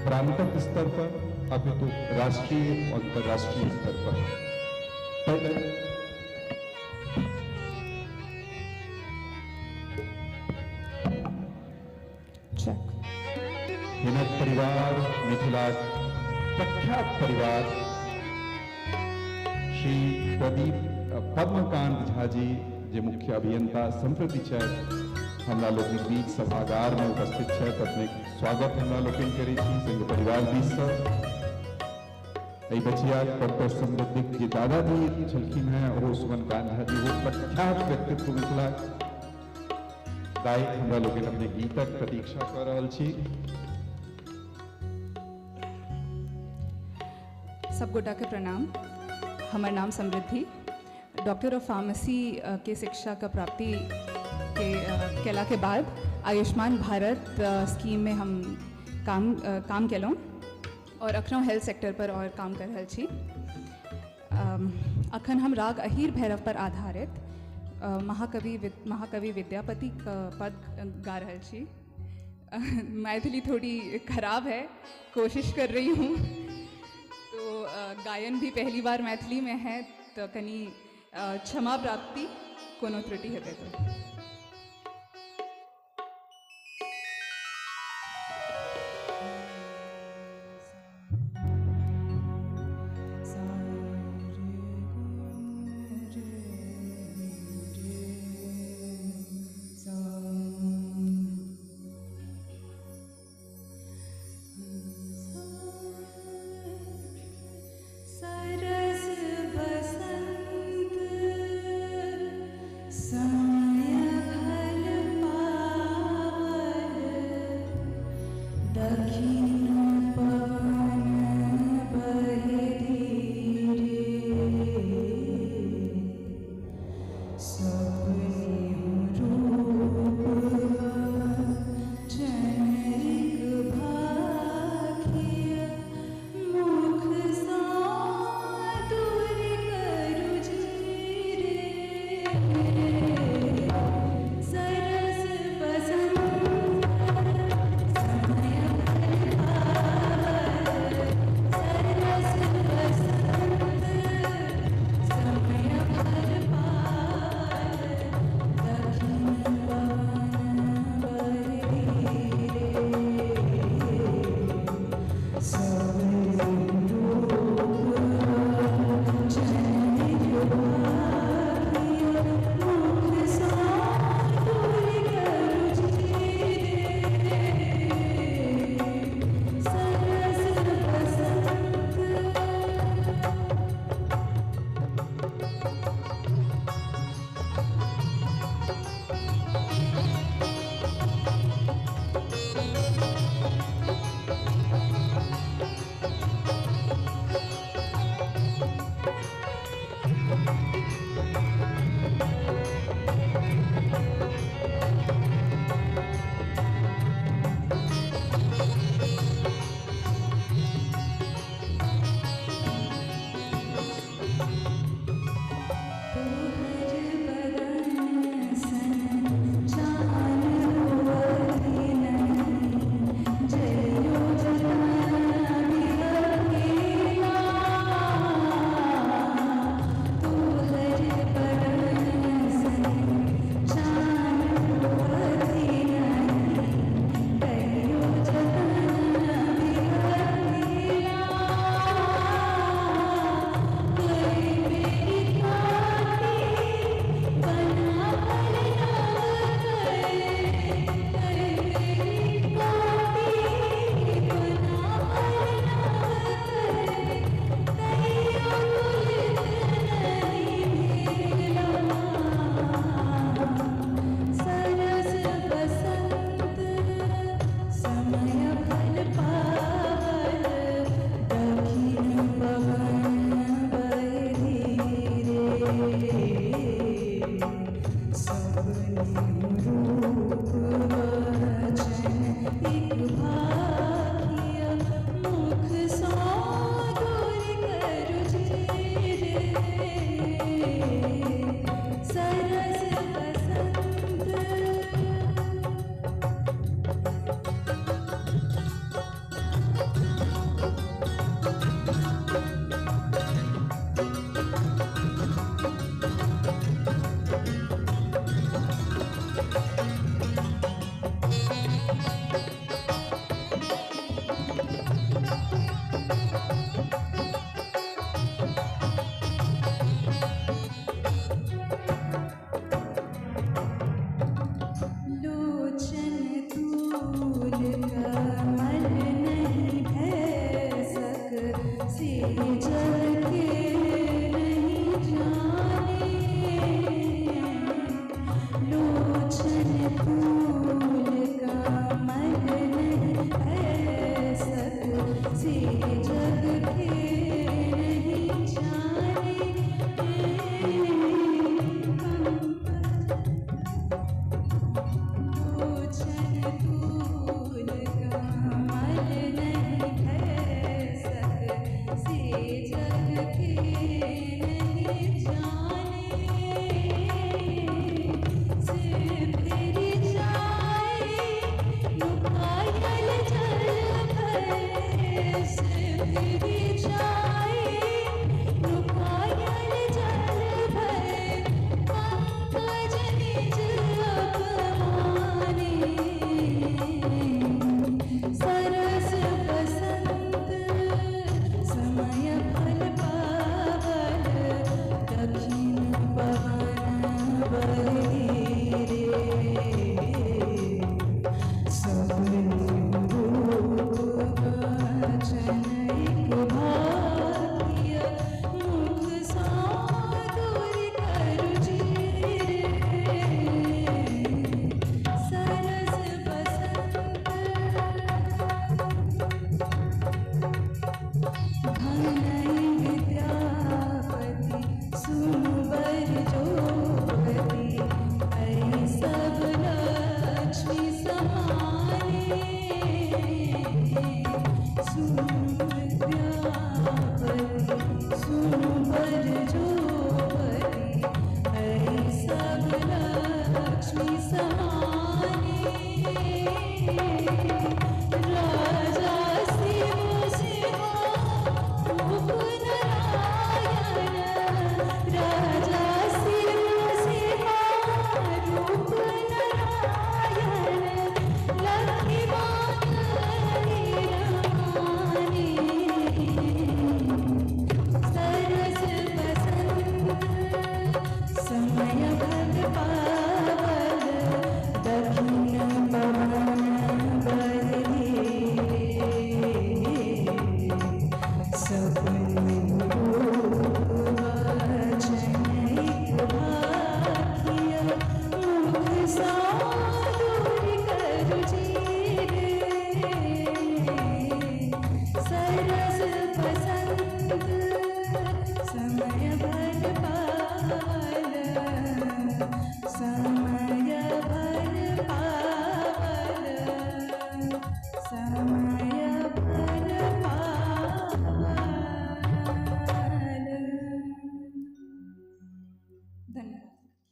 Speaker 8: प्रांतक स्तर पर अपितु राष्ट्रीय और अंतर्राष्ट्रीय स्तर पर। हिनक परिवार मिथिला प्रख्यात परिवार श्री प्रदीप पद्मकांत झा जी जे मुख्य अभियंता संप्रति छथि हमरा लोकनिक बीच सभागार में उपस्थित छथि। अपने स्वागत हमरा लोकनि करै छी संग परिवार दिस से। एहि बचिया डॉक्टर समृद्धि जी दादाजी छलखिन हैं ओ सुमनकांत झा जी वो प्रख्यात व्यक्तित्व मिथिला दाई हमरा लोकनि अपने गीतक प्रतीक्षा कर रहल छी।
Speaker 20: सब गोटा के प्रणाम। हमार नाम समृद्धि डॉक्टर ऑफ फार्मेसी के शिक्षा का प्राप्ति के केला के बाद आयुष्मान भारत स्कीम में हम काम केलहुँ और अखनों हेल्थ सेक्टर पर और काम कर रहल छी। अखन हम राग अहीर भैरव पर आधारित महाकवि विद्यापति का पद गा रहल छी। मैथिली थोड़ी खराब है, कोशिश कर रही हूँ। तो गायन भी पहली बार मैथिली में है तो कनी क्षमा प्राप्ति कोनो त्रुटि हेतै तो।
Speaker 11: समय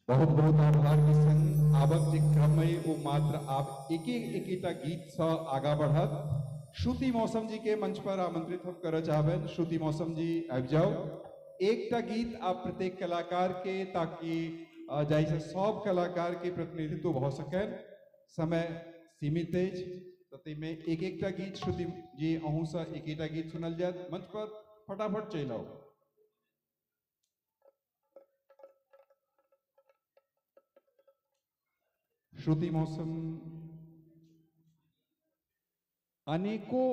Speaker 8: बहुत बहुत आभार के संग आबक जे क्रम में वो मात्र आप एक गीत से आगा बढ़त। श्रुति मौसम जी के मंच पर आमंत्रित हम कर चाहबन। श्रुति मौसम जी आबि जाओ। एक गीत आप प्रत्येक कलाकार के, ताकि जैसे सब कलाकार के प्रतिनिधित्व भ सके। समय सीमित है, तो में एक गीत श्रुति जी अहू से एक गीत सुनल जाए। मंच पर फटाफट चल आओ। श्रुति मौसम अनेकों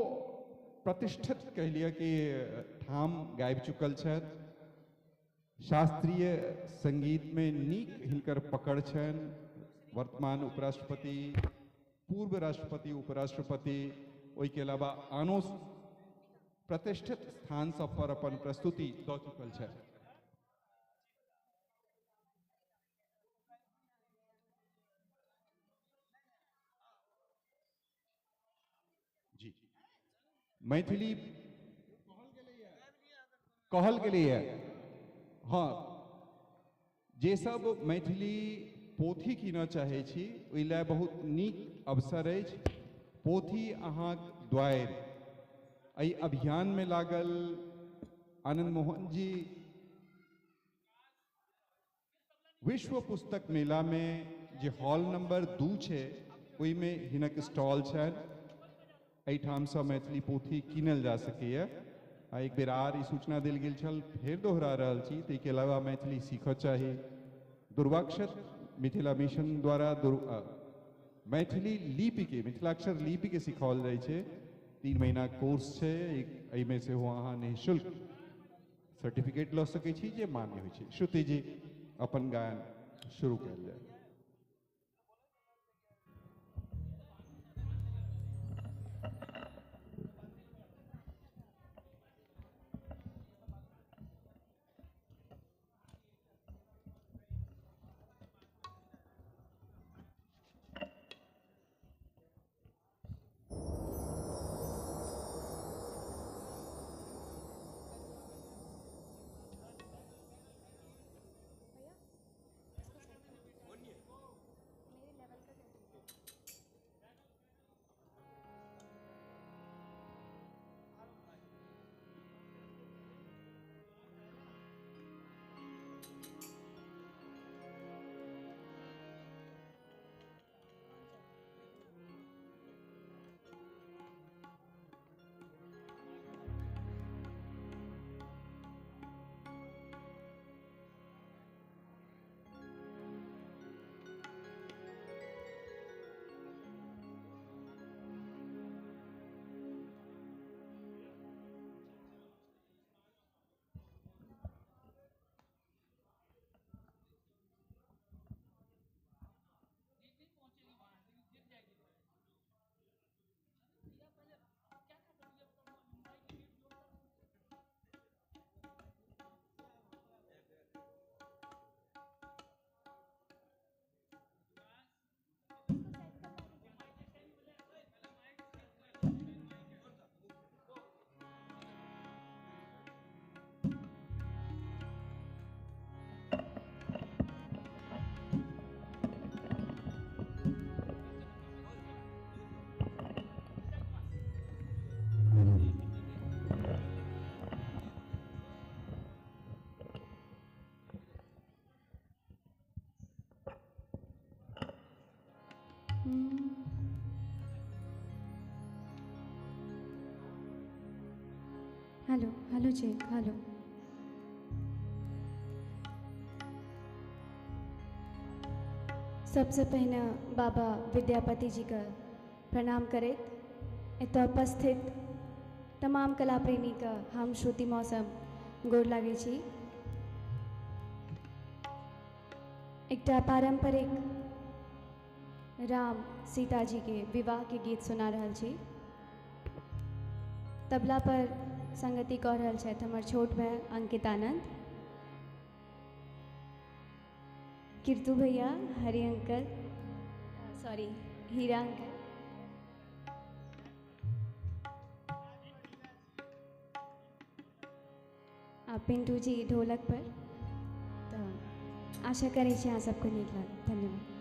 Speaker 8: प्रतिष्ठित कह लिया कि ठाम गायब चुकल छथि। शास्त्रीय संगीत में नीक हिनकर पकड़ छन। वर्तमान उपराष्ट्रपति, पूर्व राष्ट्रपति, उपराष्ट्रपति, ओहि के अलावा आनो प्रतिष्ठित स्थान सब पर अपन प्रस्तुति दऽ चुकल छथि। जी मैथिली कहल के लिए हाँ, जे सब मैथिली पोथी कीनऽ चाहे छी ओहि लए बहुत नीक अवसर अछि। पोथी अहाँ द्वारि एहि अभियान में लागल। आनंद मोहन जी विश्व पुस्तक मेला में जे हॉल नंबर 2 छै ओहि में हिनक स्टॉल छनि। एहिठाम से मैथिली पोथी कीनल जा सकैए। एक बेर आर सूचना दिल गेल छल, फेर दोहरा रहल छी। ताहिके अलावा मैथिली सीखऽ चाही। दुर्वाक्षर मिथिला मिशन द्वारा मैथिली लिपि के, मिथिलाक्षर लिपि के सिखाओल जाइ छै। 3 महीना कोर्स छै। एहिमे से हो अहाँ निःशुल्क सर्टिफिकेट लऽ सकै छी जे मान्य होइ छै। श्रुति जी अपन गायन शुरू कयल जाय।
Speaker 10: Hello hello check hello. सबसे पहले बाबा विद्यापति जी का प्रणाम करैत एतऽ उपस्थित तमाम कला प्रेमी का हम श्रुति मौसम गोर लागै छी। एकटा पारंपरिक राम सीता जी के विवाह के गीत सुना रहल छी। तबला पर संगति कऽ रहल छथि हमर छोट भाई अंकित आनंद, कीर्तु भैया, हरि अंकल, सॉरी हीरा अंकल, आ पिंटू जी ढोलक पर। तो आशा करै छी अहाँ सबको नीक लागत। धन्यवाद।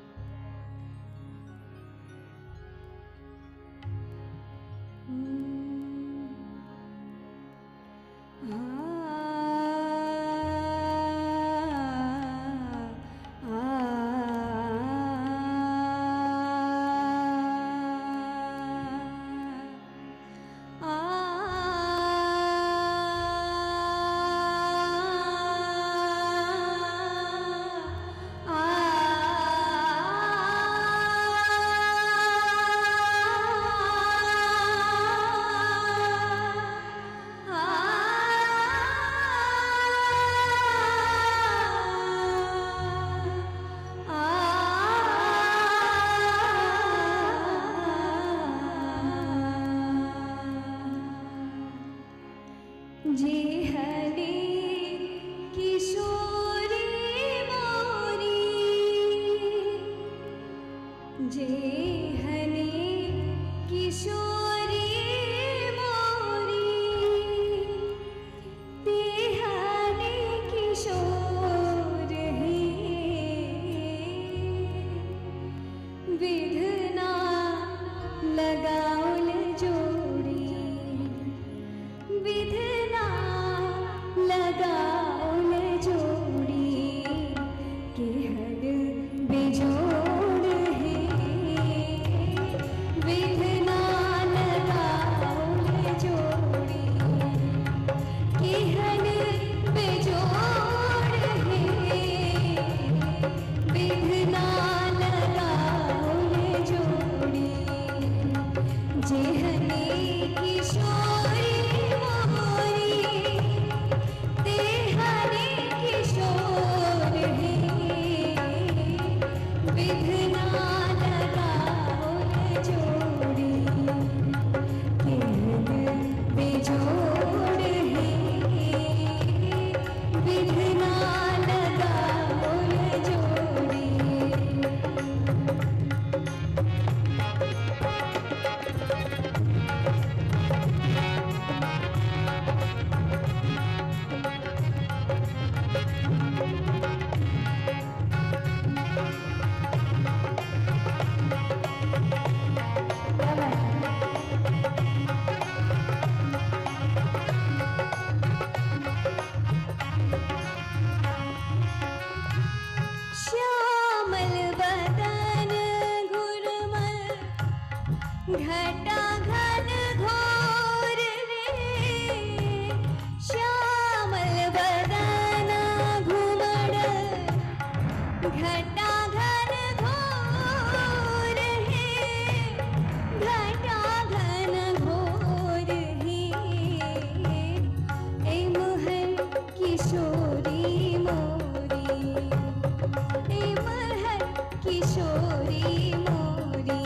Speaker 4: किशोरी मोरी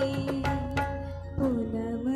Speaker 4: पूनम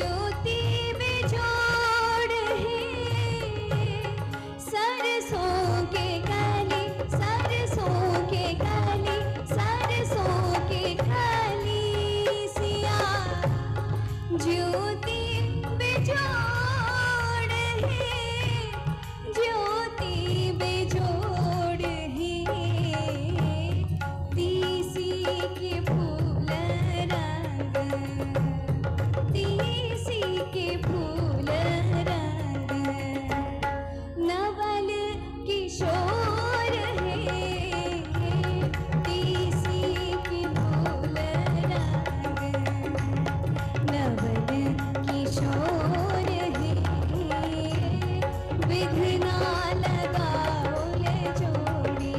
Speaker 4: ज्योति बेजोड़ है सरसों के कली सरसों के कली सरसों के कली सिया ज्योति बेजोड़ है ज्योति बेजोड़ है तीसी के फूल रंग तीसी के फूल रंग नवल किशोर है तीसी के फूल रंग नवल किशोर है विधना लगाओ ले जोड़ी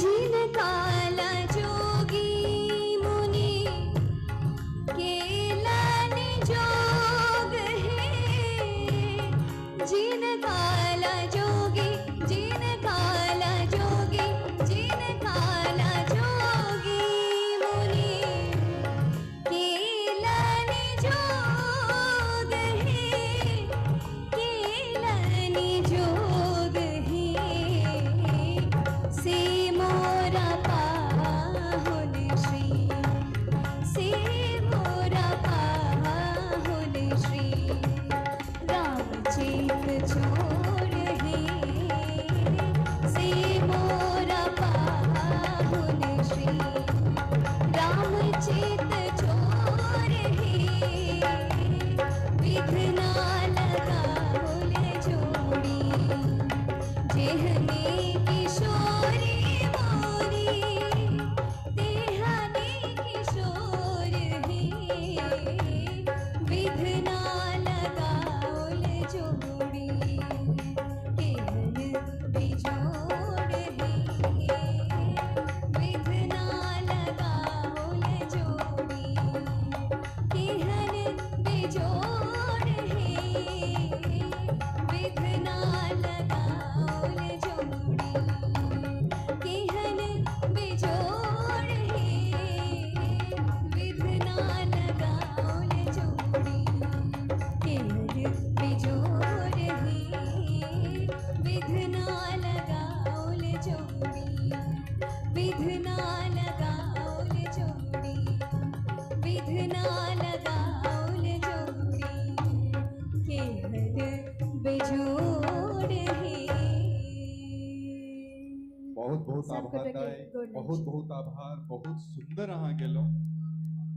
Speaker 4: जिन काला जोगी मुनि केलन जोग है जिन काला जोगी जिन काला जोगी जिन काला जोगी मुनि केलन जोग है केलन जोग है से मोरा पाहुन श्री से मोरा पाहुन श्री रामचेत छोड़ है से मोरा पाहुन श्री रामचेत छोड़ है विधना लगाओ ले जोड़ी जेहने किशोरी मोरी तेहने किशोर है विधना लगाओ ले जोड़ी केहन बिजोड़ है विधना लगाओ ले जोड़ी केहन बिजोड़ है विधना लगाओ ले जोड़ी केहन बिजोड़ है विधना लगाओ ले जोड़ी केहन बिजोड़ है विधना लगाओ ले जोड़ी विधना लगाओ ले जोड़ी विधना लगाओ ले जोड़ी केहन बिजोड़ है
Speaker 8: बहुत बहुत
Speaker 10: सबके
Speaker 8: आभार
Speaker 10: प्रति
Speaker 8: दाई
Speaker 10: good
Speaker 8: बहुत बहुत आभार बहुत सुंदर अहाँ गेलो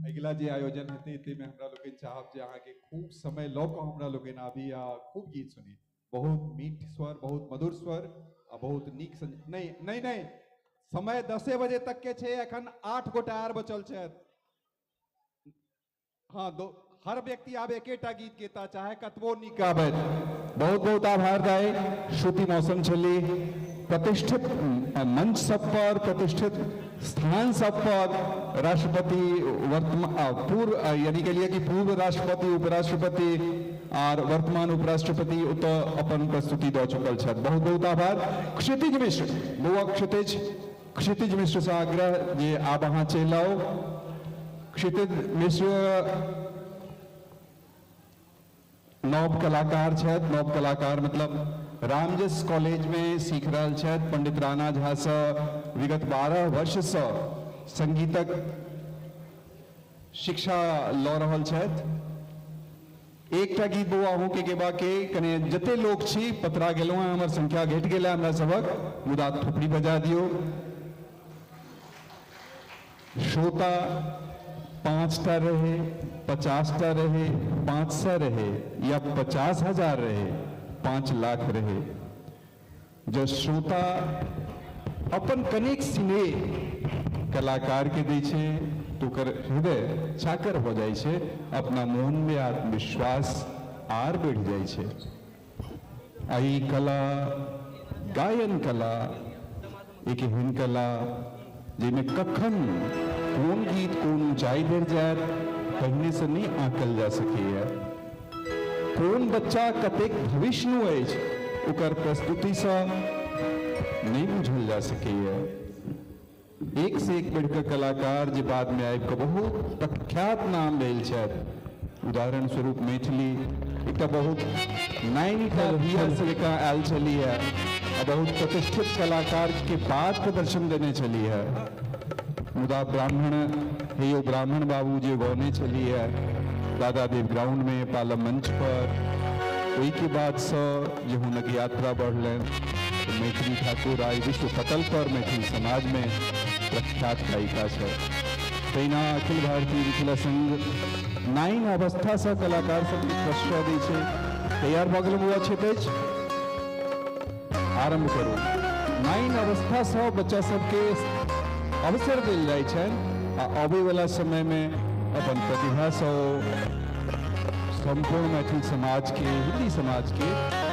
Speaker 8: अगला जे आयोजन हेतै ते में हमरा लोग चाहब जे अहाँ के खूब समय ल के हमरा लोग आबी आ खूब गीत सुनी बहुत मीठ स्वर बहुत मधुर स्वर आ बहुत नीक नहीं नहीं नहीं समय 10 बजे तक के छे एखन 8 गोटा आर बचल छथि हाँ दो हर व्यक्ति आब एकेटा गीत गेता चाहे कतबो नीक आबैत
Speaker 19: बहुत बहुत आभार दाई श्रुति मौसम छली प्रतिष्ठित मंच सब पर प्रतिष्ठित स्थान सब पर राष्ट्रपति वर्तमान पूर्व यानी के लिए कि पूर्व राष्ट्रपति उपराष्ट्रपति और वर्तमान उपराष्ट्रपति उत अपन प्रस्तुति दऽ चुकल छथि बहुत बहुत आभार क्षितिज मिश्र बौआ क्षितिज मिश्र से आग्रह जे आब अहाँ चलि आओ क्षितिज मिश्र नव कलाकार छथि नव कलाकार मतलब रामजस कॉलेज में सीख रहल छथि पंडित राणा झा से विगत 12 वर्ष से संगीतक शिक्षा लऽ रहल छथि एकटा गीत बौआ अहूँ के गेबा के कने जते लोग छी पतरा गेलहुँ हैं हमर संख्या घटि गेल हमरा सबक मुदा थोपड़ी बजा दियो श्रोता 5टा रहे 50टा रहे 500 रहे या 50,000 रहे 5 लाख रहे जो श्रोता अपन कनेक स्नेह कलाकार के दै छै तो कर हृदय छाकर हो जाए छे अपना मोहन में आत्मविश्वास आर बढ़ जाए छे
Speaker 2: आई कला गायन कला एक एहन कला जिसमें कखन कौन गीत कौन ऊंचाई बढ़ जाए पहले से नहीं आंकल जा सके कौन बच्चा कतेक भविष्य नु अछि ओकर प्रस्तुति से नहीं बुझल जा सके एक से एक बढ़कर कलाकार जे बाद में आबि कऽ बहुत प्रख्यात नाम लेल छथि उदाहरण स्वरूप मैथिली एक बहुत नैनीताल से आयल चली है बहुत प्रतिष्ठित कलाकार के बाद प्रदर्शन देने चली है मुदा ब्राह्मण हे यो ब्राह्मण बाबू जो गौने चली है दादा देव ग्राउंड में पालम मंच पर वही के बाद से जो हुनक यात्रा बढ़लन तो मैथिली ठाकुर आई विश्व पटल पर मैथिली समाज में प्रख्यात गायिका है तहिना अखिल भारतीय मिथिला संघ 9 अवस्था से कलाकार सब प्रश्रय दै छै तैयार भऽ गेल बौआ छै आरंभ करू 9 अवस्था से बच्चा सबके अवसर देल जाइ छनि आ आबे वाला समय में अपन प्रतिभा से संपूर्ण मैथिल समाज के हिंदी समाज के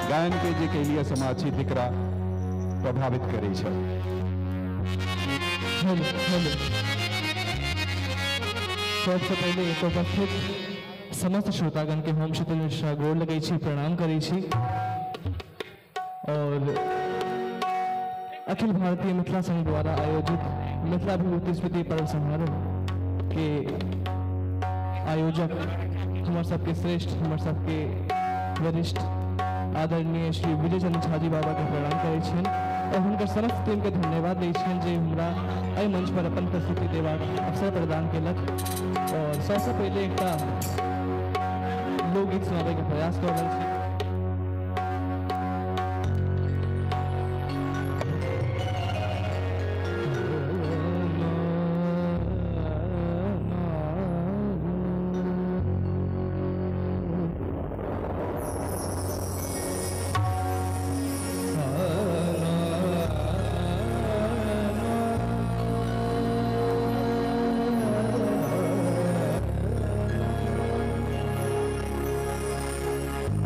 Speaker 2: गायन के जे कैलिया समाज छै तकरा प्रभावित करै छै
Speaker 3: सबसे पहले एक उपस्थित समस्त श्रोतागण के हम शीतल मिश्रा गोर लगै छी प्रणाम करै छी और अखिल भारतीय मिथिला संघ द्वारा आयोजित मिथिला विभूति स्मृति पर्व समारोह के आयोजक हमारे सबके श्रेष्ठ हमारे सबके वरिष्ठ आदरणीय श्री विजय चंद्र झा जी बाबा के प्रणाम करै छियनि और हुनकर समस्त टीम के धन्यवाद दै छियनि जे हमरा एहि मंच पर अपन प्रस्तुति देबाक अवसर प्रदान केलक और सबसे पहले एकटा लोकगीत सुनाबे के प्रयास कर रहल छी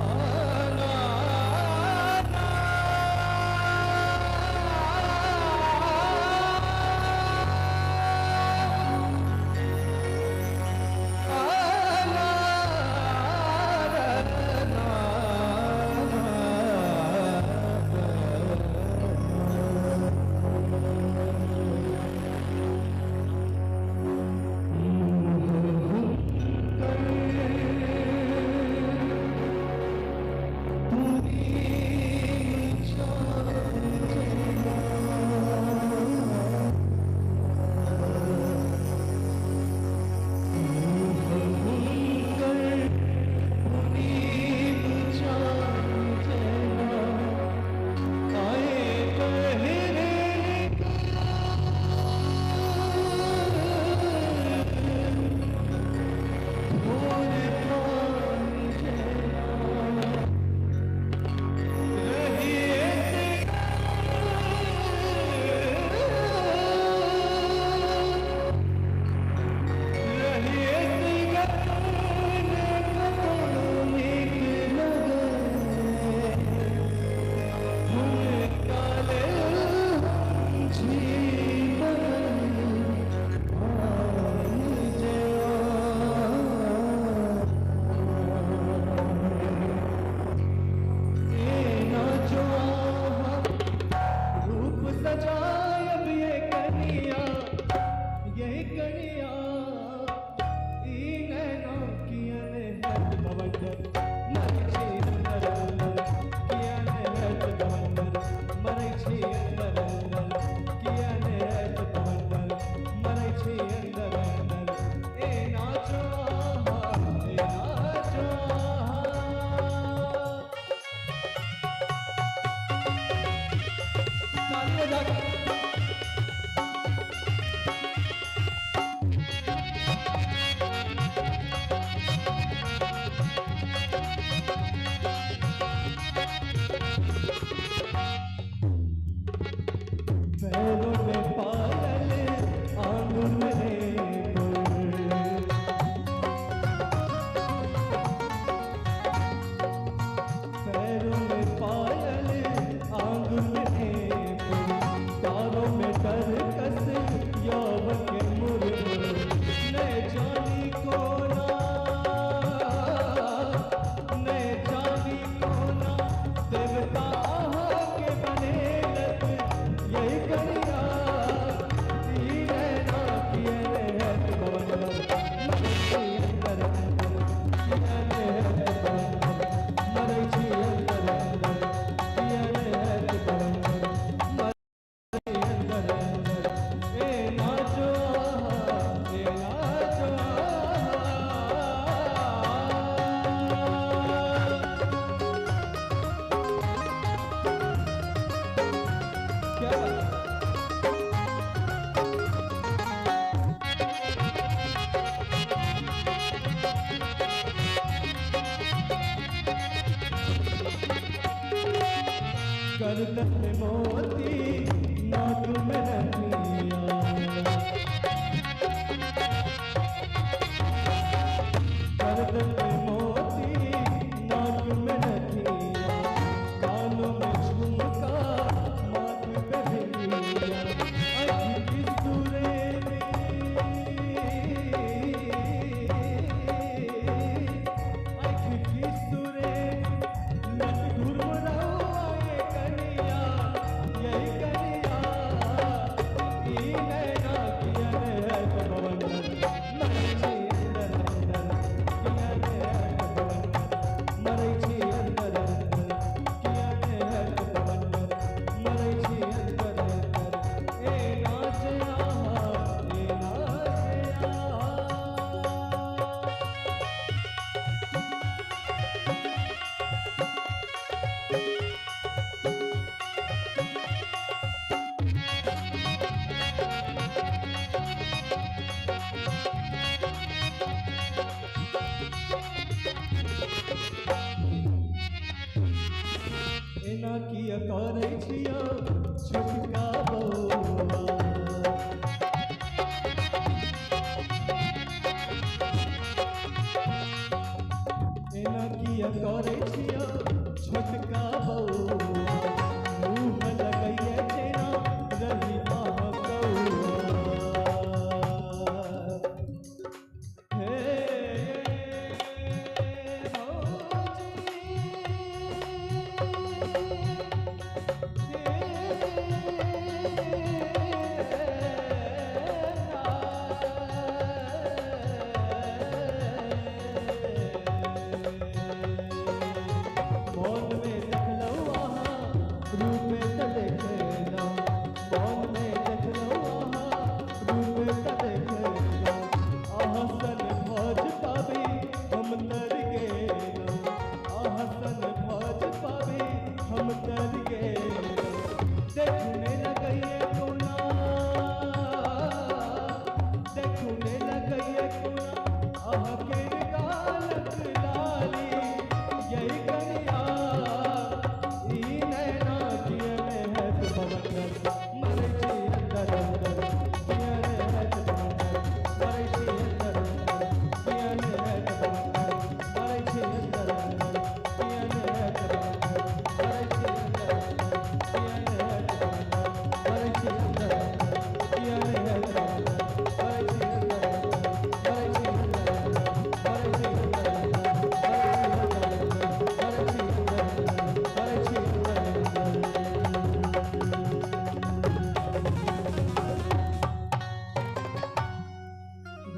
Speaker 11: Ah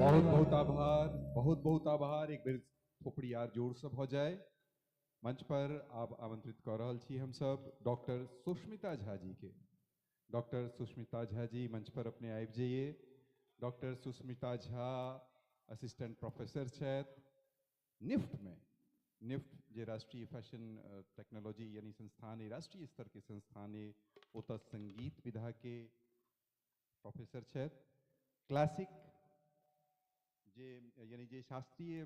Speaker 8: बहुत बहुत आभार, बहुत बहुत आभार। एक बेर थोपड़ी यार जोर से हो जाए। मंच पर आप आमंत्रित कर रहा छी हम सब डॉक्टर सुष्मिता झा जी के। डॉक्टर सुष्मिता झा जी मंच पर अपने आबि जाइए। Doctor Sushmita Jha assistant professor छथि निफ्ट में। निफ्ट जे राष्ट्रीय फैशन टेक्नोलॉजी यानी संस्थान है, राष्ट्रीय स्तर के संस्थान है, ओतऽ संगीत विधा के प्रोफेसर छथि। क्लासिक जे यानी जे शास्त्रीय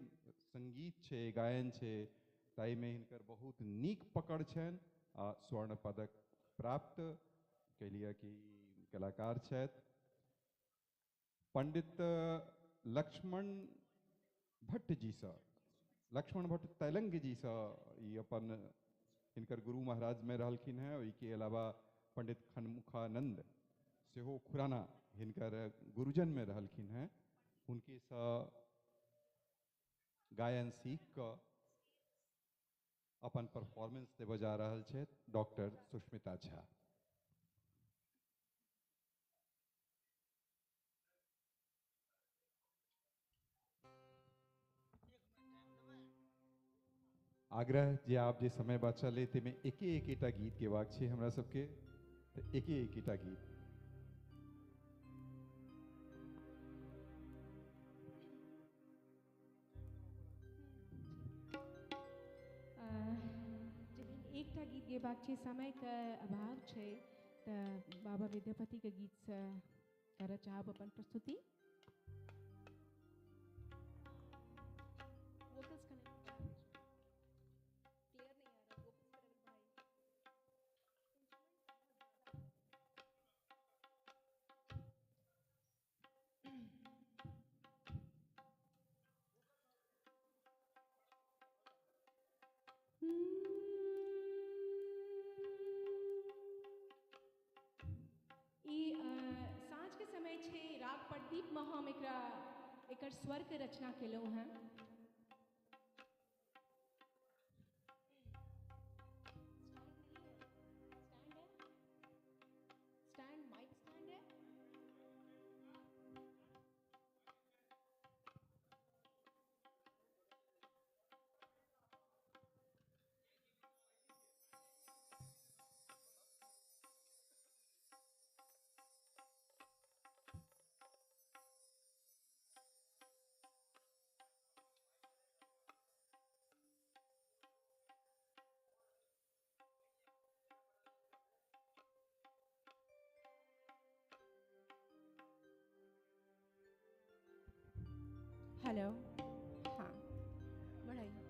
Speaker 8: संगीत छै, गायन छै, ताहिमे हिनकर बहुत नीक पकड़ छनि आ स्वर्ण पदक प्राप्त कैलिया कि कलाकार छथि। पंडित लक्ष्मण भट्ट जी से, लक्ष्मण भट्ट तैलंग जी से ई अपन हिनकर गुरु महाराज में रहलखिन हैं। ओहिके अलावा पंडित खनमुखानंद सेहो खुराना हिनकर गुरुजन में रहलखिन हैं। उनके सा गायन सीख कऽ अपन परफॉर्मेंस देबऽ जा रहल छथि डॉक्टर सुष्मिता झा। आग्रह जे आप जे समय बचल है ताहिमे एके एकेटा गीत गेबाक छै हमरा सबके, तऽ एके एकेटा गीत।
Speaker 5: एकटा गीत गेबाक छै, समयके अभाव छै, तऽ बाबा विद्यापतिके गीतसँ करऽ चाहब अपन प्रस्तुति। साँझके समय छै, राग प्रदीपमे हम एकर स्वरके रचना केलहुँ हेँ। स्टैंड माइक स्टैंड है। हेलो, हाँ बढ़ाइए।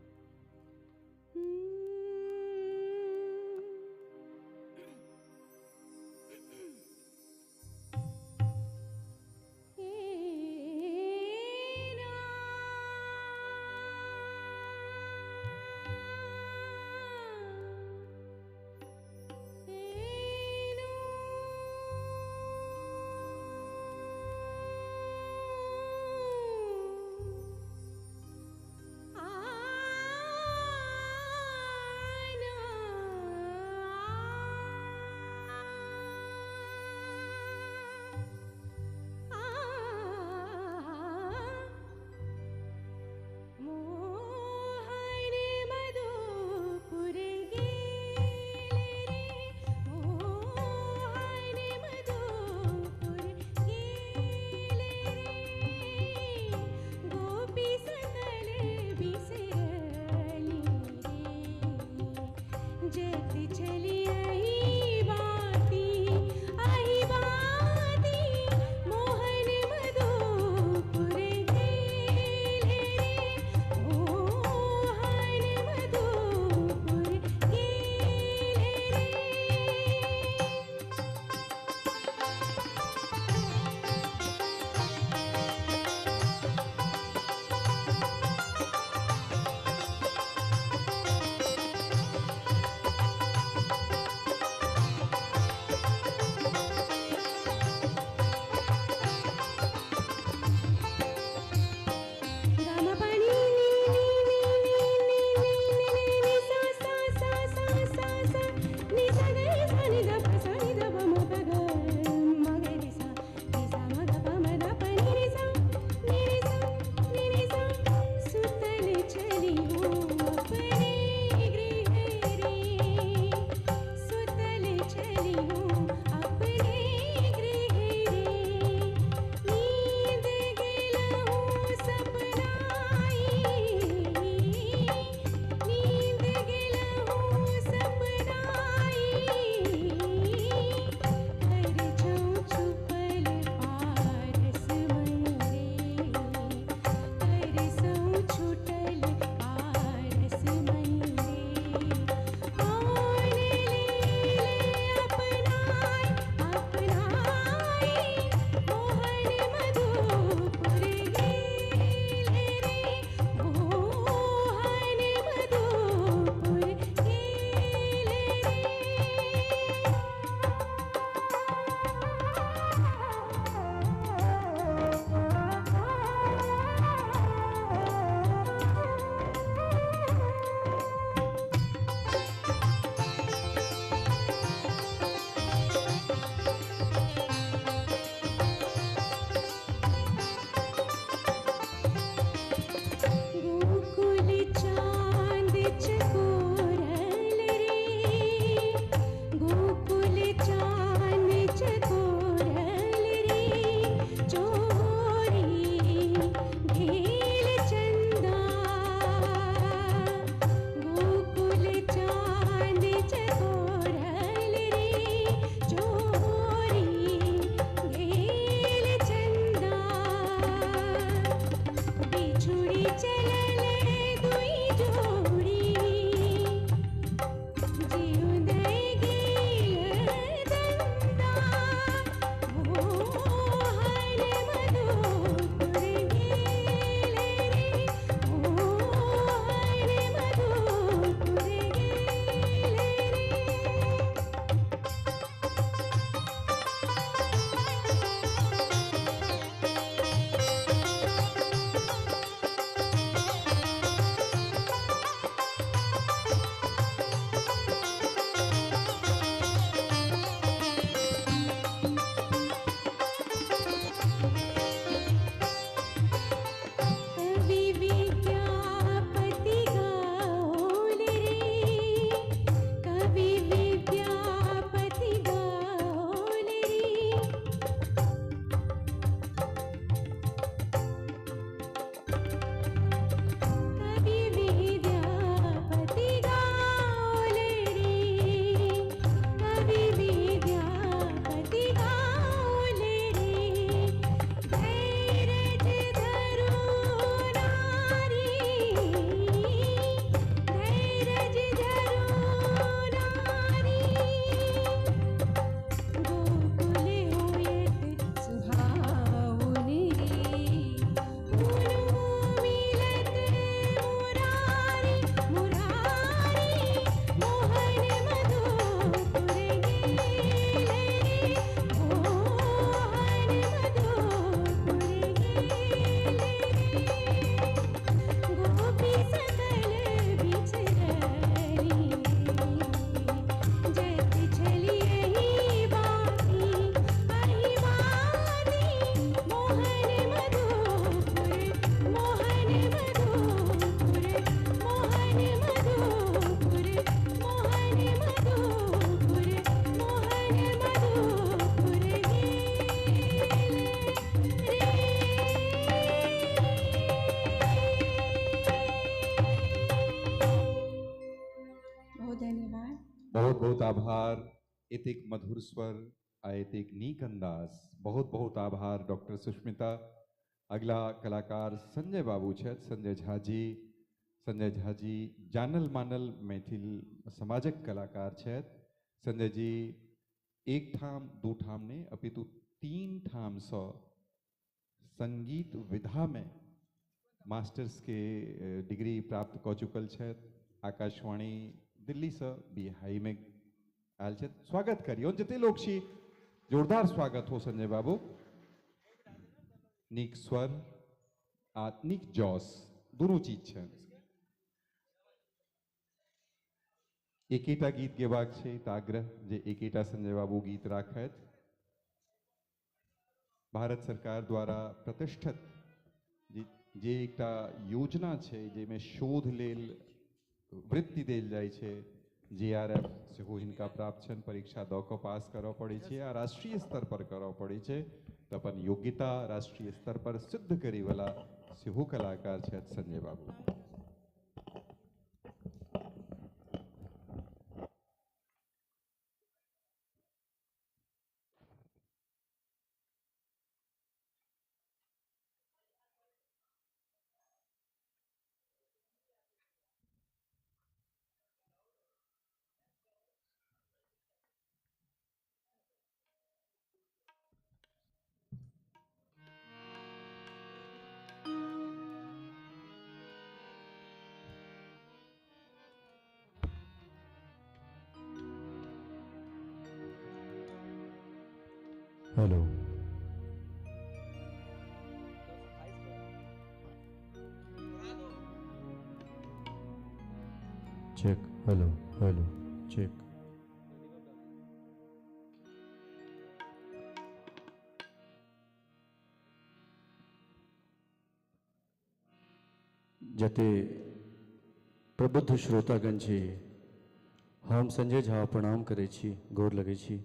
Speaker 8: बहुत बहुत आभार एतेक मधुर स्वर आ एतेक नीक अंदाज बहुत बहुत आभार डॉक्टर सुष्मिता। अगला कलाकार संजय बाबू छथि, संजय झा जी जानल मानल मैथिल समाजक कलाकार छथि। संजय जी एक ठाम दू ठाम नहीं अपितु 3 ठाम सँ संगीत विधा में मास्टर्स के डिग्री प्राप्त कऽ चुकल छथि। आकाशवाणी दिल्ली से बिहाई में आयल छथि। स्वागत करियौ जते लोग छी, जोरदार स्वागत हो संजय बाबू। नीक स्वर आ नीक जॉस दुनू चीज छै। एकेटा गीत गेबाक छै तऽ आग्रह जे एकेटा संजय बाबू गीत राखथि। भारत सरकार द्वारा प्रतिष्ठित जे एकटा योजना छै जाहिमे शोध लेल वृत्ति देल जाइ छै, JRF सेहो हिनका प्राप्त छनि। परीक्षा दऽ कऽ पास करऽ पड़ै छै आ राष्ट्रीय स्तर पर करऽ पड़ै छै तऽ अपन योग्यता राष्ट्रीय स्तर पर सिद्ध करैवला सेहो कलाकार छथि Sanjay Babu.
Speaker 18: Hello check, hello hello check. जते प्रबुद्ध श्रोतागण छी, हम संजय झा प्रणाम करै छी, गोर लगै छी।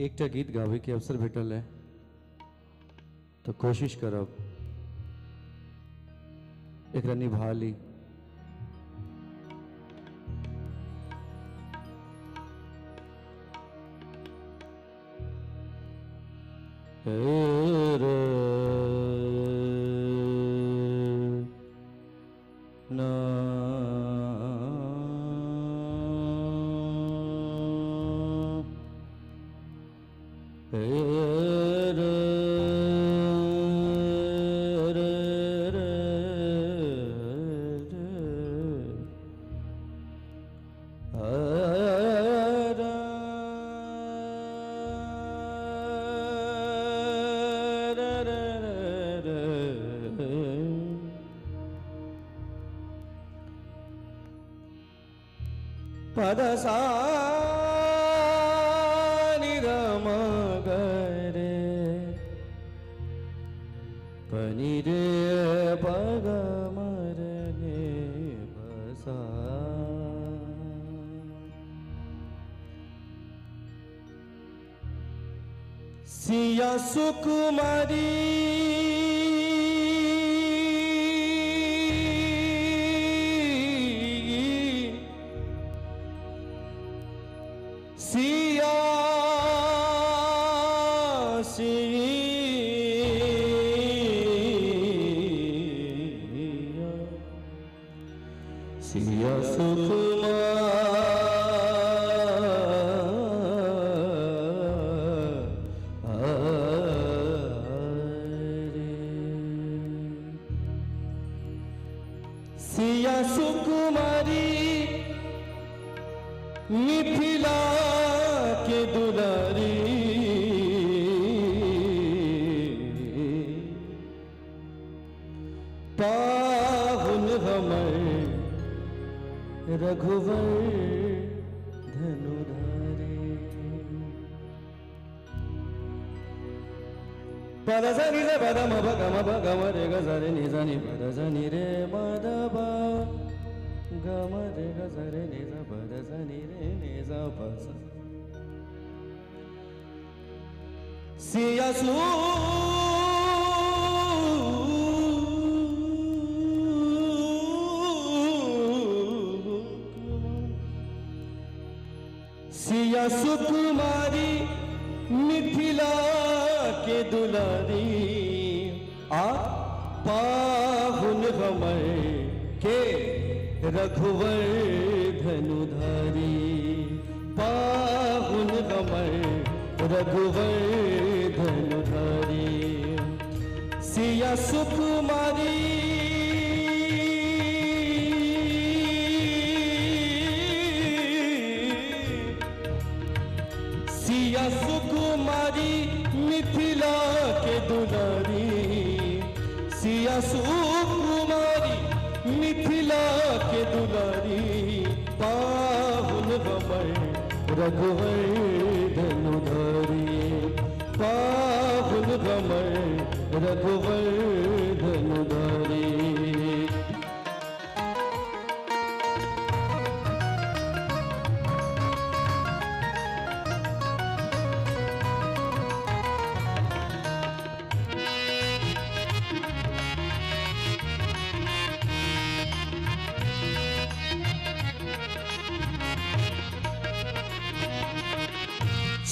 Speaker 18: एकटा गीत गावे के अवसर भेटल है तो कोशिश करब एकरा निभा ली।
Speaker 16: पदसा निरम गरे पनि रे पगमरने बसा सिया सुकुमारी सिया सिया सुकुमा सिया सुकुमारी मिथिला के दुलारी पाहुन हमर रघुवर धनुधारी पदसनि रे पदम भगम भगम रे गजरे निजनि पदसनि रे मदब गम रे गजरे निज पदसनि रे निज पस सिया सु सुकुमारी मिथिला के दुलारी आ पाहुन हमर के रघुवर धनुधारी पाहुन हमर रघुवर धनुधारी सिया सुकुमारी सिया सुकुमारी मिथिला के दुलारी सिया सुकुमारी मिथिला के दुलारी पाहुन हमर रघुवर धनुधारी पाहुन हमर रघुवर धनुधारी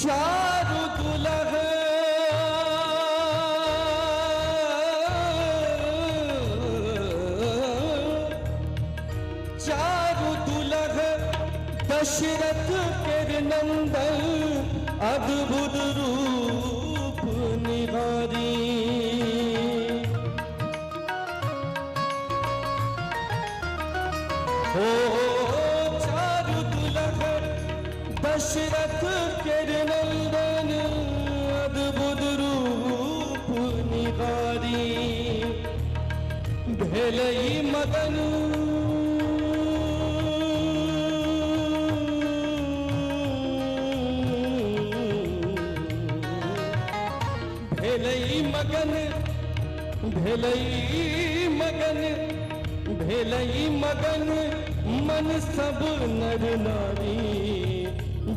Speaker 16: चारु दुलह चारु दुलह दशरथ के नंदन अद्भुत रूप निहारी हो चारु दुलह दशरथ के नंदन अद्भुत रूप निहारी भेलई मदन भेलई मगन भेलई मगन भेलई मगन मन सब नर नारी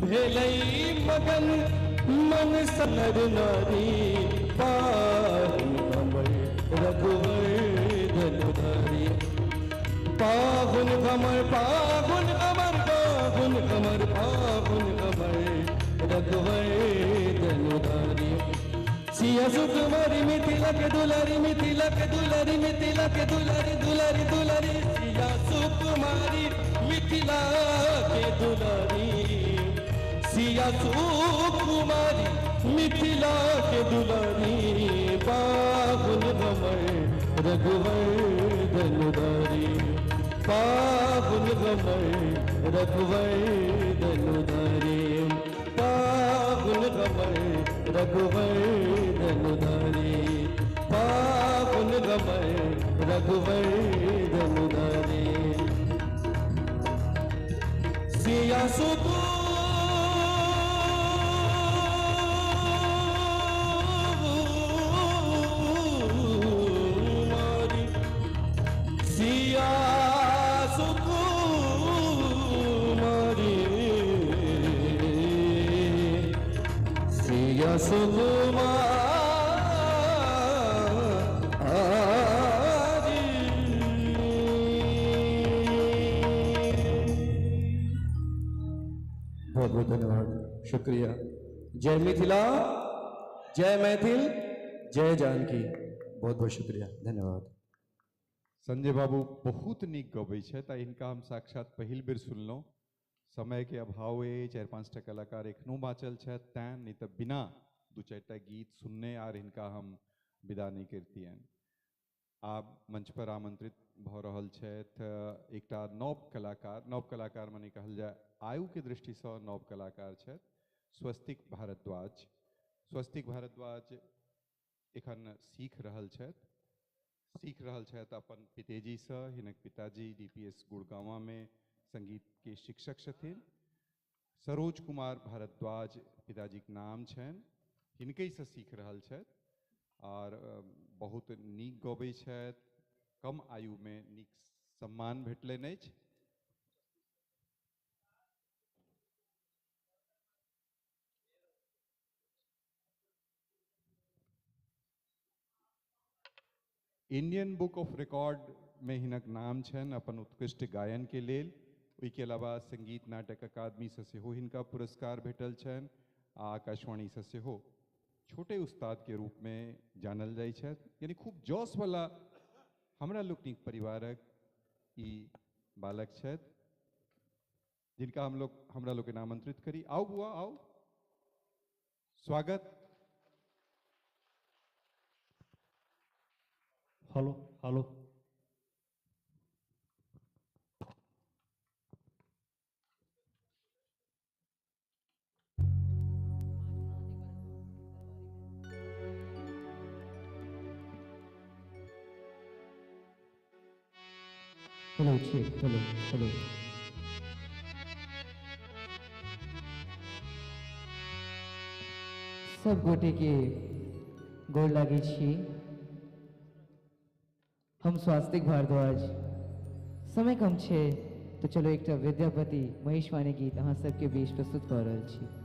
Speaker 16: भेलई मगन मन सब नर नारी पाहुन हमर रघुवर धनुधारी पाहुन हमर पाहुन हमर पाहुन हमर पाहुन हमर रघुवर धनुधारी सिया सुकुमारी मिथिला के दुलारी मिथिला के दुलारी मिथिला के दुलारी दुलारी दुलारी सिया सुकुमारी मिथिला के दुलारी सिया सुकुमारी मिथिला के दुलारी पाहुन हमर रघुवर धनुधारी पाहुन हमर रघुवर धनुधारी पाहुन हमर रघुवर धनुधारी पाहुन हमर रघुवर धनुधारी सिया सुकु सिया सुकुमारी सिया सुकुमारी बहुत बहुत धन्यवाद शुक्रिया। जय मिथिला जय मैथिल जय जानकी बहुत बहुत शुक्रिया धन्यवाद।
Speaker 8: संजय बाबू बहुत नीक गबै छथि आ हिनका हम साक्षात पहिल बेर सुनलहुँ। समय के अभाव 4-5 टा कलाकार एखनो बाँचल छथि तैं नहीं तऽ बिना 2-4 टा गीत सुनने आर हिनका हम विदा नहीं करतियनि। आब मंच पर आमंत्रित भऽ रहल छथि एकटा नव कलाकार मने कहल जाय आयु के दृष्टि से नव कलाकार छथि स्वस्तिक भारद्वाज। स्वस्तिक भारद्वाज एखन सीख रहल छथि अपन पितेजी से। हिनक पिताजी DPS गुड़गांव में संगीत के शिक्षक छथिन। सरोज कुमार भारद्वाज पिताजी के नाम छनि। हिनके से सीख रहल छथि और बहुत नीक गबै छथि। कम आयु में नीक सम्मान भेटलनि अछि। इंडियन बुक ऑफ रिकॉर्ड में हिनक नाम छनि अपन उत्कृष्ट गायन के लेल। ओहिके अलावा संगीत नाटक अकादमी से सेहो हिनका पुरस्कार भेटल छनि आ आकाशवाणी से सेहो छोटे उस्ताद के रूप में जानल जाइ छथि। यानी खूब जोश वाला हमरा लोकनिक परिवारक ई बालक छथि जिनका हमरा लोग आमंत्रित करी। आओ बुआ आओ, स्वागत।
Speaker 18: Hello hello. Hello check, hello hello.
Speaker 7: सब गोटे के गोड़ लागे छी। हम स्वास्तिक भारद्वाज। समय कम छे तो चलो एक विद्यापति महेशवाणी गीत अहाँ सबके बीच प्रस्तुत कर रहल छी।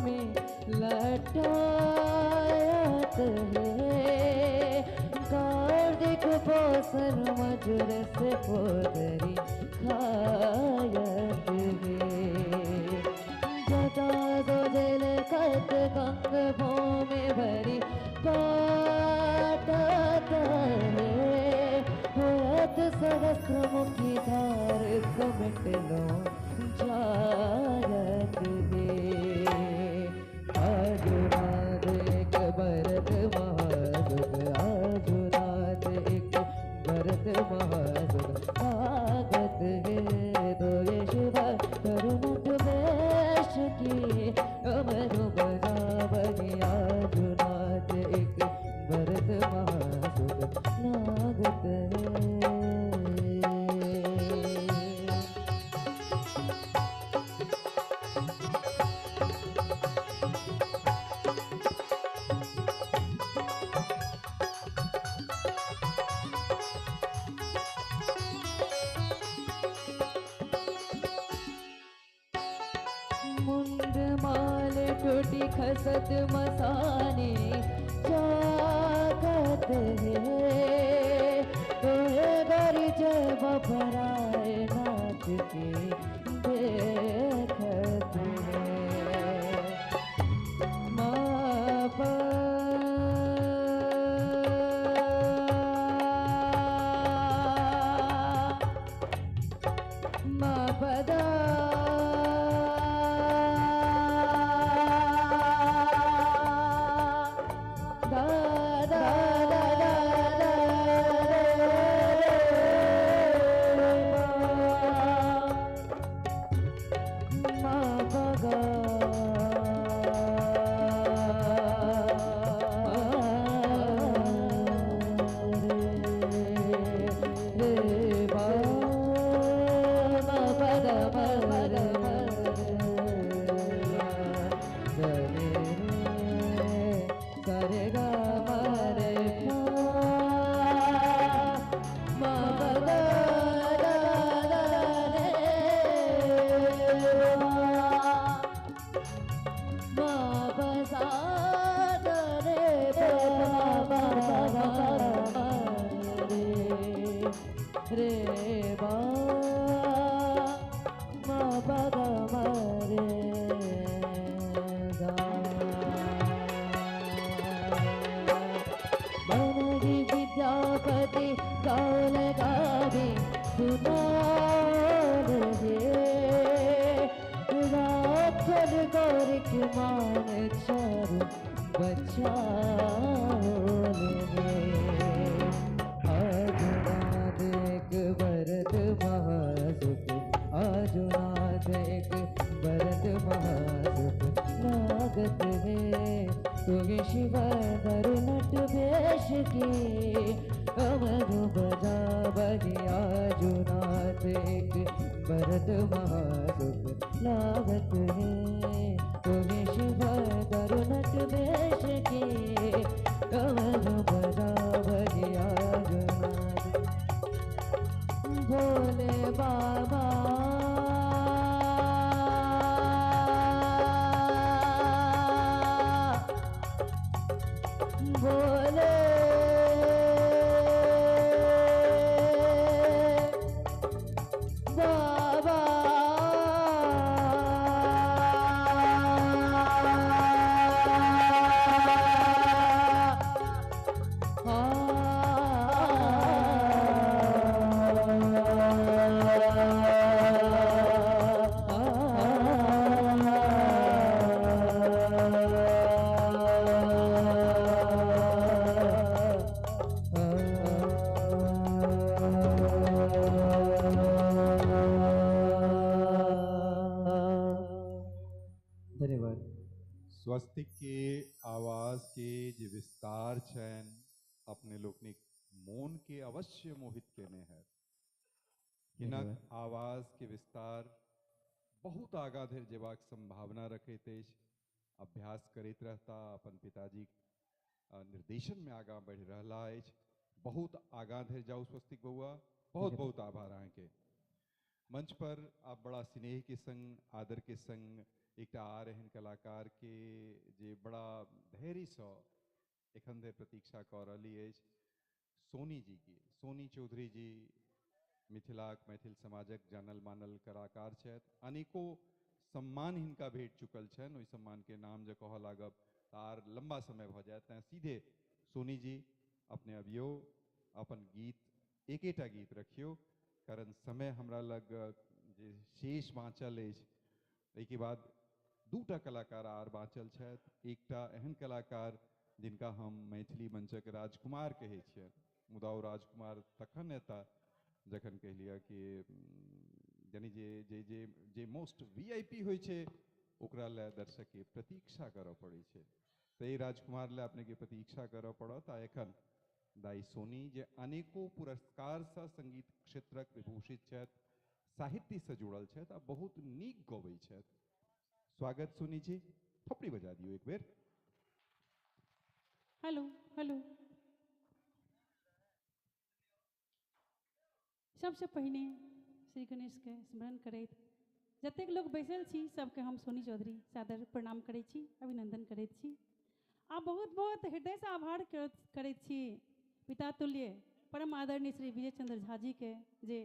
Speaker 7: में लटायत है कार्तिक पोषण मजुर से पोदरी खायत है जटा दो दिल कत गंग भूमि भरी पाटत है होत सहस्र मुखी धार कमिट लो जायत है आजुनाद एक भरत महासुख आजुनाद एक भरत महासुख आगत है तो ये शिव करुणक वेश की अमरु बजावनी आजुनाद एक भरत महासुख लागत है मुंड माल टूटी खसत मसाने जागत है तोहे गरी जय बफराए नाच के देखत है पदा रे बा मा पा गा मा रे गा बनगी विद्यापति कौल गावे सुनार हे राखल गौर के मान चारु बचाओ ले आजुनाद एक भरत महासुख आजुनाद एक भरत महासुख लागत है तुम्हें शिव नट भेष की अमरु बजा बही आजुनाद एक भरत महासुख लागत है तुम्हें शिव नट भेष की अमरु बजा बही आजुनाद भोले बाबा भोले बाबा धन्यवाद
Speaker 8: स्वस्तिक के आवाज के जे विस्तार छन अपने लोकनिक मोन के अवश्य मोहित केने है हिनक आवाज के विस्तार बहुत आगा धरि जेबाक संभावना रखैत अछि अभ्यास करैत रहता अपन पिताजी निर्देशन में आगा बढ़ि रहला अछि बहुत आगा धरि जाऊ स्वस्तिक बउआ बहुत बहुत आभार अहाँके मंच पर आप बड़ा स्नेह के संग आदर के संग एकटा आर एहन कलाकार के जे बड़ा धैर्य से एखन धरि प्रतीक्षा कऽ रहली अछि सोनी जी के। सोनी चौधरी जी मिथिलाक मैथिल समाजक जानल मानल कलाकार छथि। अनेको सम्मान हिनका भेट चुकल छनि। ओहि सम्मान के नाम जे कहऽ लागब तऽ आर लंबा समय भऽ जायत। तेँ सीधे सोनी जी अपने अबियो, अपन गीत एकेटा गीत रखियो, कारण समय हमरा लग जे शेष बाँचल अछि। एहिके बाद दूटा कलाकार आर बाँचल छथि। एकटा एहन कलाकार जिनका हम मैथिली मंचक राजकुमार कहै छियनि, मुदा ओ राजकुमार तखन एता जखन कहि लिअ कि यानी जे जे जे जे मोस्ट वीआईपी होइ छै ओकरा लए दर्शक के प्रतीक्षा करऽ पड़ै छै। तऽ ई राजकुमार लए अपने के प्रतीक्षा करऽ पड़त। आ एखन दाई सोनी जे अनेको पुरस्कार से संगीत क्षेत्रक विभूषित छथि, साहित्य से जुड़ल छथि आ बहुत नीक गबै छथि। स्वागत सोनी जी, थपड़ी बजा दियो एक बेर।
Speaker 5: Hello hello. सबसे पहिने श्री गणेश के स्मरण करैत जतेक लोग बैसल छी सबके हम सोनी चौधरी सादर प्रणाम करैत छी, अभिनंदन करैत छी आ बहुत बहुत हृदय से आभार करैत छी पिता तुल्य परम आदरणीय श्री विजय चंद्र झा जी के, जे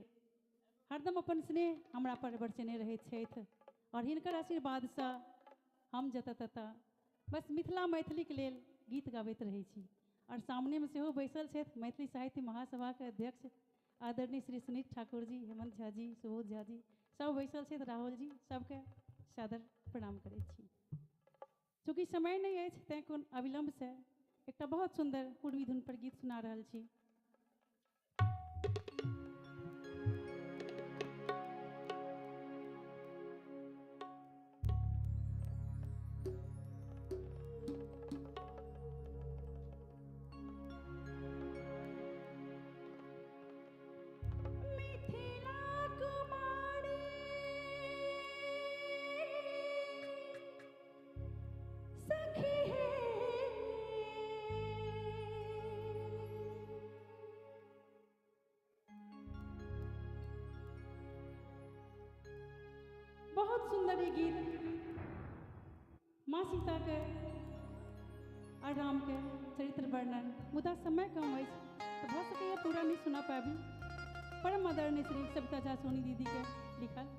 Speaker 5: हरदम अपन स्नेह हमरा पर बरसेने रहैत छथि और हिनकर आशीर्वाद से हम जतऽ ततऽ बस मिथिला मैथिली के लेल गीत गाबैत रहै छी। और सामने में सेहो बैसल छथि मैथिली साहित्य महासभा के अध्यक्ष आदरणीय श्री सुनीत ठाकुर जी, हेमंत झा जी, सुबोध झा जी, सब बैसल छथि, राहुल जी, सबके सादर प्रणाम करैत छी। चूँकि समय नहीं अछि तेँ कोन अविलंब से एकटा बहुत सुंदर पूर्वी धुन पर गीत सुना रहल छी। बहुत सुंदर ये गीत माँ सीता के और राम के चरित्र वर्णन, मुदा समय कम है तो भऽ सकैए पूरा नहीं सुना पाबी। परम आदरणीय श्री सविता झा सोनी दीदी के लिखल।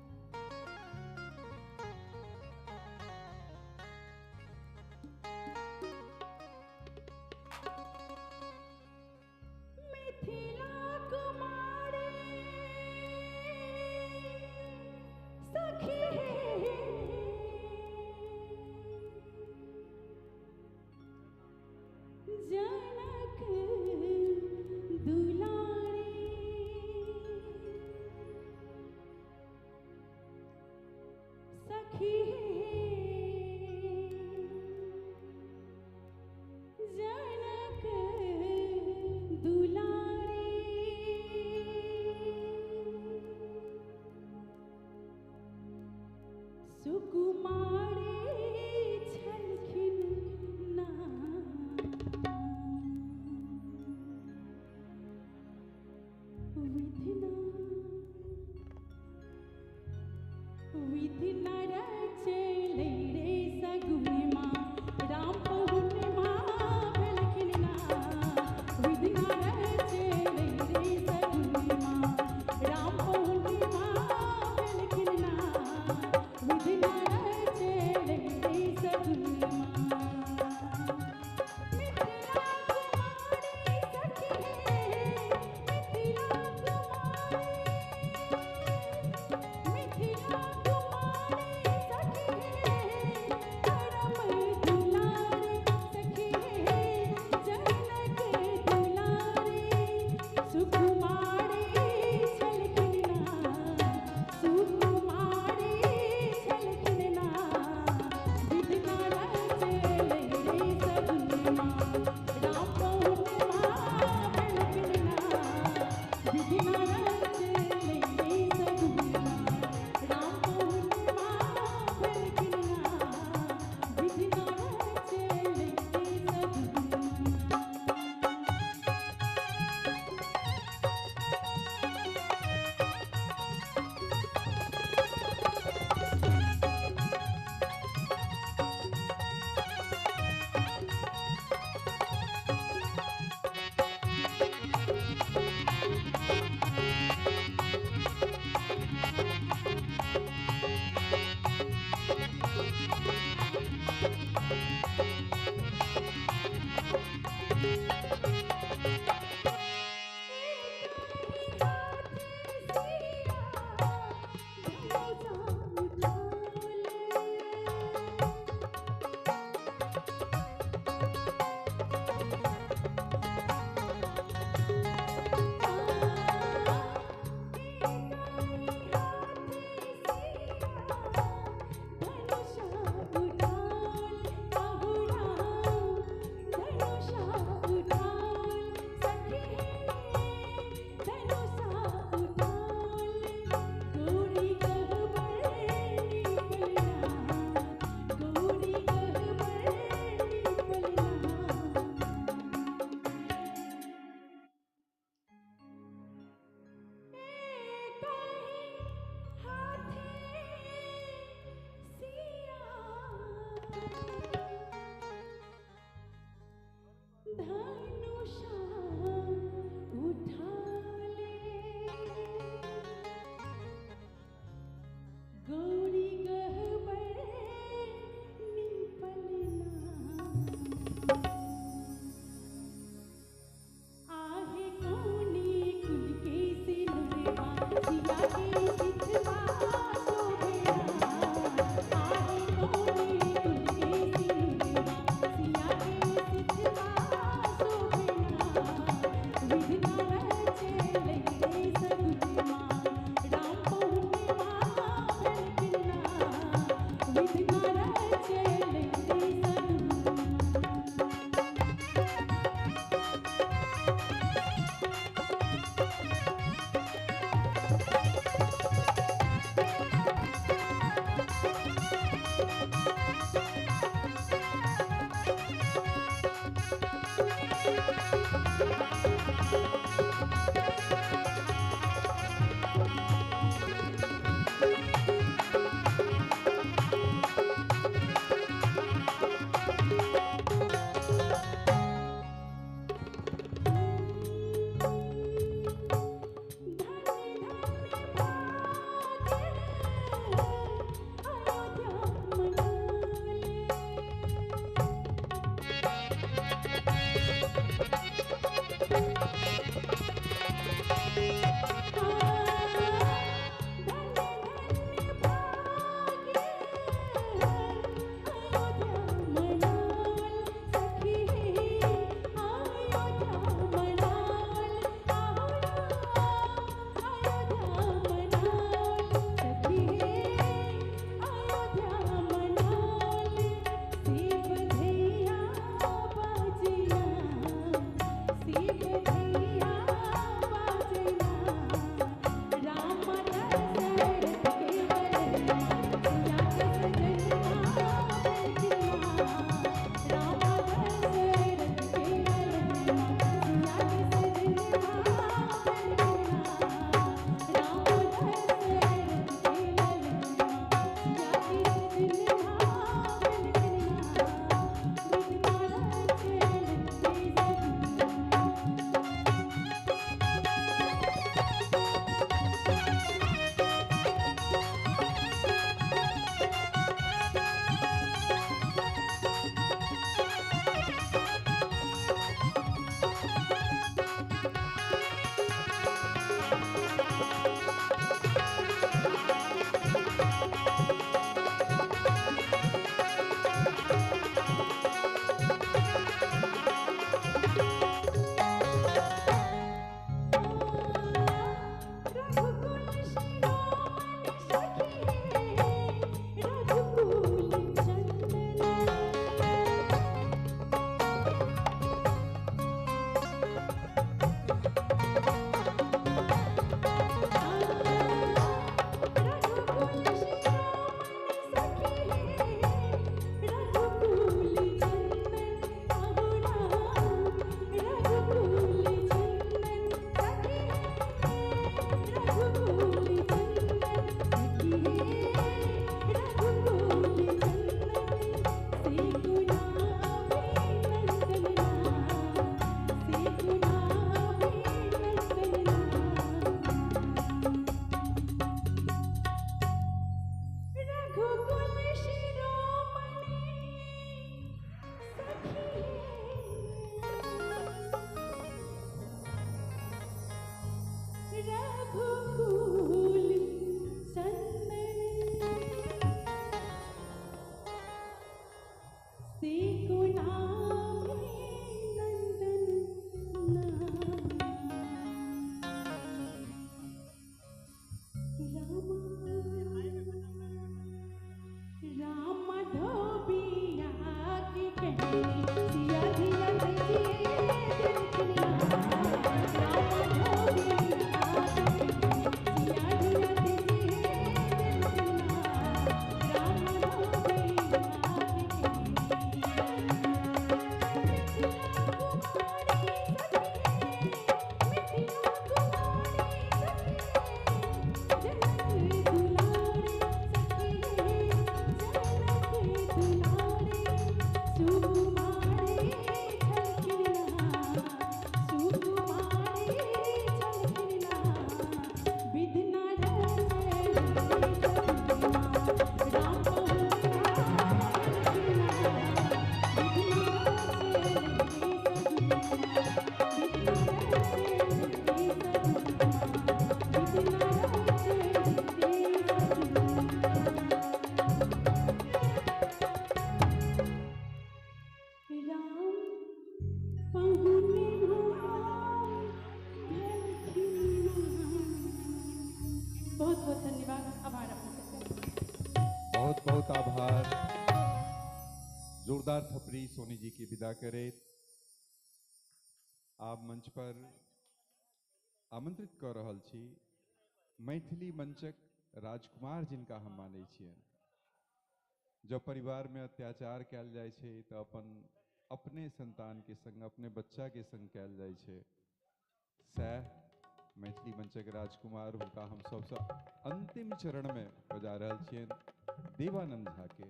Speaker 5: बहुत बहुत धन्यवाद, आभार आपका।
Speaker 8: बहुत बहुत आभार। जोरदार थपरी सोनी जी की विदा करे। आप मंच पर आमंत्रित कर रहल छी मैथिली मंचक राजकुमार जिनका हम मानै छियनि। जब परिवार में अत्याचार कयल जाइ छै तऽ अपने संतान के संग, अपने बच्चा के संग कयल जाइ छै। सैह मैथिली मंचक राजकुमार, हुनका हम सबसे अंतिम चरण में बजा रहल छियनि देवानंद झा के,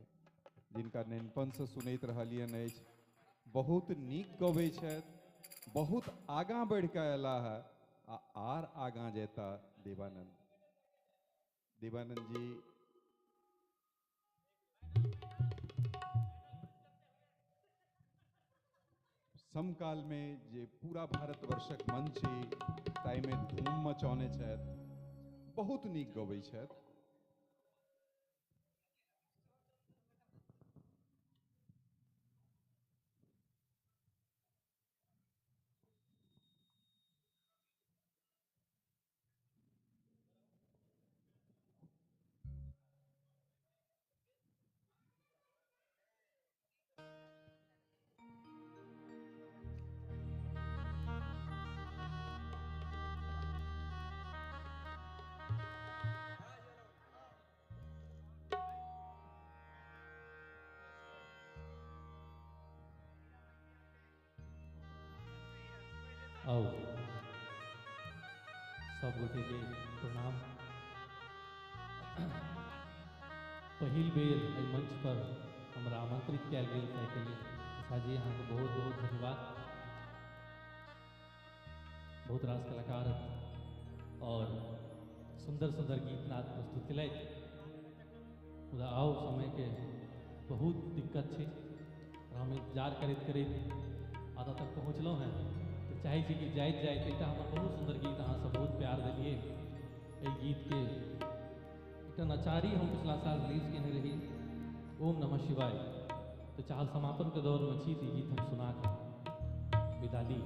Speaker 8: जिनका नेनपन से सुनैत रहलियनि अछि। बहुत नीक गबै छथि, बहुत आगाँ बढ़ि कऽ अयला है, आर आगाँ जेता देवानंद। देवानंद जी समकाल में जे पूरा भारतवर्षक मंच ताहि में धूम मचौने छथि, बहुत नीक गबै छथि।
Speaker 9: आओ सब गोटे के प्रणाम। पहिल बेर एहि मंच पर हमरा आमंत्रित कयल गेल ताहिके लेल जी अहाँके बहुत बहुत धन्यवाद। बहुत रास कलाकार और सुंदर सुंदर गीत नाद प्रस्तुत कयलथि, मुदा आओ समय के बहुत दिक्कत छै। हम इंतजार करैत करैत आधा तक पहुँचलहुँ हैं, तो चाहे छी कि जाइत जाइत एकटा हमर बहुत सुंदर गीत अहाँ सब बहुत प्यार देलिए। एहि गीत के एकटा नचारी हम पिछला साल रिलीज केने रही, ओम नमः शिवाय। तो चाहल समापन के दौर में छी, तो गीत हम सुना के विदा ली।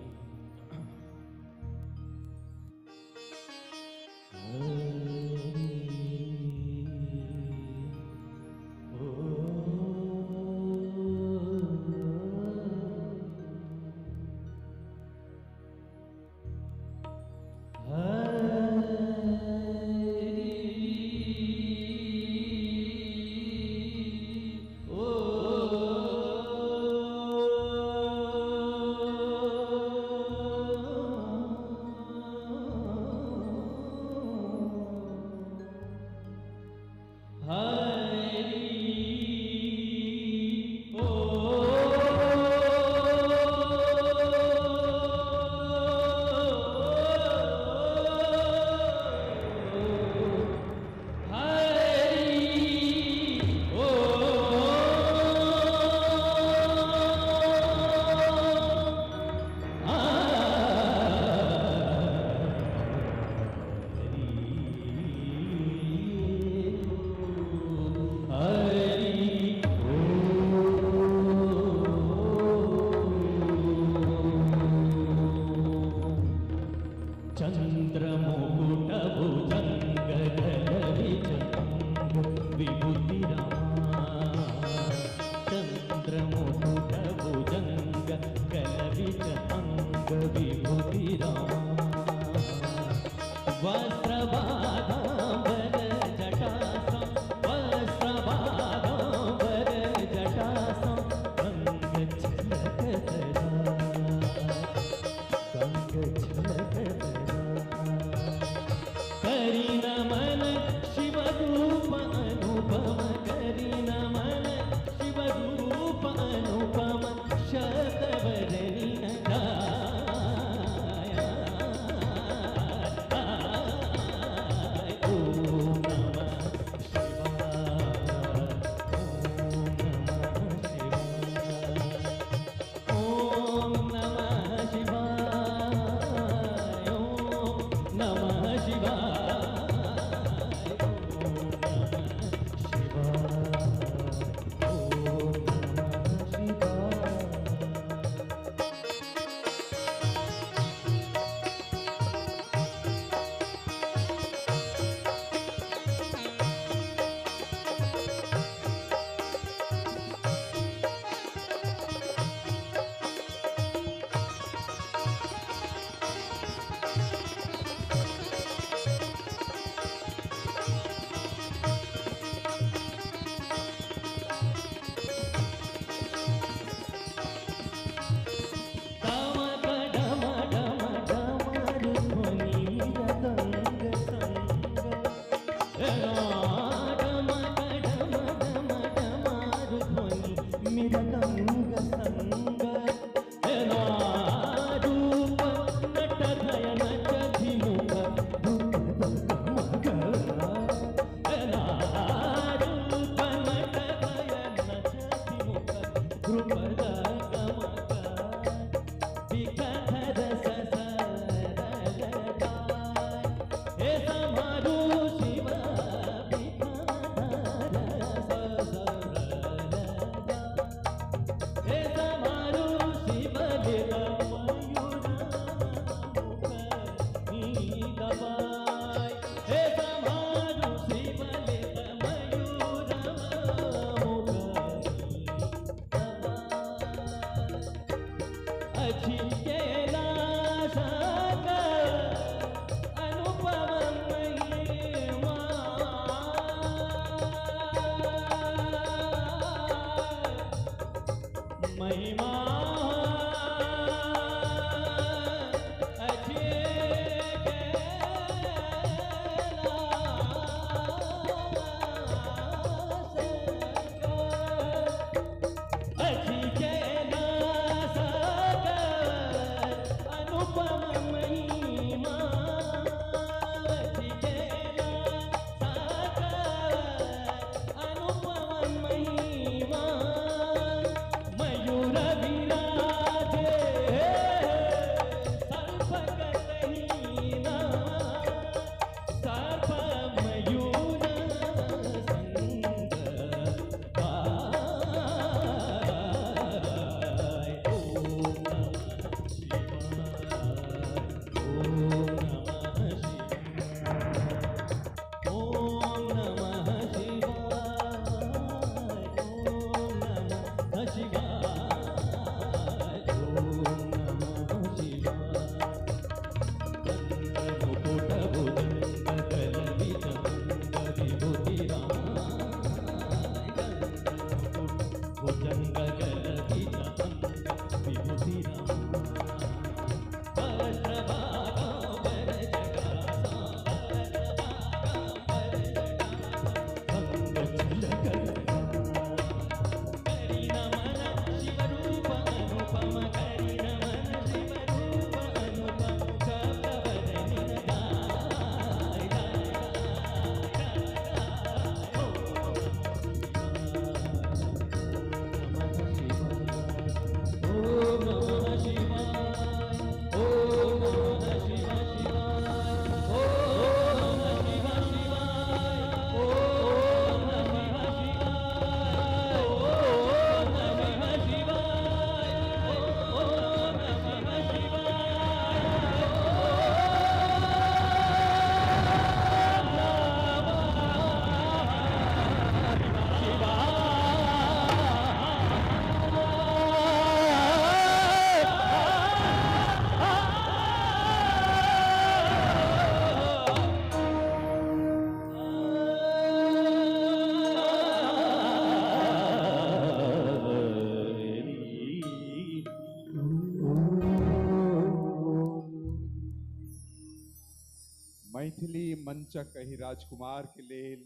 Speaker 8: मैथिली मंचक एहि राजकुमार के लेल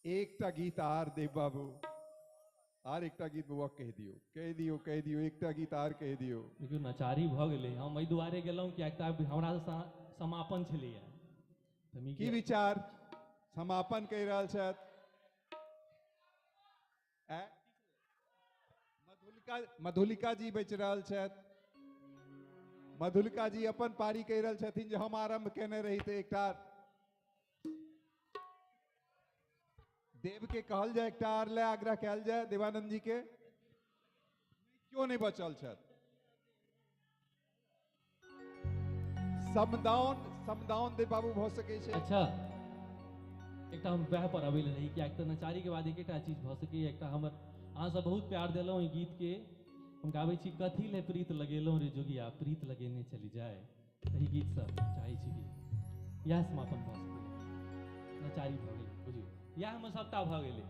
Speaker 8: एकटा गीत आर देव बाबू, आर एकटा गीत बउआ कह दियो एकटा गीत आर कह दियो।
Speaker 9: देखियो नचारी भ गेलै, हम एहि दुआरे गेलहुँ कि एकटा हमरा समापन छलैया।
Speaker 8: की विचार समापन कहि रहल छथि? मधुलिका जी बचि रहल छथि। मधुलिका जी अपन पारी कहि रहल छथिन जे हम आरंभ केने रही ते एकटा देव के कहल जाए, एकटा आर ले आग्रह कयल जाए देवानंद जी के, क्यों नहीं बचल छथि? समदाउन देव बाबू भ सकै छै।
Speaker 9: अच्छा, एकटा हम वएह पर अबै रही कि एकटा नचारी के बाद एकटा चीज भ सकैए। एकटा हमर अहाँ सब बहुत प्यार देलहुँ ई गीत के, हम गाबै छी कथी ले प्रीत लगेलहुँ रे जोगिया, प्रीत लगेने चली जाए। एहि गीत से चाहै छी कि इएह समापन भ सकैए। नचारी भ गेलै, बुझियौ इएह हमर सबटा भ गेलै।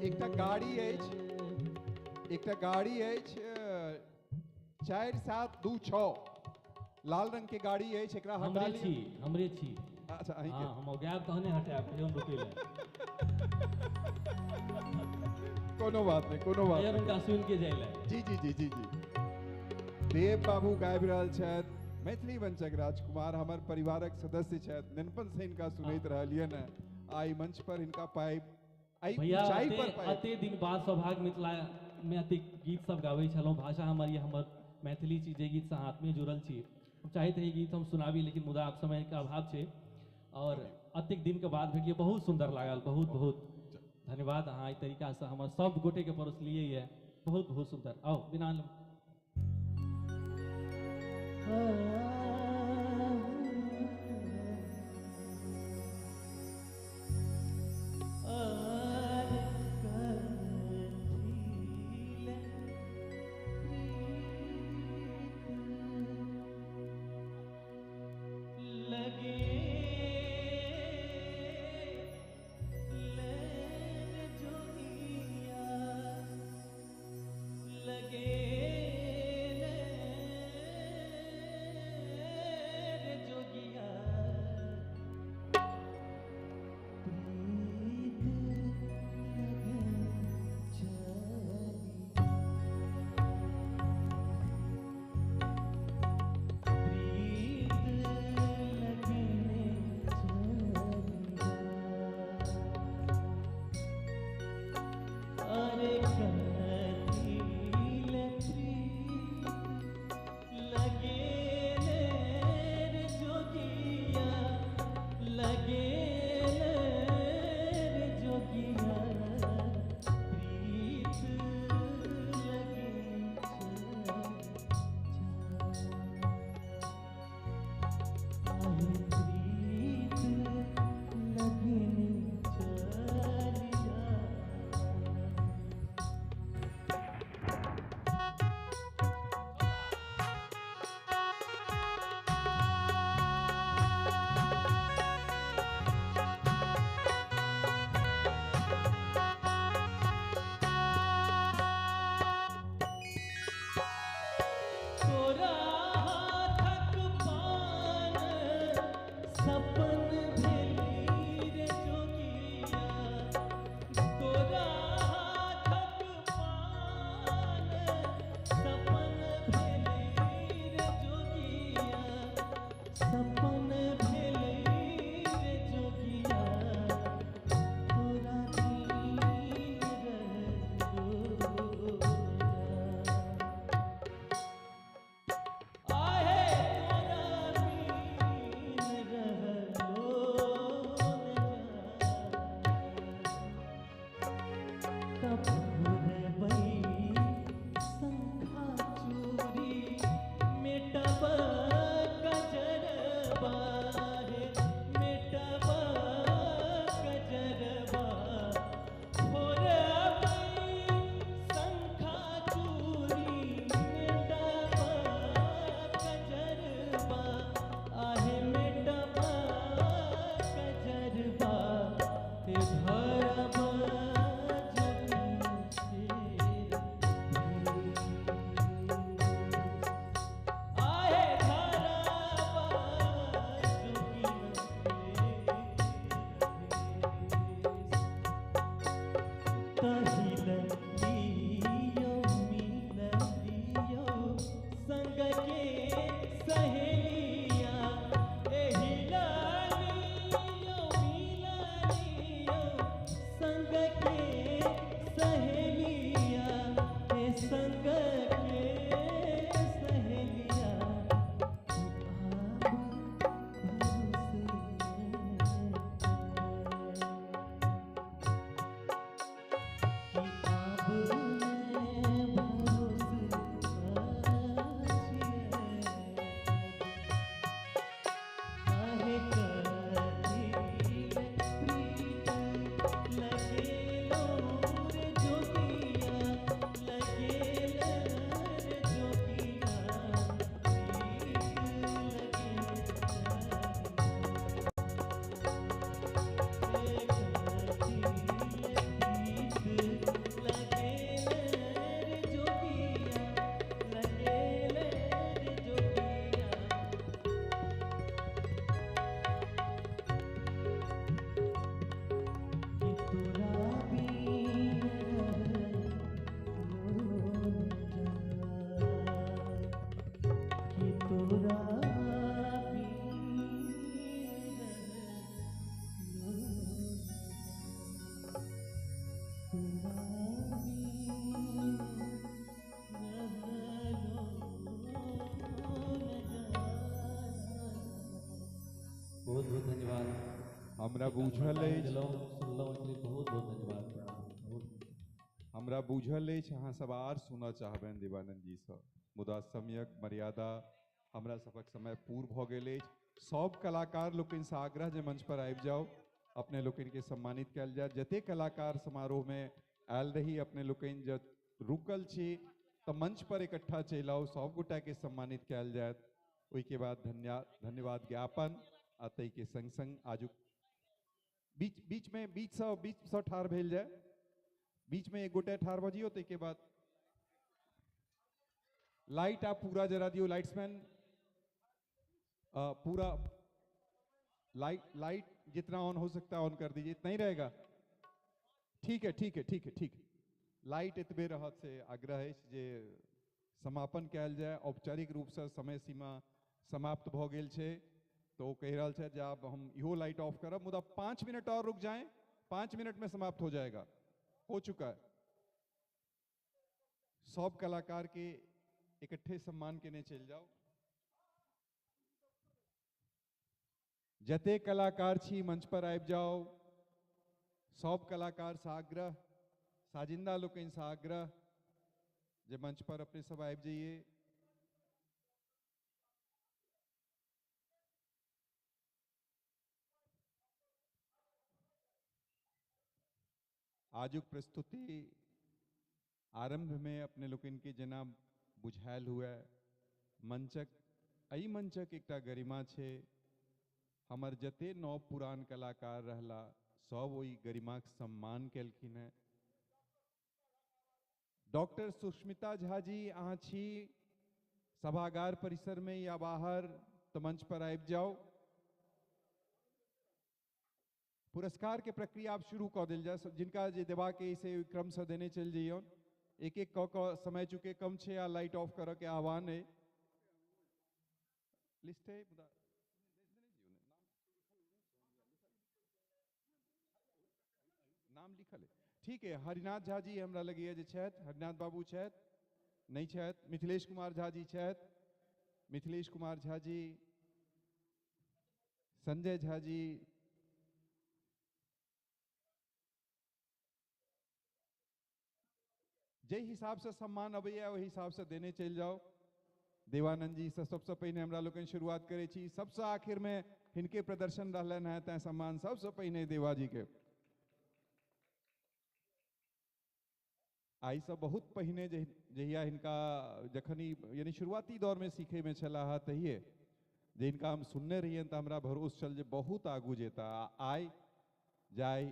Speaker 8: एकटा गाड़ी अछि, एकटा गाड़ी अछि 4726 लाल रंग के गाड़ी अछि, एकरा हटा ली।
Speaker 9: हमरे छी
Speaker 8: अच्छा अहीं
Speaker 9: हाँ हम अज्ञात कहने हटे आप हम रुकेले
Speaker 8: कोनो बात नहीं कोनो बात
Speaker 9: यार उनका सुन के जाइले
Speaker 8: जी जी जी जी जी देव बाबू गाबि रहल छथि मैथिली वंशक राजकुमार हमर परिवारक सदस्य छथि निनपन से इनका सुनैत रहलिए न आई मंच पर इनका पाइ आई
Speaker 9: भैया
Speaker 8: ऊंचाई पर पाइ
Speaker 9: अते दिन बाद सौभाग्य मिथिला में अति गीत सब गाबै छलहुँ भाषा हमर ये हमर मैथिली छी जे गीत से हाथ में जुड़ल छी चाहते हैं गीत हम सुनाबी लेकिन मुदा आप समय का अभाव छे और अतिक दिन के बाद भेटिए बहुत सुंदर लागल बहुत बहुत धन्यवाद अहाँ ई तरीका से हमर सब गोटे के परोसलिए है बहुत बहुत सुंदर आओ बिना
Speaker 11: संग
Speaker 1: हमरा बूझल अछि
Speaker 9: सुनलहुँ एहि बहुत बहुत धन्यवाद प्रणाम।
Speaker 1: हमरा बूझल अछि अहाँ सब आर सुनऽ चाहबनि देवानंद जी सँ, मुदा समयक मर्यादा हमरा सबक समय पूर्ण भऽ गेल अछि। सब कलाकार लोकनि से आग्रह जे मंच पर आबि जाउ, अपने लोकनि के सम्मानित कयल जाय। जते कलाकार समारोह में आयल रही, अपने लोकनि जब रुकल छी तऽ मंच पर इकट्ठा चलि आउ, सब गोटा के सम्मानित कयल जायत। ओहिके बाद धन्यवाद ज्ञापन आ ताहि के संग संग आजुक बीच सँ ठाढ़ भेल जाय, बीच में एक गोटे ठाढ़ भऽ जियौ। ताहिके बाद लाइट आप पूरा जरा दियो, लाइट्समैन पूरा लाइट जितना ऑन हो सकता है ऑन कर दीजिए, इतना ही रहेगा। ठीक है ठीक है ठीक है ठीक है। लाइट एतबे रहत से आग्रह है जे समापन कयल जाय। औपचारिक रूप से समय सीमा समाप्त भऽ गेल छै, तो कह रहा है जे अब हम इहो लाइट ऑफ करब, मुदा 5 मिनट और रुक जाएं, 5 मिनट में समाप्त हो जाएगा, हो चुका है। सब कलाकार के इकट्ठे सम्मान केने चल जाओ। जते कलाकार छी मंच पर आबि जाओ। सब कलाकार से आग्रह, साजिंदा लोकनि से आग्रह जे मंच पर अपने सब आबि जाइए। आजुक प्रस्तुति आरंभ में अपने लोकनि के जेना बुझायल हुए, मंचक एहि मंचक एकटा गरिमा छै। हमर जते नव पुरान कलाकार रहला सब ओहि गरिमाक सम्मान केलखिन हैं। डॉक्टर सुष्मिता झा जी अहाँ छी सभागार परिसर में या बाहर, तो मंच पर आबि जाओ। पुरस्कार के प्रक्रिया आप शुरू कऽ देल जाय, जिनका जे देबा के से क्रम से देने चल जाइए। एक एक कऽ समय चुके कम छे या लाइट ऑफ करऽ के आह्वान है। लिस्ट है नाम लिखल है, ठीक है। हरिनाथ झा जी हमरा लगे जे छथि, हरिनाथ बाबू छथि, नहीं छथि। मिथिलेश कुमार झा जी छथि, मिथिलेश कुमार झा जी, संजय झा जी, जे हिसाब से सम्मान अबैया ओहि हिसाब से देने चल जाओ। देवानंद जी से सबसे पहले हमरा लोकनि शुरुआत करे छी, सबसे आखिर में हिनके प्रदर्शन रहलन है, तैं सम्मान सबसे पहले देवा जी के। आई सब बहुत पहिने जहिया हिनका जखनी यानी शुरुआती दौर में सीखे में छला तहिए जे हिनका हम सुनने रहिए तो हमरा भरोस चल जे बहुत आगू जेता। आय जाय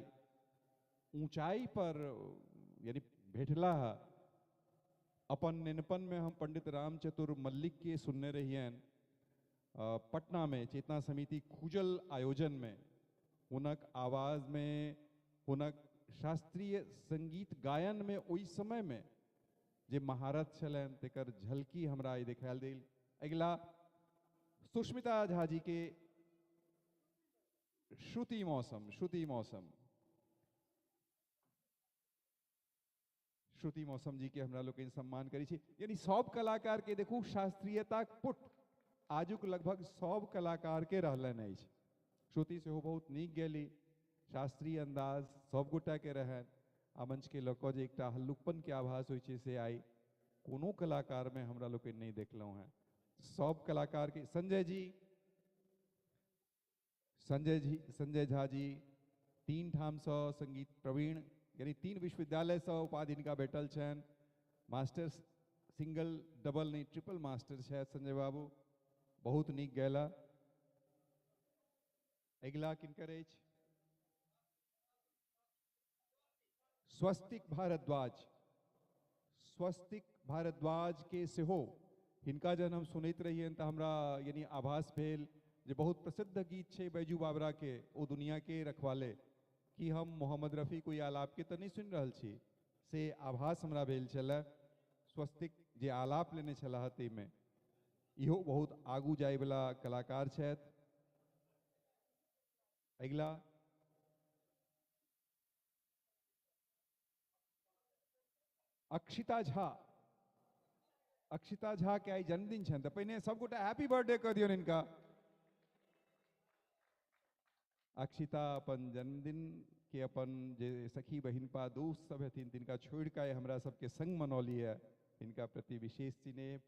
Speaker 1: ऊंचाई पर यानी भेटला। अपन नेनपन में हम पंडित राम चतुर मल्लिक के सुनने रहियन पटना में चेतना समिति खुजल आयोजन में। हुनक आवाज में, हुनक शास्त्रीय संगीत गायन में ओहि समय में जे महारत छलन तेकर झलकी हमरा आई देखायल देल। अगला सुष्मिता झा जी के श्रुति मौसम, श्रुति मौसम, श्रुति मौसम जी के हमरा लोग सम्मान करी छी। यानी सब कलाकार के देखू शास्त्रीयता पुट आजुक लगभग सब कलाकार के रहलन अछि। श्रुति से हो बहुत नीक गेली, शास्त्रीय अंदाज सब गोटा के रहन। आ मंच के लऽ कऽ जे एकटा हल्लुकपन के आभास होइ छै से आई कोनो कलाकार में हमरा लोग नहीं देखलहुँ हैं। सब कलाकार के संजय जी, संजय झा जी 3 ठाम सँ संगीत प्रवीण यानी 3 विश्वविद्यालय से उपाधि इनका भेटल छन। मास्टर सिंगल डबल नहीं ट्रिपल मास्टर है संजय बाबू, बहुत नीक गैला। अगला किनकर अछि? स्वस्तिक भारद्वाज। स्वस्तिक भारद्वाज के सेहो हिनका जन हम सुनैत रहिए तो हमरा यानी आभास भेल जे बहुत प्रसिद्ध गीत छै बैजू बाबरा के ओ दुनिया के रखवाले, कि हम मोहम्मद रफ़ी कोई आलाप के तो नहीं सुन रहल छी, से आभास हमरा भेल छला। स्वस्तिक जे आलाप लेने छला ते में इहो बहुत आगू जाय वाला कलाकार छथि। अगला अक्षिता झा। अक्षिता झा के आई जन्मदिन छनि, तो पहिने सब गोटा हैप्पी बर्थडे कह दियौन इनका। अक्षिता अपन जन्मदिन के अपन जे सखी बहिन पा दोस्त सब हथिन तिनका छोड़ के हमरा सबके संग मनौली है, इनका प्रति विशेष स्नेह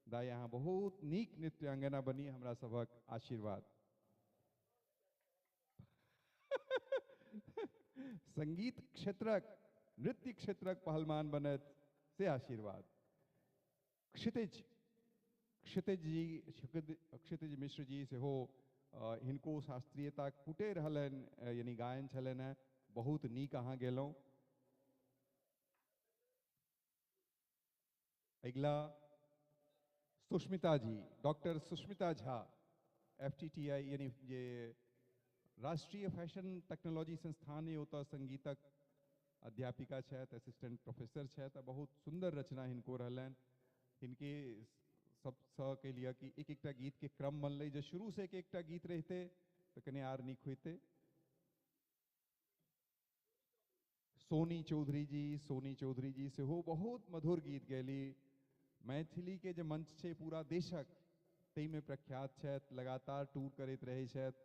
Speaker 1: दा। यहाँ बहुत नीक नृत्यांगना बनी, हमरा सबक आशीर्वाद। संगीत क्षेत्रक नृत्य क्षेत्रक पहलवान बनत से आशीर्वाद। क्षितिज मिश्र जी से हो हिनको शास्त्रीयता कुटे रहलन, यानी गायन छलन है, बहुत नीक अहाँ गेलौं। अगला सुष्मिता जी, डॉक्टर सुष्मिता झा, FTTI यानी जे राष्ट्रीय फैशन टेक्नोलॉजी संस्थान है ओतऽ संगीतक अध्यापिका छथि, असिस्टेंट प्रोफेसर छथि। बहुत सुंदर रचना हिनको रहलन। हिनके सबसँ के लिए कि एक एकटा गीत के क्रम बनलै, जे शुरू से एक एकटा गीत रहते तो कने आर नीक होते। सोनी चौधरी जी से हो बहुत मधुर गीत गैली। मैथिली के जे मंच छै पूरा देशक तै में प्रख्यात छथि, लगातार टूर करैत रहै छथि,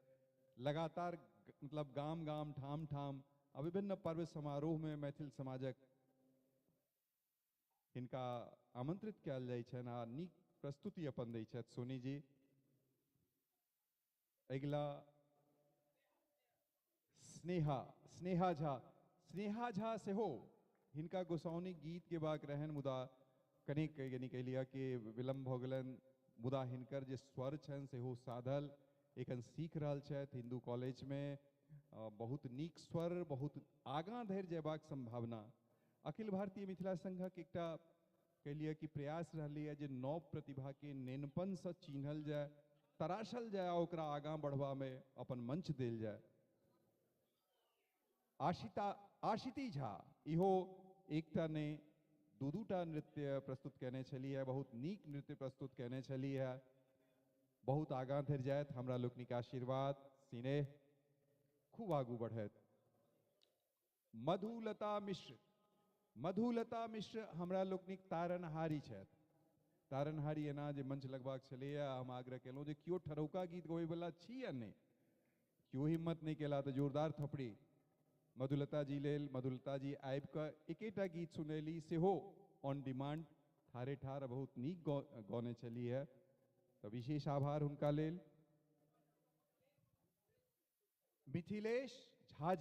Speaker 1: लगातार मतलब गाम गाम ठाम ठाम आ विभिन्न पर्व समारोह में मैथिल समाजक हिनका आमंत्रित कयल जाइ छनि आ नीक प्रस्तुति अपन दै छथि सोनी जी। अगला स्नेहा झा से हो, हिनका गोसाउनी गीत के बाक रहन, मुदा कनिक यानी कह लिया कि विलम्ब भ गेलन, मुदा हिनकर जे स्वर छनि सेहो साधल, एखन सीख रहल छथि हिंदू कॉलेज में। बहुत नीक स्वर, बहुत आगाँ धरि जयबाक संभावना। अखिल भारतीय मिथिला संघक एकटा कह लिया कि प्रयास रहलै है जे नव प्रतिभा के नेनपन से चिन्हल जाए, तराशल जाए, ओकरा आगाँ बढ़वा में अपन मंच देल जाए। आशिती झा इहो एकटा ने दूटा नृत्य प्रस्तुत केने छली है, बहुत नीक नृत्य प्रस्तुत केने छली है। बहुत आगाँ धरि जायत, हमरा लोकनिक आशीर्वाद स्नेह खूब आगू बढ़त। मधुलता मिश्र हमरा लोकनिक तारनहारी छथि। तारनहारी एना जे मंच लगबाक छलैए, हम आग्रह केलहुँ जे केओ ठरौका गीत गबै वाला छी या नहि, केओ हिम्मत नहि केला तऽ जोरदार थपड़ी मधुलता जी लेल। मधुलता जी आबि कऽ एकेटा गीत सुनैली, सेहो ऑन डिमांड ठारे ठार बहुत नीक गौने छली है, तो विशेष आभार हुनका लेल। मिथिलेश झा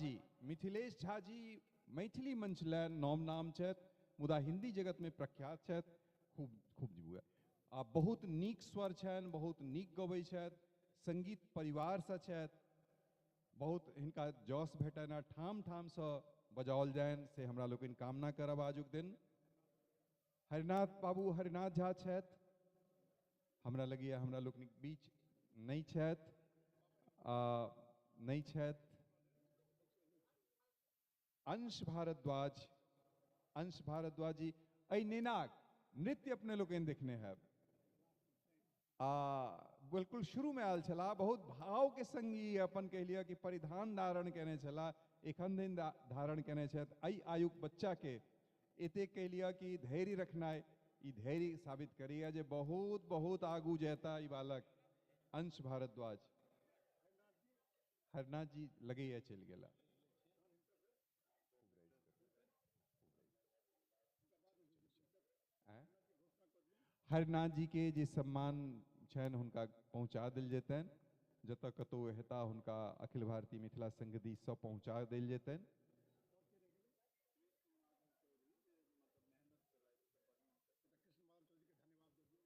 Speaker 1: जी मैथिली मंच लए नाम छथि, मुदा हिंदी जगत में प्रख्यात छथि। खूब जीबू आ बहुत नीक स्वर छनि, बहुत नीक गबै छथि, संगीत परिवार से छथि। बहुत हिनका जस भेटनि, ठाम ठाम से बजाओल जानि, से हमरा लोकनि कामना करब आजुक दिन। हरिनाथ झा छथि, हमरा लगैया हमरा लोकनिक बीच नहीं छथि। अंश भारद्वाज जी अई नेनाक नृत्य अपने लोकनि देखने हैं। बिल्कुल शुरू में आयल छला, बहुत भाव के संग ई अपन कह लिया कि परिधान धारण केने छला, एखन दिन धारण केने छथि। अई आयुक बच्चा के एते कह लिया कि धैर्य रखनाइ, ई धैर्य साबित करिए जे बहुत बहुत आगू जेता ई बालक। अंश भारद्वाज, हरनाथ जी लगैया चलि गेला। हरनाथ जी के जे सम्मान छनि हुनका पहुँचा देल जेतनि, जतऽ कतौ हेता हुनका अखिल भारतीय मिथिला संघ दिस सँ पहुँचा देल जेतनि।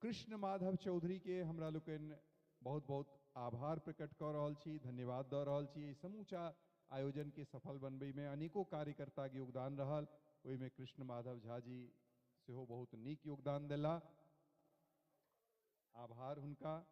Speaker 1: कृष्ण माधव चौधरी के हमरा लोकनि बहुत बहुत आभार प्रकट कऽ रहल छी, धन्यवाद दऽ रहल छी। समूचा आयोजन के सफल बनबै में अनेको कार्यकर्ता के योगदान रहल, ओहिमे कृष्ण माधव झा जी सेहो बहुत नीक योगदान देला, आभार हुनका।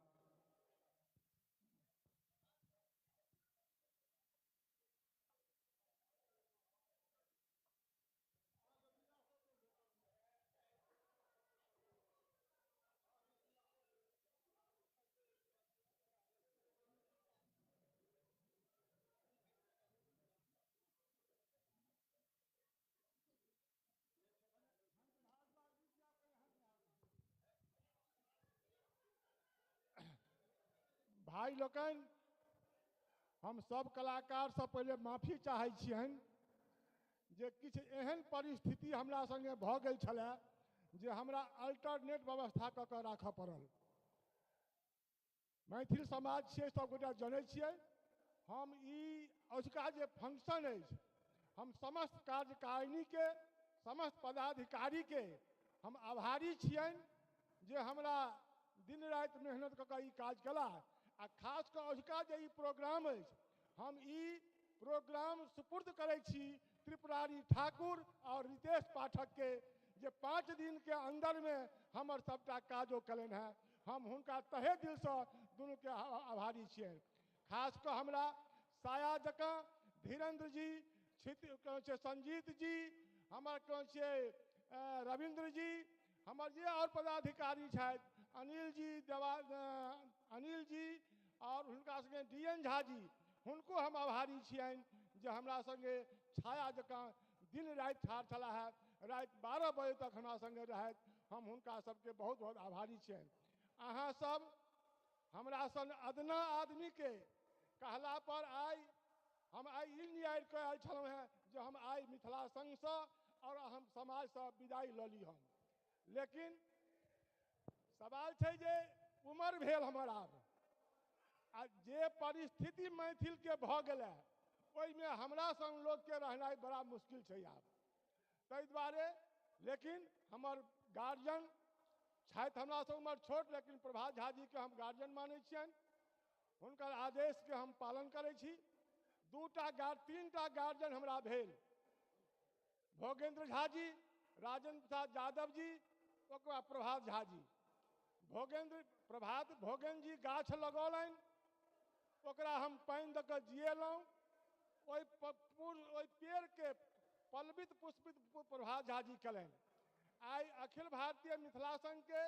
Speaker 13: भाई लोकन, हम सब कलाकार से पहले माफी चाहै छियनि जे किछु एहन परिस्थिति हमरा संगे भऽ गेल छलै जे हमरा अल्टरनेट व्यवस्था कऽ कऽ राखऽ पड़ल। मैथिल समाज छियै, सबगोटा जनै छियै। हम ई अजुका जे फंक्शन अछि, हम समस्त कार्यकारिणी के, समस्त पदाधिकारी के हम आभारी छियनि जे हमरा दिन राति मेहनत कऽ कऽ ई काज कला। आ खास कऽ अजुका जे ई प्रोग्राम अछि, हम ई प्रोग्राम सुपुर्द करै छी त्रिपुरारी ठाकुर और रितेश पाठक के, जे 5 दिन के अंदर में हमर सबटा काजो कलन है। हम हुनका तहे दिल से दुनू के आभारी छियनि। खास कऽ हमरा साया जकाँ धीरेन्द्र जी, संजीत जी, हमर कहै छियै रविंद्र जी, हमर जे और पदाधिकारी छथि, अनिल जी और हुनका संगे DN झा जी, हुनको हम आभारी छियनि जे हमरा संगे छाया जकाँ दिन राति ठाढ़ छला है, राति 12 बजे तक हमरा संगे रहत। हम हुनका सबके बहुत बहुत आभारी छियनि। अहाँ सब हमरा सन अदना आदमी के कहला पर हम आई ई न्याय कऽ आयल छलहुँ हैं जे हम आई मिथिला संघ से और हम समाज से विदाई लऽ ली हम। लेकिन सवाल छै जे उम्र भेल हमर आब, आ जे परिस्थिति मैथिल के भऽ गेलै ओहिमे हमरा सन लोग के रहनाइ बड़ा मुश्किल छै आब। ताहि दुआरे लेकिन हमर गार्जियन छथि हमरा से उम्र छोट, लेकिन प्रभात झा जी के हम गार्जियन मानै छियनि। हुनकर आदेश के हम पालन करै छी। 3टा गार्जियन हमरा भेल, भोगेंद्र झा जी, राजेंद्र प्रसाद यादव जी, ओकर बाद प्रभात झा जी। भोगेंद्र जी गाछ लगौलनि, ओकरा हम पानि दऽ कऽ जिएलहुँ। ओहि पेड़ के पल्वित पुष्पित प्रभात झा जी कलनि। आई अखिल भारतीय मिथिला संघ के